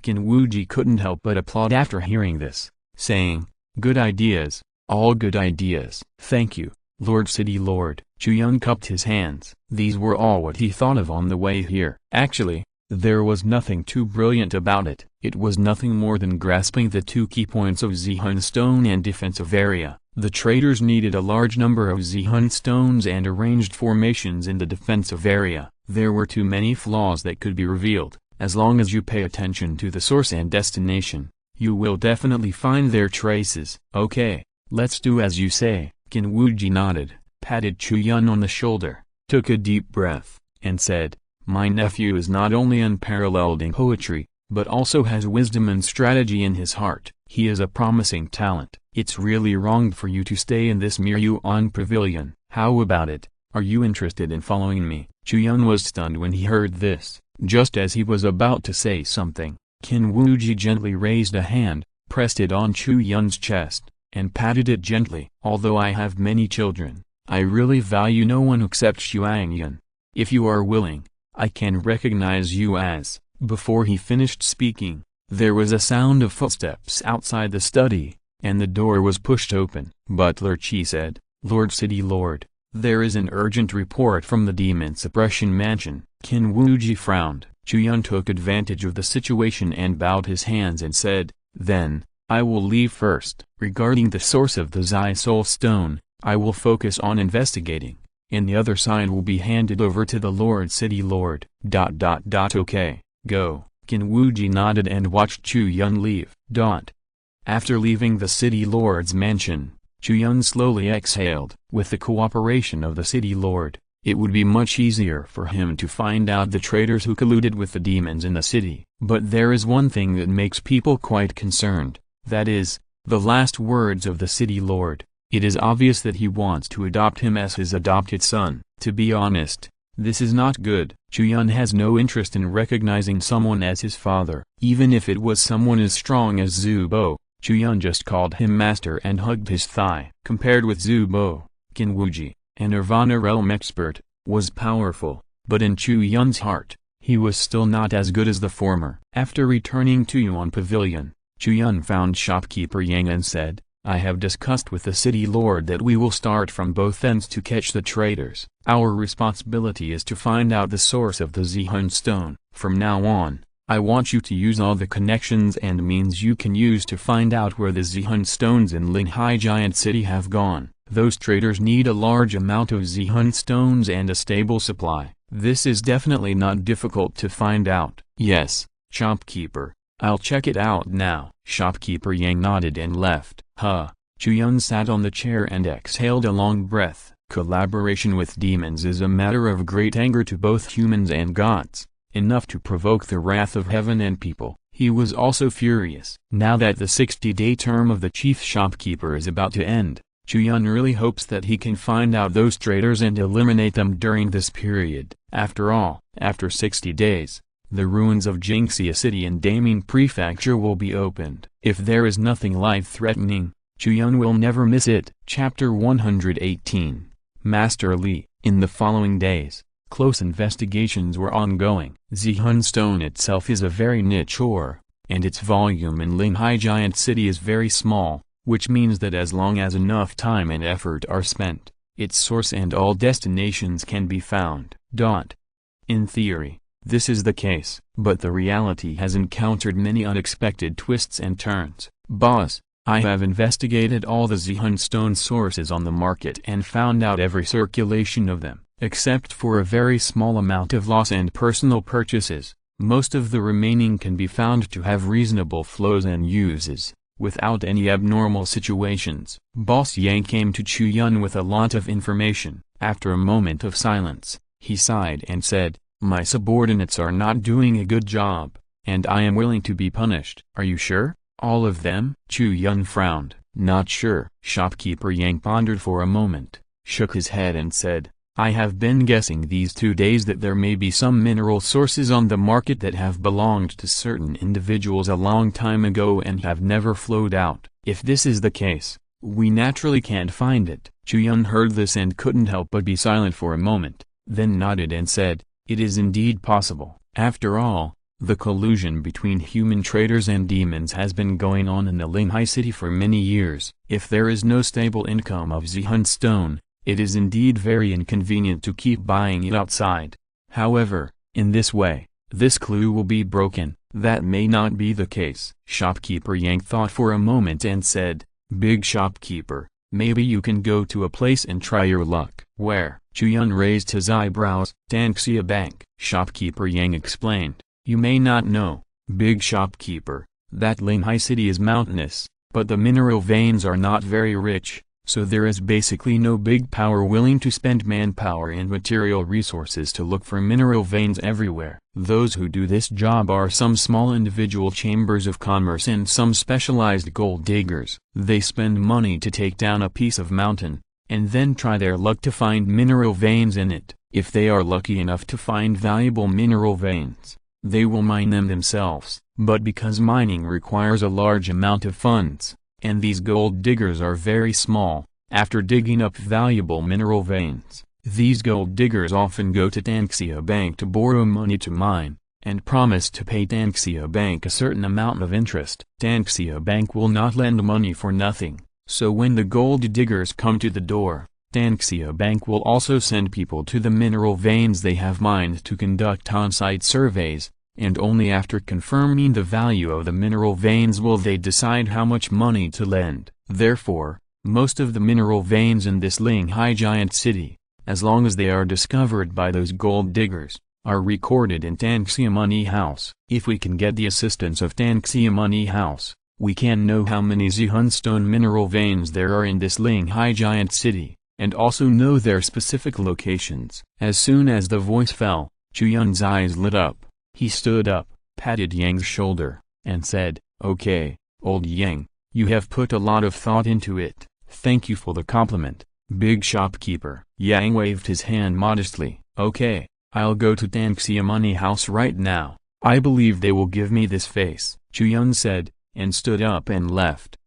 Speaker 1: Wuji couldn't help but applaud after hearing this, saying, "Good ideas, all good ideas." "Thank you, Lord City Lord." Chu Yun cupped his hands. These were all what he thought of on the way here. Actually, there was nothing too brilliant about it. It was nothing more than grasping the two key points of Zihun Stone and defensive area. The traders needed a large number of Zihun Stones and arranged formations in the defensive area. There were too many flaws that could be revealed. As long as you pay attention to the source and destination, you will definitely find their traces. "Okay, let's do as you say." Qin Wuji nodded, patted Chu Yun on the shoulder, took a deep breath, and said, "My nephew is not only unparalleled in poetry, but also has wisdom and strategy in his heart. He is a promising talent. It's really wrong for you to stay in this mere Yuan pavilion. How about it? Are you interested in following me?" Chu Yun was stunned when he heard this. Just as he was about to say something, Qin Wuji gently raised a hand, pressed it on Chu Yun's chest, and patted it gently. "Although I have many children, I really value no one except Xuang Yun. If you are willing, I can recognize you as..." Before he finished speaking, there was a sound of footsteps outside the study, and the door was pushed open. Butler Chi said, "Lord City Lord, there is an urgent report from the Demon Suppression Mansion." Qin Wuji frowned. Chu Yun took advantage of the situation and bowed his hands and said, "Then, I will leave first. Regarding the source of the Zai Soul Stone, I will focus on investigating, and the other side will be handed over to the Lord City Lord. Okay, go." Qin Wuji nodded and watched Chu Yun leave. After leaving the City Lord's mansion, Chu Yun slowly exhaled. With the cooperation of the City Lord, it would be much easier for him to find out the traitors who colluded with the demons in the city. But there is one thing that makes people quite concerned, that is, the last words of the City Lord. It is obvious that he wants to adopt him as his adopted son. To be honest, this is not good. Chu Yun has no interest in recognizing someone as his father. Even if it was someone as strong as Zhu Bo, Chu Yun just called him master and hugged his thigh. Compared with Zhu Bo, Qin Wuji, an Nirvana realm expert, was powerful, but in Chu Yun's heart, he was still not as good as the former. After returning to Yuan Pavilion, Chu Yun found shopkeeper Yang and said, "I have discussed with the City Lord that we will start from both ends to catch the traitors. Our responsibility is to find out the source of the Zihun Stone. From now on, I want you to use all the connections and means you can use to find out where the Zihun Stones in Linghai Giant City have gone. Those traders need a large amount of Zihun Stones and a stable supply. This is definitely not difficult to find out." "Yes, shopkeeper, I'll check it out now." Shopkeeper Yang nodded and left. Chu Yun sat on the chair and exhaled a long breath. Collaboration with demons is a matter of great anger to both humans and gods, enough to provoke the wrath of heaven and people. He was also furious. Now that the 60-day term of the chief shopkeeper is about to end, Chu Yun really hopes that he can find out those traitors and eliminate them during this period. After all, after 60 days, the ruins of Jingxia City and Daming Prefecture will be opened. If there is nothing life-threatening, Chu Yun will never miss it. Chapter 118. Master Li. In the following days, close investigations were ongoing. Zihun Stone itself is a very niche ore, and its volume in Linghai Giant City is very small, which means that as long as enough time and effort are spent, its source and all destinations can be found. In theory, this is the case, but the reality has encountered many unexpected twists and turns. "Boss, I have investigated all the Zihun Stone sources on the market and found out every circulation of them, except for a very small amount of loss and personal purchases. Most of the remaining can be found to have reasonable flows and uses, without any abnormal situations." Boss Yang came to Chu Yun with a lot of information. After a moment of silence, he sighed and said, "My subordinates are not doing a good job, and I am willing to be punished." "Are you sure? All of them?" Chu Yun frowned. "Not sure." Shopkeeper Yang pondered for a moment, shook his head and said, "I have been guessing these 2 days that there may be some mineral sources on the market that have belonged to certain individuals a long time ago and have never flowed out. If this is the case, we naturally can't find it." Chu Yun heard this and couldn't help but be silent for a moment. then nodded and said, "It is indeed possible." After all, the collusion between human traders and demons has been going on in the Linghai city for many years. If there is no stable income of Zihun stone, it is indeed very inconvenient to keep buying it outside. However, in this way, this clue will be broken. That may not be the case. Shopkeeper Yang thought for a moment and said, "Big shopkeeper, maybe you can go to a place and try your luck." "Where?" Chu Yun raised his eyebrows. "Tanxia Bank," Shopkeeper Yang explained. "You may not know, big shopkeeper, that Linghai city is mountainous, but the mineral veins are not very rich, so there is basically no big power willing to spend manpower and material resources to look for mineral veins everywhere. Those who do this job are some small individual chambers of commerce and some specialized gold diggers. They spend money to take down a piece of mountain, and then try their luck to find mineral veins in it. If they are lucky enough to find valuable mineral veins, they will mine them themselves. But because mining requires a large amount of funds, and these gold diggers are very small, after digging up valuable mineral veins, these gold diggers often go to Tanxia Bank to borrow money to mine, and promise to pay Tanxia Bank a certain amount of interest. Tanxia Bank will not lend money for nothing, so when the gold diggers come to the door, Tanxia Bank will also send people to the mineral veins they have mined to conduct on-site surveys, and only after confirming the value of the mineral veins will they decide how much money to lend. Therefore, most of the mineral veins in this Linghai giant city, as long as they are discovered by those gold diggers, are recorded in Tanxia Money House. If we can get the assistance of Tanxia Money House, we can know how many Zihun stone mineral veins there are in this Linghai giant city, and also know their specific locations. As soon as the voice fell, Chu Yun's eyes lit up. He stood up, patted Yang's shoulder, and said, "Okay, old Yang, you have put a lot of thought into it. Thank you for the compliment, big shopkeeper." Yang waved his hand modestly. "Okay, I'll go to Tanxia Money House right now. I believe they will give me this face," Chu Yun said, and stood up and left.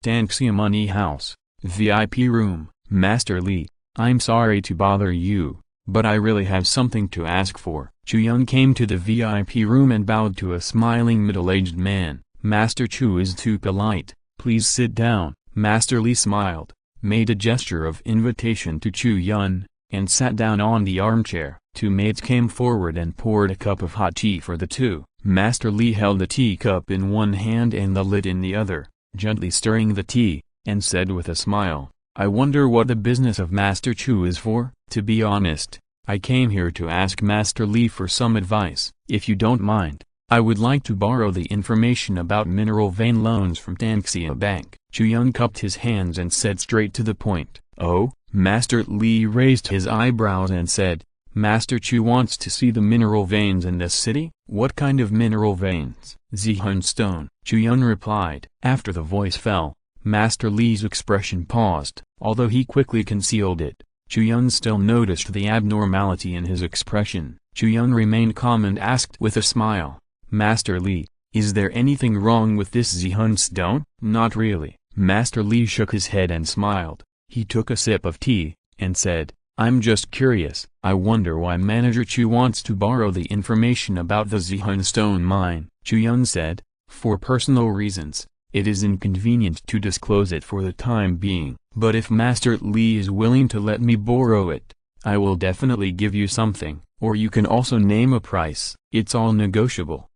Speaker 1: Tanxia Money House, VIP room. "Master Li, I'm sorry to bother you, but I really have something to ask for." Chu Yun came to the VIP room and bowed to a smiling middle-aged man. "Master Chu is too polite, please sit down." Master Li smiled, made a gesture of invitation to Chu Yun, and sat down on the armchair. Two maids came forward and poured a cup of hot tea for the two. Master Li held the teacup in one hand and the lid in the other, gently stirring the tea, and said with a smile, "I wonder what the business of Master Chu is for? To be honest, I came here to ask Master Li for some advice. If you don't mind, I would like to borrow the information about mineral vein loans from Tanxia Bank." Chu Yun cupped his hands and said straight to the point. "Oh?" Master Li raised his eyebrows and said, "Master Chu wants to see the mineral veins in this city?" "What kind of mineral veins?" "Zihun stone," Chu Yun replied. After the voice fell, Master Li's expression paused. Although he quickly concealed it, Chu Yun still noticed the abnormality in his expression. Chu Yun remained calm and asked with a smile, "Master Li, is there anything wrong with this Zihun stone?" "Not really." Master Li shook his head and smiled. He took a sip of tea, and said, "I'm just curious. I wonder why Manager Chu wants to borrow the information about the Zihun stone mine." Chu Yun said, "For personal reasons, it is inconvenient to disclose it for the time being. But if Master Li is willing to let me borrow it, I will definitely give you something, or you can also name a price. It's all negotiable."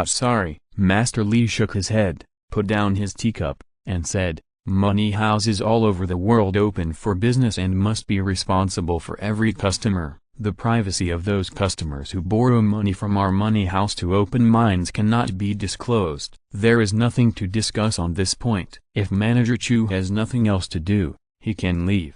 Speaker 1: Sorry. Master Li shook his head, put down his teacup, and said, "Money houses all over the world open for business and must be responsible for every customer. The privacy of those customers who borrow money from our money house to open mines cannot be disclosed. There is nothing to discuss on this point. If Manager Chu has nothing else to do, he can leave."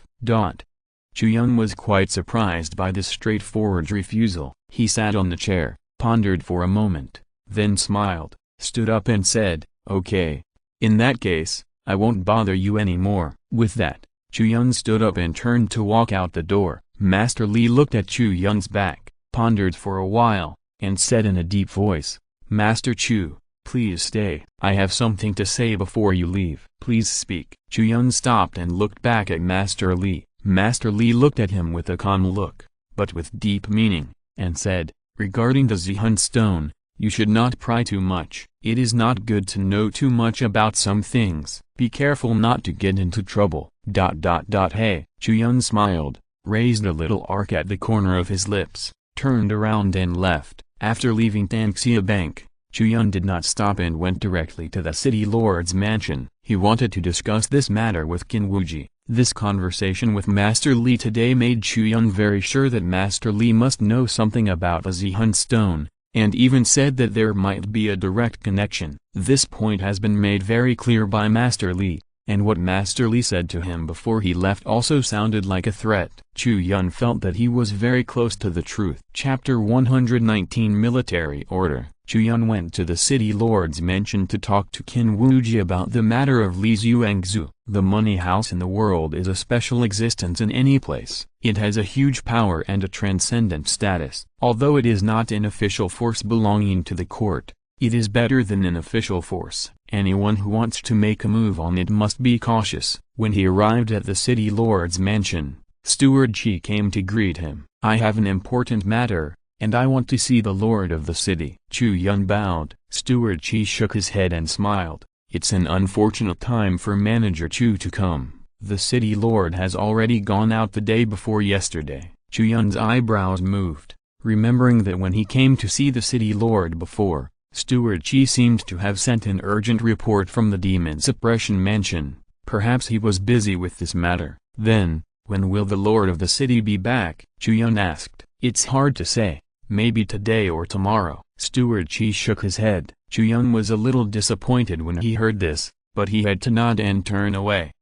Speaker 1: Chu Yun was quite surprised by this straightforward refusal. He sat on the chair, pondered for a moment, then smiled, stood up and said, "Okay. In that case, I won't bother you anymore." With that, Chu Yun stood up and turned to walk out the door. Master Li looked at Chu Yun's back, pondered for a while, and said in a deep voice, "Master Chu, please stay. I have something to say before you leave." "Please speak." Chu Yun stopped and looked back at Master Li. Master Li looked at him with a calm look, but with deep meaning, and said, "Regarding the Zihun stone, you should not pry too much. It is not good to know too much about some things. Be careful not to get into trouble. Hey." Chu Yun smiled, raised a little arc at the corner of his lips, turned around and left. After leaving Tanxia Bank, Chu Yun did not stop and went directly to the city lord's mansion. He wanted to discuss this matter with Qin Wuji. This conversation with Master Li today made Chu Yun very sure that Master Li must know something about the Zihun stone, and even said that there might be a direct connection. This point has been made very clear by Master Li, and what Master Li said to him before he left also sounded like a threat. Chu Yun felt that he was very close to the truth. Chapter 119 Military Order. Chu Yun went to the city lord's mansion to talk to Qin Wuji about the matter of Li Zhuangzu. The money house in the world is a special existence in any place. It has a huge power and a transcendent status. Although it is not an official force belonging to the court, it is better than an official force. Anyone who wants to make a move on it must be cautious. When he arrived at the city lord's mansion, Steward Qi came to greet him. "I have an important matter, and I want to see the lord of the city." Chu Yun bowed. Steward Qi shook his head and smiled. "It's an unfortunate time for Manager Chu to come. The city lord has already gone out the day before yesterday." Chu Yun's eyebrows moved, remembering that when he came to see the city lord before, Steward Qi seemed to have sent an urgent report from the demon suppression mansion. Perhaps he was busy with this matter. "Then, when will the lord of the city be back?" Chu Yun asked. "It's hard to say. Maybe today or tomorrow." Steward Qi shook his head. Chu Yun was a little disappointed when he heard this, but he had to nod and turn away.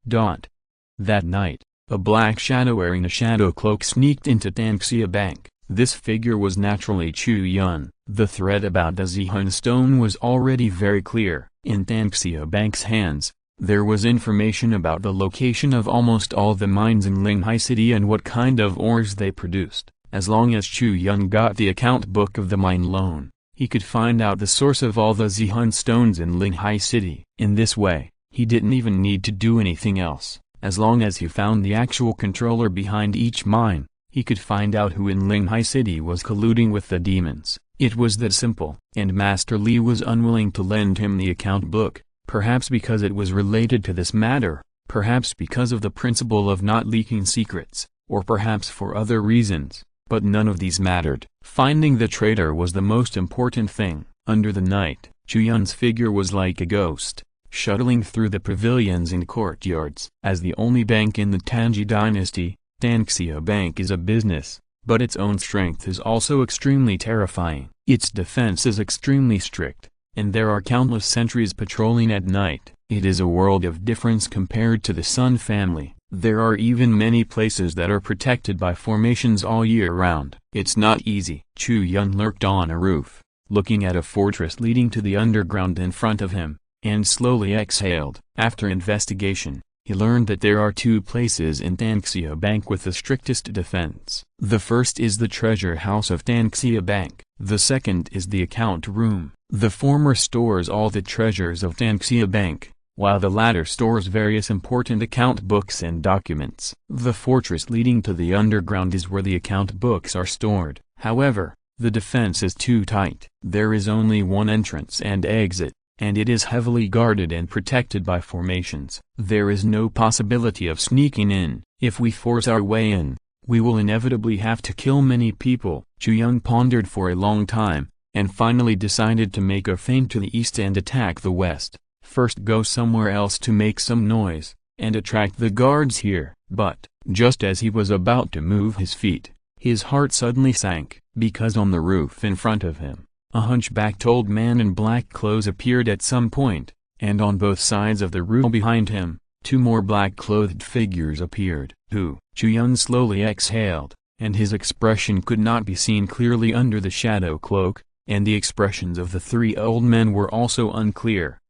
Speaker 1: That night, a black shadow wearing a shadow cloak sneaked into Tanxia Bank. This figure was naturally Chu Yun. The thread about the Zihun stone was already very clear. In Tanxia Bank's hands, there was information about the location of almost all the mines in Linghai City and what kind of ores they produced. As long as Chu Yun got the account book of the mine loan, he could find out the source of all the Zihun stones in Linghai City. In this way, he didn't even need to do anything else. As long as he found the actual controller behind each mine, he could find out who in Linghai City was colluding with the demons. It was that simple. And Master Li was unwilling to lend him the account book, perhaps because it was related to this matter, perhaps because of the principle of not leaking secrets, or perhaps for other reasons. But none of these mattered. Finding the traitor was the most important thing. Under the night, Chu Yun's figure was like a ghost, shuttling through the pavilions and courtyards. As the only bank in the Tanji dynasty, Tanxia Bank is a business, but its own strength is also extremely terrifying. Its defense is extremely strict, and there are countless sentries patrolling at night. It is a world of difference compared to the Sun family. There are even many places that are protected by formations all year round. It's not easy. Chu Yun lurked on a roof, looking at a fortress leading to the underground in front of him, and slowly exhaled. After investigation, he learned that there are two places in Tanxia Bank with the strictest defense. The first is the treasure house of Tanxia Bank. The second is the account room. The former stores all the treasures of Tanxia Bank, while the latter stores various important account books and documents. The fortress leading to the underground is where the account books are stored. However, the defense is too tight. There is only one entrance and exit, and it is heavily guarded and protected by formations. There is no possibility of sneaking in. If we force our way in, we will inevitably have to kill many people. Chu Yun pondered for a long time, and finally decided to make a feint to the east and attack the west. First go somewhere else to make some noise, and attract the guards here. But, just as he was about to move his feet, his heart suddenly sank, because on the roof in front of him, a hunchbacked old man in black clothes appeared at some point, and on both sides of the roof behind him, two more black-clothed figures appeared. Who? Chu Yun slowly exhaled, and his expression could not be seen clearly under the shadow cloak, and the expressions of the three old men were also unclear.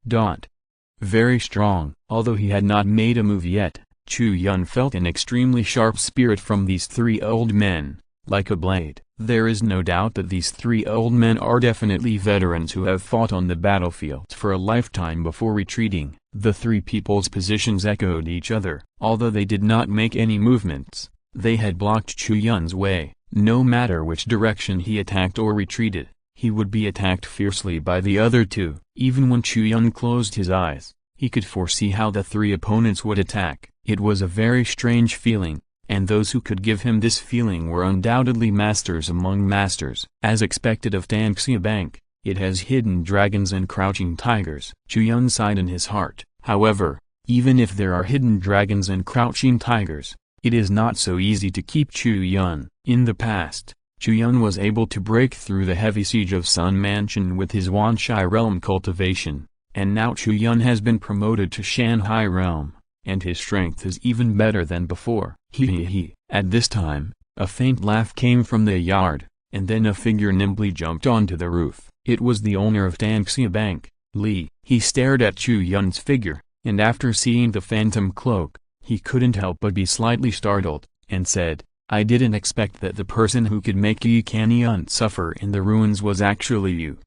Speaker 1: Very strong. Although he had not made a move yet, Chu Yun felt an extremely sharp spirit from these three old men, like a blade. There is no doubt that these three old men are definitely veterans who have fought on the battlefield for a lifetime before retreating. The three people's positions echoed each other. Although they did not make any movements, they had blocked Chu Yun's way. No matter which direction he attacked or retreated, he would be attacked fiercely by the other two. Even when Chu Yun closed his eyes, he could foresee how the three opponents would attack. It was a very strange feeling, and those who could give him this feeling were undoubtedly masters among masters. As expected of Tanxia Bank, it has hidden dragons and crouching tigers. Chu Yun sighed in his heart. However, even if there are hidden dragons and crouching tigers, it is not so easy to keep Chu Yun. In the past, Chu Yun was able to break through the heavy siege of Sun Mansion with his Wanshai realm cultivation, and now Chu Yun has been promoted to Shanghai realm, and his strength is even better than before. He. At this time, a faint laugh came from the yard, and then a figure nimbly jumped onto the roof. It was the owner of Tanxia Bank, Li. He stared at Chu Yun's figure, and after seeing the phantom cloak, he couldn't help but be slightly startled, and said, "I didn't expect that the person who could make Yi Kanyun suffer in the ruins was actually you."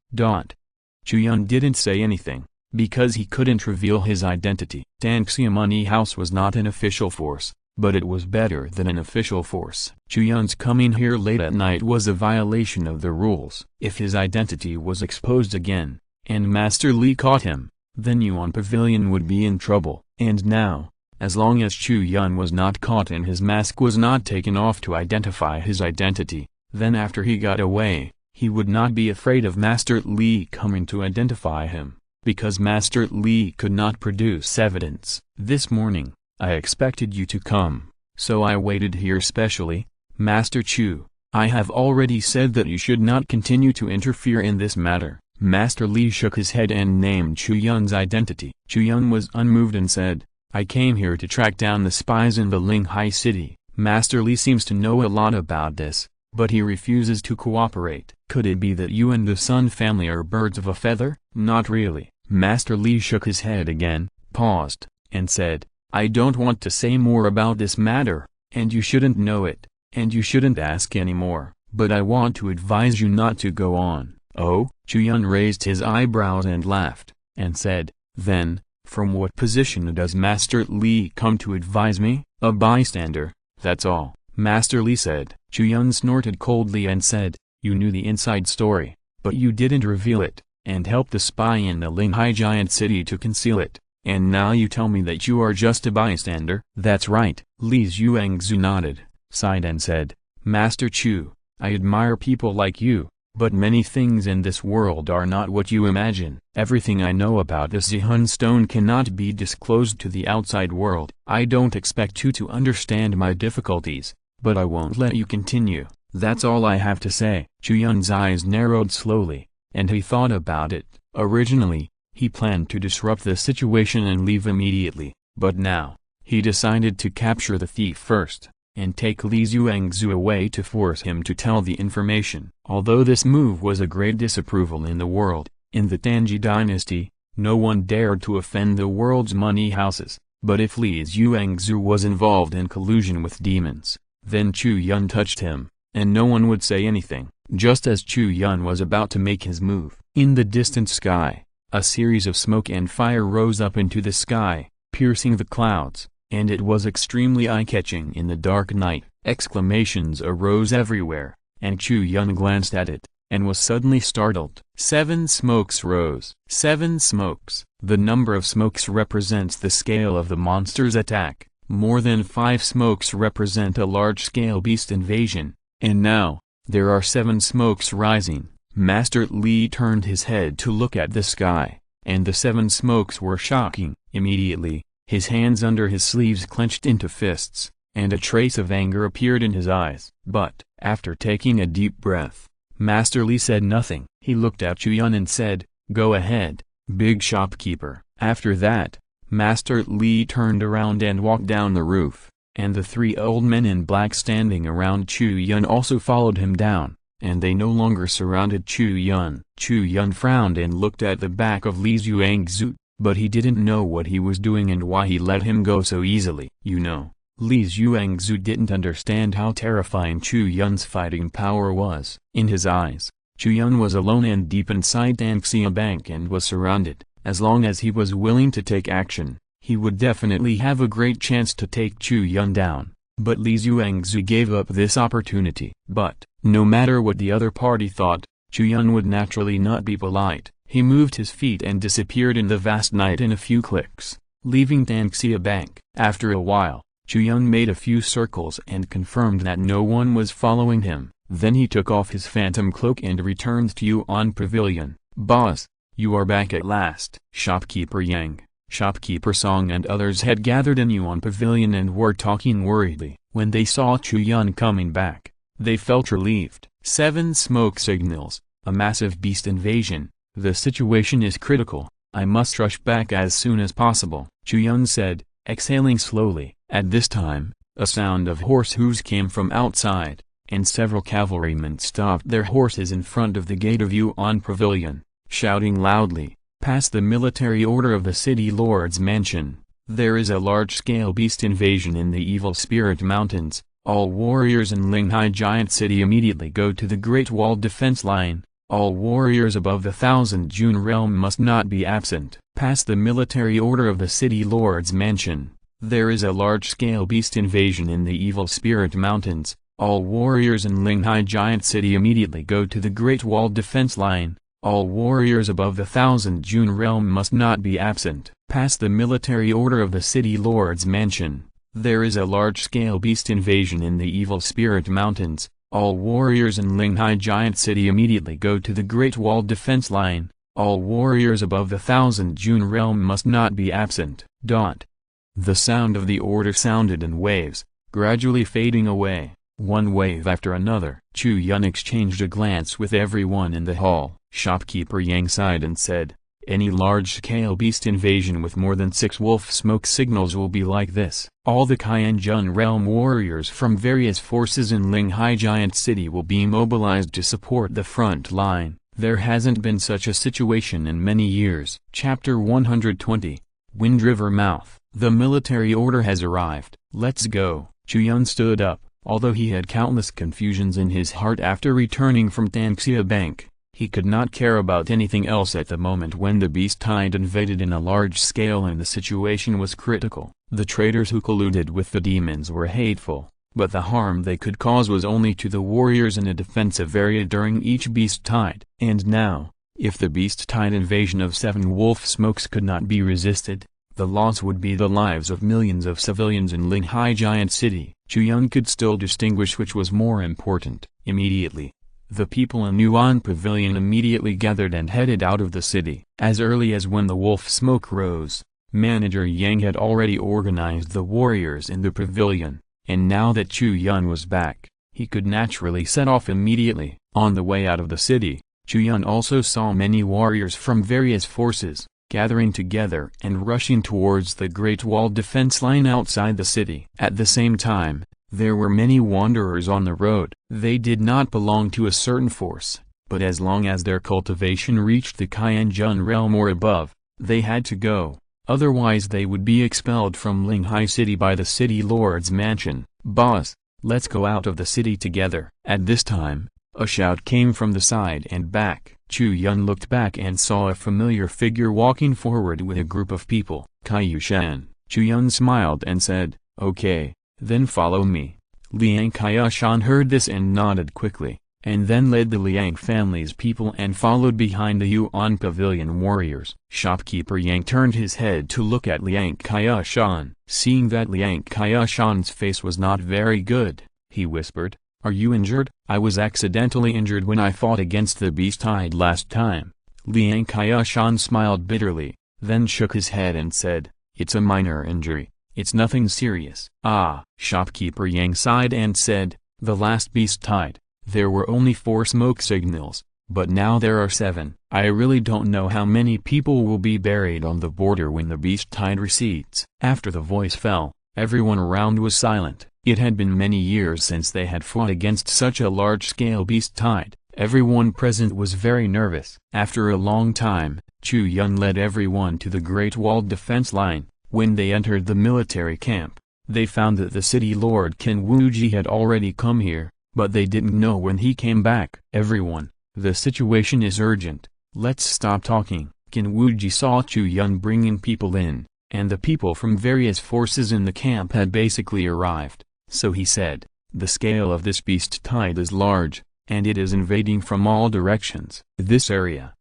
Speaker 1: Chu Yun didn't say anything, because he couldn't reveal his identity. Tanxia Money House was not an official force, but it was better than an official force. Chu Yun's coming here late at night was a violation of the rules. If his identity was exposed again, and Master Li caught him, then Yuan Pavilion would be in trouble. And now, as long as Chu Yun was not caught and his mask was not taken off to identify his identity, then after he got away, he would not be afraid of Master Li coming to identify him, because Master Li could not produce evidence. This morning, I expected you to come, so I waited here specially. Master Chu, I have already said that you should not continue to interfere in this matter. Master Li shook his head and named Chu Yun's identity. Chu Yun was unmoved and said, "I came here to track down the spies in the Linghai city." Master Li seems to know a lot about this, but he refuses to cooperate. Could it be that you and the Sun family are birds of a feather? Not really. Master Li shook his head again, paused, and said, "I don't want to say more about this matter, and you shouldn't know it, and you shouldn't ask any more, but I want to advise you not to go on." "Oh?" Chu Yun raised his eyebrows and laughed, and said, "Then, from what position does Master Li come to advise me?" "A bystander, that's all," Master Li said. Chu Yun snorted coldly and said, "You knew the inside story, but you didn't reveal it, and helped the spy in the Linghai giant city to conceal it, and now you tell me that you are just a bystander?" "That's right." Li Yuangzu nodded, sighed and said, "Master Chu, I admire people like you, but many things in this world are not what you imagine. Everything I know about the Zihun stone cannot be disclosed to the outside world. I don't expect you to understand my difficulties, but I won't let you continue. That's all I have to say." Chu Yun's eyes narrowed slowly, and he thought about it. Originally, he planned to disrupt the situation and leave immediately, but now, he decided to capture the thief first, and take Li Yuangzu away to force him to tell the information. Although this move was a great disapproval in the world, in the Tanji dynasty, no one dared to offend the world's money houses, but if Li Yuangzu was involved in collusion with demons, then Chu Yun touched him, and no one would say anything. Just as Chu Yun was about to make his move, in the distant sky, a series of smoke and fire rose up into the sky, piercing the clouds, and it was extremely eye-catching in the dark night. Exclamations arose everywhere, and Chu Yun glanced at it, and was suddenly startled. 7 smokes rose. 7 smokes. The number of smokes represents the scale of the monster's attack. More than 5 smokes represent a large-scale beast invasion, and now, there are 7 smokes rising. Master Li turned his head to look at the sky, and the 7 smokes were shocking. Immediately, his hands under his sleeves clenched into fists, and a trace of anger appeared in his eyes. But, after taking a deep breath, Master Li said nothing. He looked at Chu Yun and said, "Go ahead, big shopkeeper." After that, Master Li turned around and walked down the roof, and the 3 old men in black standing around Chu Yun also followed him down, and they no longer surrounded Chu Yun. Chu Yun frowned and looked at the back of Li Yuangzu, but he didn't know what he was doing and why he let him go so easily. Li Yuangzu didn't understand how terrifying Chu Yun's fighting power was. In his eyes, Chu Yun was alone and deep inside Tanxia Bank and was surrounded, As long as he was willing to take action, he would definitely have a great chance to take Chu Yun down. But Li Xuangzi gave up this opportunity. But, no matter what the other party thought, Chu Yun would naturally not be polite. He moved his feet and disappeared in the vast night in a few clicks, leaving Tanxia Bank. After a while, Chu Yun made a few circles and confirmed that no one was following him. Then he took off his phantom cloak and returned to Yuan Pavilion. "Boss, you are back at last." Shopkeeper Yang, Shopkeeper Song and others had gathered in Yuan Pavilion and were talking worriedly. When they saw Chu Yun coming back, they felt relieved. 7 smoke signals, a massive beast invasion. The situation is critical. I must rush back as soon as possible, Chu Yun said, exhaling slowly. At this time, a sound of horse hooves came from outside, and several cavalrymen stopped their horses in front of the gate of Yuan Pavilion, shouting loudly, "Pass the military order of the city lord's mansion. There is a large-scale beast invasion in the Evil Spirit Mountains. All warriors in Linghai Giant City immediately go to the Great Wall defense line. All warriors above the 1000 June realm must not be absent. Pass the military order of the city lord's mansion. There is a large-scale beast invasion in the Evil Spirit Mountains. All warriors in Linghai Giant City immediately go to the Great Wall defense line. All warriors above the 1000 June realm must not be absent. Pass the military order of the city lord's mansion. There is a large-scale beast invasion in the Evil Spirit Mountains. All warriors in Linghai Giant City immediately go to the Great Wall defense line. All warriors above the 1000 June realm must not be absent. The sound of the order sounded in waves, gradually fading away, one wave after another. Chu Yun exchanged a glance with everyone in the hall. Shopkeeper Yang sighed and said, "Any large-scale beast invasion with more than 6 wolf smoke signals will be like this. All the Qianjun realm warriors from various forces in Linghai Giant City will be mobilized to support the front line. There hasn't been such a situation in many years." Chapter 120, Wind River Mouth. The military order has arrived. Let's go. Chu Yun stood up, although he had countless confusions in his heart after returning from Tanxia Bank. He could not care about anything else at the moment when the beast tide invaded in a large scale and the situation was critical. The traitors who colluded with the demons were hateful, but the harm they could cause was only to the warriors in a defensive area during each beast tide. And now, if the beast tide invasion of 7 wolf smokes could not be resisted, the loss would be the lives of millions of civilians in Linghai Giant City. Chu Yun could still distinguish which was more important. Immediately, the people in Yuan Pavilion immediately gathered and headed out of the city. As early as when the wolf smoke rose, Manager Yang had already organized the warriors in the pavilion, and now that Chu Yun was back, he could naturally set off immediately. On the way out of the city, Chu Yun also saw many warriors from various forces, gathering together and rushing towards the Great Wall defense line outside the city. At the same time, there were many wanderers on the road. They did not belong to a certain force, but as long as their cultivation reached the Qianjun realm or above, they had to go, otherwise they would be expelled from Linghai City by the city lord's mansion. "Boss, let's go out of the city together." At this time, a shout came from the side and back. Chu Yun looked back and saw a familiar figure walking forward with a group of people. "Kaiyushan." Chu Yun smiled and said, "Okay, then follow me." Liang Kaiyushan heard this and nodded quickly, and then led the Liang family's people and followed behind the Yuan Pavilion warriors. Shopkeeper Yang turned his head to look at Liang Kaiyushan. Seeing that Liang Kaiyushan's face was not very good, he whispered, "Are you injured?" "I was accidentally injured when I fought against the beast tide last time." Liang Kaiyushan smiled bitterly, then shook his head and said, "It's a minor injury. It's nothing serious." "Ah." Shopkeeper Yang sighed and said, "The last beast tide, there were only 4 smoke signals, but now there are 7. I really don't know how many people will be buried on the border when the beast tide recedes." After the voice fell, everyone around was silent. It had been many years since they had fought against such a large-scale beast tide. Everyone present was very nervous. After a long time, Chu Yun led everyone to the Great Wall defense line. When they entered the military camp, they found that the city lord Qin Wuji had already come here, but they didn't know when he came back. "Everyone, the situation is urgent. Let's stop talking." Qin Wuji saw Chu Yun bringing people in, and the people from various forces in the camp had basically arrived, so he said, "The scale of this beast tide is large, and it is invading from all directions. This area,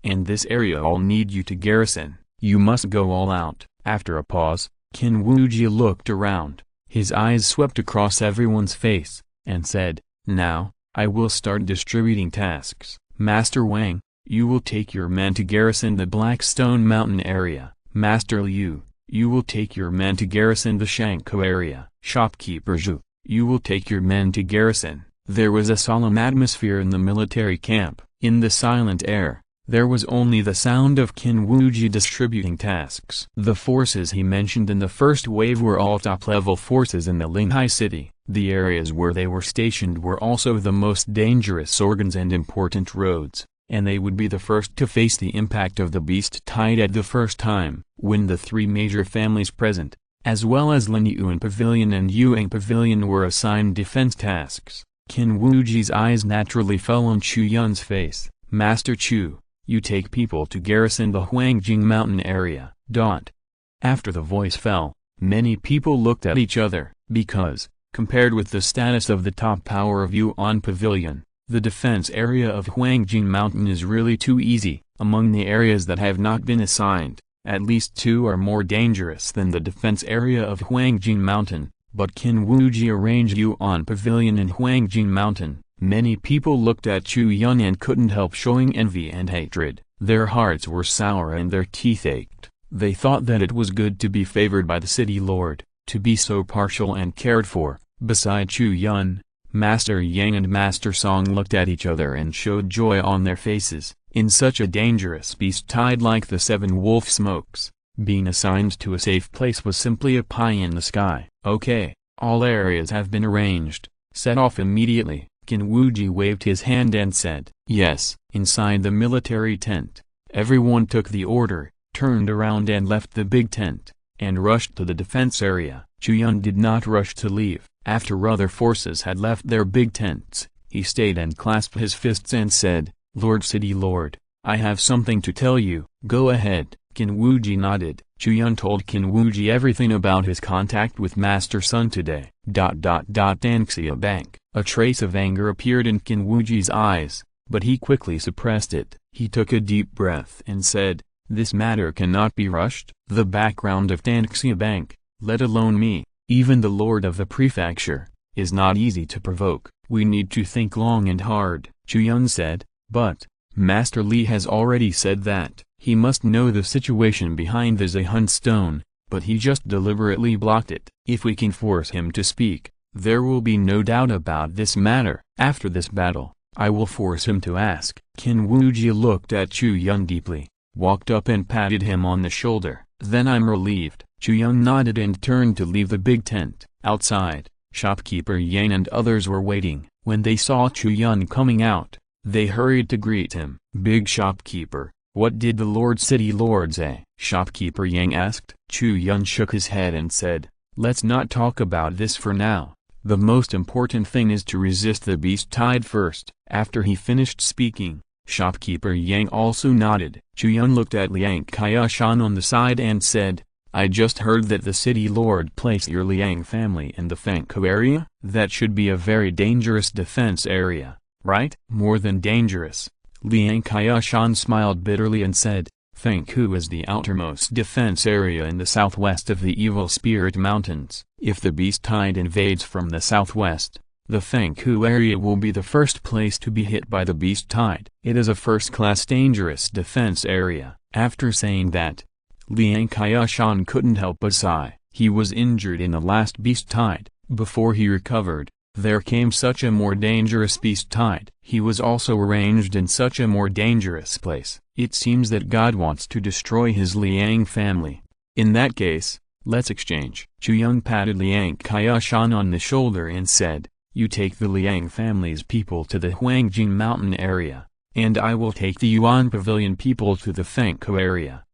Speaker 1: and this area all need you to garrison. You must go all out." After a pause, Qin Wuji looked around, his eyes swept across everyone's face, and said, "Now, I will start distributing tasks. Master Wang, you will take your men to garrison the Blackstone Mountain area. Master Liu, you will take your men to garrison the Shankou area. Shopkeeper Zhu, you will take your men to garrison." There was a solemn atmosphere in the military camp. In the silent air, there was only the sound of Qin Wuji distributing tasks. The forces he mentioned in the first wave were all top-level forces in the Linghai city. The areas where they were stationed were also the most dangerous organs and important roads, and they would be the first to face the impact of the beast tide at the first time. When the three major families present, as well as Linyuan Pavilion and Yuang Pavilion, were assigned defense tasks, Qin Wuji's eyes naturally fell on Chu Yun's face. "Master Chu, you take people to garrison the Huangjing Mountain area." After the voice fell, many people looked at each other, because, compared with the status of the top power of Yuan Pavilion, the defense area of Huangjing Mountain is really too easy. Among the areas that have not been assigned, at least two are more dangerous than the defense area of Huangjing Mountain, but Qin Wuji arranged Yuan Pavilion in Huangjing Mountain. Many people looked at Chu Yun and couldn't help showing envy and hatred. Their hearts were sour and their teeth ached. They thought that it was good to be favored by the city lord, to be so partial and cared for. Beside Chu Yun, Master Yang and Master Song looked at each other and showed joy on their faces. In such a dangerous beast tide like the Seven Wolf Smokes, being assigned to a safe place was simply a pie in the sky. "Okay, all areas have been arranged. Set off immediately." Qin Wuji waved his hand and said, "Yes." Inside the military tent, everyone took the order, turned around and left the big tent, and rushed to the defense area. Chu Yun did not rush to leave. After other forces had left their big tents, he stayed and clasped his fists and said, "Lord City Lord, I have something to tell you." "Go ahead." Qin Wuji nodded. Chu Yun told Qin Wuji everything about his contact with Master Sun today. Danxia Bank. A trace of anger appeared in Qin Wuji's eyes, but he quickly suppressed it. He took a deep breath and said, "This matter cannot be rushed. The background of Danxia Bank, let alone me, even the lord of the prefecture, is not easy to provoke. We need to think long and hard." Chu Yun said, "But, Master Li has already said that he must know the situation behind the Zehun stone, but he just deliberately blocked it. If we can force him to speak, there will be no doubt about this matter. After this battle, I will force him to ask." Qin Wuji looked at Chu Yun deeply, walked up and patted him on the shoulder. "Then I'm relieved." Chu Yun nodded and turned to leave the big tent. Outside, shopkeeper Yang and others were waiting. When they saw Chu Yun coming out, they hurried to greet him. "Big shopkeeper, what did the City Lord say?" Shopkeeper Yang asked. Chu Yun shook his head and said, "Let's not talk about this for now. The most important thing is to resist the beast tide first." After he finished speaking, shopkeeper Yang also nodded. Chu Yun looked at Liang Qiashan on the side and said, "I just heard that the city lord placed your Liang family in the Fengkou area? That should be a very dangerous defense area, right?" "More than dangerous." Liang Qiashan smiled bitterly and said, "Fengkou is the outermost defense area in the southwest of the Evil Spirit Mountains. If the beast tide invades from the southwest, the Fengkou area will be the first place to be hit by the beast tide. It is a first-class dangerous defense area." After saying that, Liang Qiashan couldn't help but sigh. He was injured in the last beast tide. Before he recovered, there came such a more dangerous beast tide. He was also arranged in such a more dangerous place. It seems that God wants to destroy his Liang family. In that case, let's exchange. Chu Yun patted Liang Qiashan on the shoulder and said, "You take the Liang family's people to the Huangjing Mountain area, and I will take the Yuan Pavilion people to the Fengkou area."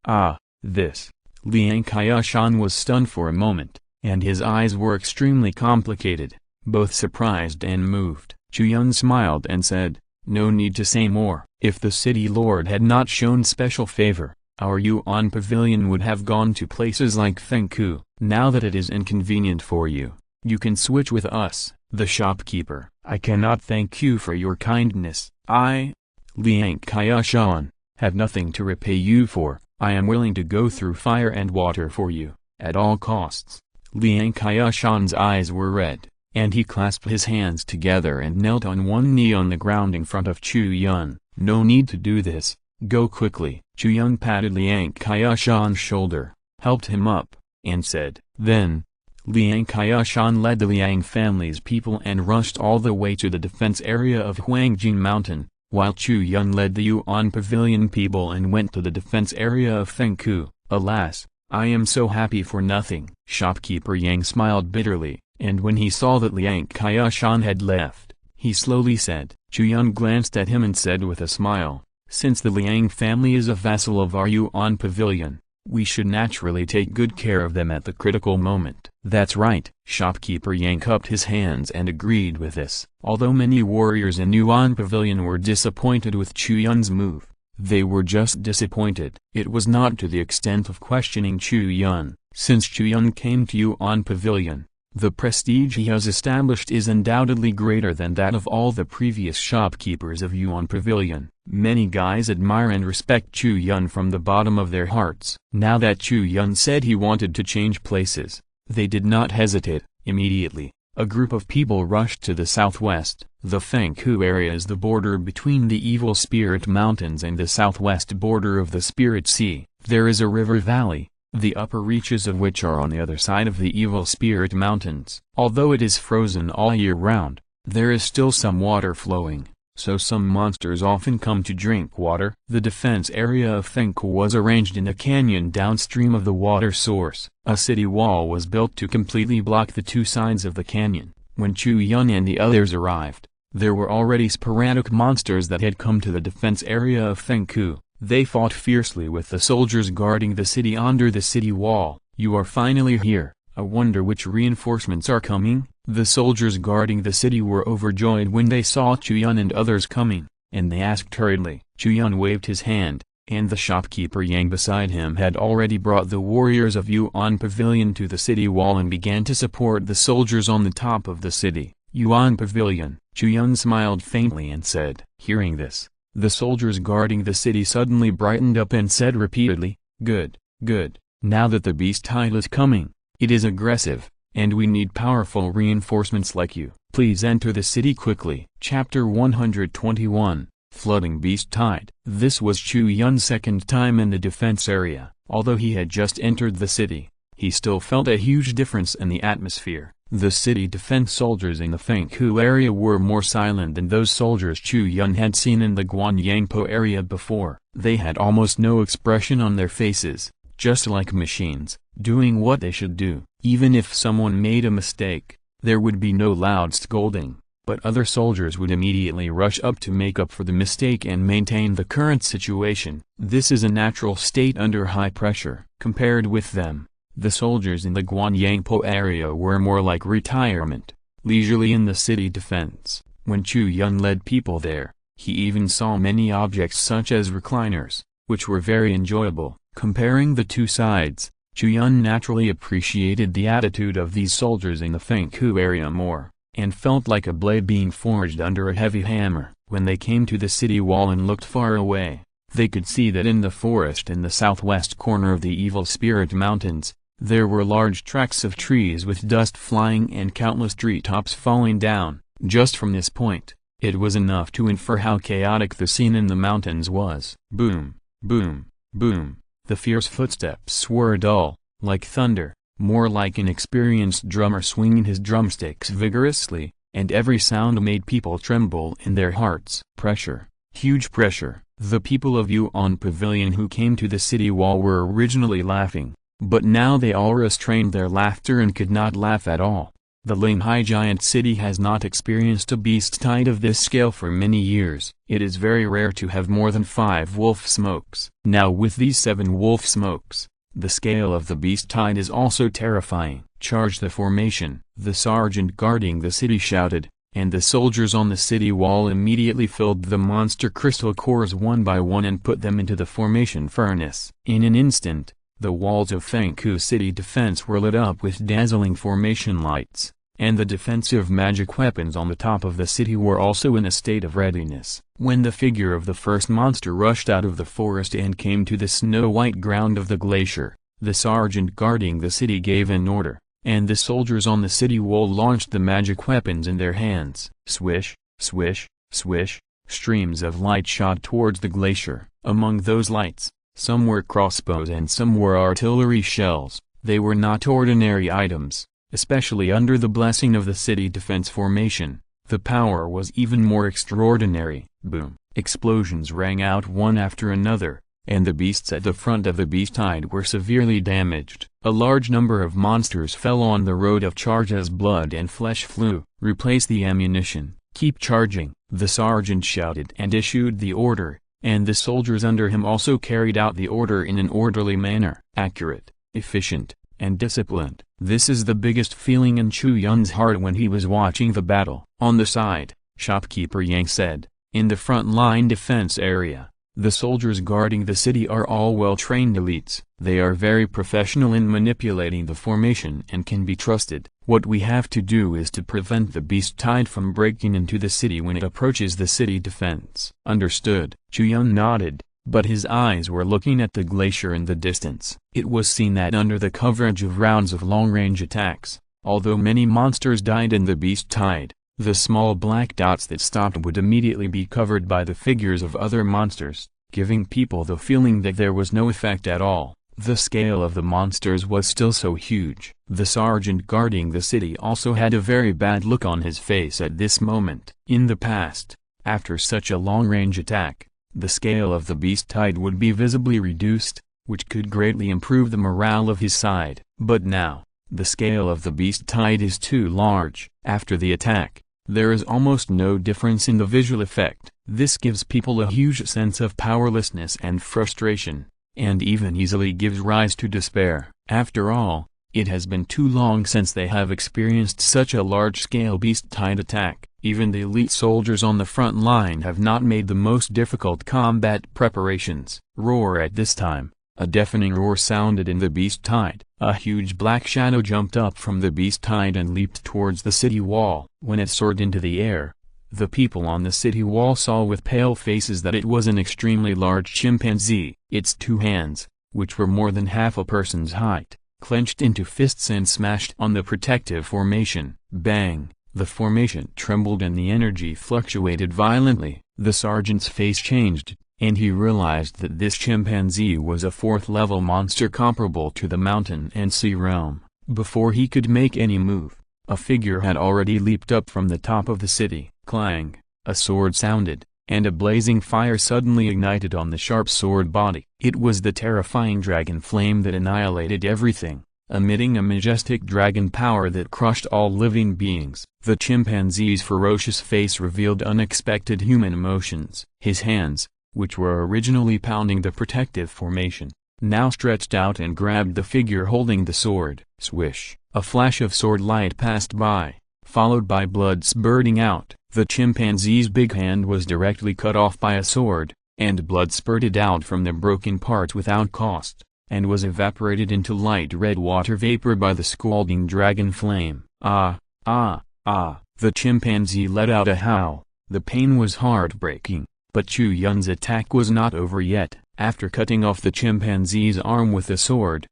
Speaker 1: This. Liang Qiashan was stunned for a moment, and his eyes were extremely complicated, both surprised and moved. Chu Yun smiled and said, No need to say more. If the city lord had not shown special favor, our Yuan pavilion would have gone to places like Fengku. Now that it is inconvenient for you, you can switch with us. The shopkeeper: I cannot thank you for your kindness. I, Liang Qiashan, have nothing to repay you for. I am willing to go through fire and water for you, at all costs. Liang Qiashan's eyes were red, and he clasped his hands together and knelt on one knee on the ground in front of Chu Yun. No need to do this, go quickly. Chu Yun patted Liang Qiashan's shoulder, helped him up, and said, then, Liang Qiashan led the Liang family's people and rushed all the way to the defense area of Huangjing Mountain, while Chu Yun led the Yuan pavilion people and went to the defense area of Fengku. Alas, I am so happy for nothing. Shopkeeper Yang smiled bitterly, and when he saw that Liang Qiashan had left, he slowly said. Chu Yun glanced at him and said with a smile, since the Liang family is a vassal of our Yuan pavilion, we should naturally take good care of them at the critical moment. That's right. Shopkeeper Yang cupped his hands and agreed with this. Although many warriors in Yuan Pavilion were disappointed with Chu Yun's move, they were just disappointed. It was not to the extent of questioning Chu Yun. Since Chu Yun came to Yuan Pavilion, the prestige he has established is undoubtedly greater than that of all the previous shopkeepers of Yuan Pavilion. Many guys admire and respect Chu Yun from the bottom of their hearts. Now that Chu Yun said he wanted to change places, they did not hesitate. Immediately, a group of people rushed to the southwest. The Fengku area is the border between the Evil Spirit Mountains and the southwest border of the Spirit Sea. There is a river valley, the upper reaches of which are on the other side of the Evil Spirit Mountains. Although it is frozen all year round, there is still some water flowing, so some monsters often come to drink water. The defense area of Fengku was arranged in a canyon downstream of the water source. A city wall was built to completely block the two sides of the canyon. When Chu Yun and the others arrived, there were already sporadic monsters that had come to the defense area of Fengku. They fought fiercely with the soldiers guarding the city under the city wall. You are finally here. I wonder which reinforcements are coming. The soldiers guarding the city were overjoyed when they saw Chu Yun and others coming, and they asked hurriedly. Chu Yun waved his hand, and the shopkeeper Yang beside him had already brought the warriors of Yuan Pavilion to the city wall and began to support the soldiers on the top of the city. Yuan Pavilion. Chu Yun smiled faintly and said. Hearing this, the soldiers guarding the city suddenly brightened up and said repeatedly, good, good. Now that the beast tide is coming, it is aggressive, and we need powerful reinforcements like you. Please enter the city quickly. Chapter 121, Flooding Beast Tide. This was Chu Yun's second time in the defense area. Although he had just entered the city, he still felt a huge difference in the atmosphere. The city defense soldiers in the Fengku area were more silent than those soldiers Chu Yun had seen in the Guanyangpo area before. They had almost no expression on their faces, just like machines, doing what they should do. Even if someone made a mistake, there would be no loud scolding, but other soldiers would immediately rush up to make up for the mistake and maintain the current situation. This is a natural state under high pressure. Compared with them, the soldiers in the Guanyangpo area were more like retirement, leisurely in the city defense. When Chu Yun led people there, he even saw many objects such as recliners, which were very enjoyable. Comparing the two sides, Chu Yun naturally appreciated the attitude of these soldiers in the Fengku area more, and felt like a blade being forged under a heavy hammer. When they came to the city wall and looked far away, they could see that in the forest in the southwest corner of the Evil Spirit Mountains, there were large tracts of trees with dust flying and countless treetops falling down. Just from this point, it was enough to infer how chaotic the scene in the mountains was. Boom, boom, boom. The fierce footsteps were dull, like thunder, more like an experienced drummer swinging his drumsticks vigorously, and every sound made people tremble in their hearts. Pressure, huge pressure. The people of Yuan Pavilion who came to the city wall were originally laughing, but now they all restrained their laughter and could not laugh at all. The Linghai giant city has not experienced a beast tide of this scale for many years. It is very rare to have more than 5 wolf smokes. Now with these 7 wolf smokes, the scale of the beast tide is also terrifying. Charge the formation. The sergeant guarding the city shouted, and the soldiers on the city wall immediately filled the monster crystal cores one by one and put them into the formation furnace. In an instant, the walls of Fengku City defense were lit up with dazzling formation lights, and the defensive magic weapons on the top of the city were also in a state of readiness. When the figure of the first monster rushed out of the forest and came to the snow-white ground of the glacier, the sergeant guarding the city gave an order, and the soldiers on the city wall launched the magic weapons in their hands. Swish, swish, swish, streams of light shot towards the glacier. Among those lights, some were crossbows and some were artillery shells. They were not ordinary items, especially under the blessing of the city defense formation. The power was even more extraordinary. Boom! Explosions rang out one after another, and the beasts at the front of the beast tide were severely damaged. A large number of monsters fell on the road of charge as blood and flesh flew. Replace the ammunition. Keep charging, the sergeant shouted and issued the order, and the soldiers under him also carried out the order in an orderly manner. Accurate, efficient, and disciplined. This is the biggest feeling in Chu Yun's heart when he was watching the battle. On the side, shopkeeper Yang said, in the front line defense area, the soldiers guarding the city are all well-trained elites. They are very professional in manipulating the formation and can be trusted. What we have to do is to prevent the beast tide from breaking into the city when it approaches the city defense. Understood. Chu Yun nodded, but his eyes were looking at the glacier in the distance. It was seen that under the coverage of rounds of long-range attacks, although many monsters died in the beast tide, the small black dots that stopped would immediately be covered by the figures of other monsters, giving people the feeling that there was no effect at all. The scale of the monsters was still so huge. The sergeant guarding the city also had a very bad look on his face at this moment. In the past, after such a long-range attack, the scale of the beast tide would be visibly reduced, which could greatly improve the morale of his side. But now, the scale of the beast tide is too large. After the attack, there is almost no difference in the visual effect. This gives people a huge sense of powerlessness and frustration, and even easily gives rise to despair. After all, it has been too long since they have experienced such a large-scale beast tide attack. Even the elite soldiers on the front line have not made the most difficult combat preparations. Roar! At this time, a deafening roar sounded in the beast tide. A huge black shadow jumped up from the beast tide and leaped towards the city wall. When it soared into the air, the people on the city wall saw with pale faces that it was an extremely large chimpanzee. Its two hands, which were more than half a person's height, clenched into fists and smashed on the protective formation. Bang! The formation trembled and the energy fluctuated violently. The sergeant's face changed, and he realized that this chimpanzee was a fourth-level monster comparable to the mountain and sea realm. Before he could make any move, a figure had already leaped up from the top of the city. Clang! A sword sounded, and a blazing fire suddenly ignited on the sharp sword body. It was the terrifying dragon flame that annihilated everything, emitting a majestic dragon power that crushed all living beings. The chimpanzee's ferocious face revealed unexpected human emotions. His hands, which were originally pounding the protective formation, now stretched out and grabbed the figure holding the sword. Swish! A flash of sword light passed by, followed by blood spurting out. The chimpanzee's big hand was directly cut off by a sword, and blood spurted out from the broken parts without cost, and was evaporated into light red water vapor by the scalding dragon flame. Ah! Ah! Ah! The chimpanzee let out a howl. The pain was heartbreaking. But Chu Yun's attack was not over yet. After cutting off the chimpanzee's arm with the sword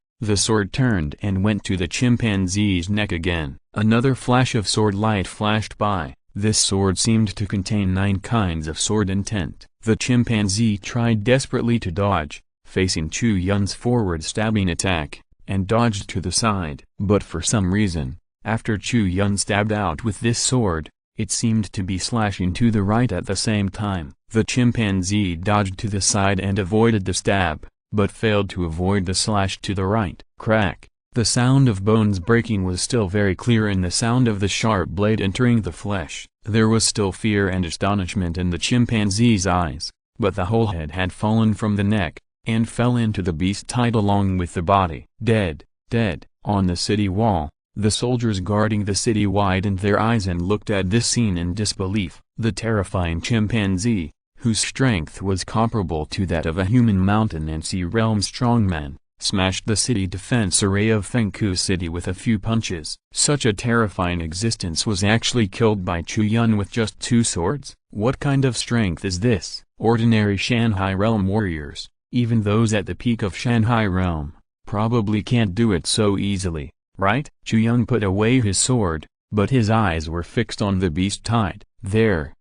Speaker 1: turned and went to the chimpanzee's neck again. Another flash of sword light flashed by. This sword seemed to contain 9 kinds of sword intent. The chimpanzee tried desperately to dodge, facing Chu Yun's forward stabbing attack, and dodged to the side. But for some reason, after Chu Yun stabbed out with this sword, it seemed to be slashing to the right at the same time. The chimpanzee dodged to the side and avoided the stab, but failed to avoid the slash to the right. Crack! The sound of bones breaking was still very clear in the sound of the sharp blade entering the flesh. There was still fear and astonishment in the chimpanzee's eyes, but the whole head had fallen from the neck, and fell into the beast tide along with the body. Dead, dead. On the city wall, The soldiers guarding the city widened their eyes and looked at this scene in disbelief. The terrifying chimpanzee, whose strength was comparable to that of a human mountain and sea realm strongman, smashed the city defense array of Fengku City with a few punches. Such a terrifying existence was actually killed by Chu Yun with just 2 swords? What kind of strength is this? Ordinary Shanghai Realm warriors, even those at the peak of Shanghai Realm, probably can't do it so easily, right? Chu Yun put away his sword, but his eyes were fixed on the beast tide. There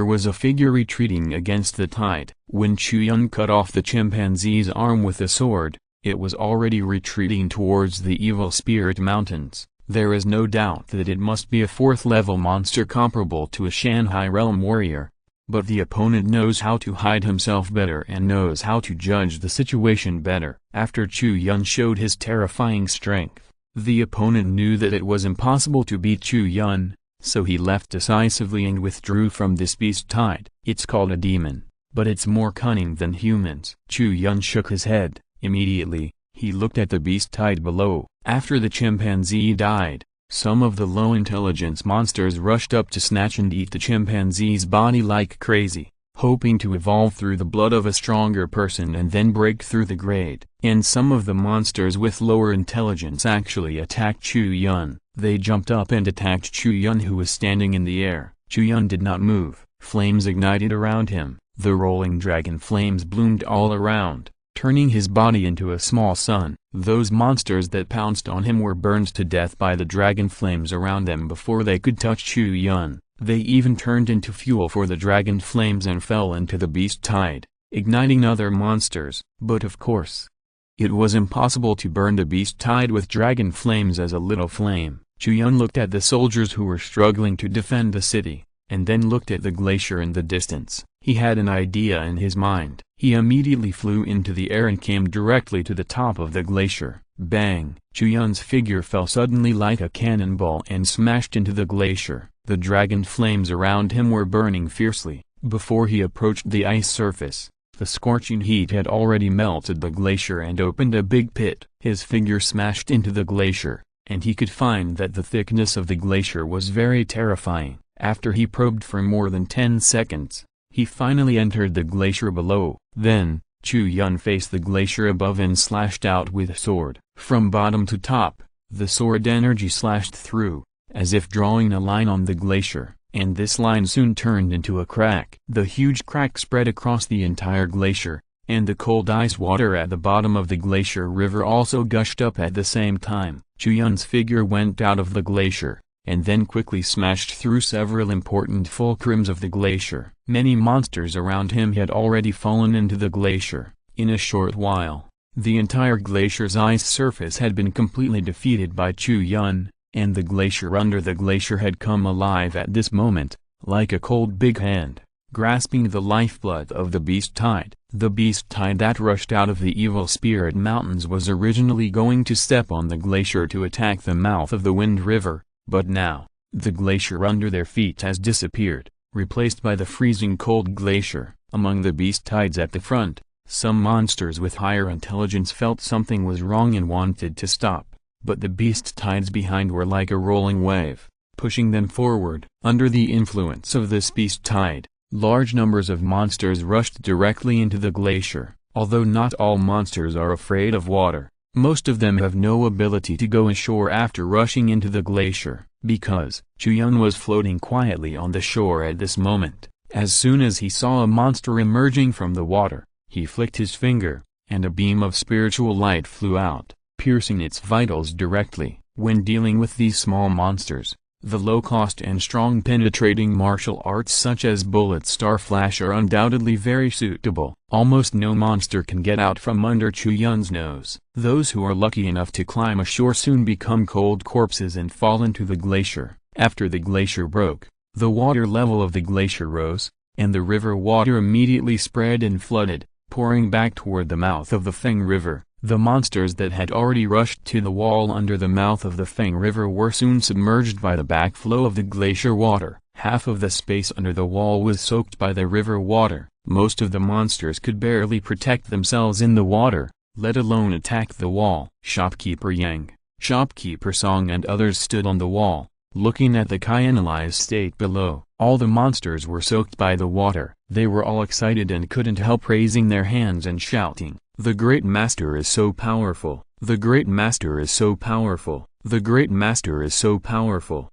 Speaker 1: was a figure retreating against the tide. When Chu Yun cut off the chimpanzee's arm with the sword, it was already retreating towards the Evil Spirit Mountains. There is no doubt that it must be a 4th-level monster comparable to a Shanghai Realm warrior. But the opponent knows how to hide himself better and knows how to judge the situation better. After Chu Yun showed his terrifying strength, the opponent knew that it was impossible to beat Chu Yun, so he left decisively and withdrew from this beast tide. It's called a demon, but it's more cunning than humans. Chu Yun shook his head. Immediately, he looked at the beast tide below. After the chimpanzee died, some of the low-intelligence monsters rushed up to snatch and eat the chimpanzee's body like crazy, hoping to evolve through the blood of a stronger person and then break through the grade. And some of the monsters with lower intelligence actually attacked Chu Yun. They jumped up and attacked Chu Yun, who was standing in the air. Chu Yun did not move. Flames ignited around him. The rolling dragon flames bloomed all around, turning his body into a small sun. Those monsters that pounced on him were burned to death by the dragon flames around them before they could touch Chu Yun. They even turned into fuel for the dragon flames and fell into the beast tide, igniting other monsters. But of course, it was impossible to burn the beast tide with dragon flames as a little flame. Chu Yun looked at the soldiers who were struggling to defend the city, and then looked at the glacier in the distance. He had an idea in his mind. He immediately flew into the air and came directly to the top of the glacier. Bang! Chu Yun's figure fell suddenly like a cannonball and smashed into the glacier. The dragon flames around him were burning fiercely. Before he approached the ice surface, the scorching heat had already melted the glacier and opened a big pit. His figure smashed into the glacier, and he could find that the thickness of the glacier was very terrifying. After he probed for more than 10 seconds, he finally entered the glacier below. Then, Chu Yun faced the glacier above and slashed out with a sword. From bottom to top, the sword energy slashed through, as if drawing a line on the glacier, and this line soon turned into a crack. The huge crack spread across the entire glacier, and the cold ice water at the bottom of the glacier river also gushed up at the same time. Chu Yun's figure went out of the glacier, and then quickly smashed through several important fulcrums of the glacier. Many monsters around him had already fallen into the glacier. In a short while, the entire glacier's ice surface had been completely defeated by Chu Yun, and the glacier under the glacier had come alive at this moment, like a cold big hand, grasping the lifeblood of the beast tide. The beast tide that rushed out of the Evil Spirit Mountains was originally going to step on the glacier to attack the mouth of the Wind River, but now, the glacier under their feet has disappeared, replaced by the freezing cold glacier. Among the beast tides at the front, some monsters with higher intelligence felt something was wrong and wanted to stop, but the beast tides behind were like a rolling wave, pushing them forward. Under the influence of this beast tide, large numbers of monsters rushed directly into the glacier. Although not all monsters are afraid of water, most of them have no ability to go ashore after rushing into the glacier. Because Chu Yun was floating quietly on the shore at this moment, as soon as he saw a monster emerging from the water, he flicked his finger, and a beam of spiritual light flew out, piercing its vitals directly. When dealing with these small monsters, the low-cost and strong penetrating martial arts such as Bullet Star Flash are undoubtedly very suitable. Almost no monster can get out from under Chu Yun's nose. Those who are lucky enough to climb ashore soon become cold corpses and fall into the glacier. After the glacier broke, the water level of the glacier rose, and the river water immediately spread and flooded, pouring back toward the mouth of the Feng River. The monsters that had already rushed to the wall under the mouth of the Feng River were soon submerged by the backflow of the glacier water. Half of the space under the wall was soaked by the river water. Most of the monsters could barely protect themselves in the water, let alone attack the wall. Shopkeeper Yang, Shopkeeper Song and others stood on the wall, looking at the cyanalized state below. All the monsters were soaked by the water. They were all excited and couldn't help raising their hands and shouting, "The Great Master is so powerful! The Great Master is so powerful! The Great Master is so powerful!"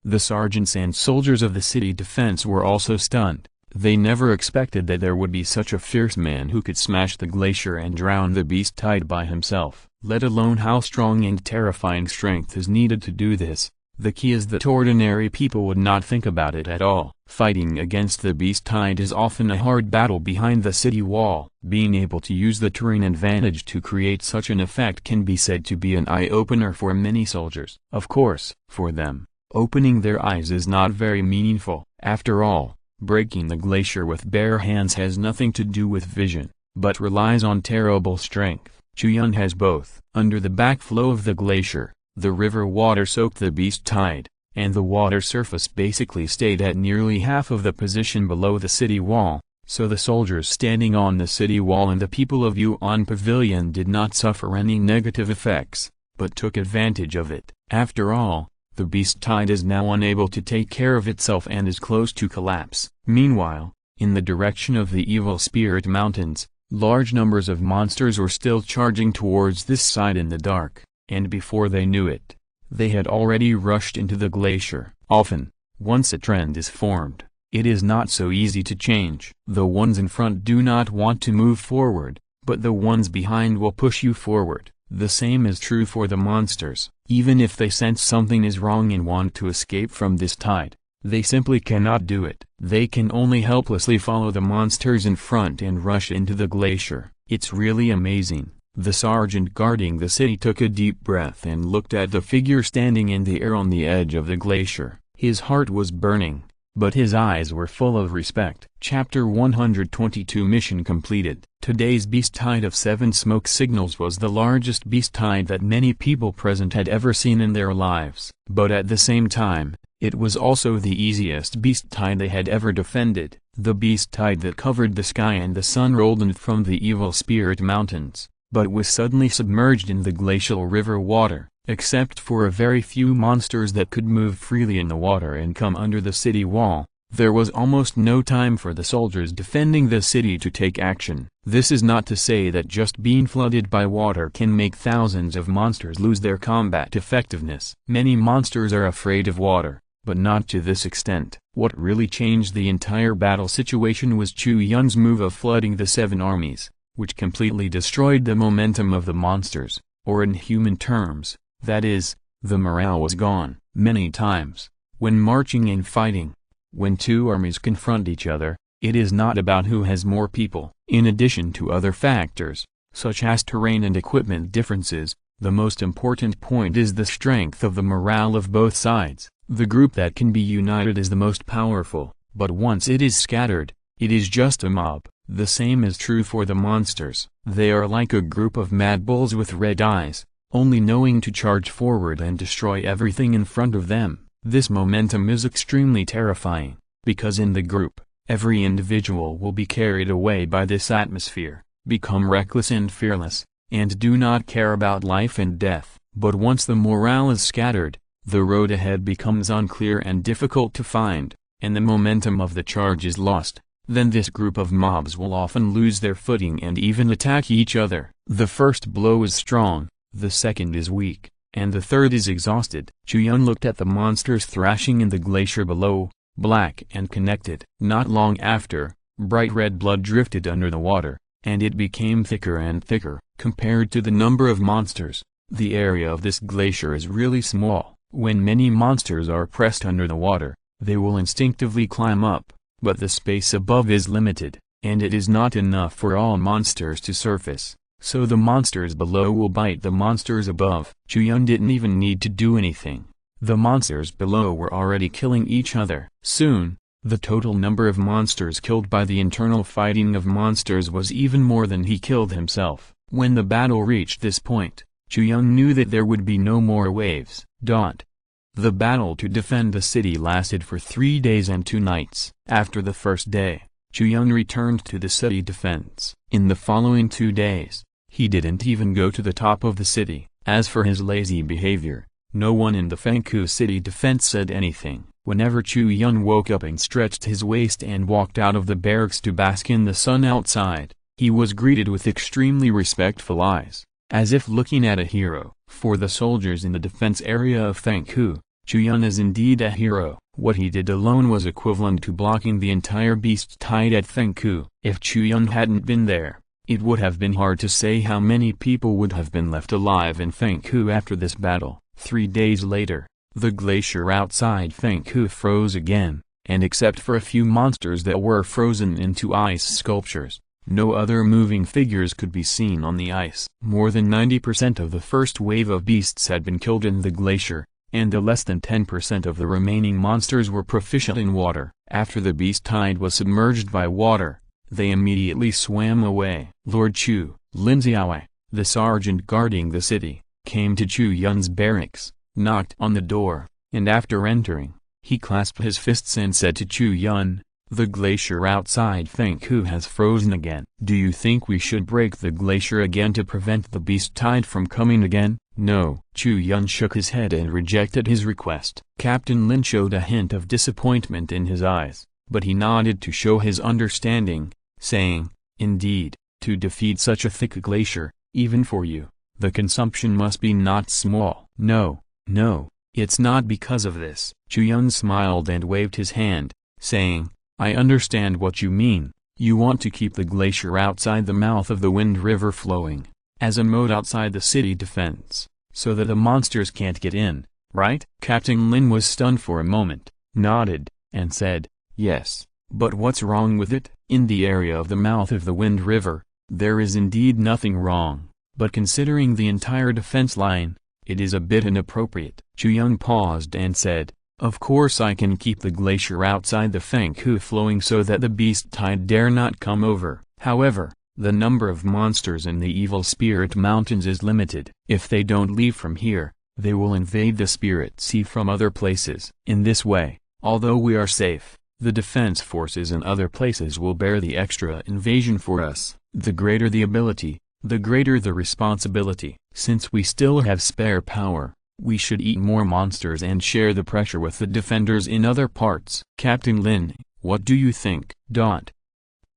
Speaker 1: The sergeants and soldiers of the city defense were also stunned. They never expected that there would be such a fierce man who could smash the glacier and drown the beast tide by himself, let alone how strong and terrifying strength is needed to do this. The key is that ordinary people would not think about it at all. Fighting against the beast tide is often a hard battle behind the city wall. Being able to use the terrain advantage to create such an effect can be said to be an eye-opener for many soldiers. Of course, for them, opening their eyes is not very meaningful. After all, breaking the glacier with bare hands has nothing to do with vision, but relies on terrible strength. Chu Yun has both. Under the backflow of the glacier, the river water soaked the beast tide, and the water surface basically stayed at nearly half of the position below the city wall, so the soldiers standing on the city wall and the people of Yuan Pavilion did not suffer any negative effects, but took advantage of it. After all, the beast tide is now unable to take care of itself and is close to collapse. Meanwhile, in the direction of the Evil Spirit Mountains, large numbers of monsters were still charging towards this side in the dark, and before they knew it, they had already rushed into the glacier. Often, once a trend is formed, it is not so easy to change. The ones in front do not want to move forward, but the ones behind will push you forward. The same is true for the monsters. Even if they sense something is wrong and want to escape from this tide, they simply cannot do it. They can only helplessly follow the monsters in front and rush into the glacier. It's really amazing. The sergeant guarding the city took a deep breath and looked at the figure standing in the air on the edge of the glacier. His heart was burning, but his eyes were full of respect. Chapter 122 Mission completed. Today's beast tide of 7 smoke signals was the largest beast tide that many people present had ever seen in their lives. But at the same time, it was also the easiest beast tide they had ever defended. The beast tide that covered the sky and the sun rolled in from the Evil Spirit Mountains, but was suddenly submerged in the glacial river water. Except for a very few monsters that could move freely in the water and come under the city wall, there was almost no time for the soldiers defending the city to take action. This is not to say that just being flooded by water can make thousands of monsters lose their combat effectiveness. Many monsters are afraid of water, but not to this extent. What really changed the entire battle situation was Chu Yun's move of flooding the 7 armies, which completely destroyed the momentum of the monsters, or in human terms, that is, the morale was gone. Many times, when marching and fighting, when 2 armies confront each other, it is not about who has more people. In addition to other factors, such as terrain and equipment differences, the most important point is the strength of the morale of both sides. The group that can be united is the most powerful, but once it is scattered, it is just a mob. The same is true for the monsters. They are like a group of mad bulls with red eyes, only knowing to charge forward and destroy everything in front of them. This momentum is extremely terrifying, because in the group, every individual will be carried away by this atmosphere, become reckless and fearless, and do not care about life and death. But once the morale is scattered, the road ahead becomes unclear and difficult to find, and the momentum of the charge is lost. Then this group of mobs will often lose their footing and even attack each other. The first blow is strong, the second is weak, and the third is exhausted. Chu Yun looked at the monsters thrashing in the glacier below, black and connected. Not long after, bright red blood drifted under the water, and it became thicker and thicker. Compared to the number of monsters, the area of this glacier is really small. When many monsters are pressed under the water, they will instinctively climb up, but the space above is limited, and it is not enough for all monsters to surface. So the monsters below will bite the monsters above. Chu Yun didn't even need to do anything. The monsters below were already killing each other. Soon, the total number of monsters killed by the internal fighting of monsters was even more than he killed himself. When the battle reached this point, Chu Yun knew that there would be no more waves. The battle to defend the city lasted for 3 days and 2 nights. After the first day, Chu Yun returned to the city defense. In the following 2 days, he didn't even go to the top of the city. As for his lazy behavior, no one in the Fengku city defense said anything. Whenever Chu Yun woke up and stretched his waist and walked out of the barracks to bask in the sun outside, he was greeted with extremely respectful eyes, as if looking at a hero. For the soldiers in the defense area of Fengku, Chu Yun is indeed a hero. What he did alone was equivalent to blocking the entire beast tide at Fengku. If Chu Yun hadn't been there, it would have been hard to say how many people would have been left alive in Fengku after this battle. 3 days later, the glacier outside Fengku froze again, and except for a few monsters that were frozen into ice sculptures, no other moving figures could be seen on the ice. More than 90% of the first wave of beasts had been killed in the glacier, and less than 10% of the remaining monsters were proficient in water. After the beast tide was submerged by water, they immediately swam away. Lord Chu, Lin Xiaowei, the sergeant guarding the city, came to Chu Yun's barracks, knocked on the door, and after entering, he clasped his fists and said to Chu Yun, "The glacier outside Fengku has frozen again. Do you think we should break the glacier again to prevent the beast tide from coming again?" "No." Chu Yun shook his head and rejected his request. Captain Lin showed a hint of disappointment in his eyes, but he nodded to show his understanding, saying, "Indeed, to defeat such a thick glacier, even for you, the consumption must be not small." No, it's not because of this." Chu Yun smiled and waved his hand, saying, "I understand what you mean. You want to keep the glacier outside the mouth of the Wind River flowing, as a moat outside the city defense, so that the monsters can't get in, right?" Captain Lin was stunned for a moment, nodded, and said, "Yes, but what's wrong with it? In the area of the mouth of the Wind River, there is indeed nothing wrong, but considering the entire defense line, it is a bit inappropriate." Chu Yun paused and said, "Of course I can keep the glacier outside the Fengku flowing so that the beast tide dare not come over. However, the number of monsters in the Evil Spirit Mountains is limited. If they don't leave from here, they will invade the Spirit Sea from other places. In this way, although we are safe, the defense forces in other places will bear the extra invasion for us. The greater the ability, the greater the responsibility. Since we still have spare power, we should eat more monsters and share the pressure with the defenders in other parts." "Captain Lin, what do you think?"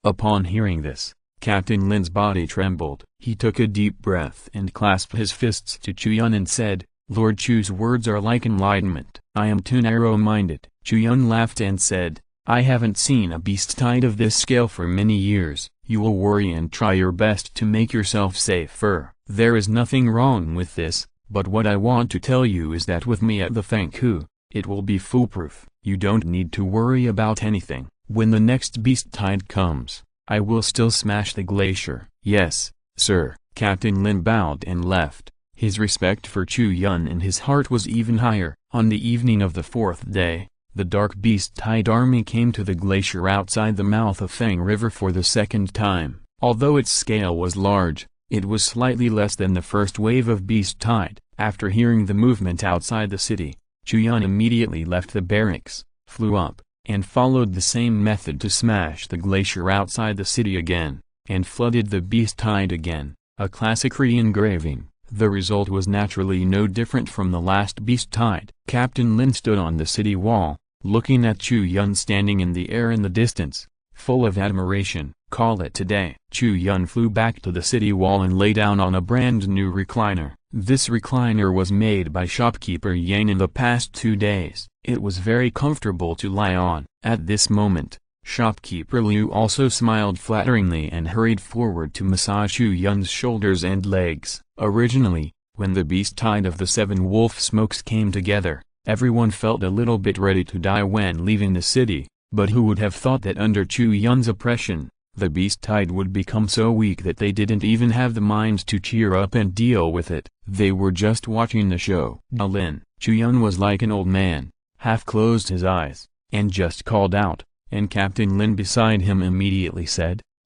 Speaker 1: Upon hearing this, Captain Lin's body trembled. He took a deep breath and clasped his fists to Chu Yun and said, "Lord Chu's words are like enlightenment. I am too narrow-minded." Chu Yun laughed and said, "I haven't seen a beast tide of this scale for many years. You will worry and try your best to make yourself safer. There is nothing wrong with this, but what I want to tell you is that with me at the Fengku, it will be foolproof. You don't need to worry about anything. When the next beast tide comes, I will still smash the glacier." "Yes, sir." Captain Lin bowed and left. His respect for Chu Yun in his heart was even higher. On the evening of the 4th day, the Dark Beast Tide army came to the glacier outside the mouth of Feng River for the second time. Although its scale was large, it was slightly less than the first wave of Beast Tide. After hearing the movement outside the city, Chu Yun immediately left the barracks, flew up, and followed the same method to smash the glacier outside the city again, and flooded the Beast Tide again. A classic re-engraving. The result was naturally no different from the last Beast Tide. Captain Lin stood on the city wall, looking at Chu Yun standing in the air in the distance, full of admiration. "Call it today." Chu Yun flew back to the city wall and lay down on a brand new recliner. This recliner was made by shopkeeper Yang in the past 2 days. It was very comfortable to lie on. At this moment, shopkeeper Liu also smiled flatteringly and hurried forward to massage Chu Yun's shoulders and legs. Originally, when the Beast Tide of the 7 Wolf Smokes came together, everyone felt a little bit ready to die when leaving the city, but who would have thought that under Chu Yun's oppression, the Beast Tide would become so weak that they didn't even have the minds to cheer up and deal with it. They were just watching the show. Lin. Chu Yun was like an old man, half closed his eyes, and just called out, and Captain Lin beside him immediately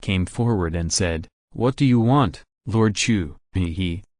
Speaker 1: came forward and said, "What do you want, Lord Chu?"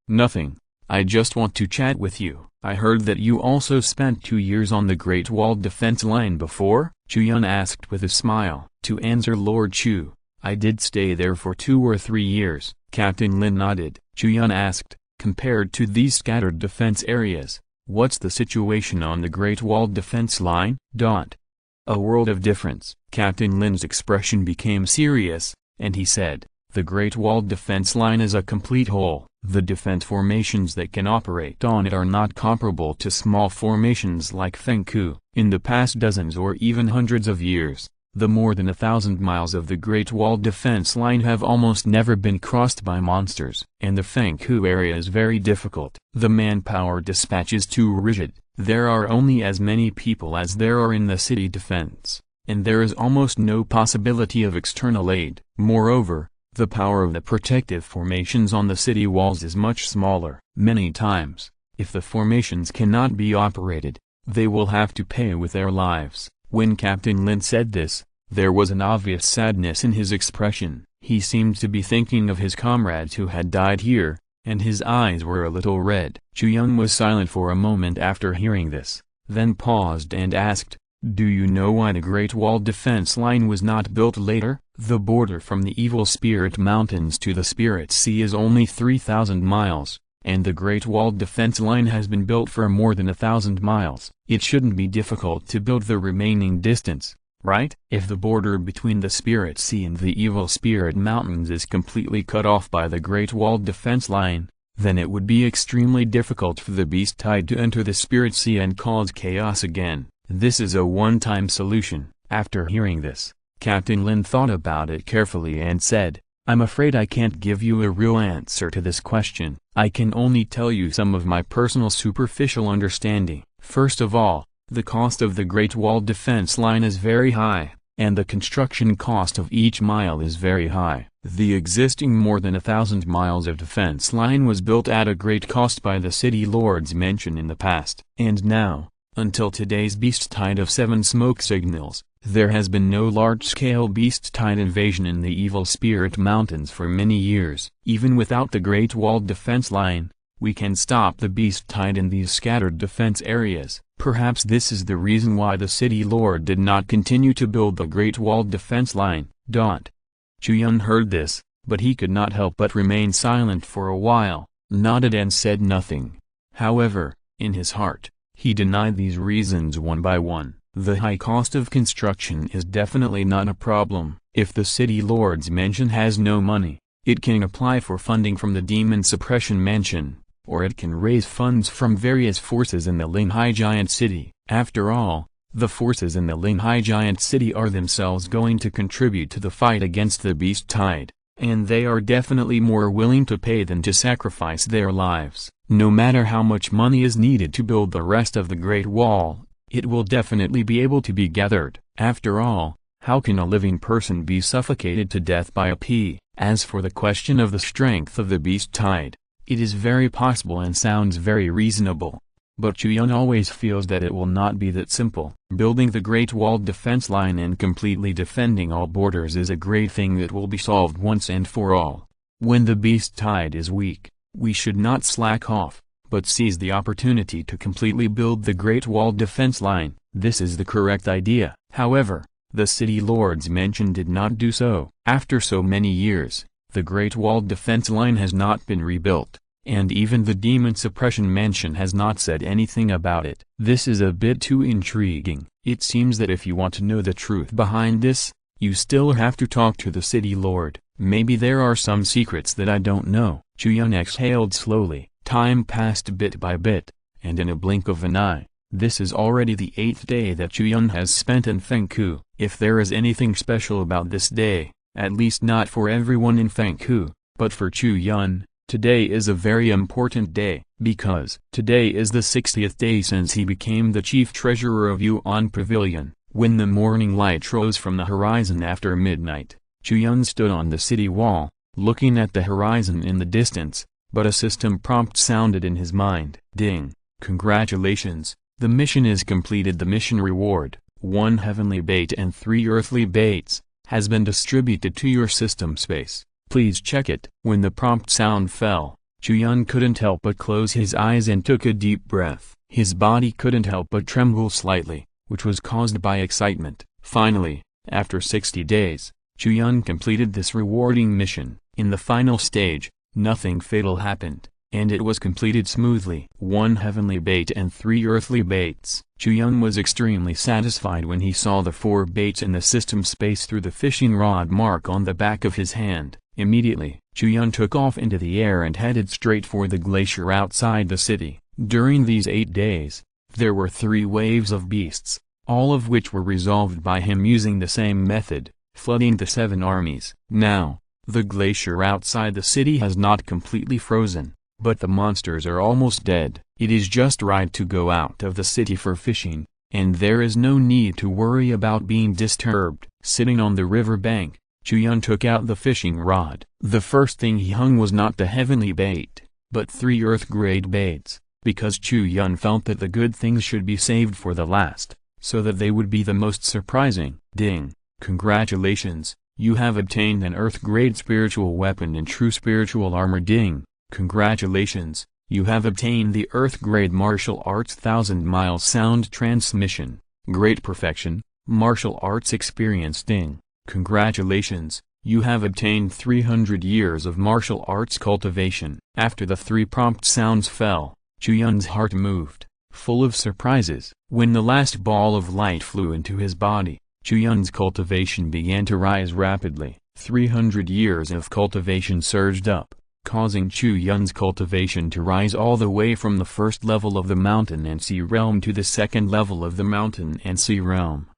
Speaker 1: "Nothing. I just want to chat with you." "I heard that you also spent 2 years on the Great Walled Defense Line before?" Chu Yun asked with a smile. "To answer Lord Chu, I did stay there for 2 or 3 years." Captain Lin nodded. Chu Yun asked, Compared to these scattered defense areas, what's the situation on the Great Wall defense line? A world of difference. Captain Lin's expression became serious, and he said, the Great Wall defense line is a complete whole. The defense formations that can operate on it are not comparable to small formations like Fengku. In the past dozens or even hundreds of years, the more than 1,000 miles of the Great Wall defense line have almost never been crossed by monsters. And the Fengku area is very difficult. The manpower dispatch is too rigid. There are only as many people as there are in the city defense, and there is almost no possibility of external aid. Moreover, the power of the protective formations on the city walls is much smaller. Many times, if the formations cannot be operated, they will have to pay with their lives. When Captain Lin said this, there was an obvious sadness in his expression. He seemed to be thinking of his comrades who had died here, and his eyes were a little red. Chu Yun was silent for a moment after hearing this, then paused and asked, do you know why the Great Wall defense line was not built later? The border from the Evil Spirit Mountains to the Spirit Sea is only 3,000 miles, and the Great Wall defense line has been built for more than 1,000 miles. It shouldn't be difficult to build the remaining distance, right? If the border between the Spirit Sea and the Evil Spirit Mountains is completely cut off by the Great Wall defense line, then it would be extremely difficult for the Beast Tide to enter the Spirit Sea and cause chaos again. This is a one-time solution. After hearing this, Captain Lin thought about it carefully and said, I'm afraid I can't give you a real answer to this question. I can only tell you some of my personal superficial understanding. First of all, the cost of the Great Wall defense line is very high, and the construction cost of each mile is very high. The existing more than 1,000 miles of defense line was built at a great cost by the city lords mentioned in the past. And now, until today's Beast Tide of 7 smoke signals, there has been no large-scale Beast Tide invasion in the Evil Spirit Mountains for many years. Even without the Great Wall defense line, we can stop the Beast Tide in these scattered defense areas. Perhaps this is the reason why the city lord did not continue to build the Great Wall defense line. Chu Yun heard this, but he could not help but remain silent for a while, nodded and said nothing. However, in his heart, he denied these reasons one by one. The high cost of construction is definitely not a problem. If the city lord's mansion has no money, it can apply for funding from the Demon Suppression Mansion, or it can raise funds from various forces in the Linhai Giant City. After all, the forces in the Linhai Giant City are themselves going to contribute to the fight against the Beast Tide, and they are definitely more willing to pay than to sacrifice their lives. No matter how much money is needed to build the rest of the Great Wall, it will definitely be able to be gathered. After all, how can a living person be suffocated to death by a pea? As for the question of the strength of the Beast Tide, it is very possible and sounds very reasonable. But Chu Yun always feels that it will not be that simple. Building the Great Wall defense line and completely defending all borders is a great thing that will be solved once and for all. When the Beast Tide is weak, we should not slack off, but seize the opportunity to completely build the Great Wall defense line. This is the correct idea. However, the city lords mentioned did not do so. After so many years, the Great Wall defense line has not been rebuilt, and even the Demon Suppression Mansion has not said anything about it. This is a bit too intriguing. It seems that if you want to know the truth behind this, you still have to talk to the city lord. Maybe there are some secrets that I don't know. Chu Yun exhaled slowly. Time passed bit by bit, and in a blink of an eye, this is already the 8th day that Chu Yun has spent in Fengku. If there is anything special about this day, at least not for everyone in Fengku, but for Chu Yun, today is a very important day, because today is the 60th day since he became the chief treasurer of Yuan Pavilion. When the morning light rose from the horizon after midnight, Chu Yun stood on the city wall, looking at the horizon in the distance, but a system prompt sounded in his mind. Ding! Congratulations, the mission is completed. The mission reward, 1 heavenly bait and 3 earthly baits, has been distributed to your system space. Please check it. When the prompt sound fell, Chu Yun couldn't help but close his eyes and took a deep breath. His body couldn't help but tremble slightly, which was caused by excitement. Finally, after 60 days, Chu Yun completed this rewarding mission. In the final stage, nothing fatal happened. and it was completed smoothly. 1 heavenly bait and 3 earthly baits. Chu Yun was extremely satisfied when he saw the 4 baits in the system space through the fishing rod mark on the back of his hand. Immediately, Chu Yun took off into the air and headed straight for the glacier outside the city. During these 8 days, there were 3 waves of beasts, all of which were resolved by him using the same method, flooding the 7 armies. Now, the glacier outside the city has not completely frozen, but the monsters are almost dead. It is just right to go out of the city for fishing, and there is no need to worry about being disturbed. Sitting on the river bank, Chu Yun took out the fishing rod. The first thing he hung was not the heavenly bait, but 3 earth-grade baits, because Chu Yun felt that the good things should be saved for the last, so that they would be the most surprising. Ding! Congratulations, you have obtained an earth-grade spiritual weapon and true spiritual armor. Ding! Congratulations, you have obtained the earth-grade martial arts 1000-mile sound transmission. Great perfection, martial arts experience. Ding! Congratulations, you have obtained 300 years of martial arts cultivation. After the 3 prompt sounds fell, Chu Yun's heart moved, full of surprises. When the last ball of light flew into his body, Chu Yun's cultivation began to rise rapidly. 300 years of cultivation surged up, causing Chu Yun's cultivation to rise all the way from the first level of the mountain and sea realm to the second level of the mountain and sea realm,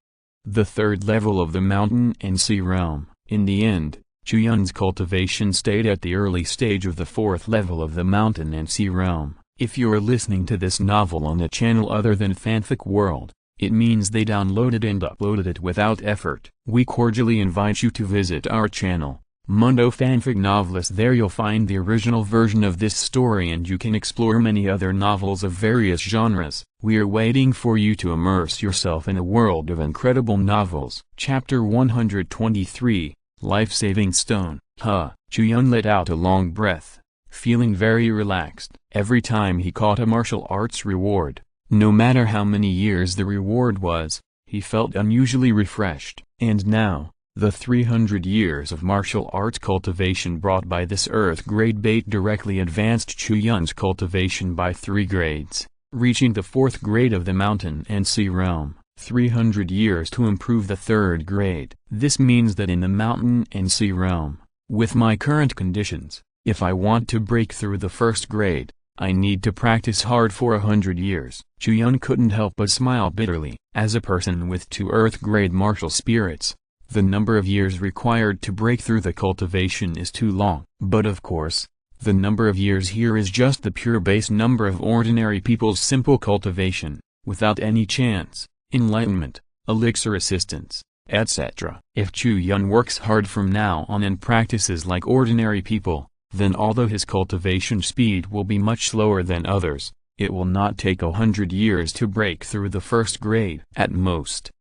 Speaker 1: the third level of the mountain and sea realm. In the end, Chu Yun's cultivation stayed at the early stage of the 4th level of the mountain and sea realm. If you are listening to this novel on a channel other than Fanfic World, it means they downloaded and uploaded it without effort. We cordially invite you to visit our channel, Mundo Fanfic Novelist. There you'll find the original version of this story and you can explore many other novels of various genres. We are waiting for you to immerse yourself in a world of incredible novels. Chapter 123, Life-Saving Stone. Chu Yun let out a long breath, feeling very relaxed. Every time he caught a martial arts reward, no matter how many years the reward was, he felt unusually refreshed. And now, the 300 years of martial arts cultivation brought by this earth-grade bait directly advanced Chu Yun's cultivation by 3 grades, reaching the 4th grade of the mountain and sea realm. 300 years to improve the 3rd grade. This means that in the mountain and sea realm, with my current conditions, if I want to break through the 1st grade, I need to practice hard for 100 years. Chu Yun couldn't help but smile bitterly. As a person with 2 earth-grade martial spirits, the number of years required to break through the cultivation is too long. But of course, the number of years here is just the pure base number of ordinary people's simple cultivation, without any chance, enlightenment, elixir assistance, etc. If Chu Yun works hard from now on and practices like ordinary people, then although his cultivation speed will be much slower than others, it will not take 100 years to break through the 1st grade. At most,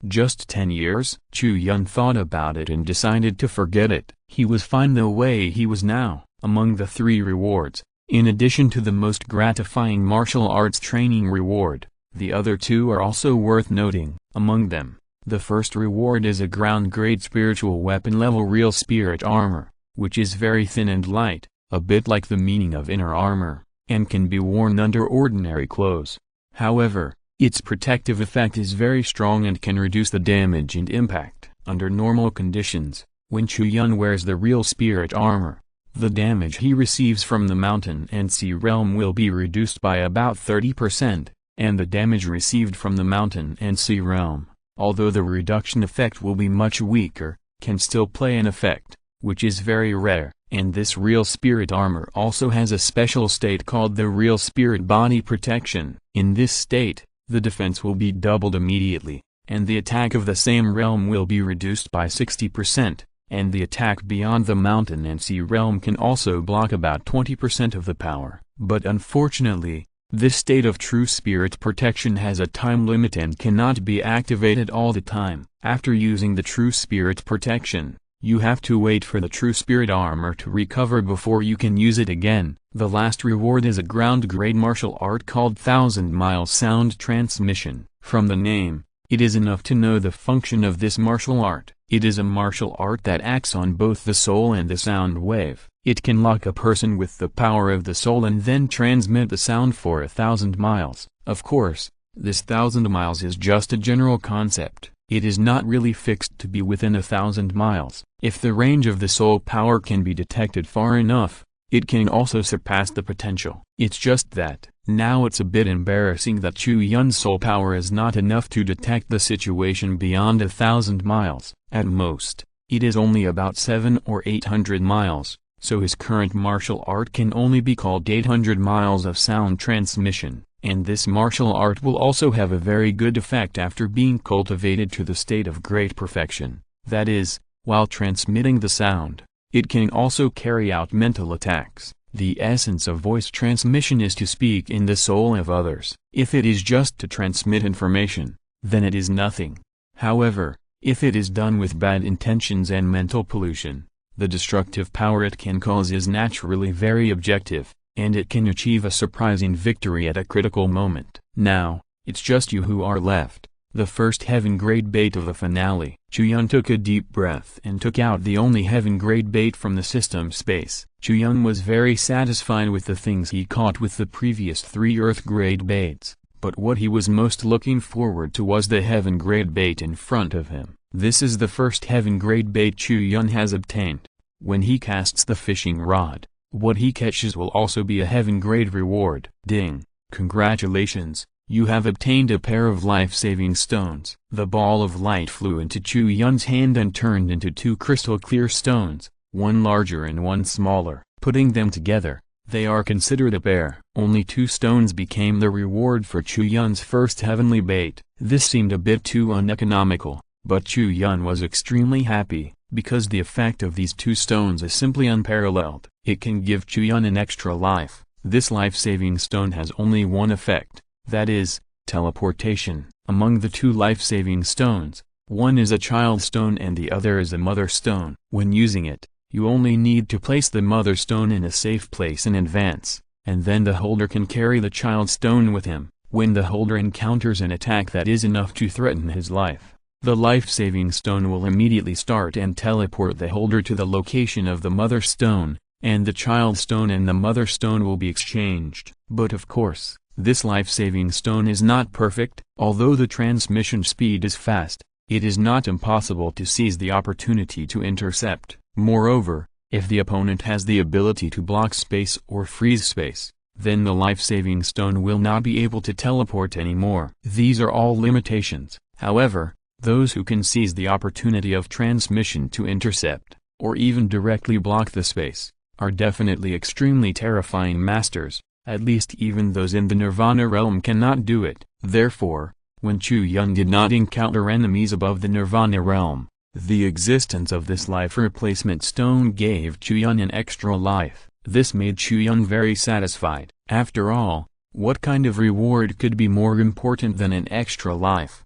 Speaker 1: just 10 years? Chu Yun thought about it and decided to forget it. He was fine the way he was now. Among the 3 rewards, in addition to the most gratifying martial arts training reward, the other 2 are also worth noting. Among them, the first reward is a ground-grade spiritual weapon level real spirit armor, which is very thin and light, a bit like the meaning of inner armor, and can be worn under ordinary clothes. However, its protective effect is very strong and can reduce the damage and impact. Under normal conditions, when Chu Yun wears the real spirit armor, the damage he receives from the mountain and sea realm will be reduced by about 30%, and the damage received from the mountain and sea realm, although the reduction effect will be much weaker, can still play an effect, which is very rare. And this real spirit armor also has a special state called the real spirit body protection. In this state, the defense will be doubled immediately, and the attack of the same realm will be reduced by 60%, and the attack beyond the mountain and sea realm can also block about 20% of the power. But unfortunately, this state of true spirit protection has a time limit and cannot be activated all the time. After using the true spirit protection, you have to wait for the true spirit armor to recover before you can use it again. The last reward is a ground-grade martial art called 1000-mile sound transmission. From the name, It is enough to know the function of this martial art. It is a martial art that acts on both the soul and the sound wave. It can lock a person with the power of the soul and then transmit the sound for 1,000 miles. Of course, this 1,000 miles is just a general concept. It is not really fixed to be within 1,000 miles. If the range of the soul power can be detected far enough, it can also surpass the potential. It's just that, now it's a bit embarrassing that Chu Yun's soul power is not enough to detect the situation beyond 1,000 miles. At most, it is only about 700 or 800 miles, so his current martial art can only be called 800 miles of sound transmission, and this martial art will also have a very good effect after being cultivated to the state of great perfection. That is, while transmitting the sound, it can also carry out mental attacks. The essence of voice transmission is to speak in the soul of others. If it is just to transmit information, then it is nothing. However, if it is done with bad intentions and mental pollution, the destructive power it can cause is naturally very objective, and it can achieve a surprising victory at a critical moment. Now, it's just you who are left. The first heaven-grade bait of the finale. Chu Yun took a deep breath and took out the only heaven-grade bait from the system space. Chu Yun was very satisfied with the things he caught with the previous 3 earth-grade baits, but what he was most looking forward to was the heaven-grade bait in front of him. This is the first heaven-grade bait Chu Yun has obtained. When he casts the fishing rod, what he catches will also be a heaven-grade reward. Ding! Congratulations! You have obtained a pair of life-saving stones. The ball of light flew into Chu Yun's hand and turned into 2 crystal-clear stones, one larger and one smaller. Putting them together, they are considered a pair. Only 2 stones became the reward for Chu Yun's first heavenly bait. This seemed a bit too uneconomical, but Chu Yun was extremely happy, because the effect of these 2 stones is simply unparalleled. It can give Chu Yun an extra life. This life-saving stone has only one effect. That is, teleportation. Among the 2 life-saving stones, one is a child stone and the other is a mother stone. When using it, you only need to place the mother stone in a safe place in advance, and then the holder can carry the child stone with him. When the holder encounters an attack that is enough to threaten his life, the life-saving stone will immediately start and teleport the holder to the location of the mother stone, and the child stone and the mother stone will be exchanged. But of course, this life-saving stone is not perfect. Although the transmission speed is fast, it is not impossible to seize the opportunity to intercept. Moreover, if the opponent has the ability to block space or freeze space, then the life-saving stone will not be able to teleport anymore. These are all limitations. However, those who can seize the opportunity of transmission to intercept, or even directly block the space, are definitely extremely terrifying masters. At least even those in the Nirvana realm cannot do it. Therefore, when Chu Yun did not encounter enemies above the Nirvana realm, the existence of this life replacement stone gave Chu Yun an extra life. This made Chu Yun very satisfied. After all, what kind of reward could be more important than an extra life?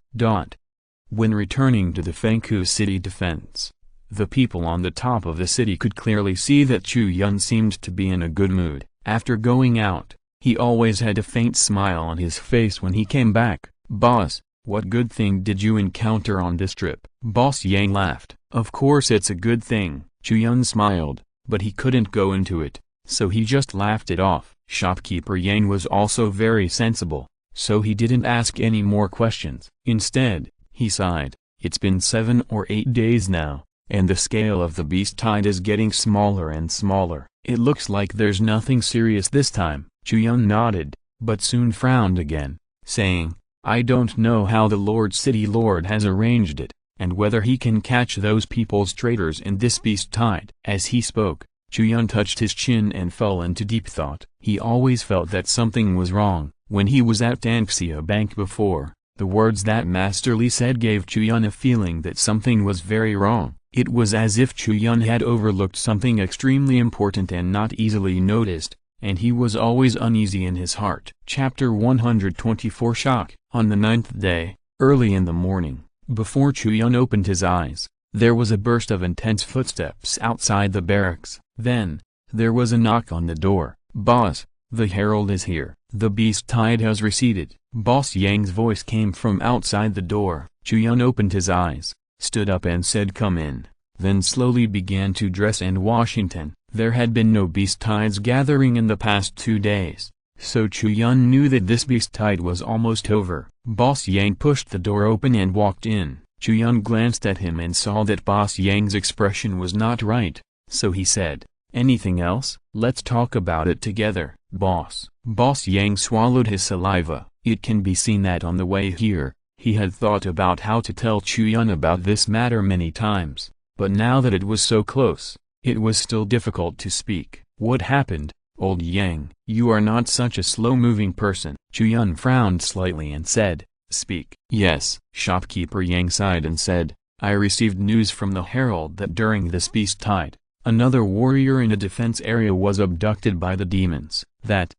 Speaker 1: When returning to the Fengku city defense, the people on the top of the city could clearly see that Chu Yun seemed to be in a good mood. After going out, he always had a faint smile on his face when he came back. "Boss, what good thing did you encounter on this trip?" Boss Yang laughed. "Of course it's a good thing." Chu Yun smiled, but he couldn't go into it, so he just laughed it off. Shopkeeper Yang was also very sensible, so he didn't ask any more questions. Instead, he sighed. "It's been 7 or 8 days now, and the scale of the beast tide is getting smaller and smaller. It looks like there's nothing serious this time." Chu Yun nodded, but soon frowned again, saying, "I don't know how the City Lord has arranged it, and whether he can catch those people's traitors in this beast tide." As he spoke, Chu Yun touched his chin and fell into deep thought. He always felt that something was wrong. When he was at Danxia Bank before, the words that Master Li said gave Chu Yun a feeling that something was very wrong. It was as if Chu Yun had overlooked something extremely important and not easily noticed, and he was always uneasy in his heart. Chapter 124 Shock. On the 9th day, early in the morning, before Chu Yun opened his eyes, there was a burst of intense footsteps outside the barracks. Then, there was a knock on the door. "Boss, the herald is here. The beast tide has receded." Boss Yang's voice came from outside the door. Chu Yun opened his eyes, stood up and said come in, then slowly began to dress and Washington. There had been no beast tides gathering in the past 2 days, so Chu Yun knew that this beast tide was almost over. Boss Yang pushed the door open and walked in. Chu Yun glanced at him and saw that Boss Yang's expression was not right, so he said, anything else? Let's talk about it together, boss. Boss Yang swallowed his saliva. It can be seen that on the way here, he had thought about how to tell Chu Yun about this matter many times, but now that it was so close, it was still difficult to speak. What happened, old Yang? You are not such a slow-moving person. Chu Yun frowned slightly and said, speak. Yes. Shopkeeper Yang sighed and said, I received news from the herald that during this beast tide, another warrior in a defense area was abducted by the demons. That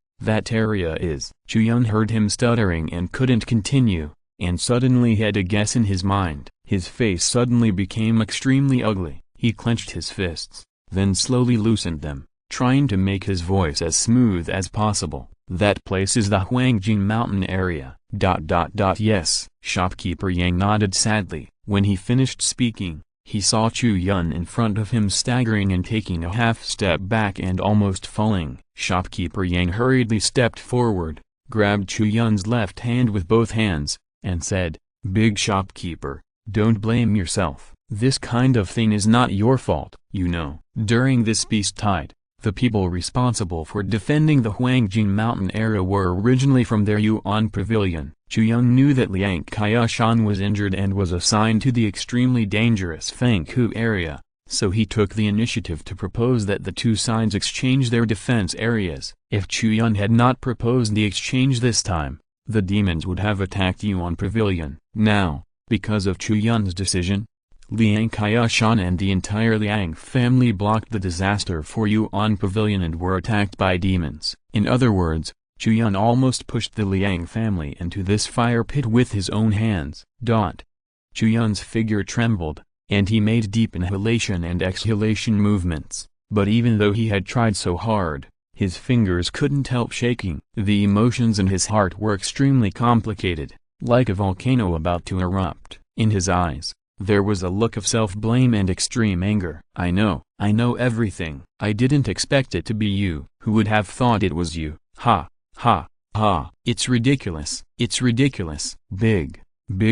Speaker 1: area is. Chu Yun heard him stuttering and couldn't continue, and suddenly had a guess in his mind. His face suddenly became extremely ugly. He clenched his fists, then slowly loosened them, trying to make his voice as smooth as possible. That place is the Huangjin mountain area. Yes. Shopkeeper Yang nodded sadly. When he finished speaking, he saw Chu Yun in front of him staggering and taking a half step back and almost falling. Shopkeeper Yang hurriedly stepped forward, grabbed Chu Yun's left hand with both hands, and said, Big shopkeeper, don't blame yourself. This kind of thing is not your fault. You know, during this beast tide, the people responsible for defending the Huangjin mountain area were originally from their Yuan pavilion. Chu Yun knew that Liang Kaishan was injured and was assigned to the extremely dangerous Fengku area, so he took the initiative to propose that the two sides exchange their defense areas. If Chu Yun had not proposed the exchange this time, the demons would have attacked Yuan pavilion. Now, because of Chu Yun's decision, Liang Kaishan and the entire Liang family blocked the disaster for Yuan pavilion and were attacked by demons. In other words, Chu Yun almost pushed the Liang family into this fire pit with his own hands. Chu Yun's figure trembled, and he made deep inhalation and exhalation movements, but even though he had tried so hard, his fingers couldn't help shaking. The emotions in his heart were extremely complicated, like a volcano about to erupt. In his eyes, there was a look of self-blame and extreme anger. I know everything. I didn't expect it to be you. Who would have thought it was you? Ha, ha, ha. It's ridiculous. It's ridiculous. Big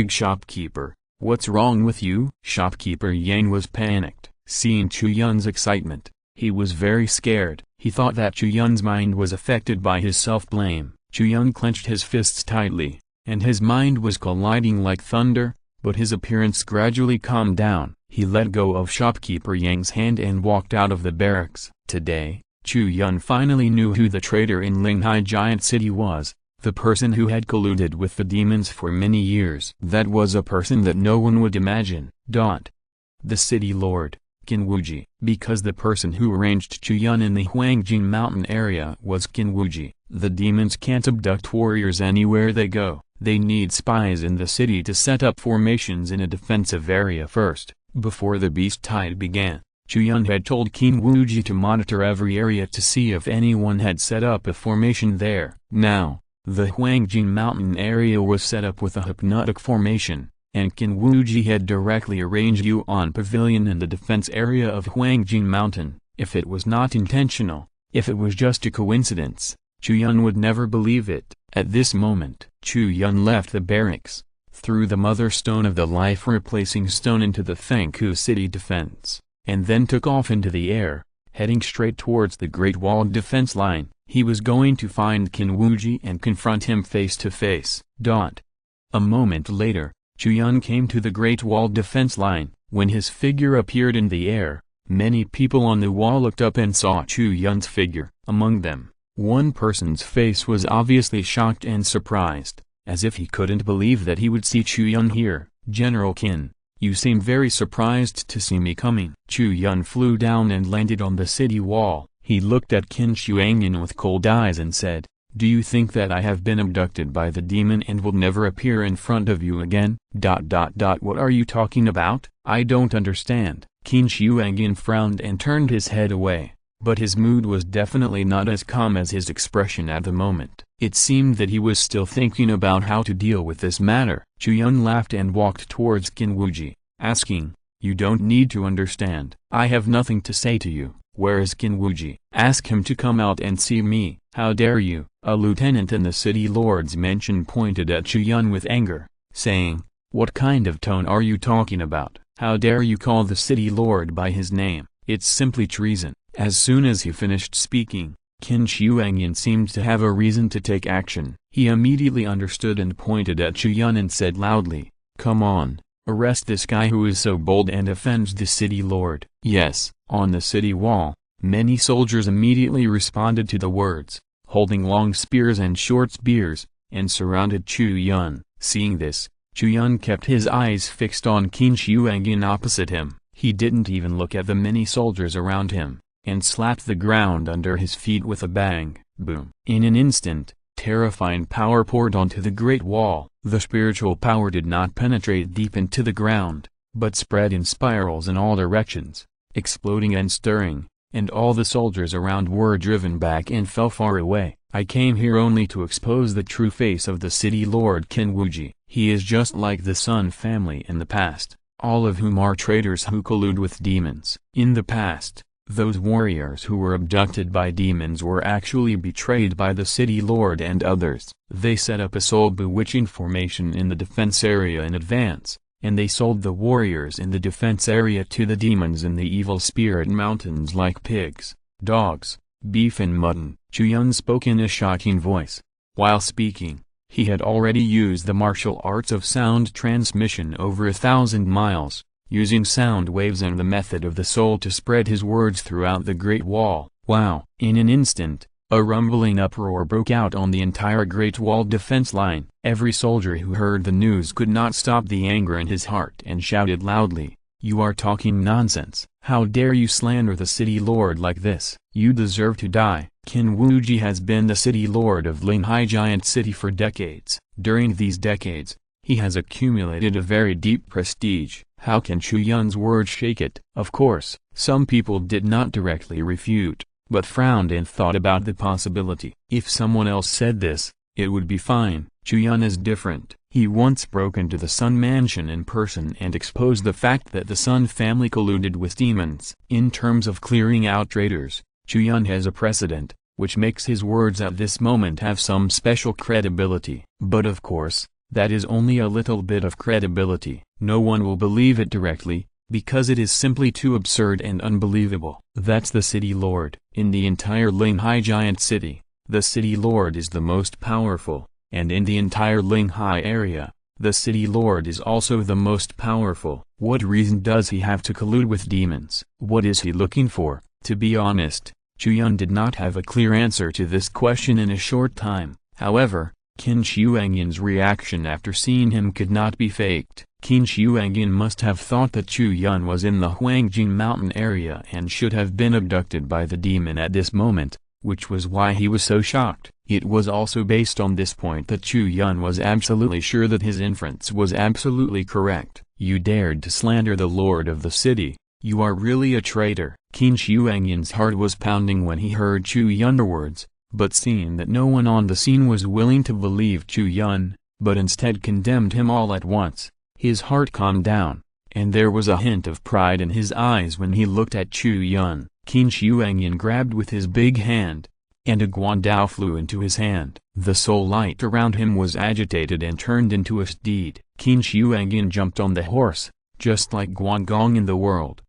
Speaker 1: shopkeeper, what's wrong with you? Shopkeeper Yang was panicked. Seeing Chu Yun's excitement, he was very scared. He thought that Chu Yun's mind was affected by his self-blame. Chu Yun clenched his fists tightly, and his mind was colliding like thunder, but his appearance gradually calmed down. He let go of Shopkeeper Yang's hand and walked out of the barracks. Today, Chu Yun finally knew who the traitor in Linghai Giant City was, the person who had colluded with the demons for many years. That was a person that no one would imagine. The city lord, Qin Wuji. Because the person who arranged Chu Yun in the Huangjin mountain area was Qin Wuji. The demons can't abduct warriors anywhere they go. They need spies in the city to set up formations in a defensive area first. Before the beast tide began, Chu Yun had told Qin Wuji to monitor every area to see if anyone had set up a formation there. Now, the Huangjin mountain area was set up with a hypnotic formation, and Qin Wuji had directly arranged Yuan pavilion in the defense area of Huangjin mountain. If it was not intentional, if it was just a coincidence, Chu Yun would never believe it. At this moment, Chu Yun left the barracks, threw the mother stone of the life-replacing stone into the Fengku city defense, and then took off into the air, heading straight towards the Great Walled defense line. He was going to find Qin Wuji and confront him face to face. A moment later, Chu Yun came to the Great Walled defense line. When his figure appeared in the air, many people on the wall looked up and saw Chu Yun's figure. Among them, one person's face was obviously shocked and surprised, as if he couldn't believe that he would see Chu Yun here. General Qin, you seem very surprised to see me coming. Chu Yun flew down and landed on the city wall. He looked at Qin Shuangyan with cold eyes and said, do you think that I have been abducted by the demon and will never appear in front of you again? What are you talking about? I don't understand. Qin Shuangyan frowned and turned his head away. But his mood was definitely not as calm as his expression at the moment. It seemed that he was still thinking about how to deal with this matter. Chu Yun laughed and walked towards Qin Wuji, asking, "You don't need to understand. I have nothing to say to you. Where is Qin Wuji? Ask him to come out and see me." "How dare you?" A lieutenant in the city lord's mansion pointed at Chu Yun with anger, saying, "What kind of tone are you talking about? How dare you call the city lord by his name? It's simply treason." As soon as he finished speaking, Qin Shuangyan seemed to have a reason to take action. He immediately understood and pointed at Chu Yun and said loudly, "Come on, arrest this guy who is so bold and offends the city lord." Yes, on the city wall, many soldiers immediately responded to the words, holding long spears and short spears, and surrounded Chu Yun. Seeing this, Chu Yun kept his eyes fixed on Qin Shuangyan opposite him. He didn't even look at the many soldiers around him, and slapped the ground under his feet with a bang. Boom. In an instant, terrifying power poured onto the great wall. The spiritual power did not penetrate deep into the ground, but spread in spirals in all directions, exploding and stirring, and all the soldiers around were driven back and fell far away. "I came here only to expose the true face of the city lord Qin Wuji. He is just like the Sun family in the past, all of whom are traitors who collude with demons. In the past, those warriors who were abducted by demons were actually betrayed by the city lord and others. They set up a soul-bewitching formation in the defense area in advance, and they sold the warriors in the defense area to the demons in the evil spirit mountains like pigs, dogs, beef and mutton." Chu Yun spoke in a shocking voice. While speaking, he had already used the martial arts of sound transmission over 1,000 miles. Using sound waves and the method of the soul to spread his words throughout the Great Wall. Wow! In an instant, a rumbling uproar broke out on the entire Great Wall defense line. Every soldier who heard the news could not stop the anger in his heart and shouted loudly, "You are talking nonsense! How dare you slander the city lord like this? You deserve to die!" Qin Wuji has been the city lord of Linghai Giant City for decades. During these decades, he has accumulated a very deep prestige. How can Chu Yun's words shake it? Of course, some people did not directly refute, but frowned and thought about the possibility. If someone else said this, it would be fine. Chu Yun is different. He once broke into the Sun Mansion in person and exposed the fact that the Sun family colluded with demons. In terms of clearing out traitors, Chu Yun has a precedent, which makes his words at this moment have some special credibility. But of course, that is only a little bit of credibility. No one will believe it directly, because it is simply too absurd and unbelievable. That's the city lord. In the entire Linghai Giant City, the city lord is the most powerful, and in the entire Linghai area, the city lord is also the most powerful. What reason does he have to collude with demons? What is he looking for? To be honest, Chu Yun did not have a clear answer to this question in a short time. However, Qin Shuangyan's reaction after seeing him could not be faked. Qin Shuangyan must have thought that Chu Yun was in the Huangjing mountain area and should have been abducted by the demon at this moment, which was why he was so shocked. It was also based on this point that Chu Yun was absolutely sure that his inference was absolutely correct. "You dared to slander the lord of the city. You are really a traitor." Qin Shuangyan's heart was pounding when he heard Chu Yun's words. But seeing that no one on the scene was willing to believe Chu Yun, but instead condemned him all at once, his heart calmed down, and there was a hint of pride in his eyes when he looked at Chu Yun. Qin Shuangyan grabbed with his big hand, and a guandao flew into his hand. The soul light around him was agitated and turned into a steed. Qin Shuangyan jumped on the horse, just like Guangong in the world.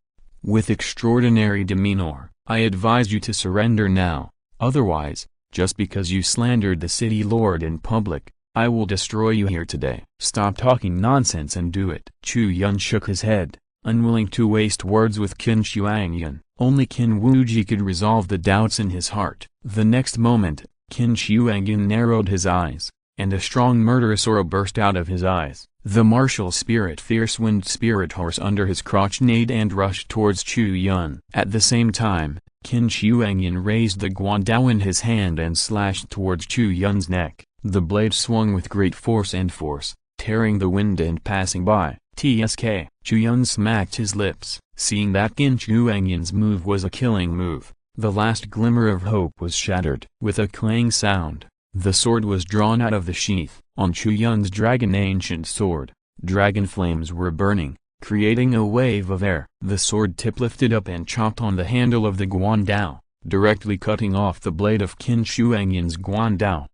Speaker 1: With extraordinary demeanor, "I advise you to surrender now, otherwise, just because you slandered the city lord in public, I will destroy you here today. Stop talking nonsense and do it." Chu Yun shook his head, unwilling to waste words with Qin Shuangyan. Only Qin Wuji could resolve the doubts in his heart. The next moment, Qin Shuangyan narrowed his eyes, and a strong murderous aura burst out of his eyes. The martial spirit fierce wind spirit horse under his crotch neighed and rushed towards Chu Yun. At the same time, Qin Shuangyan raised the guandao in his hand and slashed towards Chu Yun's neck. The blade swung with great force, tearing the wind and passing by. Tsk. Chu Yun smacked his lips. Seeing that Qin Shuangyan's move was a killing move, The last glimmer of hope was shattered. With a clang sound, the sword was drawn out of the sheath. On Chu Yun's dragon ancient sword, dragon flames were burning, creating a wave of air. The sword tip lifted up and chopped on the handle of the guandao, directly cutting off the blade of Qin Shuangyan's guandao.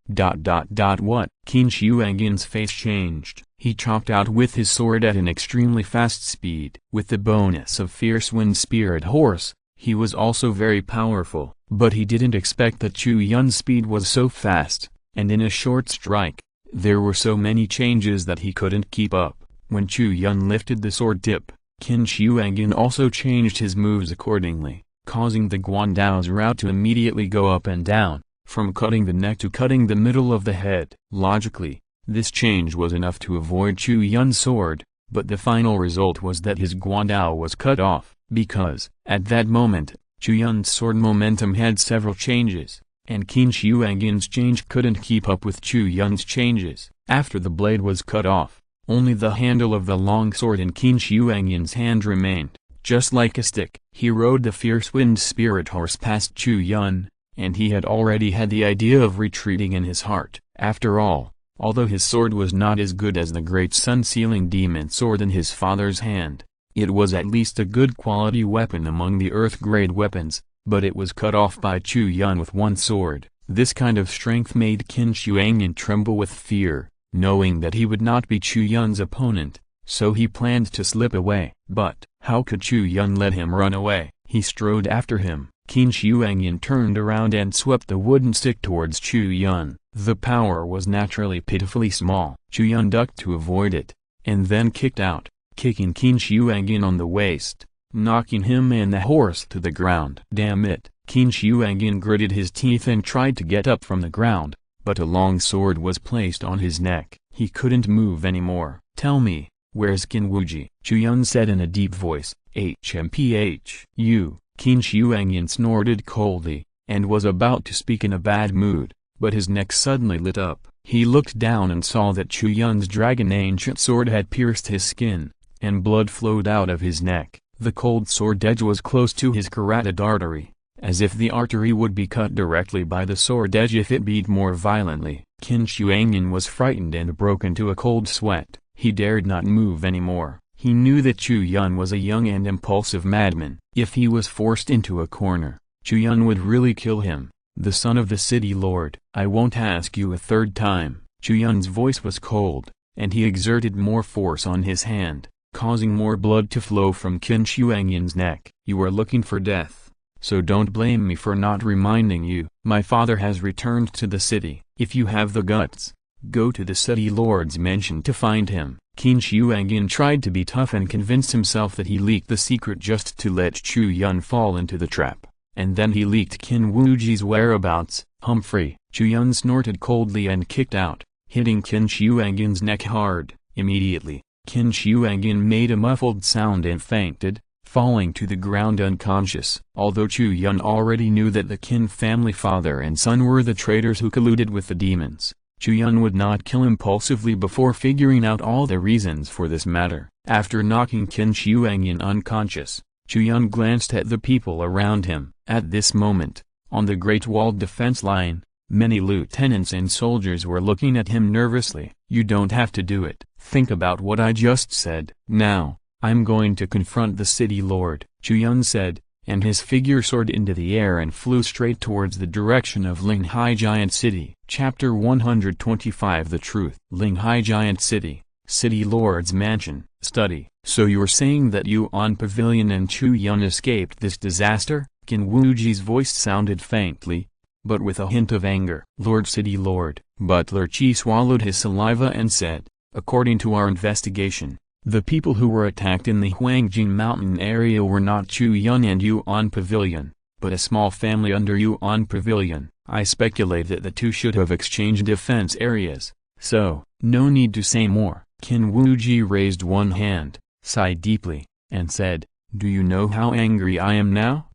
Speaker 1: What? Qin Shuangyan's face changed. He chopped out with his sword at an extremely fast speed. With the bonus of fierce wind spirit horse, he was also very powerful, but he didn't expect that Chu Yun's speed was so fast, and in a short strike, there were so many changes that he couldn't keep up. When Chu Yun lifted the sword tip, Qin Shuangyan also changed his moves accordingly, causing the guandao's route to immediately go up and down, from cutting the neck to cutting the middle of the head. Logically, this change was enough to avoid Chu Yun's sword, but the final result was that his guandao was cut off, because, at that moment, Chu Yun's sword momentum had several changes, and Qin Shuangyan's change couldn't keep up with Chu Yun's changes. After the blade was cut off, only the handle of the long sword in Qin Shuangyan's hand remained, just like a stick. He rode the fierce wind spirit horse past Chu Yun, and he had already had the idea of retreating in his heart. After all, although his sword was not as good as the great sun-sealing demon sword in his father's hand, it was at least a good quality weapon among the earth-grade weapons, but it was cut off by Chu Yun with one sword. This kind of strength made Qin Shuangyan tremble with fear, knowing that he would not be Chu Yun's opponent, so he planned to slip away. But, how could Chu Yun let him run away? He strode after him. Qin Shuangyan turned around and swept the wooden stick towards Chu Yun. The power was naturally pitifully small. Chu Yun ducked to avoid it, and then kicked out, kicking Qin Shuangyan on the waist, knocking him and the horse to the ground. Damn it! Qin Shuangyan gritted his teeth and tried to get up from the ground, but a long sword was placed on his neck. He couldn't move anymore. Tell me, where's Qin Wuji? Chu Yun said in a deep voice. HMPH. Qin Shuangyan snorted coldly, and was about to speak in a bad mood, but his neck suddenly lit up. He looked down and saw that Chu Yun's dragon ancient sword had pierced his skin, and blood flowed out of his neck. The cold sword edge was close to his carotid artery, as if the artery would be cut directly by the sword edge if it beat more violently. Qin Shuangyan was frightened and broke into a cold sweat. He dared not move anymore. He knew that Chu Yun was a young and impulsive madman. If he was forced into a corner, Chu Yun would really kill him. The son of the city lord. I won't ask you a third time. Chu Yun's voice was cold, and he exerted more force on his hand, causing more blood to flow from Qin Shuangyan's neck. You are looking for death, so don't blame me for not reminding you. My father has returned to the city. If you have the guts, go to the city lord's mansion to find him. Qin Shuangyan tried to be tough and convinced himself that he leaked the secret just to let Chu Yun fall into the trap, and then he leaked Qin Wuji's whereabouts. Humphrey. Chu Yun snorted coldly and kicked out, hitting Qin Shuangyan's neck hard. Immediately, Qin Shuangyan made a muffled sound and fainted, falling to the ground unconscious. Although Chu Yun already knew that the Qin family father and son were the traitors who colluded with the demons, Chu Yun would not kill impulsively before figuring out all the reasons for this matter. After knocking Qin Shuangyan unconscious, Chu Yun glanced at the people around him. At this moment, on the Great Walled Defense Line, many lieutenants and soldiers were looking at him nervously. You don't have to do it. Think about what I just said. Now, I'm going to confront the city lord, Chu Yun said, and his figure soared into the air and flew straight towards the direction of Linghai Giant City. Chapter 125 The Truth. Linghai Giant City, City Lord's Mansion. Study. So you're saying that Yuan Pavilion and Chu Yun escaped this disaster? Qin Wuji's voice sounded faintly, but with a hint of anger. Lord City Lord. Butler Qi swallowed his saliva and said, according to our investigation, the people who were attacked in the Huangjing mountain area were not Chu Yun and Yuan Pavilion, but a small family under Yuan Pavilion. I speculate that the two should have exchanged defense areas, so, no need to say more. Qin Wuji raised one hand, sighed deeply, and said, do you know how angry I am now?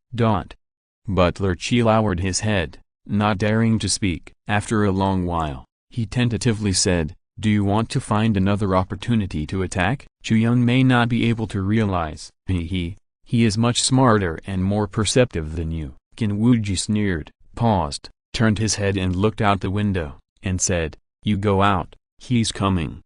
Speaker 1: Butler Qi lowered his head, not daring to speak. After a long while, he tentatively said, do you want to find another opportunity to attack? Chu Yun may not be able to realize, he is much smarter and more perceptive than you, Qin Wuji sneered, paused, turned his head and looked out the window, and said, "You go out, he's coming, ...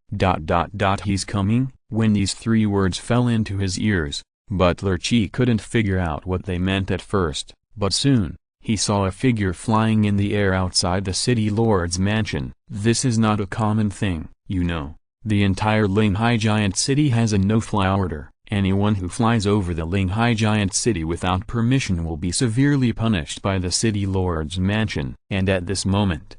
Speaker 1: he's coming?" When these 3 words fell into his ears, Butler Chi couldn't figure out what they meant at first, but soon, he saw a figure flying in the air outside the city lord's mansion. This is not a common thing, you know. The entire Linghai Giant City has a no-fly order. Anyone who flies over the Linghai Giant City without permission will be severely punished by the city lord's mansion. And at this moment,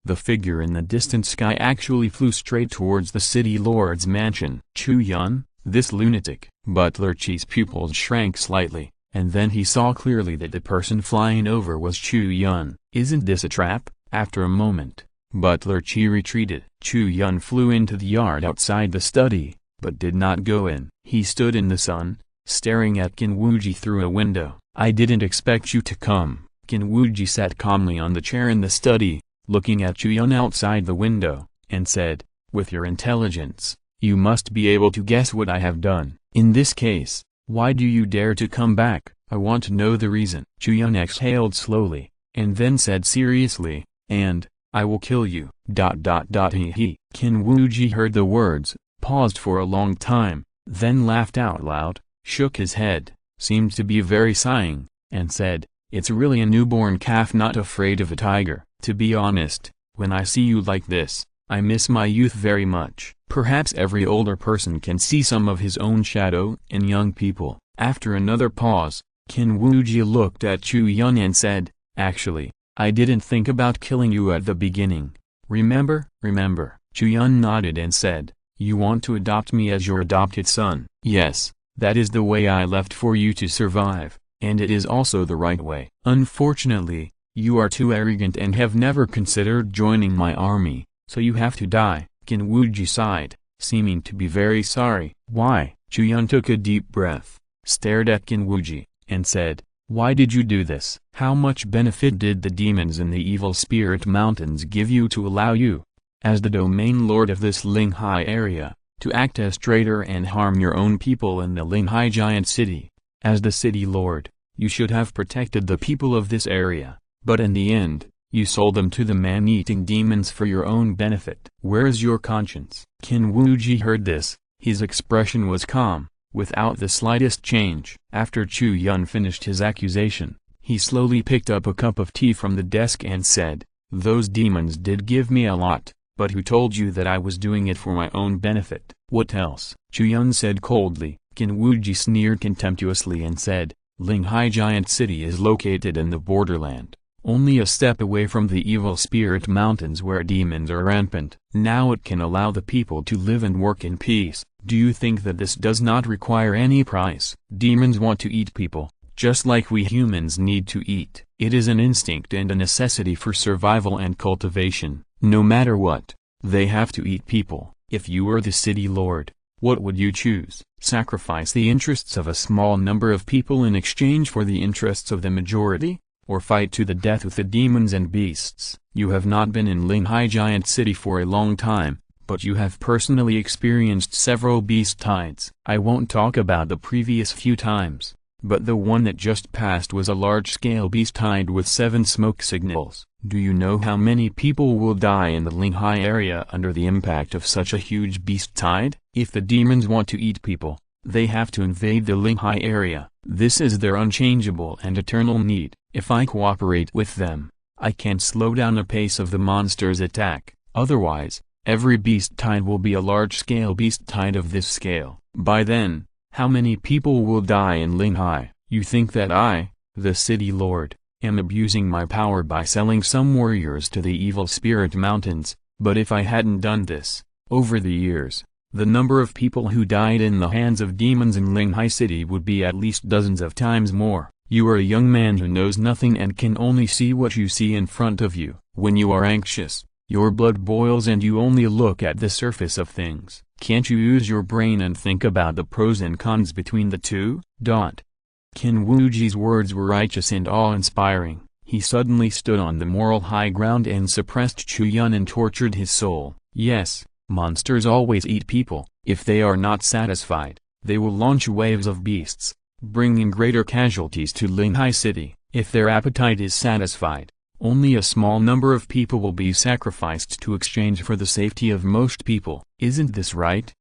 Speaker 1: the figure in the distant sky actually flew straight towards the city lord's mansion. Chu Yun, this lunatic. Butler Chi's pupils shrank slightly, and then he saw clearly that the person flying over was Chu Yun. Isn't this a trap? After a moment, Butler Chi retreated. Chu Yun flew into the yard outside the study, but did not go in. He stood in the sun, staring at Qin Wuji through a window. "I didn't expect you to come." Qin Wuji sat calmly on the chair in the study, looking at Chu Yun outside the window, and said, "With your intelligence, you must be able to guess what I have done. In this case, why do you dare to come back? I want to know the reason." Chu Yun exhaled slowly, and then said seriously, "And, I will kill you, ... Qin Wuji heard the words, paused for a long time, then laughed out loud, shook his head, seemed to be very sighing, and said, "It's really a newborn calf not afraid of a tiger." To be honest, when I see you like this, I miss my youth very much. Perhaps every older person can see some of his own shadow in young people. After another pause, Qin Wuji looked at Chu Yun and said, "Actually, I didn't think about killing you at the beginning. Remember?" "Remember." Chu Yun nodded and said, "You want to adopt me as your adopted son?" "Yes, that is the way I left for you to survive, and it is also the right way. Unfortunately, you are too arrogant and have never considered joining my army, so you have to die." Qin Wuji sighed, seeming to be very sorry. "Why?" Chu Yun took a deep breath, stared at Qin Wuji, and said, "Why did you do this? How much benefit did the demons in the evil spirit mountains give you to allow you, as the domain lord of this Linghai area, to act as traitor and harm your own people in the Linghai Giant City? As the city lord, you should have protected the people of this area, but in the end, you sold them to the man-eating demons for your own benefit. Where is your conscience?" Qin Wuji heard this, his expression was calm, without the slightest change. After Chu Yun finished his accusation, he slowly picked up a cup of tea from the desk and said, "Those demons did give me a lot, but who told you that I was doing it for my own benefit?" "What else?" Chu Yun said coldly. Qin Wuji sneered contemptuously and said, "Linghai Giant City is located in the borderland, only a step away from the evil spirit mountains where demons are rampant. Now it can allow the people to live and work in peace. Do you think that this does not require any price? Demons want to eat people, just like we humans need to eat. It is an instinct and a necessity for survival and cultivation. No matter what, they have to eat people. If you were the city lord, what would you choose? Sacrifice the interests of a small number of people in exchange for the interests of the majority? Or fight to the death with the demons and beasts?" You have not been in Linghai Giant City for a long time, but you have personally experienced several beast tides. I won't talk about the previous few times, but the one that just passed was a large-scale beast tide with 7 smoke signals. Do you know how many people will die in the Linghai area under the impact of such a huge beast tide? If the demons want to eat people, they have to invade the Linghai area. This is their unchangeable and eternal need. If I cooperate with them, I can slow down the pace of the monster's attack. Otherwise, every beast tide will be a large-scale beast tide of this scale. By then, how many people will die in Linghai? You think that I, the city lord, am abusing my power by selling some warriors to the evil spirit mountains, but if I hadn't done this, over the years, the number of people who died in the hands of demons in Linghai City would be at least dozens of times more. You are a young man who knows nothing and can only see what you see in front of you. When you are anxious, your blood boils and you only look at the surface of things. Can't you use your brain and think about the pros and cons between the two? Qin Wuji's words were righteous and awe-inspiring. He suddenly stood on the moral high ground and suppressed Chu Yun and tortured his soul. Yes, monsters always eat people. If they are not satisfied, they will launch waves of beasts, bringing greater casualties to Linghai City. If their appetite is satisfied, only a small number of people will be sacrificed to exchange for the safety of most people. Isn't this right?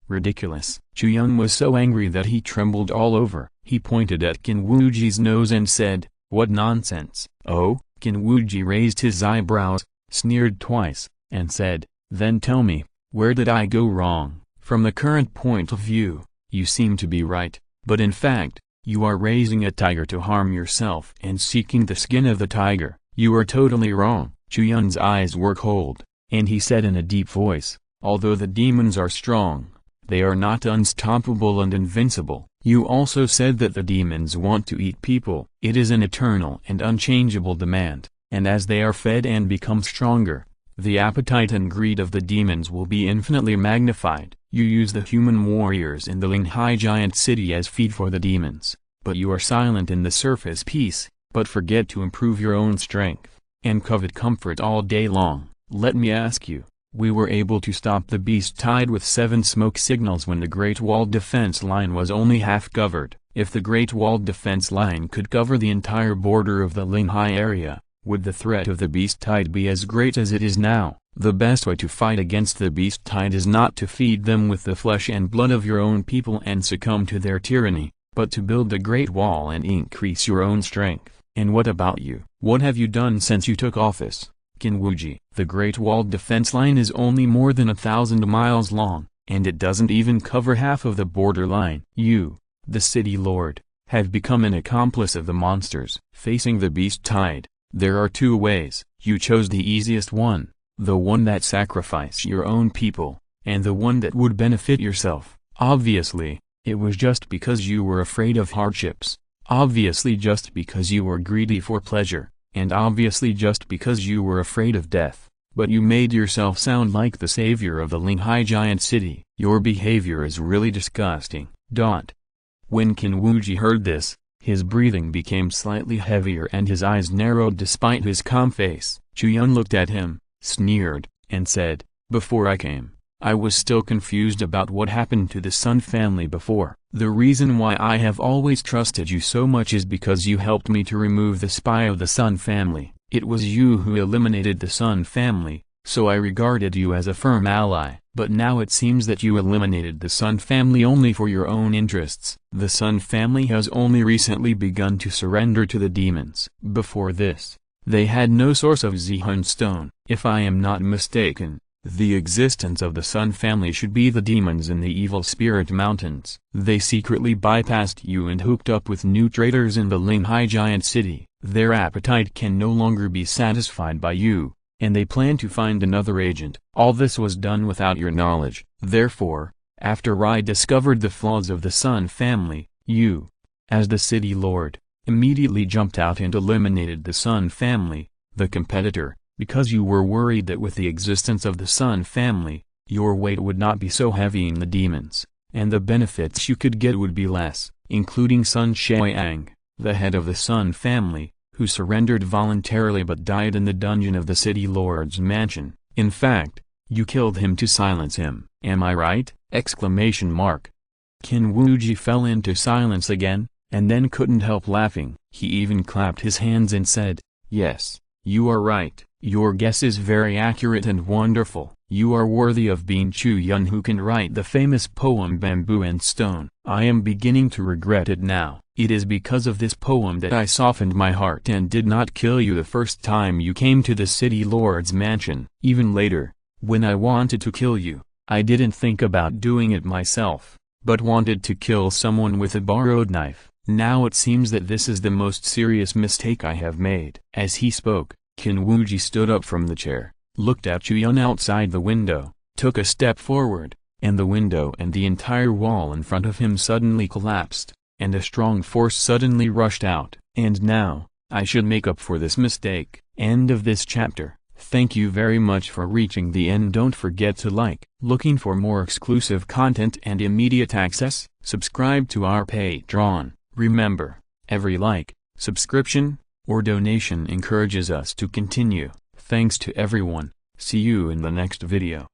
Speaker 1: Ridiculous. Chu Yun was so angry that he trembled all over. He pointed at Kinwuji's nose and said, "What nonsense." "Oh?" Kinwuji raised his eyebrows, sneered twice, and said, "Then tell me, where did I go wrong? From the current point of view, you seem to be right, but in fact, you are raising a tiger to harm yourself and seeking the skin of the tiger. You are totally wrong." Chu Yun's eyes were cold, and he said in a deep voice, "Although the demons are strong, they are not unstoppable and invincible. You also said that the demons want to eat people. It is an eternal and unchangeable demand, and as they are fed and become stronger, the appetite and greed of the demons will be infinitely magnified. You use the human warriors in the Linghai giant city as feed for the demons, but you are silent in the surface peace, but forget to improve your own strength, and covet comfort all day long. Let me ask you, we were able to stop the beast tide with 7 smoke signals when the Great Wall defense line was only half covered. If the Great Wall defense line could cover the entire border of the Linghai area, would the threat of the beast tide be as great as it is now? The best way to fight against the beast tide is not to feed them with the flesh and blood of your own people and succumb to their tyranny, but to build the Great Wall and increase your own strength. And what about you? What have you done since you took office? Kinwuji, the Great Wall defense line is only more than 1,000 miles long, and it doesn't even cover half of the border line. You, the city lord, have become an accomplice of the monsters. Facing the beast tide, there are 2 ways. You chose the easiest one, the one that sacrificed your own people, and the one that would benefit yourself. Obviously, it was just because you were afraid of hardships, obviously just because you were greedy for pleasure, and obviously just because you were afraid of death, but you made yourself sound like the savior of the Linghai giant city. Your behavior is really disgusting. When Kinwuji heard this, his breathing became slightly heavier and his eyes narrowed despite his calm face. Chu Yun looked at him, sneered, and said, "Before I came, I was still confused about what happened to the Sun family before. The reason why I have always trusted you so much is because you helped me to remove the spy of the Sun family. It was you who eliminated the Sun family, so I regarded you as a firm ally. But now it seems that you eliminated the Sun family only for your own interests. The Sun family has only recently begun to surrender to the demons. Before this, they had no source of Zihun stone. If I am not mistaken, the existence of the Sun family should be the demons in the Evil Spirit Mountains. They secretly bypassed you and hooked up with new traders in the Linghai giant city. Their appetite can no longer be satisfied by you, and they plan to find another agent. All this was done without your knowledge. Therefore, after I discovered the flaws of the Sun family, you, as the city lord, immediately jumped out and eliminated the Sun family, the competitor, because you were worried that with the existence of the Sun family, your weight would not be so heavy in the demons, and the benefits you could get would be less, including Sun Xiang, the head of the Sun family, who surrendered voluntarily but died in the dungeon of the city lord's mansion. In fact, you killed him to silence him. Am I right? Kinwuji fell into silence again, and then couldn't help laughing. He even clapped his hands and said, "Yes, you are right. Your guess is very accurate and wonderful. You are worthy of being Chu Yun, who can write the famous poem Bamboo and Stone. I am beginning to regret it now. It is because of this poem that I softened my heart and did not kill you the first time you came to the city lord's mansion. Even later, when I wanted to kill you, I didn't think about doing it myself, but wanted to kill someone with a borrowed knife. Now it seems that this is the most serious mistake I have made." As he spoke, Kinwuji stood up from the chair, looked at Chu Yun outside the window, took a step forward, and the window and the entire wall in front of him suddenly collapsed, and a strong force suddenly rushed out. And now, I should make up for this mistake. End of this chapter. Thank you very much for reaching the end. Don't forget to like. Looking for more exclusive content and immediate access? Subscribe to our Patreon. Remember, every like, subscription, or donation encourages us to continue. Thanks to everyone. See you in the next video.